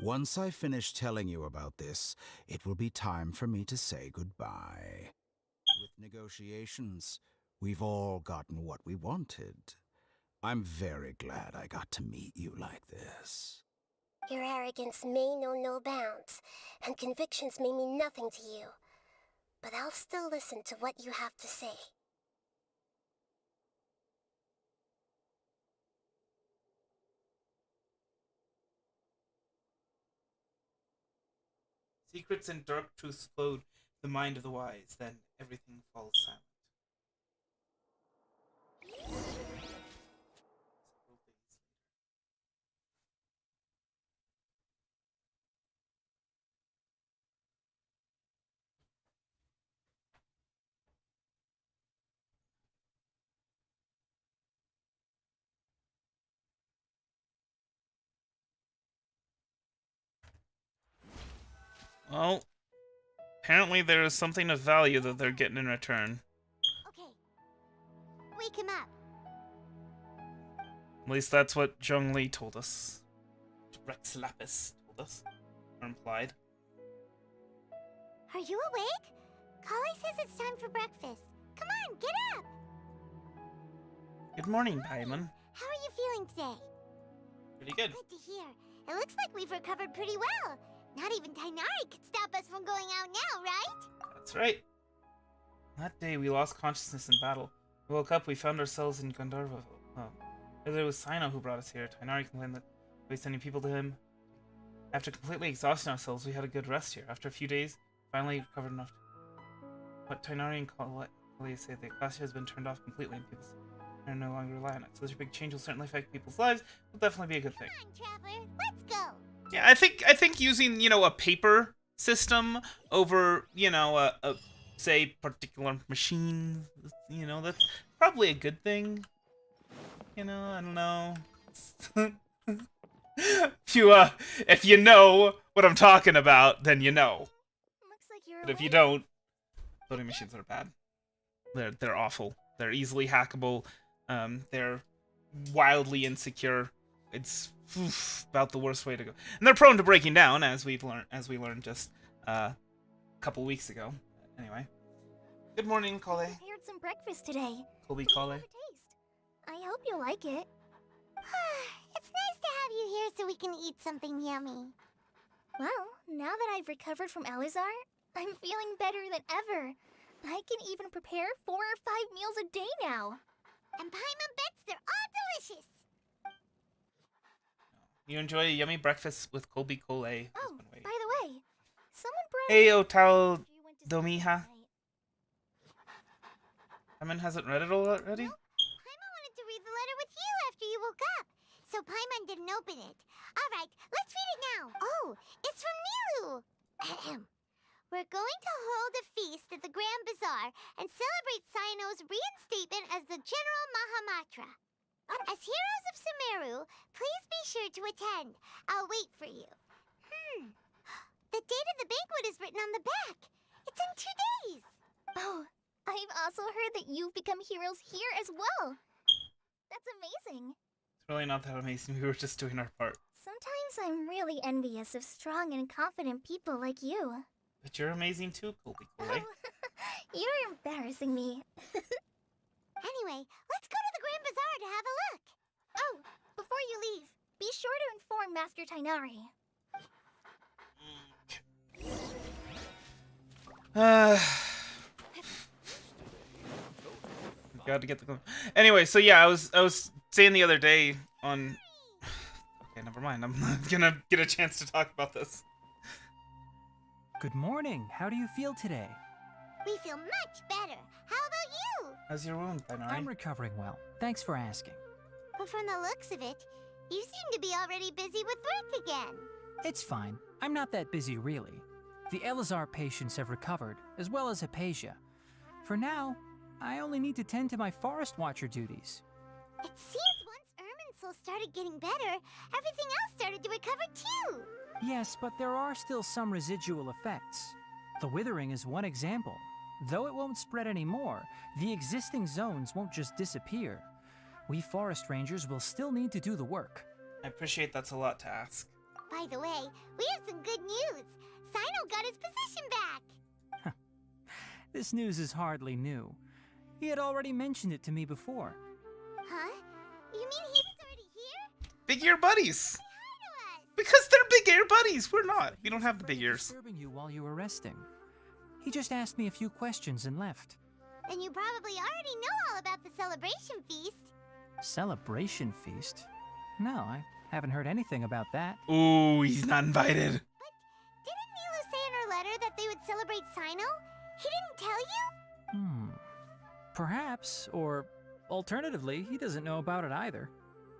T: Once I finish telling you about this, it will be time for me to say goodbye. With negotiations, we've all gotten what we wanted. I'm very glad I got to meet you like this.
S: Your arrogance may know no bounds, and convictions may mean nothing to you. But I'll still listen to what you have to say.
C: Secrets and dark truths flow to the mind of the wise, then everything falls silent. Well, apparently there is something of value that they're getting in return.
D: Okay. Wake him up.
C: At least that's what Zhongli told us. Rex Lapis told us. Or implied.
D: Are you awake? Kali says it's time for breakfast. Come on, get up!
C: Good morning, Paimon.
D: How are you feeling today?
C: Pretty good.
D: Good to hear. It looks like we've recovered pretty well. Not even Tighnari could stop us from going out now, right?
C: That's right. That day we lost consciousness in battle. We woke up, we found ourselves in Gandharva. Oh. It was Sino who brought us here. Tighnari complained that we were sending people to him. After completely exhausting ourselves, we had a good rest here. After a few days, finally recovered enough. But Tighnari and Kali say the glacier has been turned off completely and people are no longer rely on it. So such a big change will certainly affect people's lives. Will definitely be a good thing.
D: Come on, Traveler, let's go.
C: Yeah, I think using, you know, a paper system over, you know, a say particular machine, you know, that's probably a good thing. You know, I don't know. If you know what I'm talking about, then you know.
D: Looks like you're
C: But if you don't, voting machines are bad. They're awful. They're easily hackable. They're wildly insecure. It's about the worst way to go, and they're prone to breaking down, as we learned just a couple weeks ago. Anyway, good morning, Kale.
Q: I prepared some breakfast today.
C: Colby Kale.
Q: I hope you like it.
D: It's nice to have you here so we can eat something yummy.
Q: Well, now that I've recovered from Elazar, I'm feeling better than ever. I can even prepare 4 or 5 meals a day now.
D: And Paimon bets they're all delicious.
C: You enjoy a yummy breakfast with Colby Cole.
Q: Oh, by the way, someone brought.
C: Hey, Otal Domiha. Paimon hasn't read it all already?
D: No, Paimon wanted to read the letter with you after you woke up, so Paimon didn't open it. All right, let's read it now. Oh, it's from Nilu. Ahem. We're going to hold a feast at the Grand Bazaar and celebrate Sino's reinstatement as the General Mahamatra. As heroes of Sumeru, please be sure to attend. I'll wait for you. The date of the banquet is written on the back. It's in 2 days.
Q: Oh, I've also heard that you've become heroes here as well. That's amazing.
C: It's really not that amazing. We were just doing our part.
Q: Sometimes I'm really envious of strong and confident people like you.
C: But you're amazing too, Colby Cole.
Q: Oh, you're embarrassing me.
D: Anyway, let's go to the Grand Bazaar to have a look.
Q: Oh, before you leave, be sure to inform Master Tighnari.
C: Got to get the. Anyway, so yeah, I was saying the other day on. Okay, never mind. I'm not gonna get a chance to talk about this.
F: Good morning. How do you feel today?
D: We feel much better. How about you?
C: How's your wound, Tighnari?
F: I'm recovering well. Thanks for asking.
D: But from the looks of it, you seem to be already busy with work again.
F: It's fine. I'm not that busy, really. The Elazar patients have recovered, as well as Hypatia. For now, I only need to tend to my Forest Watcher duties.
D: It seems once Irminsul started getting better, everything else started to recover too.
F: Yes, but there are still some residual effects. The withering is one example. Though it won't spread anymore, the existing zones won't just disappear. We forest rangers will still need to do the work.
C: I appreciate that's a lot to ask.
D: By the way, we have some good news. Sino got his position back.
F: This news is hardly new. He had already mentioned it to me before.
D: Huh? You mean he was already here?
C: Big ear buddies! Because they're big ear buddies! We're not. We don't have the big ears.
F: Disturbing you while you were resting. He just asked me a few questions and left.
D: Then you probably already know all about the celebration feast.
F: Celebration feast? No, I haven't heard anything about that.
C: Ooh, he's not invited.
D: But didn't Nilu say in her
F: Perhaps, or alternatively, he doesn't know about it either.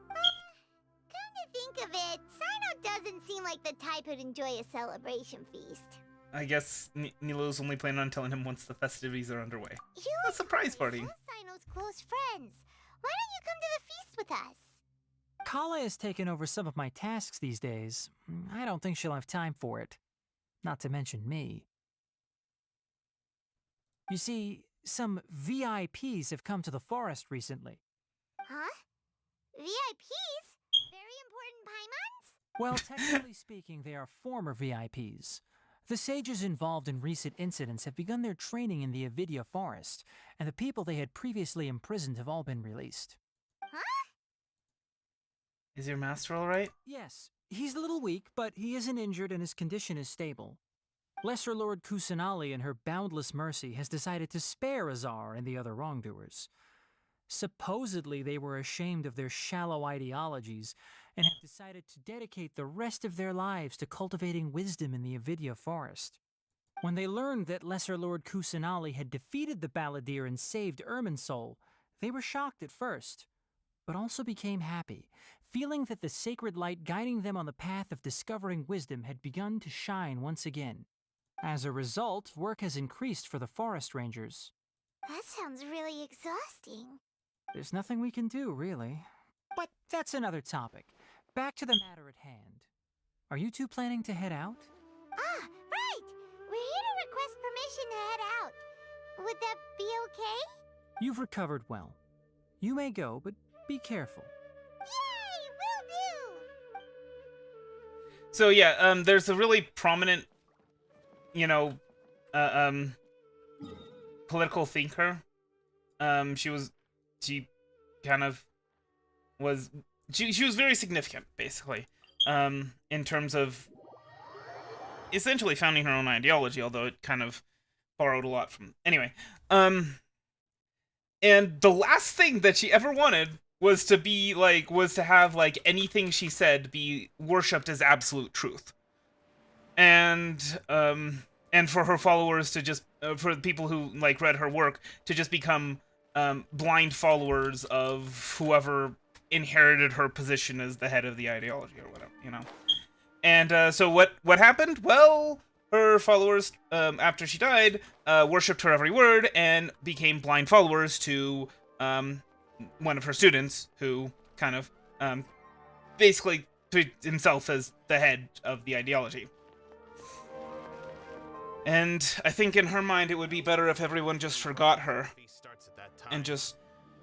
D: Come to think of it, Sino doesn't seem like the type who'd enjoy a celebration feast.
C: I guess Nilou's only planning on telling him once the festivities are underway. A surprise party.
D: Sino's close friends. Why don't you come to the feast with us?
F: Kala has taken over some of my tasks these days. I don't think she'll have time for it. Not to mention me. You see, some VIPs have come to the forest recently.
D: Huh? VIPs? Very important Paimons?
F: Well, technically speaking, they are former VIPs. The sages involved in recent incidents have begun their training in the Avidya forest, and the people they had previously imprisoned have all been released.
D: Huh?
C: Is your master alright?
F: Yes, he's a little weak, but he isn't injured and his condition is stable. Lesser Lord Kusanali, in her boundless mercy, has decided to spare Azar and the other wrongdoers. Supposedly, they were ashamed of their shallow ideologies and have decided to dedicate the rest of their lives to cultivating wisdom in the Avidya forest. When they learned that Lesser Lord Kusanali had defeated the Balladeer and saved Irminsul, they were shocked at first, but also became happy, feeling that the sacred light guiding them on the path of discovering wisdom had begun to shine once again. As a result, work has increased for the forest rangers.
D: That sounds really exhausting.
F: There's nothing we can do, really. But that's another topic. Back to the matter at hand. Are you two planning to head out?
D: Ah, right! We're here to request permission to head out. Would that be okay?
F: You've recovered well. You may go, but be careful.
D: Yay! Will do!
C: So yeah, there's a really prominent, you know, political thinker. She kind of was, she was very significant, basically, in terms of essentially founding her own ideology, although it kind of borrowed a lot from, anyway. And the last thing that she ever wanted was to be, like, was to have, like, anything she said be worshipped as absolute truth. And for her followers to just, for the people who, like, read her work, to just become blind followers of whoever inherited her position as the head of the ideology or whatever, you know. And so what happened? Well, her followers, after she died, worshipped her every word and became blind followers to one of her students, who kind of basically treated himself as the head of the ideology. And I think in her mind it would be better if everyone just forgot her and just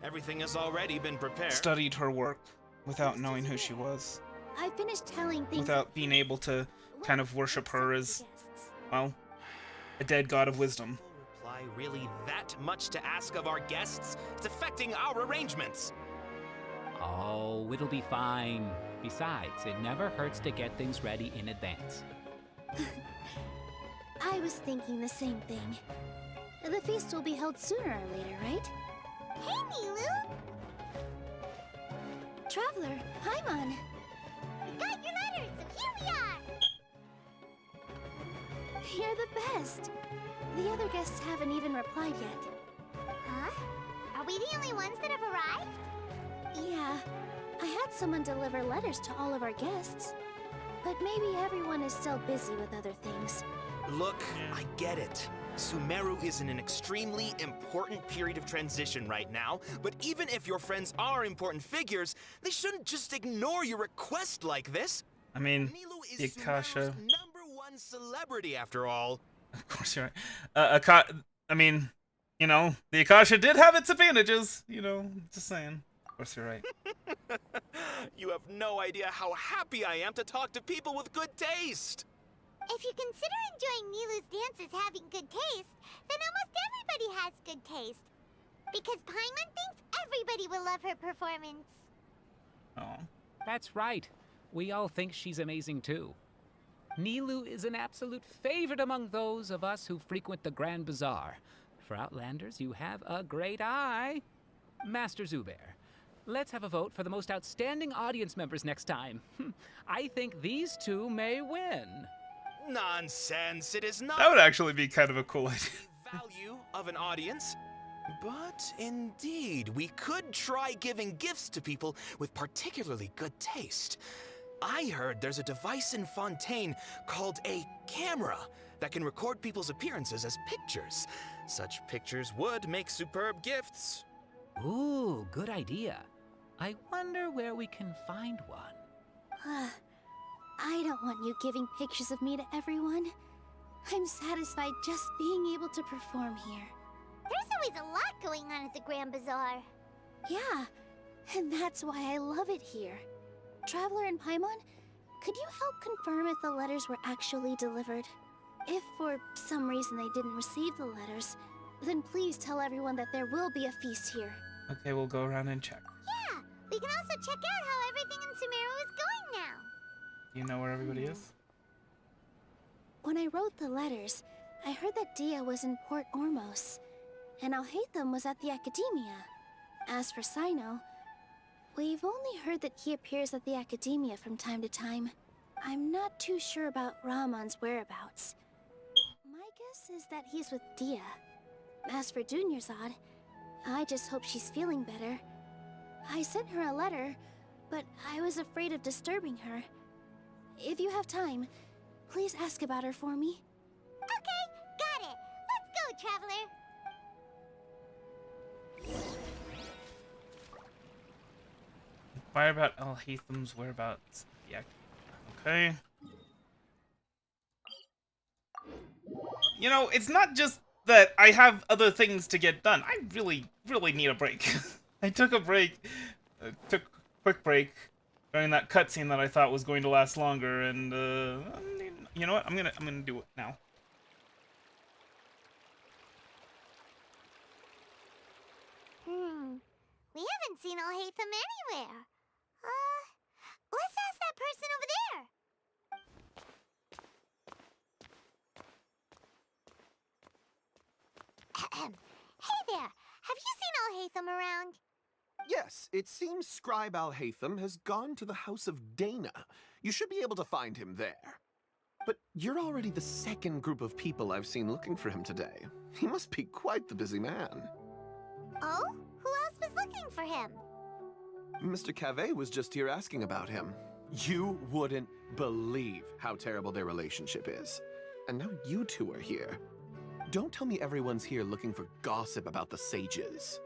L: everything has already been prepared.
C: Studied her work without knowing who she was.
Q: I finished telling things
C: without being able to kind of worship her as, well, a dead god of wisdom.
L: Reply really that much to ask of our guests? It's affecting our arrangements.
U: Oh, it'll be fine. Besides, it never hurts to get things ready in advance.
Q: I was thinking the same thing. The feast will be held sooner or later, right?
D: Hey, Nilou!
Q: Traveler, Paimon!
D: We got your letters, so here we are!
Q: You're the best! The other guests haven't even replied yet.
D: Huh? Are we the only ones that have arrived?
Q: Yeah. I had someone deliver letters to all of our guests. But maybe everyone is still busy with other things.
L: Look, I get it. Sumeru is in an extremely important period of transition right now, but even if your friends are important figures, they shouldn't just ignore your request like this.
C: I mean, the Akasha...
L: #1 celebrity after all.
C: Of course you're right. I mean, you know, the Akasha did have its advantages, you know, just saying. Of course you're right.
L: You have no idea how happy I am to talk to people with good taste.
D: If you consider enjoying Nilou's dance as having good taste, then almost everybody has good taste. Because Paimon thinks everybody will love her performance.
C: Oh.
U: That's right. We all think she's amazing too. Nilou is an absolute favorite among those of us who frequent the Grand Bazaar. For Outlanders, you have a great eye. Master Zubair, let's have a vote for the most outstanding audience members next time. I think these two may win.
L: Nonsense, it is not.
C: That would actually be kind of a cool idea.
L: Value of an audience. But indeed, we could try giving gifts to people with particularly good taste. I heard there's a device in Fontaine called a camera that can record people's appearances as pictures. Such pictures would make superb gifts.
U: Ooh, good idea. I wonder where we can find one.
Q: I don't want you giving pictures of me to everyone. I'm satisfied just being able to perform here.
D: There's always a lot going on at the Grand Bazaar.
Q: Yeah, and that's why I love it here. Traveler and Paimon, could you help confirm if the letters were actually delivered? If for some reason they didn't receive the letters, then please tell everyone that there will be a feast here.
C: Okay, we'll go around and check.
D: Yeah, we can also check out how everything in Sumeru is going now.
C: Do you know where everybody is?
Q: When I wrote the letters, I heard that Dia was in Port Ormos, and Alhaitham was at the Academia. As for Sino, we've only heard that he appears at the Academia from time to time. I'm not too sure about Ramon's whereabouts. My guess is that he's with Dia. As for Dunyarzad, I just hope she's feeling better. I sent her a letter, but I was afraid of disturbing her. If you have time, please ask about her for me.
D: Okay, got it. Let's go, Traveler.
C: Inquire about Alhaitham's whereabouts. Yeah. Okay. You know, it's not just that I have other things to get done. I really need a break. I took a break, took a quick break during that cutscene that I thought was going to last longer, and you know what? I'm gonna do it now.
D: We haven't seen Alhaitham anywhere. Let's ask that person over there. Hey there, have you seen Alhaitham around?
H: Yes, it seems Scribe Alhaitham has gone to the House of Dana. You should be able to find him there. But you're already the second group of people I've seen looking for him today. He must be quite the busy man.
D: Oh? Who else was looking for him?
H: Mr. Cave was just here asking about him. You wouldn't believe how terrible their relationship is. And now you two are here. Don't tell me everyone's here looking for gossip about the sages.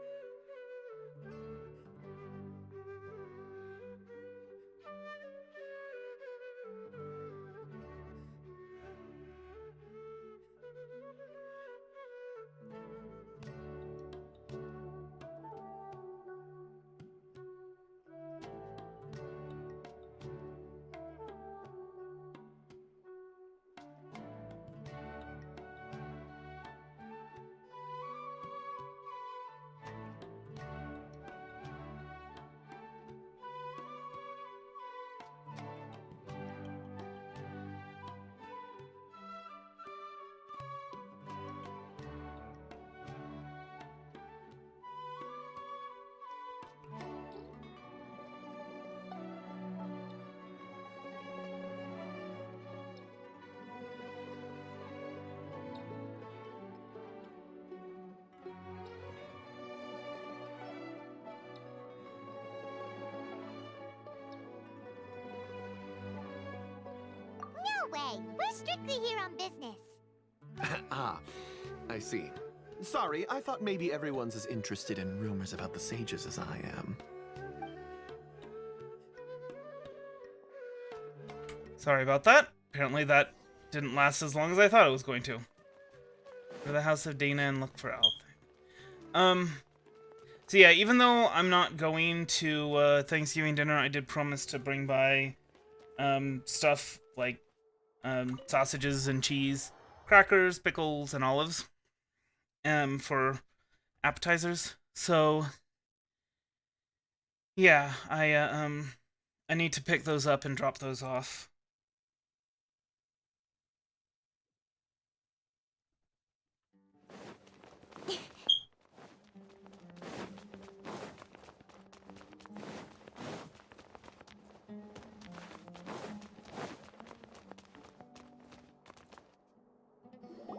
D: No way! We're strictly here on business.
H: Ah, I see. Sorry, I thought maybe everyone's as interested in rumors about the sages as I am.
C: Sorry about that. Apparently that didn't last as long as I thought it was going to. Go to the House of Dana and look for Althing. So yeah, even though I'm not going to Thanksgiving dinner, I did promise to bring by stuff like sausages and cheese, crackers, pickles, and olives for appetizers. So yeah, I need to pick those up and drop those off.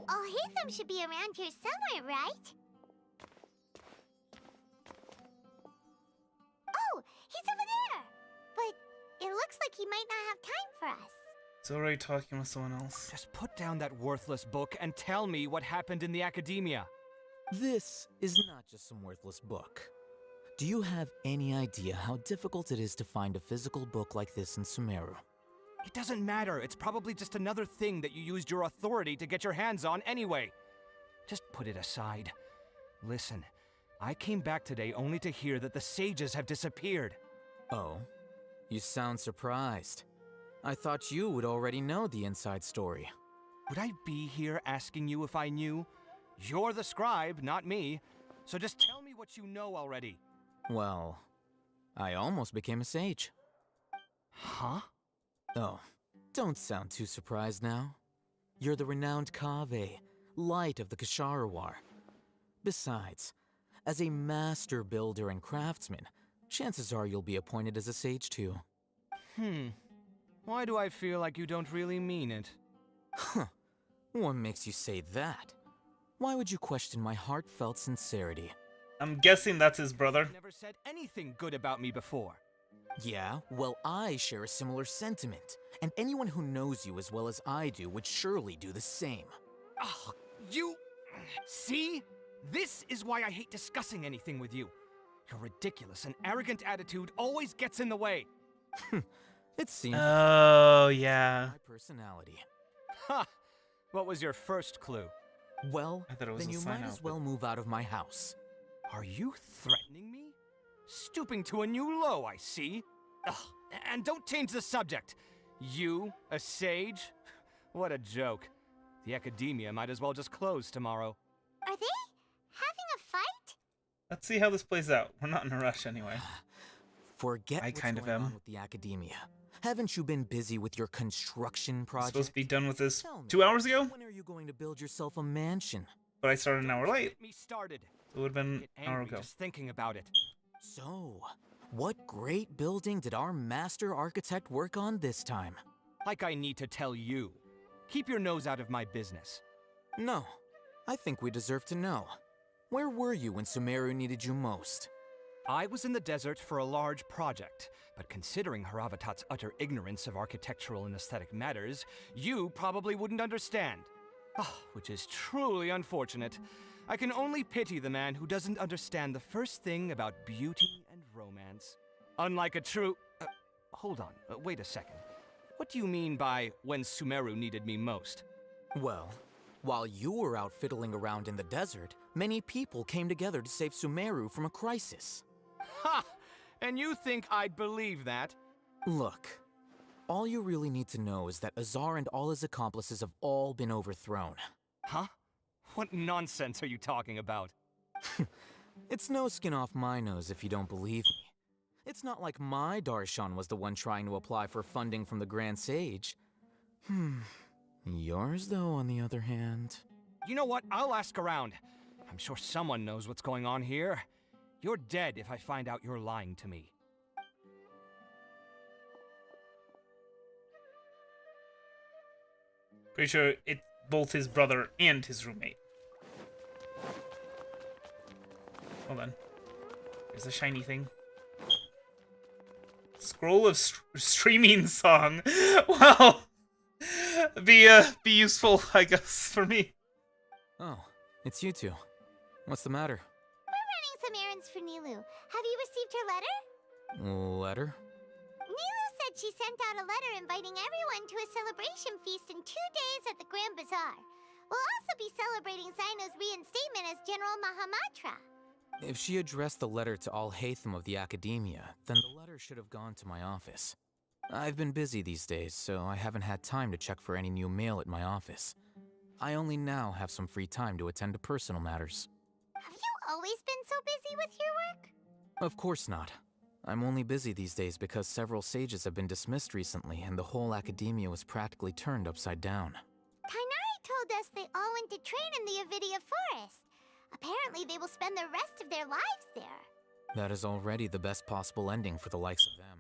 D: Alhaitham should be around here somewhere, right? looks like he might not have time for us.
C: He's already talking with someone else.
G: Just put down that worthless book and tell me what happened in the academia.
N: This is not just some worthless book. Do you have any idea how difficult it is to find a physical book like this in Sumeru?
G: It doesn't matter. It's probably just another thing that you used your authority to get your hands on anyway. Just put it aside. Listen, I came back today only to hear that the sages have disappeared.
N: Oh, you sound surprised. I thought you would already know the inside story.
G: Would I be here asking you if I knew? You're the scribe, not me. So just tell me what you know already.
N: Well, I almost became a sage.
G: Huh?
N: Oh, don't sound too surprised now. You're the renowned Kaveh, light of the Ksharawar. Besides, as a master builder and craftsman, chances are you'll be appointed as a sage too.
G: Why do I feel like you don't really mean it?
N: Huh. What makes you say that? Why would you question my heartfelt sincerity?
C: I'm guessing that's his brother.
G: You've never said anything good about me before.
N: Yeah, well, I share a similar sentiment, and anyone who knows you as well as I do would surely do the same.
G: Oh, you... See? This is why I hate discussing anything with you. Your ridiculous and arrogant attitude always gets in the way.
N: It seems...
C: Oh, yeah.
N: My personality.
G: Ha! What was your first clue?
N: Well,
C: then
N: you might as well move out of my house.
G: Are you threatening me? Stooping to a new low, I see. Ugh, and don't change the subject. You, a sage? What a joke. The academia might as well just close tomorrow.
D: Are they having a fight?
C: Let's see how this plays out. We're not in a rush anyway.
N: Forget
C: I
N: what's
C: kind of
N: going
C: am.
N: on with the academia. Haven't you been busy with your construction
C: I'm
N: project?
C: supposed to be done with this 2 hours ago,
N: When are you going to build yourself a mansion?
C: but I started an hour late.
G: Get me started.
C: It would have been
G: Get
C: an hour
G: angry
C: ago.
G: just thinking about it.
N: So, what great building did our master architect work on this time?
G: Like I need to tell you. Keep your nose out of my business.
N: No, I think we deserve to know. Where were you when Sumeru needed you most?
G: I was in the desert for a large project, but considering Haravatat's utter ignorance of architectural and aesthetic matters, you probably wouldn't understand. Which is truly unfortunate. I can only pity the man who doesn't understand the first thing about beauty and romance. Unlike a true... hold on, wait a second. What do you mean by when Sumeru needed me most?
N: Well, while you were out fiddling around in the desert, many people came together to save Sumeru from a crisis.
G: Ha! And you think I'd believe that?
N: Look, all you really need to know is that Azar and all his accomplices have all been overthrown.
G: Huh? What nonsense are you talking about?
N: It's no skin off my nose if you don't believe me. It's not like my Darshan was the one trying to apply for funding from the Grand Sage. Yours, though, on the other hand...
G: You know what? I'll ask around. I'm sure someone knows what's going on here. You're dead if I find out you're lying to me.
C: Pretty sure it's both his brother and his roommate. Hold on. There's a shiny thing. Scroll of streaming song. Wow. Be useful, I guess, for me.
N: Oh, it's you two. What's the matter?
D: We're running some errands for Nilu. Have you received her letter?
N: Letter?
D: Nilu said she sent out a letter inviting everyone to a celebration feast in 2 days at the Grand Bazaar. We'll also be celebrating Zaino's reinstatement as General Mahamatra.
N: If she addressed the letter to all Haytham of the Academia, then the letter should have gone to my office. I've been busy these days, so I haven't had time to check for any new mail at my office. I only now have some free time to attend to personal matters.
D: Have you always been so busy with your work?
N: Of course not. I'm only busy these days because several sages have been dismissed recently and the whole Academia was practically turned upside down.
D: Tainari told us they all went to train in the Avidia Forest. Apparently they will spend the rest of their lives there.
N: That is already the best possible ending for the likes of them.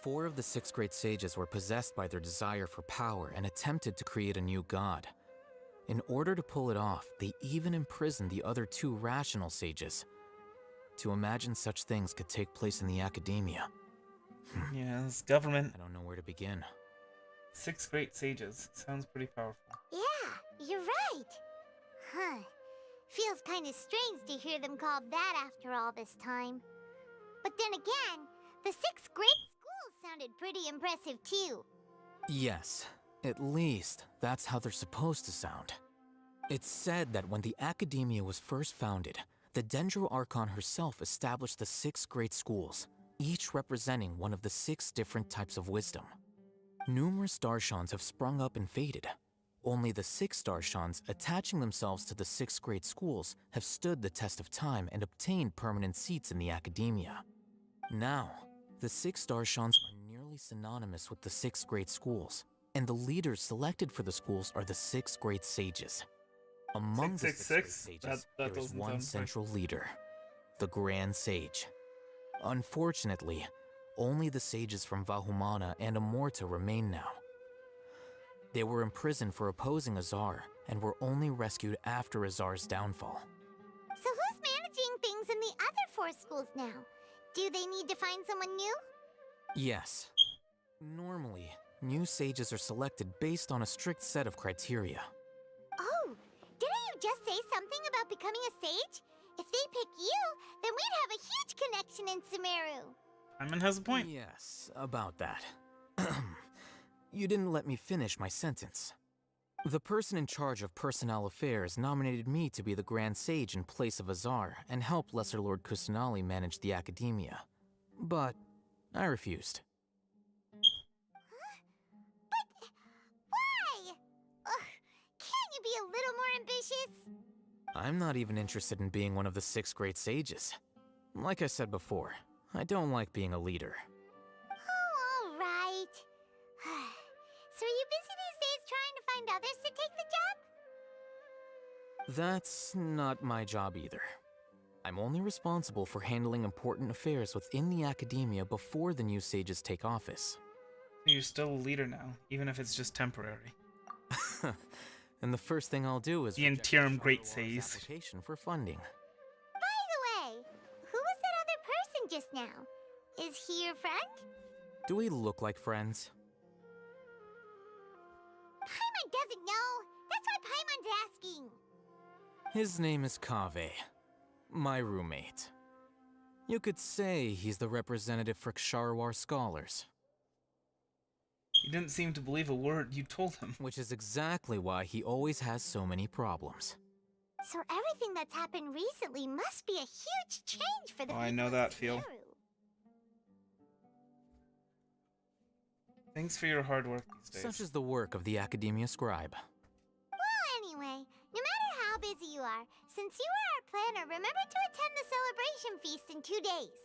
N: 4 of the 6 great sages were possessed by their desire for power and attempted to create a new god. In order to pull it off, they even imprisoned the other 2 rational sages. To imagine such things could take place in the Academia.
C: Yeah, this government.
N: I don't know where to begin.
C: 6 great sages. Sounds pretty powerful.
D: Yeah, you're right. Huh. Feels kind of strange to hear them called that after all this time. But then again, the 6 great schools sounded pretty impressive too.
N: Yes, at least that's how they're supposed to sound. It's said that when the Academia was first founded, the Dendro Archon herself established the 6 great schools, each representing one of the 6 different types of wisdom. Numerous Darshans have sprung up and faded. Only the 6 Darshans attaching themselves to the 6 great schools have stood the test of time and obtained permanent seats in the Academia. Now, the 6 Darshans are nearly synonymous with the 6 great schools, and the leaders selected for the schools are the 6 great sages. Among the 6 great sages, there is one central leader, the Grand Sage. Unfortunately, only the sages from Vahumana and Amorta remain now. They were imprisoned for opposing Azar, and were only rescued after Azar's downfall.
D: So who's managing things in the other 4 schools now? Do they need to find someone new?
N: Yes. Normally, new sages are selected based on a strict set of criteria.
D: Oh, didn't you just say something about becoming a sage? If they pick you, then we'd have a huge connection in Sumeru.
C: Paimon has a point.
N: Yes, about that. You didn't let me finish my sentence. The person in charge of personnel affairs nominated me to be the Grand Sage in place of Azar and help Lesser Lord Kusanali manage the Academia. But I refused.
D: But why? Ugh, can't you be a little more ambitious?
N: I'm not even interested in being one of the 6 great sages. Like I said before, I don't like being a leader.
D: Oh, all right. So are you busy these days trying to find others to take the job?
N: That's not my job either. I'm only responsible for handling important affairs within the Academia before the new sages take office.
C: You're still a leader now, even if it's just temporary.
N: And the first thing I'll do is
C: the interim great sage
N: application for funding.
D: By the way, who was that other person just now? Is he your friend?
N: Do we look like friends?
D: Paimon doesn't know. That's why Paimon's asking.
N: His name is Kaveh, my roommate. You could say he's the representative for Ksharawar scholars.
C: He didn't seem to believe a word you told him.
N: Which is exactly why he always has so many problems.
D: So everything that's happened recently must be a huge change for the
C: I know that feel. Thanks for your hard work these days.
N: Such is the work of the Academia Scribe.
D: Well, anyway, no matter how busy you are, since you are our planner, remember to attend the celebration feast in 2 days.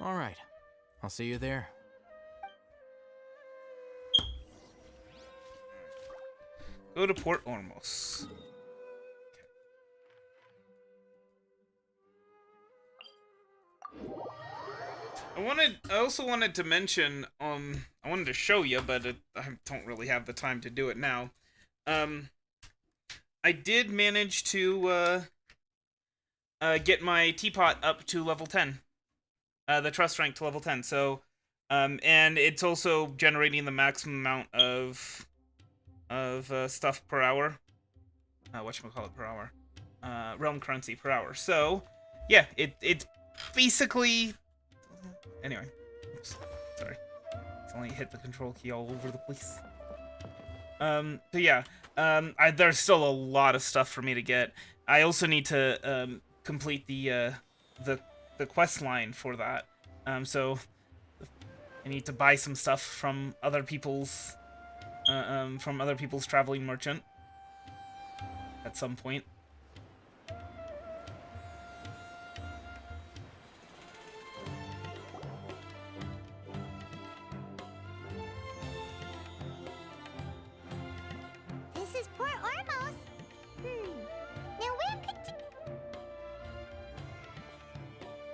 N: All right, I'll see you there.
C: Go to Port Ormos. I also wanted to mention, I wanted to show you, but I don't really have the time to do it now. I did manage to get my teapot up to level 10. The trust rank to level 10. So, and it's also generating the maximum amount of stuff per hour. Whatchamacallit per hour? Realm currency per hour. So, yeah, it's basically... Anyway, oops, sorry. It's only hit the control key all over the place. So yeah, there's still a lot of stuff for me to get. I also need to complete the quest line for that. So I need to buy some stuff from other people's traveling merchant at some point.
D: This is Port Ormos. Now where could...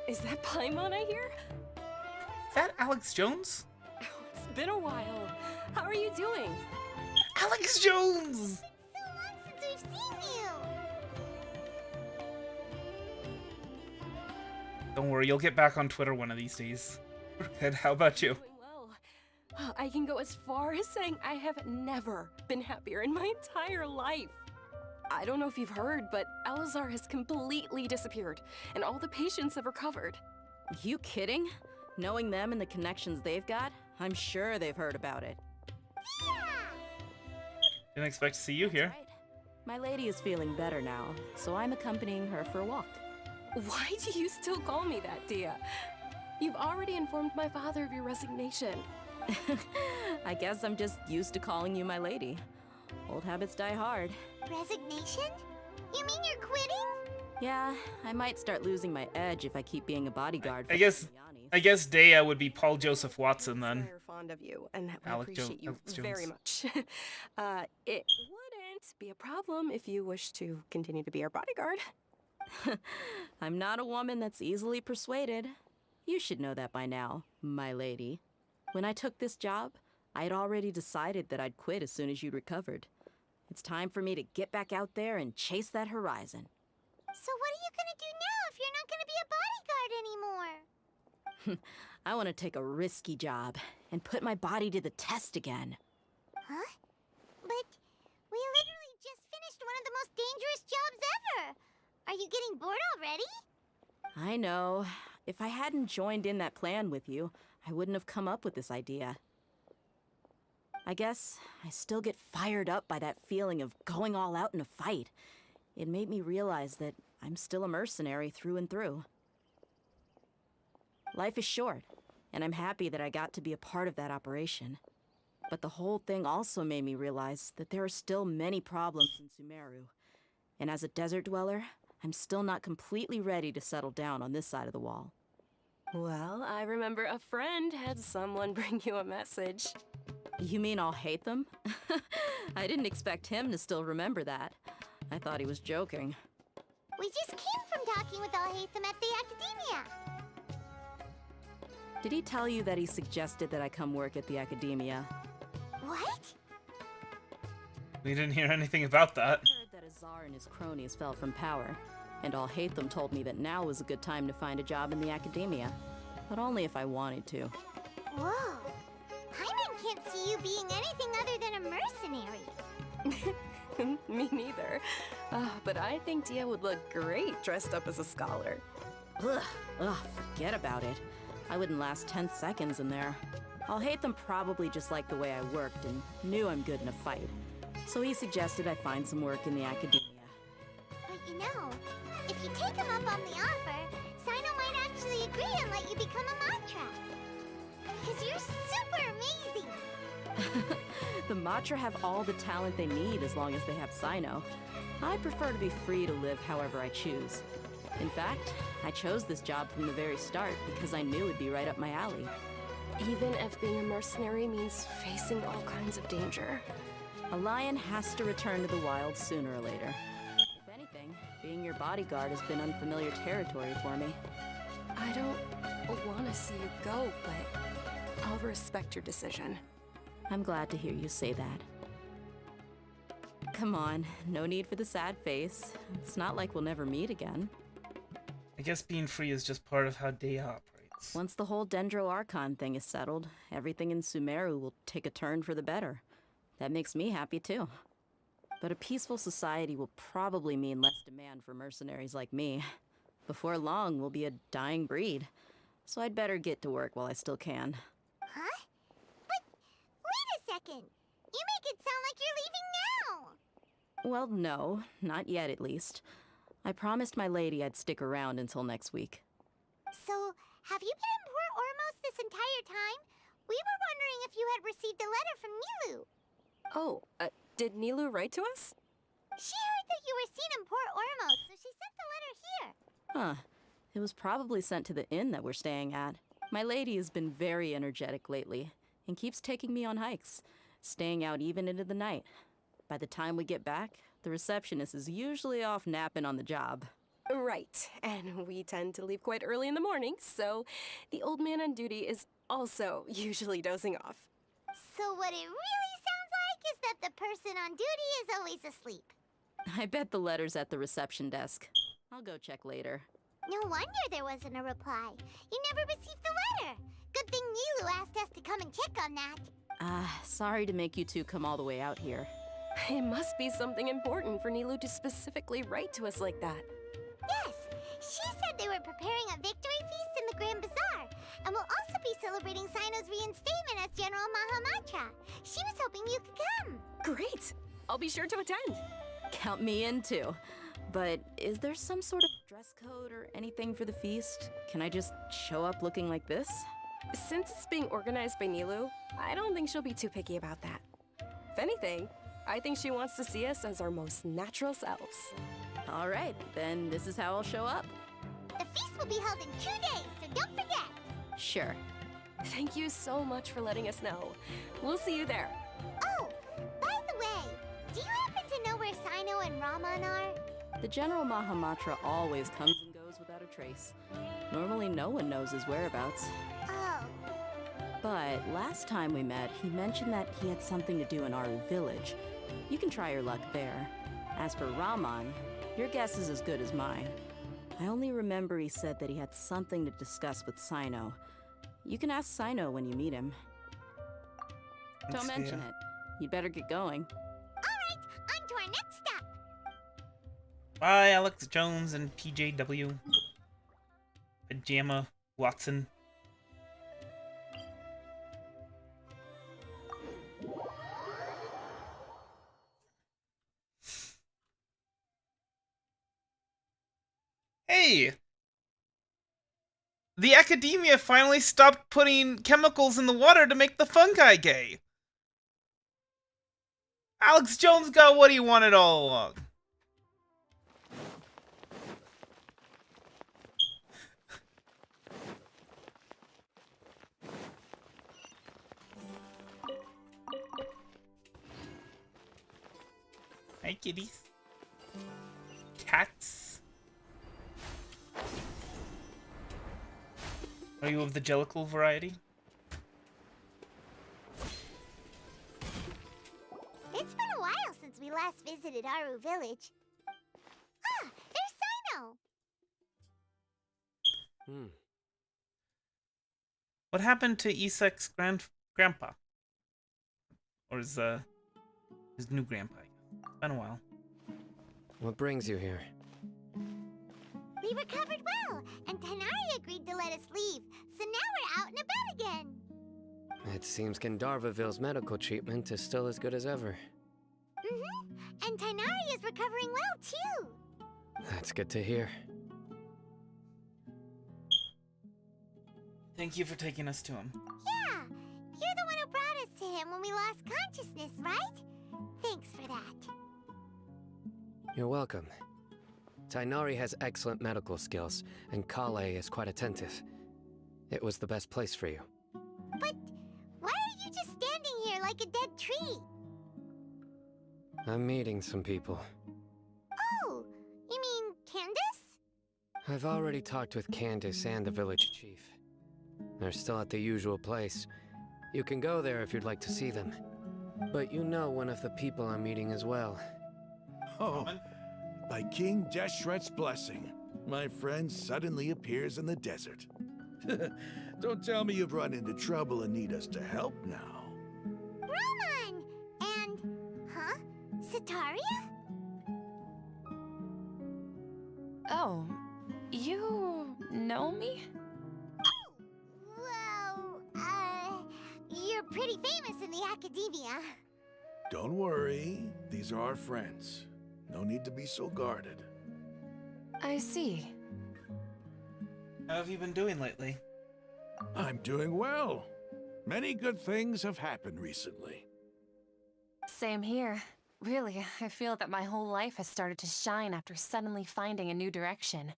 B: Is that Paimon I hear?
C: Is that Alex Jones?
B: It's been a while. How are you doing?
C: Alex Jones!
D: So long since we've seen you.
C: Don't worry, you'll get back on Twitter one of these days. Good. How about you?
B: Well, I can go as far as saying I have never been happier in my entire life. I don't know if you've heard, but Elazar has completely disappeared, and all the patients have recovered.
J: You kidding? Knowing them and the connections they've got, I'm sure they've heard about it.
C: Didn't expect to see you here.
J: My lady is feeling better now, so I'm accompanying her for a walk.
B: Why do you still call me that, Dia? You've already informed my father of your resignation.
J: I guess I'm just used to calling you my lady. Old habits die hard.
D: Resignation? You mean you're quitting?
J: Yeah, I might start losing my edge if I keep being a bodyguard.
C: I guess Dea would be Paul Joseph Watson then.
B: I'm very fond of you, and I
C: Alex
B: appreciate you
C: Jones.
B: very much. It wouldn't be a problem if you wish to continue to be our bodyguard.
J: I'm not a woman that's easily persuaded. You should know that by now, my lady. When I took this job, I had already decided that I'd quit as soon as you'd recovered. It's time for me to get back out there and chase that horizon.
D: So what are you gonna do now if you're not gonna be a bodyguard anymore?
J: I want to take a risky job and put my body to the test again.
D: Huh? But we literally just finished one of the most dangerous jobs ever! Are you getting bored already?
J: I know. If I hadn't joined in that plan with you, I wouldn't have come up with this idea. I guess I still get fired up by that feeling of going all out in a fight. It made me realize that I'm still a mercenary through and through. Life is short, and I'm happy that I got to be a part of that operation. But the whole thing also made me realize that there are still many problems in Sumeru. And as a desert dweller, I'm still not completely ready to settle down on this side of the wall.
B: Well, I remember a friend had someone bring you a message.
J: You mean I'll hate them? I didn't expect him to still remember that. I thought he was joking.
D: We just came from talking with Alhaitham at the Academia.
J: Did he tell you that he suggested that I come work at the Academia?
D: What?
C: We didn't hear anything about that.
J: I heard that Azar and his cronies fell from power, and Alhaitham told me that now was a good time to find a job in the Academia, but only if I wanted to.
D: Whoa. Paimon can't see you being anything other than a mercenary.
B: Me neither. But I think Dia would look great dressed up as a scholar.
J: Ugh, forget about it. I wouldn't last 10 seconds in there. Alhaitham probably just liked the way I worked and knew I'm good in a fight. So he suggested I find some work in the Academia.
D: But you know, if you take him up on the offer, Sino might actually agree and let you become a Matra. Because you're super amazing!
J: The Matra have all the talent they need as long as they have Sino. I prefer to be free to live however I choose. In fact, I chose this job from the very start because I knew it'd be right up my alley.
B: Even if being a mercenary means facing all kinds of danger.
J: A lion has to return to the wild sooner or later. If anything, being your bodyguard has been unfamiliar territory for me.
B: I don't want to see you go, but I'll respect your decision.
J: I'm glad to hear you say that. Come on, no need for the sad face. It's not like we'll never meet again.
C: I guess being free is just part of how Dea operates.
J: Once the whole Dendro Archon thing is settled, everything in Sumeru will take a turn for the better. That makes me happy too. But a peaceful society will probably mean less demand for mercenaries like me. Before long, we'll be a dying breed. So I'd better get to work while I still can.
D: Huh? But wait a second! You make it sound like you're leaving now!
J: Well, no, not yet at least. I promised my lady I'd stick around until next week.
D: So, have you been in Port Ormos this entire time? We were wondering if you had received a letter from Nilu.
B: Oh, did Nilu write to us?
D: She heard that you were seen in Port Ormos, so she sent the letter here.
J: Huh. It was probably sent to the inn that we're staying at. My lady has been very energetic lately, and keeps taking me on hikes, staying out even into the night. By the time we get back, the receptionist is usually off napping on the job.
B: Right, and we tend to leave quite early in the morning, so the old man on duty is also usually dozing off.
D: So what it really sounds like is that the person on duty is always asleep.
J: I bet the letter's at the reception desk. I'll go check later.
D: No wonder there wasn't a reply. You never received the letter. Good thing Nilu asked us to come and check on that.
J: Sorry to make you two come all the way out here.
B: It must be something important for Nilu to specifically write to us like that.
D: Yes, she said they were preparing a victory feast in the Grand Bazaar, and will also be celebrating Sino's reinstatement as General Mahamatra. She was hoping you could come.
B: Great! I'll be sure to attend.
J: Count me in too. But is there some sort of dress code or anything for the feast? Can I just show up looking like this?
B: Since it's being organized by Nilu, I don't think she'll be too picky about that. If anything, I think she wants to see us as our most natural selves.
J: All right, then this is how I'll show up.
D: The feast will be held in 2 days, so don't forget.
J: Sure.
B: Thank you so much for letting us know. We'll see you there.
D: Oh, by the way, do you happen to know where Sino and Raman are?
J: The General Mahamatra always comes and goes without a trace. Normally no one knows his whereabouts.
D: Oh.
J: But last time we met, he mentioned that he had something to do in Aru village. You can try your luck there. As for Raman, your guess is as good as mine. I only remember he said that he had something to discuss with Sino. You can ask Sino when you meet him. Don't mention it. You'd better get going.
D: Alright, on to our next stop.
C: Bye, Alex Jones and PJW. Pajama Watson. Hey! The academia finally stopped putting chemicals in the water to make the fungi gay. Alex Jones got what he wanted all along. Hi, kitties. Cats. Are you of the jellicle variety?
D: It's been a while since we last visited Aru village. Ah, there's Sino!
C: What happened to Isek's grandpa? Or his new grandpa? It's been a while.
K: What brings you here?
D: We recovered well, and Tanari agreed to let us leave, so now we're out and about again.
K: It seems Gandharvaville's medical treatment is still as good as ever.
D: And Tanari is recovering well, too.
K: That's good to hear.
C: Thank you for taking us to him.
D: Yeah, you're the one who brought us to him when we lost consciousness, right? Thanks for that.
K: You're welcome. Tainari has excellent medical skills, and Kale is quite attentive. It was the best place for you.
D: But why are you just standing here like a dead tree?
K: I'm meeting some people.
D: Oh, you mean Candace?
K: I've already talked with Candace and the village chief. They're still at the usual place. You can go there if you'd like to see them. But you know one of the people I'm meeting as well.
E: Oh, by King Deshret's blessing, my friend suddenly appears in the desert. Don't tell me you've run into trouble and need us to help now.
D: Roman! And... huh? Sataria?
B: Oh, you know me?
D: Well, you're pretty famous in the academia.
E: Don't worry, these are our friends. No need to be so guarded.
B: I see.
C: How have you been doing lately?
E: I'm doing well. Many good things have happened recently.
V: Same here. Really, I feel that my whole life has started to shine after suddenly finding a new direction.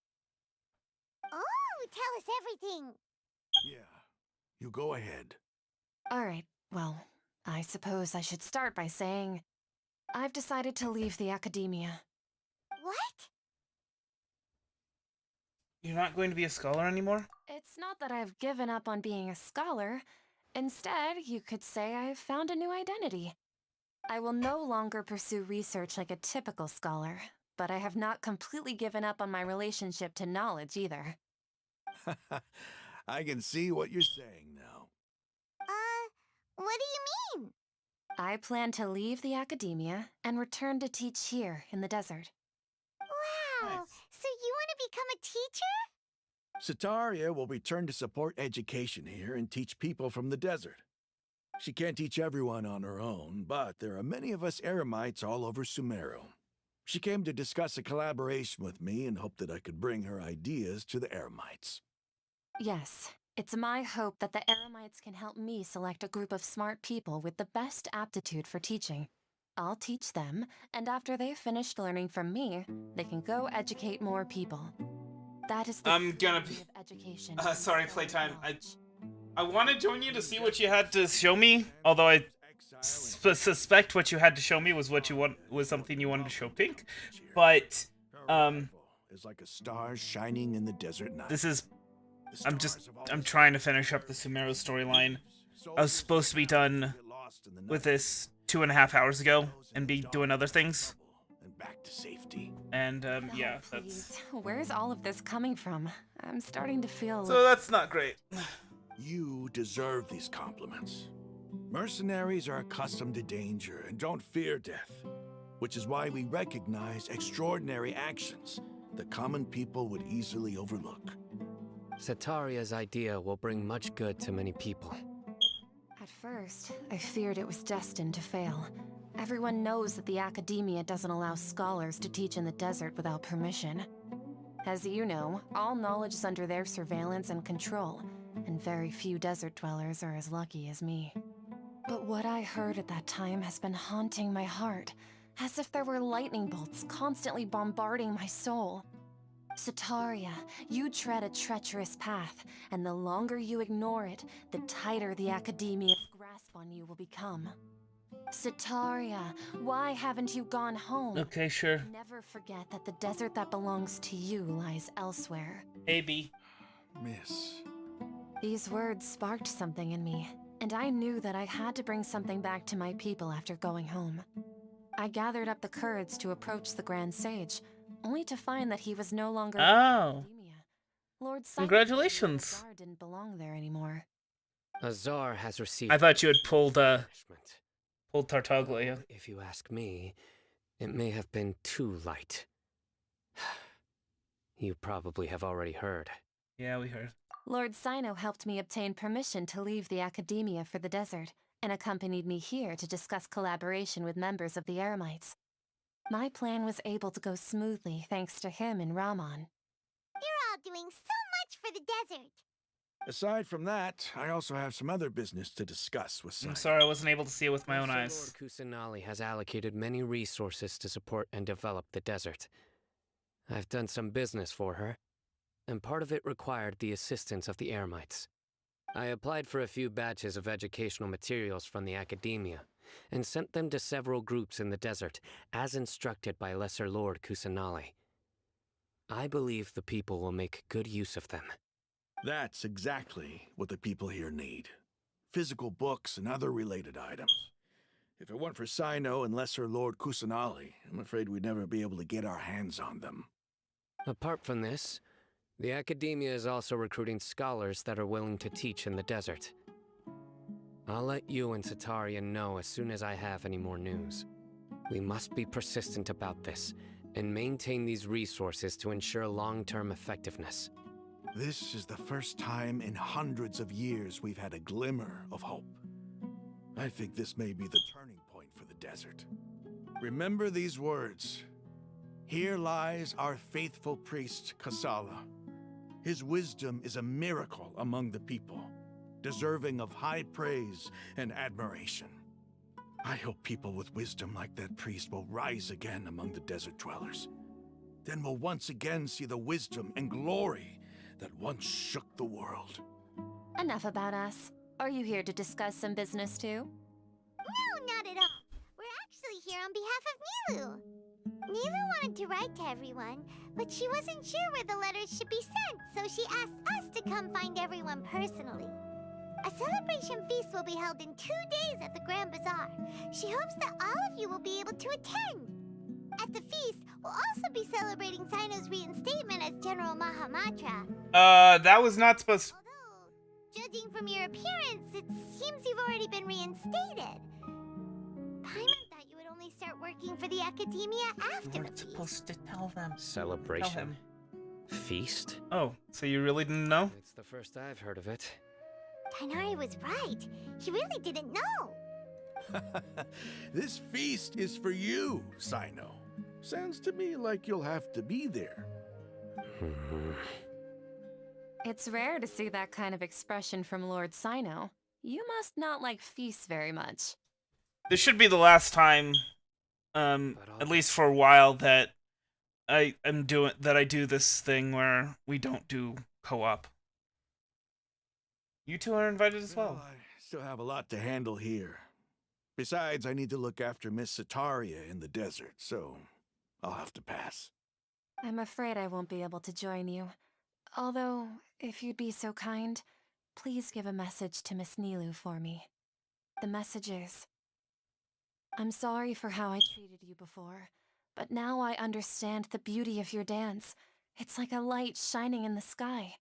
D: Oh, tell us everything.
E: Yeah, you go ahead.
V: Alright, well, I suppose I should start by saying I've decided to leave the academia.
D: What?
C: You're not going to be a scholar anymore?
V: It's not that I've given up on being a scholar. Instead, you could say I've found a new identity. I will no longer pursue research like a typical scholar, but I have not completely given up on my relationship to knowledge either.
E: I can see what you're saying now.
D: What do you mean?
V: I plan to leave the academia and return to teach here in the desert.
D: Wow, so you want to become a teacher?
E: Sataria will return to support education here and teach people from the desert. She can't teach everyone on her own, but there are many of us Eremites all over Sumeru. She came to discuss a collaboration with me and hoped that I could bring her ideas to the Eremites.
V: Yes, it's my hope that the Eremites can help me select a group of smart people with the best aptitude for teaching. I'll teach them, and after they've finished learning from me, they can go educate more people. That is the
C: I'm gonna
V: beauty
C: be...
V: of education.
C: sorry, playtime. I want to join you to see what you had to show me, although I suspect what you had to show me was something you wanted to show Pink. But,
E: It's like a star shining in the desert night.
C: this is... I'm trying to finish up the Sumeru storyline. I was supposed to be done with this 2.5 hours ago and be doing other things.
E: And back to safety.
C: And, yeah,
V: Please,
C: that's...
V: where's all of this coming from? I'm starting to feel...
C: So that's not great.
E: You deserve these compliments. Mercenaries are accustomed to danger and don't fear death, which is why we recognize extraordinary actions that common people would easily overlook.
K: Sataria's idea will bring much good to many people.
V: At first, I feared it was destined to fail. Everyone knows that the academia doesn't allow scholars to teach in the desert without permission. As you know, all knowledge is under their surveillance and control, and very few desert dwellers are as lucky as me. But what I heard at that time has been haunting my heart, as if there were lightning bolts constantly bombarding my soul. Sataria, you tread a treacherous path, and the longer you ignore it, the tighter the academia's grasp on you will become. Sataria, why haven't you gone home?
C: Okay, sure.
V: Never forget that the desert that belongs to you lies elsewhere.
C: Maybe.
E: Miss.
V: These words sparked something in me, and I knew that I had to bring something back to my people after going home. I gathered up the courage to approach the Grand Sage, only to find that he was no longer in the academia. Lord Simon
C: Congratulations.
V: Azar didn't belong there anymore.
K: Azar has received...
C: I thought you had pulled Tartaglia.
K: If you ask me, it may have been too light. You probably have already heard.
C: Yeah, we heard.
V: Lord Sino helped me obtain permission to leave the academia for the desert, and accompanied me here to discuss collaboration with members of the Eremites. My plan was able to go smoothly thanks to him and Rahman.
D: You're all doing so much for the desert.
E: Aside from that, I also have some other business to discuss with Simon.
C: I'm sorry I wasn't able to see it with my own eyes.
K: Lord Kusanali has allocated many resources to support and develop the desert. I've done some business for her, and part of it required the assistance of the Eremites. I applied for a few batches of educational materials from the academia, and sent them to several groups in the desert, as instructed by Lesser Lord Kusanali. I believe the people will make good use of them.
E: That's exactly what the people here need. Physical books and other related items. If it weren't for Sino and Lesser Lord Kusanali, I'm afraid we'd never be able to get our hands on them.
K: Apart from this, the academia is also recruiting scholars that are willing to teach in the desert. I'll let you and Sataria know as soon as I have any more news. We must be persistent about this, and maintain these resources to ensure long-term effectiveness.
E: This is the first time in hundreds of years we've had a glimmer of hope. I think this may be the turning point for the desert. Remember these words. Here lies our faithful priest, Kasala. His wisdom is a miracle among the people, deserving of high praise and admiration. I hope people with wisdom like that priest will rise again among the desert dwellers. Then we'll once again see the wisdom and glory that once shook the world.
V: Enough about us. Are you here to discuss some business too?
D: No, not at all. We're actually here on behalf of Nilu. Nilu wanted to write to everyone, but she wasn't sure where the letters should be sent, so she asked us to come find everyone personally. A celebration feast will be held in 2 days at the Grand Bazaar. She hopes that all of you will be able to attend. At the feast, we'll also be celebrating Sino's reinstatement as General Mahamatra.
C: That was not supposed...
D: Judging from your appearance, it seems you've already been reinstated. Paimon thought you would only start working for the Academia after the feast.
C: Supposed to tell them.
K: Celebration? Feast?
C: Oh, so you really didn't know?
K: It's the first I've heard of it.
D: Tighnari was right. He really didn't know.
E: This feast is for you, Sino. Sounds to me like you'll have to be there.
V: It's rare to see that kind of expression from Lord Sino. You must not like feasts very much.
C: This should be the last time, at least for a while, that I do this thing where we don't do co-op. You two are invited as well.
E: I still have a lot to handle here. Besides, I need to look after Miss Sataria in the desert, so I'll have to pass.
V: I'm afraid I won't be able to join you. Although, if you'd be so kind, please give a message to Miss Nilou for me. The message is, I'm sorry for how I treated you before, but now I understand the beauty of your dance. It's like a light shining in the sky.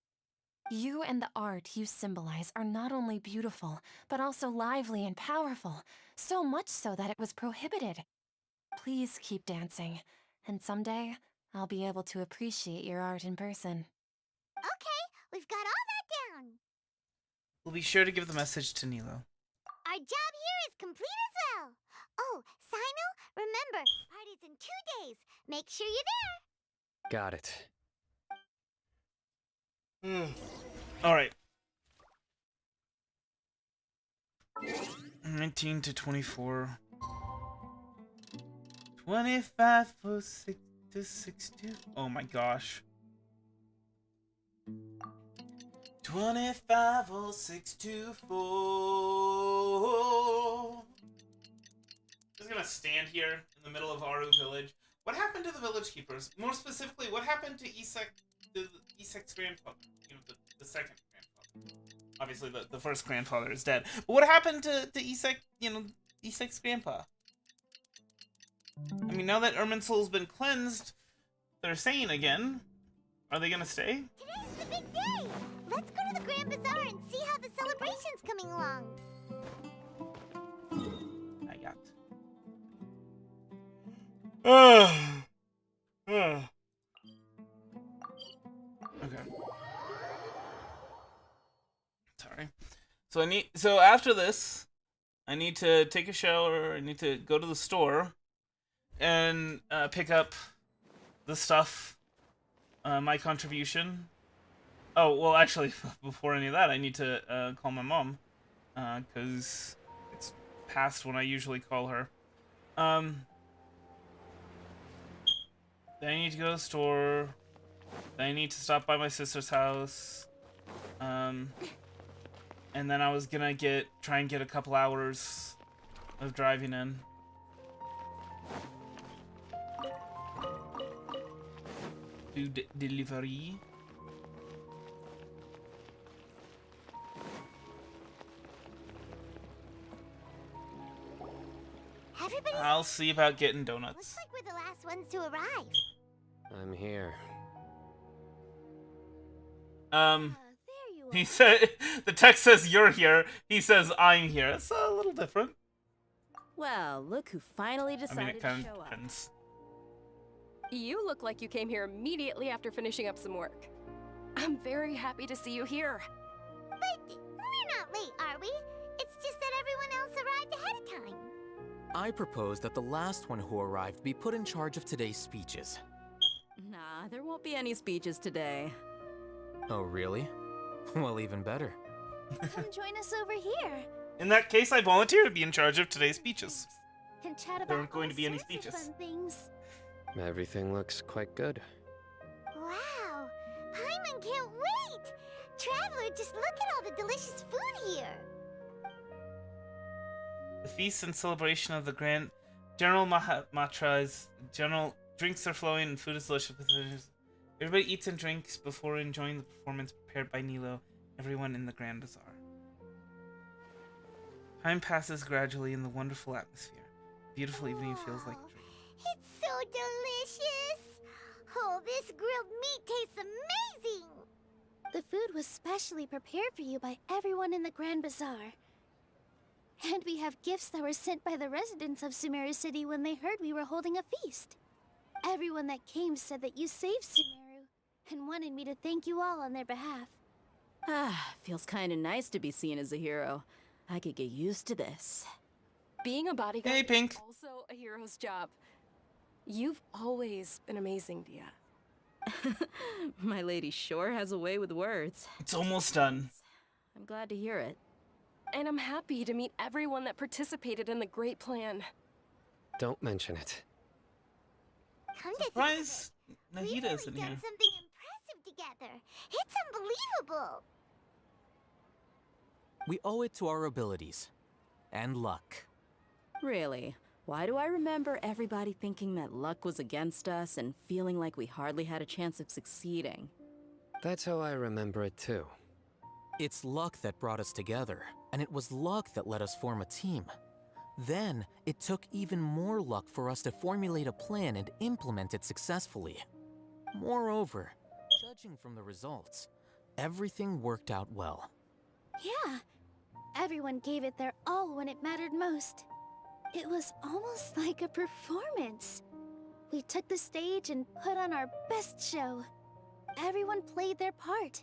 V: You and the art you symbolize are not only beautiful, but also lively and powerful, so much so that it was prohibited. Please keep dancing, and someday I'll be able to appreciate your art in person.
D: Okay, we've got all that down.
C: We'll be sure to give the message to Nilo.
D: Our job here is complete as well. Oh, Sino, remember, party's in 2 days. Make sure you're there.
K: Got it.
C: All right. 19 to 24. 25 for 6 to 60. Oh my gosh. 25 or 6 to 4. Just gonna stand here in the middle of Aru village. What happened to the village keepers? More specifically, what happened to Isek's grandfather? You know, the second grandfather. Obviously, the first grandfather is dead. But what happened to Isek, Isek's grandpa? I mean, now that Irminsul's been cleansed, they're sane again. Are they gonna stay?
D: Today's the big day. Let's go to the Grand Bazaar and see how the celebration's coming along.
C: I got. Okay. Sorry. So after this, I need to take a shower. I need to go to the store and pick up the stuff. My contribution. Oh, well, actually, before any of that, I need to call my mom, because it's past when I usually call her. Then I need to go to the store. Then I need to stop by my sister's house. And then I was gonna try and get a couple hours of driving in. Food delivery. I'll see about getting donuts.
D: Looks like we're the last ones to arrive.
K: I'm here.
C: He said, the text says you're here. He says I'm here. It's a little different.
J: Well, look who finally
C: I mean,
J: decided
C: it kind
J: to
C: of
J: show up.
C: depends.
B: You look like you came here immediately after finishing up some work. I'm very happy to see you here.
D: But we're not late, are we? It's just that everyone else arrived ahead of time.
N: I propose that the last one who arrived be put in charge of today's speeches.
J: Nah, there won't be any speeches today.
N: Oh, really? Well, even better.
Q: Come join us over here
C: In that case, I volunteer to be in charge of today's speeches.
Q: and chat about
C: There aren't going to be any
Q: all sorts of
C: speeches.
Q: fun things.
K: Everything looks quite good.
D: Wow, Paimon can't wait! Traveler, just look at all the delicious food here.
C: The feast and celebration of the Grand General Matra is general. Drinks are flowing and food is delicious. Everybody eats and drinks before enjoying the performance prepared by Nilo. Everyone in the Grand Bazaar. Time passes gradually in the wonderful atmosphere. Beautiful evening feels like a dream.
D: It's so delicious! Oh, this grilled meat tastes amazing!
Q: The food was specially prepared for you by everyone in the Grand Bazaar. And we have gifts that were sent by the residents of Sumeru City when they heard we were holding a feast. Everyone that came said that you saved Sumeru and wanted me to thank you all on their behalf.
J: Ah, feels kinda nice to be seen as a hero. I could get used to this.
B: Being a bodyguard
C: Hey, Pink.
B: is also a hero's job. You've always been amazing, Dia.
J: My lady sure has a way with words.
C: It's almost done.
J: I'm glad to hear it.
B: And I'm happy to meet everyone that participated in the great plan.
K: Don't mention it.
D: Come to
C: Surprise!
D: We've
C: Nahida
D: really
C: isn't
D: done
C: here.
D: something impressive together. It's unbelievable.
N: We owe it to our abilities. And luck.
J: Really? Why do I remember everybody thinking that luck was against us and feeling like we hardly had a chance of succeeding?
K: That's how I remember it too.
N: It's luck that brought us together, and it was luck that let us form a team. Then, it took even more luck for us to formulate a plan and implement it successfully. Moreover, judging from the results, everything worked out well.
Q: Yeah, everyone gave it their all when it mattered most. It was almost like a performance. We took the stage and put on our best show. Everyone played their part,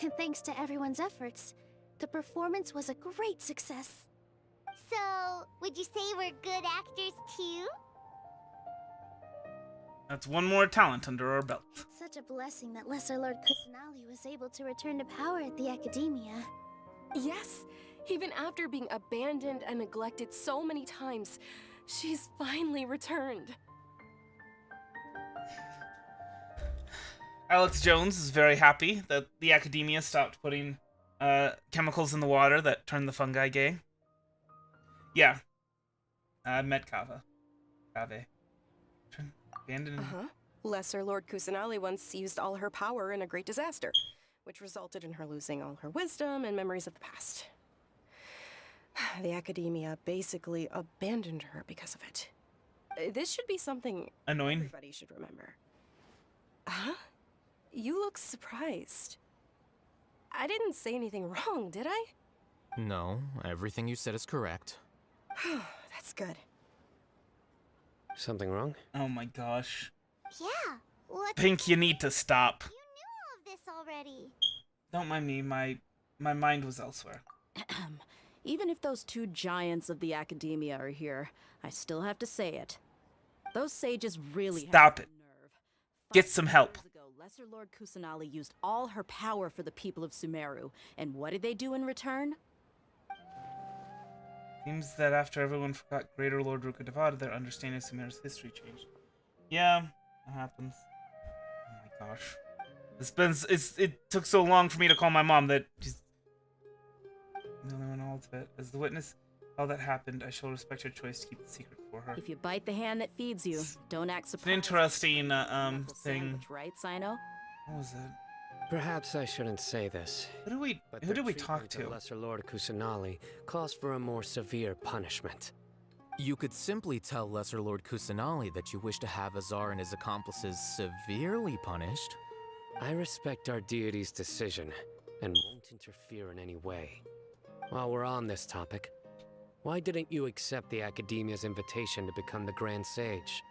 Q: and thanks to everyone's efforts, the performance was a great success.
D: So, would you say we're good actors too?
C: That's one more talent under our belt.
Q: It's such a blessing that Lesser Lord Kusanali was able to return to power at the Academia.
B: Yes, even after being abandoned and neglected so many times, she's finally returned.
C: Alex Jones is very happy that the Academia stopped putting chemicals in the water that turned the fungi gay. Yeah. I met Kave. Abandoned.
B: Lesser Lord Kusanali once used all her power in a great disaster, which resulted in her losing all her wisdom and memories of the past. The Academia basically abandoned her because of it. This should be something
C: Annoying.
B: everybody should remember. Huh? You look surprised. I didn't say anything wrong, did I?
N: No, everything you said is correct.
B: That's good.
K: Something wrong?
C: Oh my gosh.
D: Yeah, what?
C: Pink, you need to stop.
D: You knew all of this already.
C: Don't mind me, my mind was elsewhere.
J: Even if those two giants of the Academia are here, I still have to say it. Those sages really
C: Stop
J: have
C: it.
J: nerve.
C: Get some help.
J: 5 years ago, Lesser Lord Kusanali used all her power for the people of Sumeru, and what did they do in return?
C: Seems that after everyone forgot Greater Lord Rukkhadevata, their understanding of Sumeru's history changed. Yeah, that happens. Oh my gosh. It took so long for me to call my mom that she's the only one all of it. As the witness all that happened, I shall respect her choice to keep the secret for her.
J: If you bite the hand that feeds you, don't act
C: It's an
J: surprised.
C: interesting thing.
J: Sandwich, right, Sino?
C: What was it?
K: Perhaps I shouldn't say this.
C: Who did we talk to?
K: Lesser Lord Kusanali calls for a more severe punishment.
N: You could simply tell Lesser Lord Kusanali that you wish to have Azar and his accomplices severely punished.
K: I respect our deity's decision and won't interfere in any way. While we're on this topic, why didn't you accept the Academia's invitation to become the Grand Sage?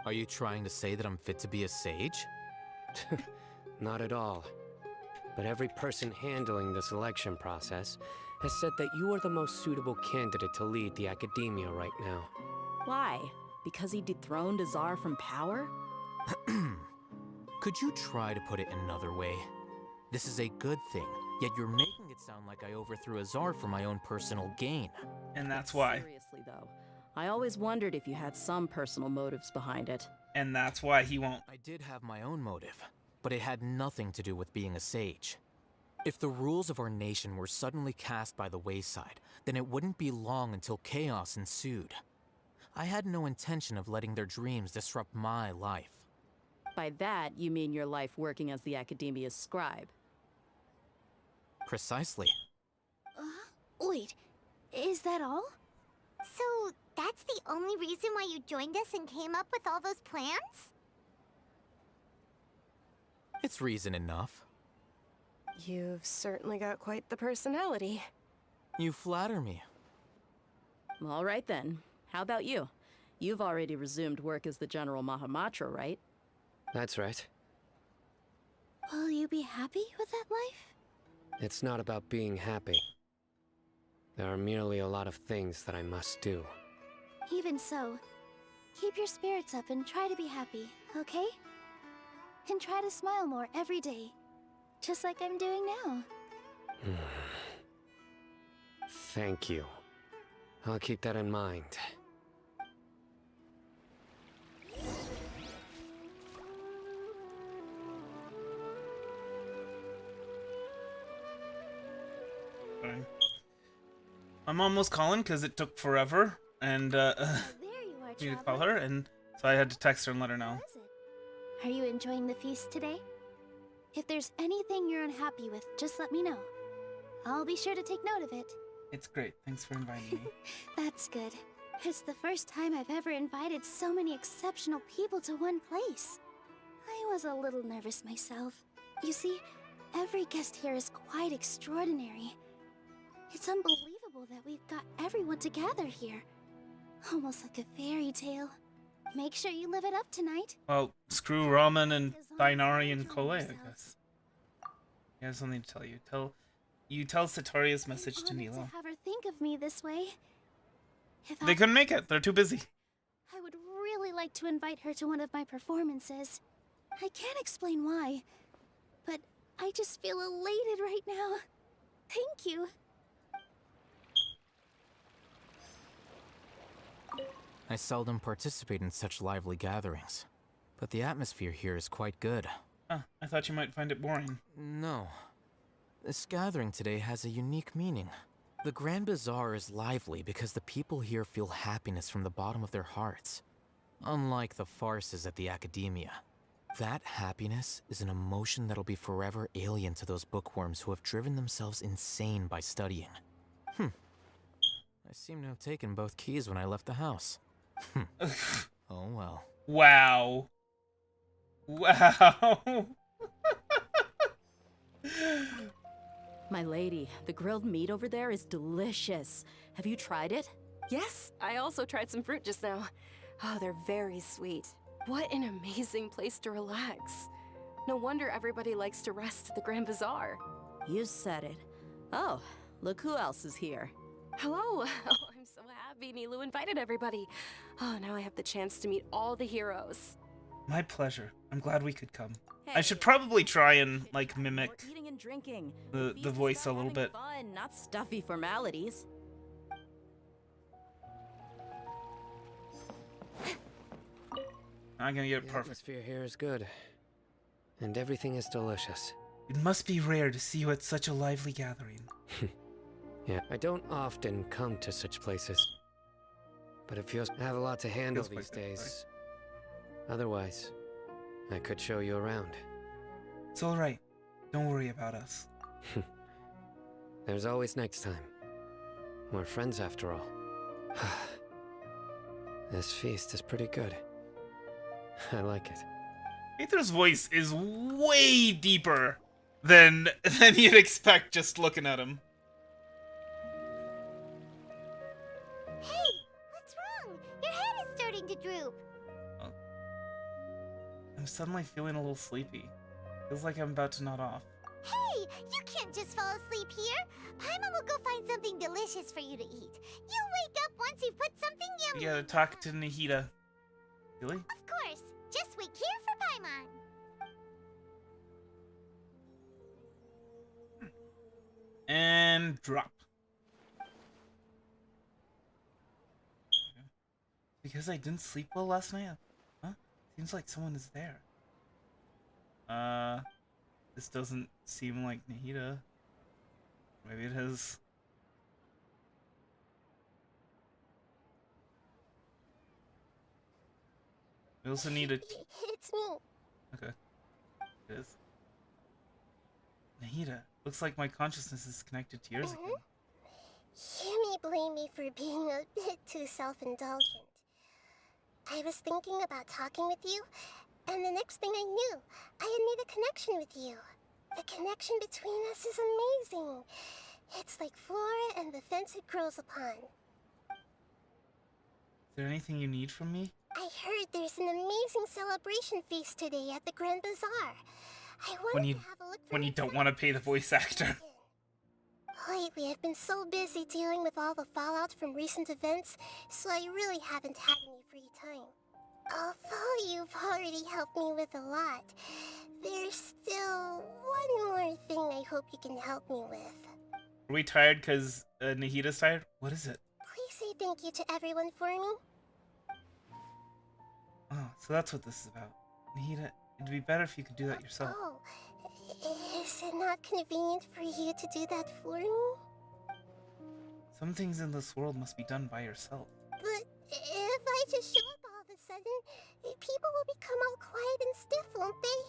N: Are you trying to say that I'm fit to be a sage?
K: Not at all. But every person handling the selection process has said that you are the most suitable candidate to lead the Academia right now.
J: Why? Because he dethroned Azar from power?
N: Could you try to put it another way? This is a good thing, yet you're making it sound like I overthrew Azar for my own personal gain.
C: And that's why.
J: Seriously, though. I always wondered if you had some personal motives behind it.
C: And that's why he won't.
N: I did have my own motive, but it had nothing to do with being a sage. If the rules of our nation were suddenly cast by the wayside, then it wouldn't be long until chaos ensued. I had no intention of letting their dreams disrupt my life.
J: By that, you mean your life working as the Academia's scribe.
N: Precisely.
Q: Wait, is that all?
D: So, that's the only reason why you joined us and came up with all those plans?
N: It's reason enough.
B: You've certainly got quite the personality.
N: You flatter me.
J: All right then. How about you? You've already resumed work as the General Mahamatra, right?
K: That's right.
Q: Will you be happy with that life?
K: It's not about being happy. There are merely a lot of things that I must do.
Q: Even so, keep your spirits up and try to be happy, okay? And try to smile more every day, just like I'm doing now.
K: Thank you. I'll keep that in mind.
C: Okay. My mom was calling because it took forever, and
Q: There you are,
C: me to call
Q: traveler.
C: her, and so I had to text her and let her know.
Q: Are you enjoying the feast today? If there's anything you're unhappy with, just let me know. I'll be sure to take note of it.
C: It's great. Thanks for inviting me.
Q: That's good. It's the first time I've ever invited so many exceptional people to one place. I was a little nervous myself. You see, every guest here is quite extraordinary. It's unbelievable that we've got everyone together here. Almost like a fairy tale. Make sure you live it up tonight.
C: Well, screw Ramen and Thainari and Kole, I guess. I have something to tell you. Tell Sataria's message to
Q: Honored
C: Nilo.
Q: to have her think of me this way. If
C: They couldn't make it. They're too busy.
Q: I would really like to invite her to one of my performances. I can't explain why, but I just feel elated right now. Thank you.
N: I seldom participate in such lively gatherings, but the atmosphere here is quite good.
C: Huh, I thought you might find it boring.
N: No. This gathering today has a unique meaning. The Grand Bazaar is lively because the people here feel happiness from the bottom of their hearts. Unlike the farces at the Academia. That happiness is an emotion that'll be forever alien to those bookworms who have driven themselves insane by studying. I seem to have taken both keys when I left the house. Oh well.
C: Wow. Wow.
J: My lady, the grilled meat over there is delicious. Have you tried it?
B: Yes, I also tried some fruit just now. Oh, they're very sweet. What an amazing place to relax. No wonder everybody likes to rest at the Grand Bazaar.
J: You said it. Oh, look who else is here.
B: Hello. Oh, I'm so happy Nilo invited everybody. Oh, now I have the chance to meet all the heroes.
C: My pleasure. I'm glad we could come. I should probably try and like mimic
J: We're eating and drinking.
C: the voice a little bit.
J: Fun, not stuffy formalities.
C: I'm gonna get it
K: The
C: perfect.
K: atmosphere here is good, and everything is delicious.
C: It must be rare to see you at such a lively gathering.
K: Yeah, I don't often come to such places, but it feels I have a lot to handle
C: Feels
K: these
C: quite good,
K: days. Otherwise, I could show you around.
C: It's alright. Don't worry about us.
K: There's always next time. We're friends after all. This feast is pretty good. I like it.
C: Aether's voice is way deeper than you'd expect just looking at him.
D: Hey, what's wrong? Your head is starting to droop.
C: I'm suddenly feeling a little sleepy. Feels like I'm about to nod off.
D: Hey, you can't just fall asleep here. Paimon will go find something delicious for you to eat. You'll wake up once you've put something yummy.
C: You gotta talk to Nahida. Really?
D: Of course. Just wait here for Paimon.
C: And drop. Because I didn't sleep well last night? Huh? Seems like someone is there. This doesn't seem like Nahida. Maybe it is. We also need a...
S: It's me.
C: Okay. It is. Nahida, looks like my consciousness is connected to yours again.
S: You may blame me for being a bit too self-indulgent. I was thinking about talking with you, and the next thing I knew, I had made a connection with you. The connection between us is amazing. It's like flora and the fence it grows upon.
C: Is there anything you need from me?
S: I heard there's an amazing celebration feast today at the Grand Bazaar. I wanted
C: When you
S: to have a look.
C: when you don't want to pay the voice actor.
S: Lately, I've been so busy dealing with all the fallout from recent events, so I really haven't had any free time. Although you've already helped me with a lot, there's still one more thing I hope you can help me with.
C: Are we tired because Nahida's tired? What is it?
S: Please say thank you to everyone for me.
C: Oh, so that's what this is about. Nahida, it'd be better if you could do that yourself.
S: Oh, is it not convenient for you to do that for me?
C: Some things in this world must be done by yourself.
S: But if I just show up all of a sudden, people will become all quiet and stiff, won't they?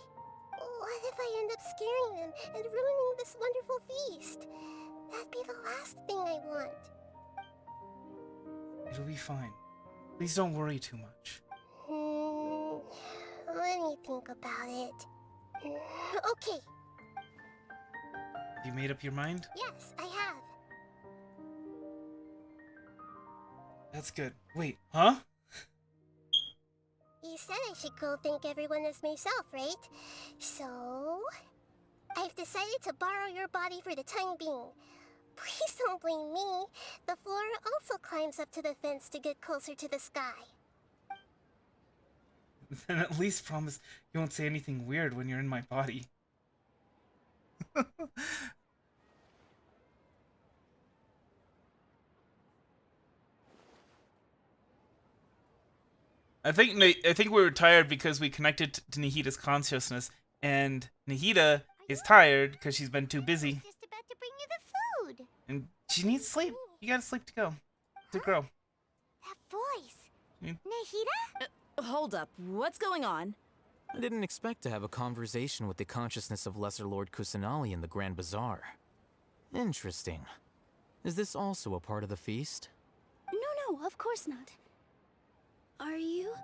S: What if I end up scaring them and ruining this wonderful feast? That'd be the last thing I want.
C: It'll be fine. Please don't worry too much.
S: Let me think about it. Okay.
C: Have you made up your mind?
S: Yes, I have.
C: That's good. Wait, huh?
S: You said I should go thank everyone as myself, right? So, I've decided to borrow your body for the time being. Please don't blame me. The flora also climbs up to the fence to get closer to the sky.
C: Then at least promise you won't say anything weird when you're in my body. I think we were tired because we connected to Nahida's consciousness, and Nahida is tired because she's been too busy.
D: Just about to bring you the food.
C: And she needs sleep. You gotta sleep to grow.
D: That voice.
C: Mm.
D: Nahida?
J: Hold up, what's going on?
N: I didn't expect to have a conversation with the consciousness of Lesser Lord Kusanali in the Grand Bazaar. Interesting. Is this also a part of the feast?
Q: No, of course not. Are you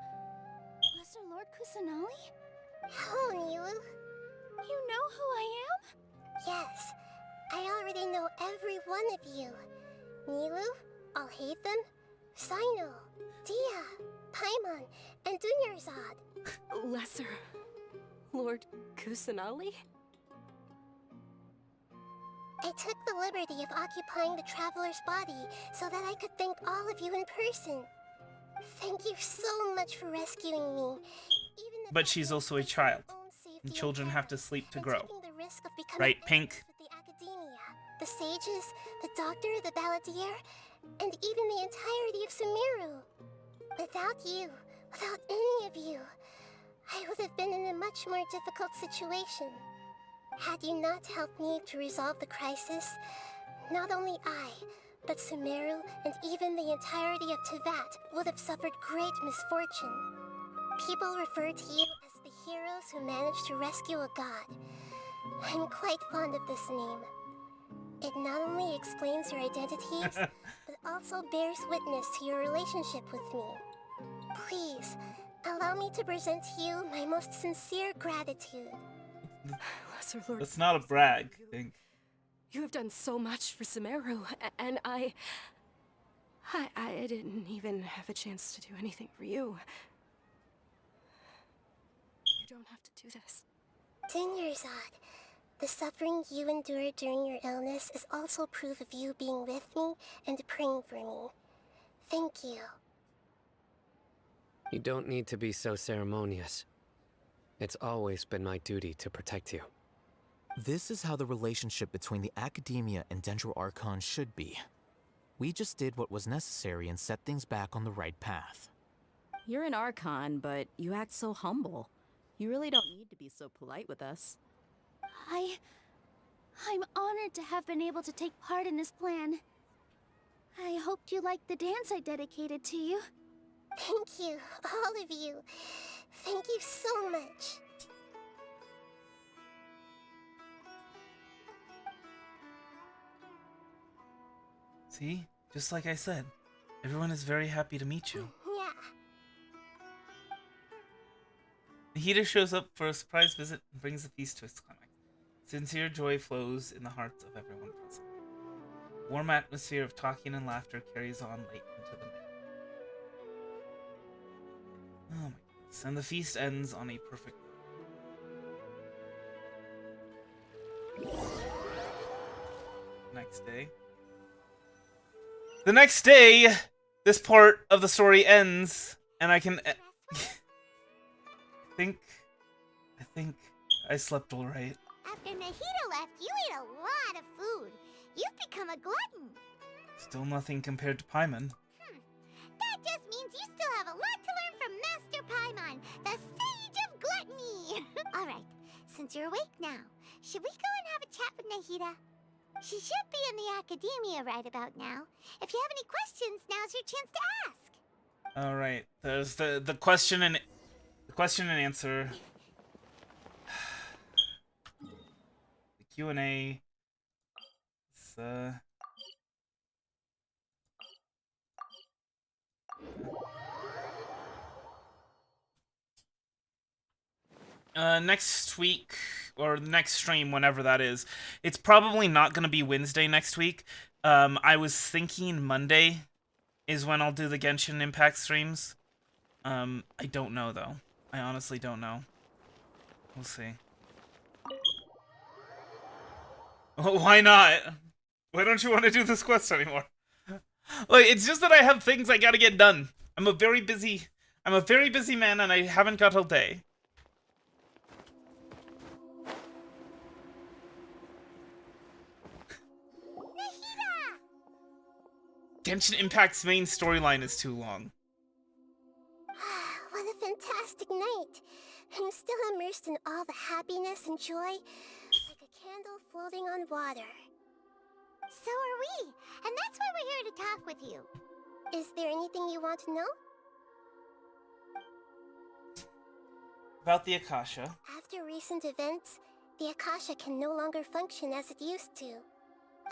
Q: Lesser Lord Kusanali?
S: Hello, Nilu.
Q: You know who I am?
S: Yes, I already know every one of you. Nilu, Alhaitham, Sino, Dia, Paimon, and Dunyarzad.
B: Lesser Lord Kusanali?
S: I took the liberty of occupying the traveler's body so that I could thank all of you in person. Thank you so much for rescuing me.
C: But she's also a child, and children have to sleep to grow. Right, Pink?
S: With the academia, the sages, the doctor, the balladeer, and even the entirety of Sumeru. Without you, without any of you, I would have been in a much more difficult situation. Had you not helped me to resolve the crisis, not only I, but Sumeru and even the entirety of Tevat would have suffered great misfortune. People refer to you as the heroes who managed to rescue a god. I'm quite fond of this name. It not only explains your identities, but also bears witness to your relationship with me. Please, allow me to present to you my most sincere gratitude.
B: Lesser Lord.
C: That's not a brag thing.
B: You have done so much for Sumeru, and I didn't even have a chance to do anything for you. You don't have to do this.
S: Dunyarzad, the suffering you endured during your illness is also proof of you being with me and praying for me. Thank you.
K: You don't need to be so ceremonious. It's always been my duty to protect you.
N: This is how the relationship between the Academia and Dendro Archon should be. We just did what was necessary and set things back on the right path.
J: You're an Archon, but you act so humble. You really don't need to be so polite with us.
Q: I'm honored to have been able to take part in this plan. I hoped you liked the dance I dedicated to you.
S: Thank you, all of you. Thank you so much.
C: See? Just like I said, everyone is very happy to meet you.
S: Yeah.
C: Nahida shows up for a surprise visit and brings the feast to its climax. Sincere joy flows in the hearts of everyone present. Warm atmosphere of talking and laughter carries on late into the night. Oh my goodness. And the feast ends on a perfect note. Next day. The next day, this part of the story ends, and I can... I think I slept all right.
D: After Nahida left, you ate a lot of food. You've become a glutton.
C: Still nothing compared to Paimon.
D: That just means you still have a lot to learn from Master Paimon, the Sage of Gluttony. Alright, since you're awake now, should we go and have a chat with Nahida? She should be in the academia right about now. If you have any questions, now's your chance to ask.
C: Alright, there's the question and answer. The Q&A. Next week, or next stream, whenever that is, it's probably not going to be Wednesday next week. I was thinking Monday is when I'll do the Genshin Impact streams. I don't know, though. I honestly don't know. We'll see. Oh, why not? Why don't you want to do this quest anymore? Like, it's just that I have things I gotta get done. I'm a very busy man, and I haven't got all day. Genshin Impact's main storyline is too long.
S: What a fantastic night. I'm still immersed in all the happiness and joy, like a candle floating on water.
D: So are we, and that's why we're here to talk with you.
S: Is there anything you want to know?
C: About the Akasha.
S: After recent events, the Akasha can no longer function as it used to.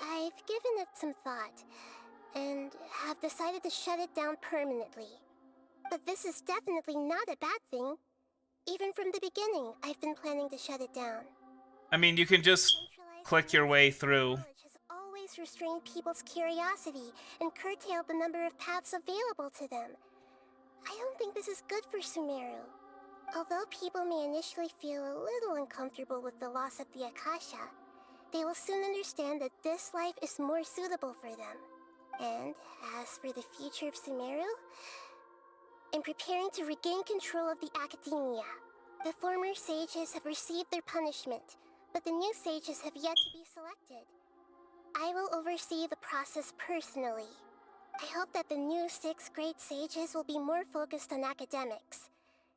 S: I've given it some thought, and have decided to shut it down permanently. But this is definitely not a bad thing. Even from the beginning, I've been planning to shut it down.
C: I mean, you can just click your way through.
S: Has always restrained people's curiosity and curtailed the number of paths available to them. I don't think this is good for Sumeru. Although people may initially feel a little uncomfortable with the loss of the Akasha, they will soon understand that this life is more suitable for them. And as for the future of Sumeru, I'm preparing to regain control of the academia. The former sages have received their punishment, but the new sages have yet to be selected. I will oversee the process personally. I hope that the new 6th grade sages will be more focused on academics.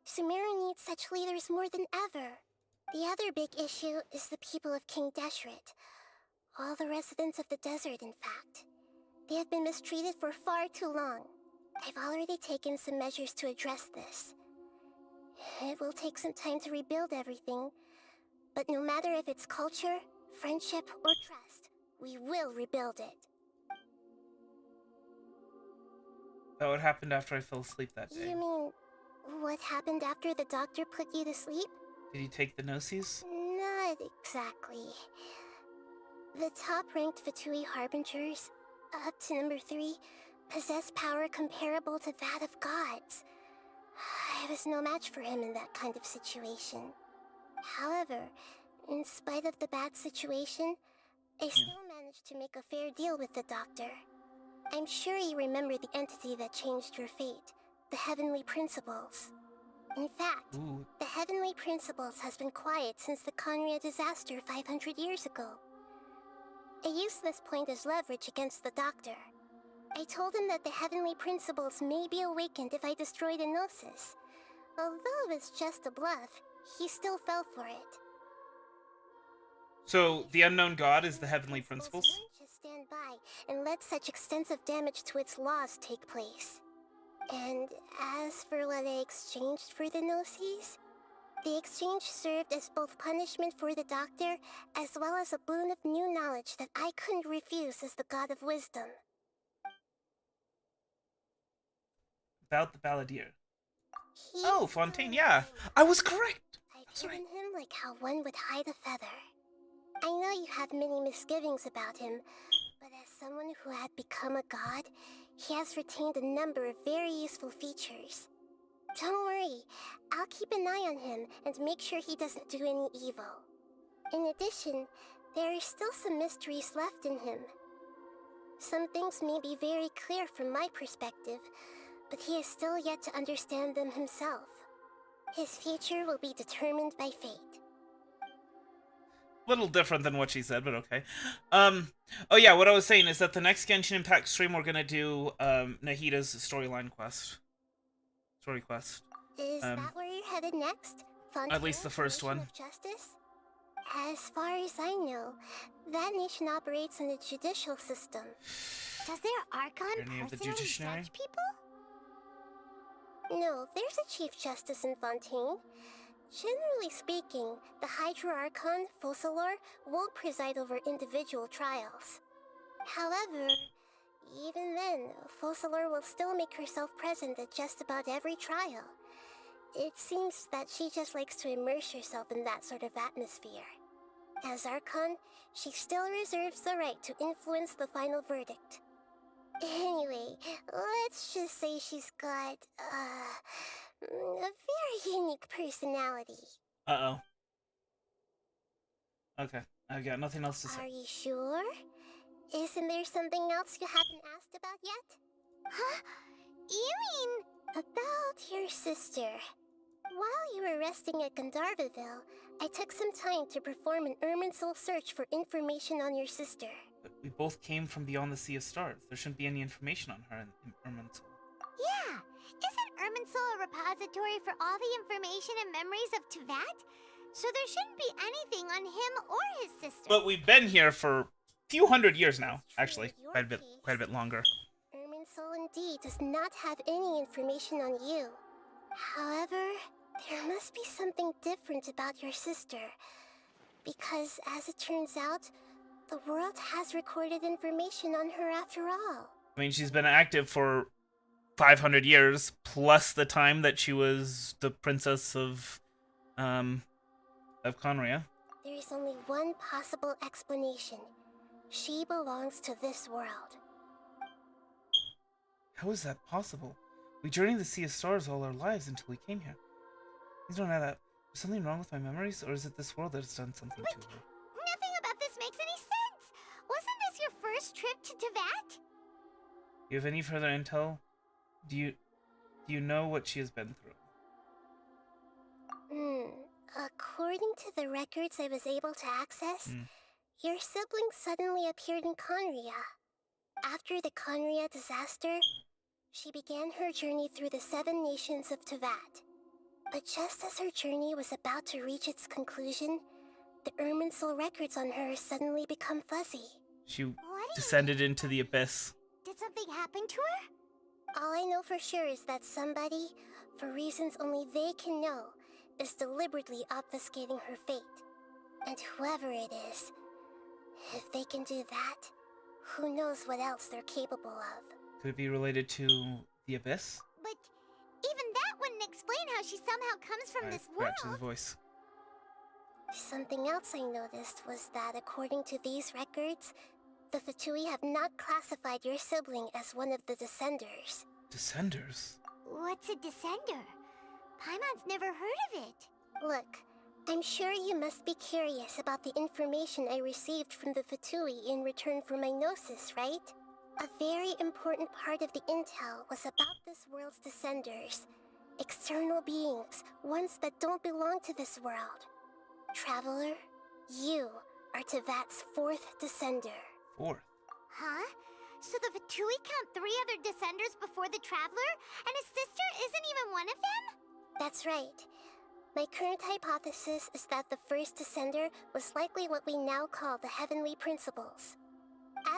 S: Sumeru needs such leaders more than ever. The other big issue is the people of King Deshret. All the residents of the desert, in fact. They have been mistreated for far too long. I've already taken some measures to address this. It will take some time to rebuild everything, but no matter if it's culture, friendship, or trust, we will rebuild it.
C: That what happened after I fell asleep that day.
S: You mean, what happened after the doctor put you to sleep?
C: Did he take the Gnosis?
S: Not exactly. The top-ranked Fatui Harbingers, up to number 3, possess power comparable to that of gods. I was no match for him in that kind of situation. However, in spite of the bad situation, I still managed to make a fair deal with the doctor. I'm sure you remember the entity that changed your fate, the Heavenly Principles. In fact, the Heavenly Principles has been quiet since the Conria disaster 500 years ago. I used this point as leverage against the doctor. I told him that the Heavenly Principles may be awakened if I destroy the Gnosis. Although it's just a bluff, he still fell for it.
C: So, the unknown god is the Heavenly Principles?
S: Just stand by and let such extensive damage to its laws take place. And as for what I exchanged for the Gnosis, the exchange served as both punishment for the doctor, as well as a boon of new knowledge that I couldn't refuse as the god of wisdom.
C: About the Balladeer. Oh, Fontaine, yeah. I was correct.
S: I've hidden him like how one would hide a feather. I know you have many misgivings about him, but as someone who had become a god, he has retained a number of very useful features. Don't worry, I'll keep an eye on him and make sure he doesn't do any evil. In addition, there are still some mysteries left in him. Some things may be very clear from my perspective, but he is still yet to understand them himself. His future will be determined by fate.
C: Little different than what she said, but okay. Oh yeah, what I was saying is that the next Genshin Impact stream we're gonna do Nahida's story quest.
S: Is that where you're headed next?
C: At least the first one.
S: Of justice? As far as I know, that nation operates in a judicial system. Does their Archon
C: Any of the
S: personally
C: judiciary?
S: judge people? No, there's a Chief Justice in Fontaine. Generally speaking, the Hydra Archon, Focalor, won't preside over individual trials. However, even then, Focalor will still make herself present at just about every trial. It seems that she just likes to immerse herself in that sort of atmosphere. As Archon, she still reserves the right to influence the final verdict. Anyway, let's just say she's got, a very unique personality.
C: Uh-oh. Okay, I've got nothing else to say.
S: Are you sure? Isn't there something else you haven't asked about yet? Huh? You mean... About your sister. While you were resting at Gandharvaville, I took some time to perform an Irminsul search for information on your sister.
C: But we both came from beyond the Sea of Stars. There shouldn't be any information on her in Irminsul.
D: Yeah! Isn't Irminsul a repository for all the information and memories of Teyvat? So there shouldn't be anything on him or his sister.
C: But we've been here for a few hundred years now. Actually, quite a bit longer.
S: Irminsul indeed does not have any information on you. However, there must be something different about your sister. Because, as it turns out, the world has recorded information on her after all.
C: I mean, she's been active for 500 years, plus the time that she was the princess of Conria.
S: There is only one possible explanation. She belongs to this world.
C: How is that possible? We journeyed the Sea of Stars all our lives until we came here. Please don't add that. Is something wrong with my memories, or is it this world that has done something to her?
D: Nothing about this makes any sense! Wasn't this your first trip to Teyvat?
C: Do you have any further intel? Do you know what she has been through?
S: According to the records I was able to access, your sibling suddenly appeared in Conria. After the Conria disaster, she began her journey through the 7 nations of Teyvat. But just as her journey was about to reach its conclusion, the Irminsul records on her suddenly become fuzzy.
C: She descended into the abyss.
D: Did something happen to her?
S: All I know for sure is that somebody, for reasons only they can know, is deliberately obfuscating her fate. And whoever it is, if they can do that, who knows what else they're capable of.
C: Could it be related to the abyss?
D: But even that wouldn't explain how she somehow comes from this world.
C: Back to the voice.
S: Something else I noticed was that according to these records, the Fatui have not classified your sibling as one of the Descenders.
C: Descenders?
D: What's a Descender? Paimon's never heard of it.
S: Look, I'm sure you must be curious about the information I received from the Fatui in return for my gnosis, right? A very important part of the intel was about this world's Descenders. External beings, ones that don't belong to this world. Traveler, you are Teyvat's 4th Descender.
C: 4th?
D: Huh? So the Fatui count 3 other Descenders before the Traveler? And his sister isn't even one of them?
S: That's right. My current hypothesis is that the first Descender was likely what we now call the Heavenly Principles.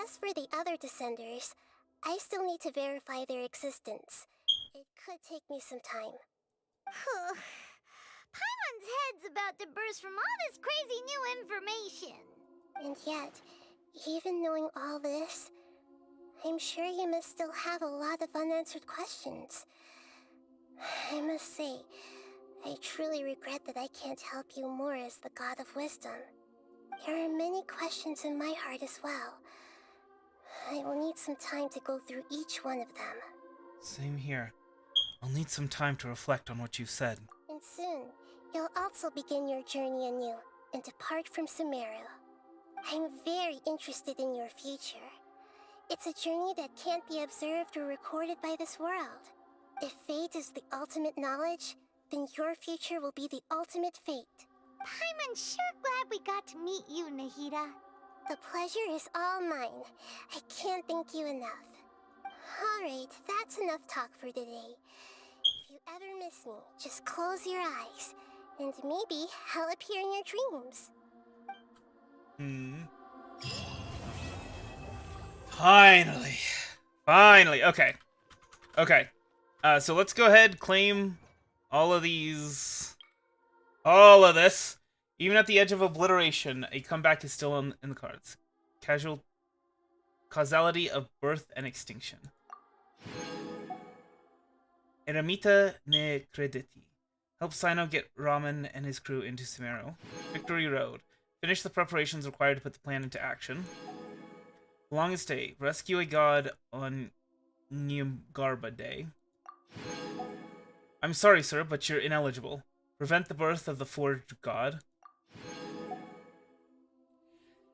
S: As for the other Descenders, I still need to verify their existence. It could take me some time.
D: Paimon's head's about to burst from all this crazy new information.
S: And yet, even knowing all this, I'm sure you must still have a lot of unanswered questions. I must say, I truly regret that I can't help you more as the God of Wisdom. There are many questions in my heart as well. I will need some time to go through each one of them.
C: Same here. I'll need some time to reflect on what you've said.
S: And soon, you'll also begin your journey anew and depart from Sumeru. I'm very interested in your future. It's a journey that can't be observed or recorded by this world. If fate is the ultimate knowledge, then your future will be the ultimate fate.
D: Paimon's sure glad we got to meet you, Nahida.
S: The pleasure is all mine. I can't thank you enough. Alright, that's enough talk for today. If you ever miss me, just close your eyes, and maybe I'll appear in your dreams.
C: Finally. Finally. Okay. Okay. So let's go ahead, claim all of these. All of this. Even at the edge of obliteration, a comeback is still in the cards. Causality of birth and extinction. Eremita ne crediti. Help Sino get Ramen and his crew into Sumeru. Victory Road. Finish the preparations required to put the plan into action. Longest Day. Rescue a god on Nyugarba Day. I'm sorry, sir, but you're ineligible. Prevent the birth of the forged god.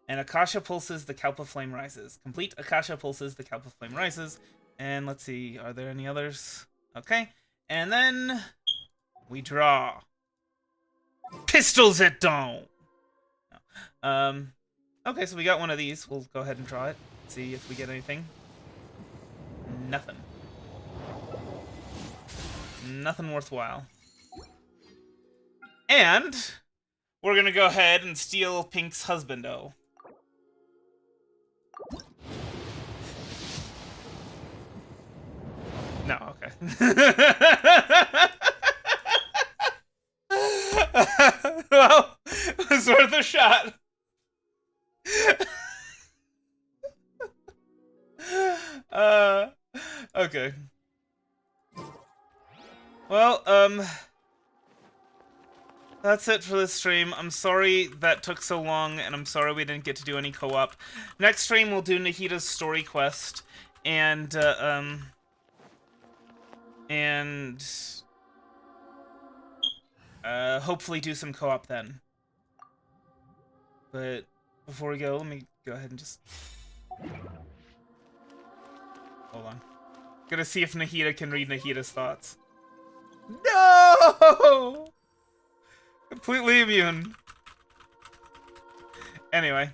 C: And Akasha pulses, the Kalpa flame rises. Complete Akasha pulses, the Kalpa flame rises. And let's see, are there any others? Okay. And then we draw. Pistols at dawn! No. Okay, so we got one of these. We'll go ahead and draw it. See if we get anything. Nothing. Nothing worthwhile. And we're gonna go ahead and steal Pink's husbando. No, okay. Well, it was worth a shot. Okay. Well, that's it for this stream. I'm sorry that took so long, and I'm sorry we didn't get to do any co-op. Next stream, we'll do Nahida's story quest, and hopefully do some co-op then. But before we go, let me go ahead and just... Hold on. Gonna see if Nahida can read Nahida's thoughts. No! Completely immune. Anyway.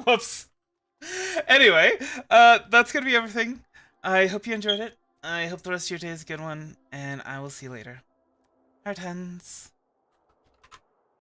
C: Whoops. Anyway, that's gonna be everything. I hope you enjoyed it. I hope the rest of your day is a good one, and I will see you later. Heart hands.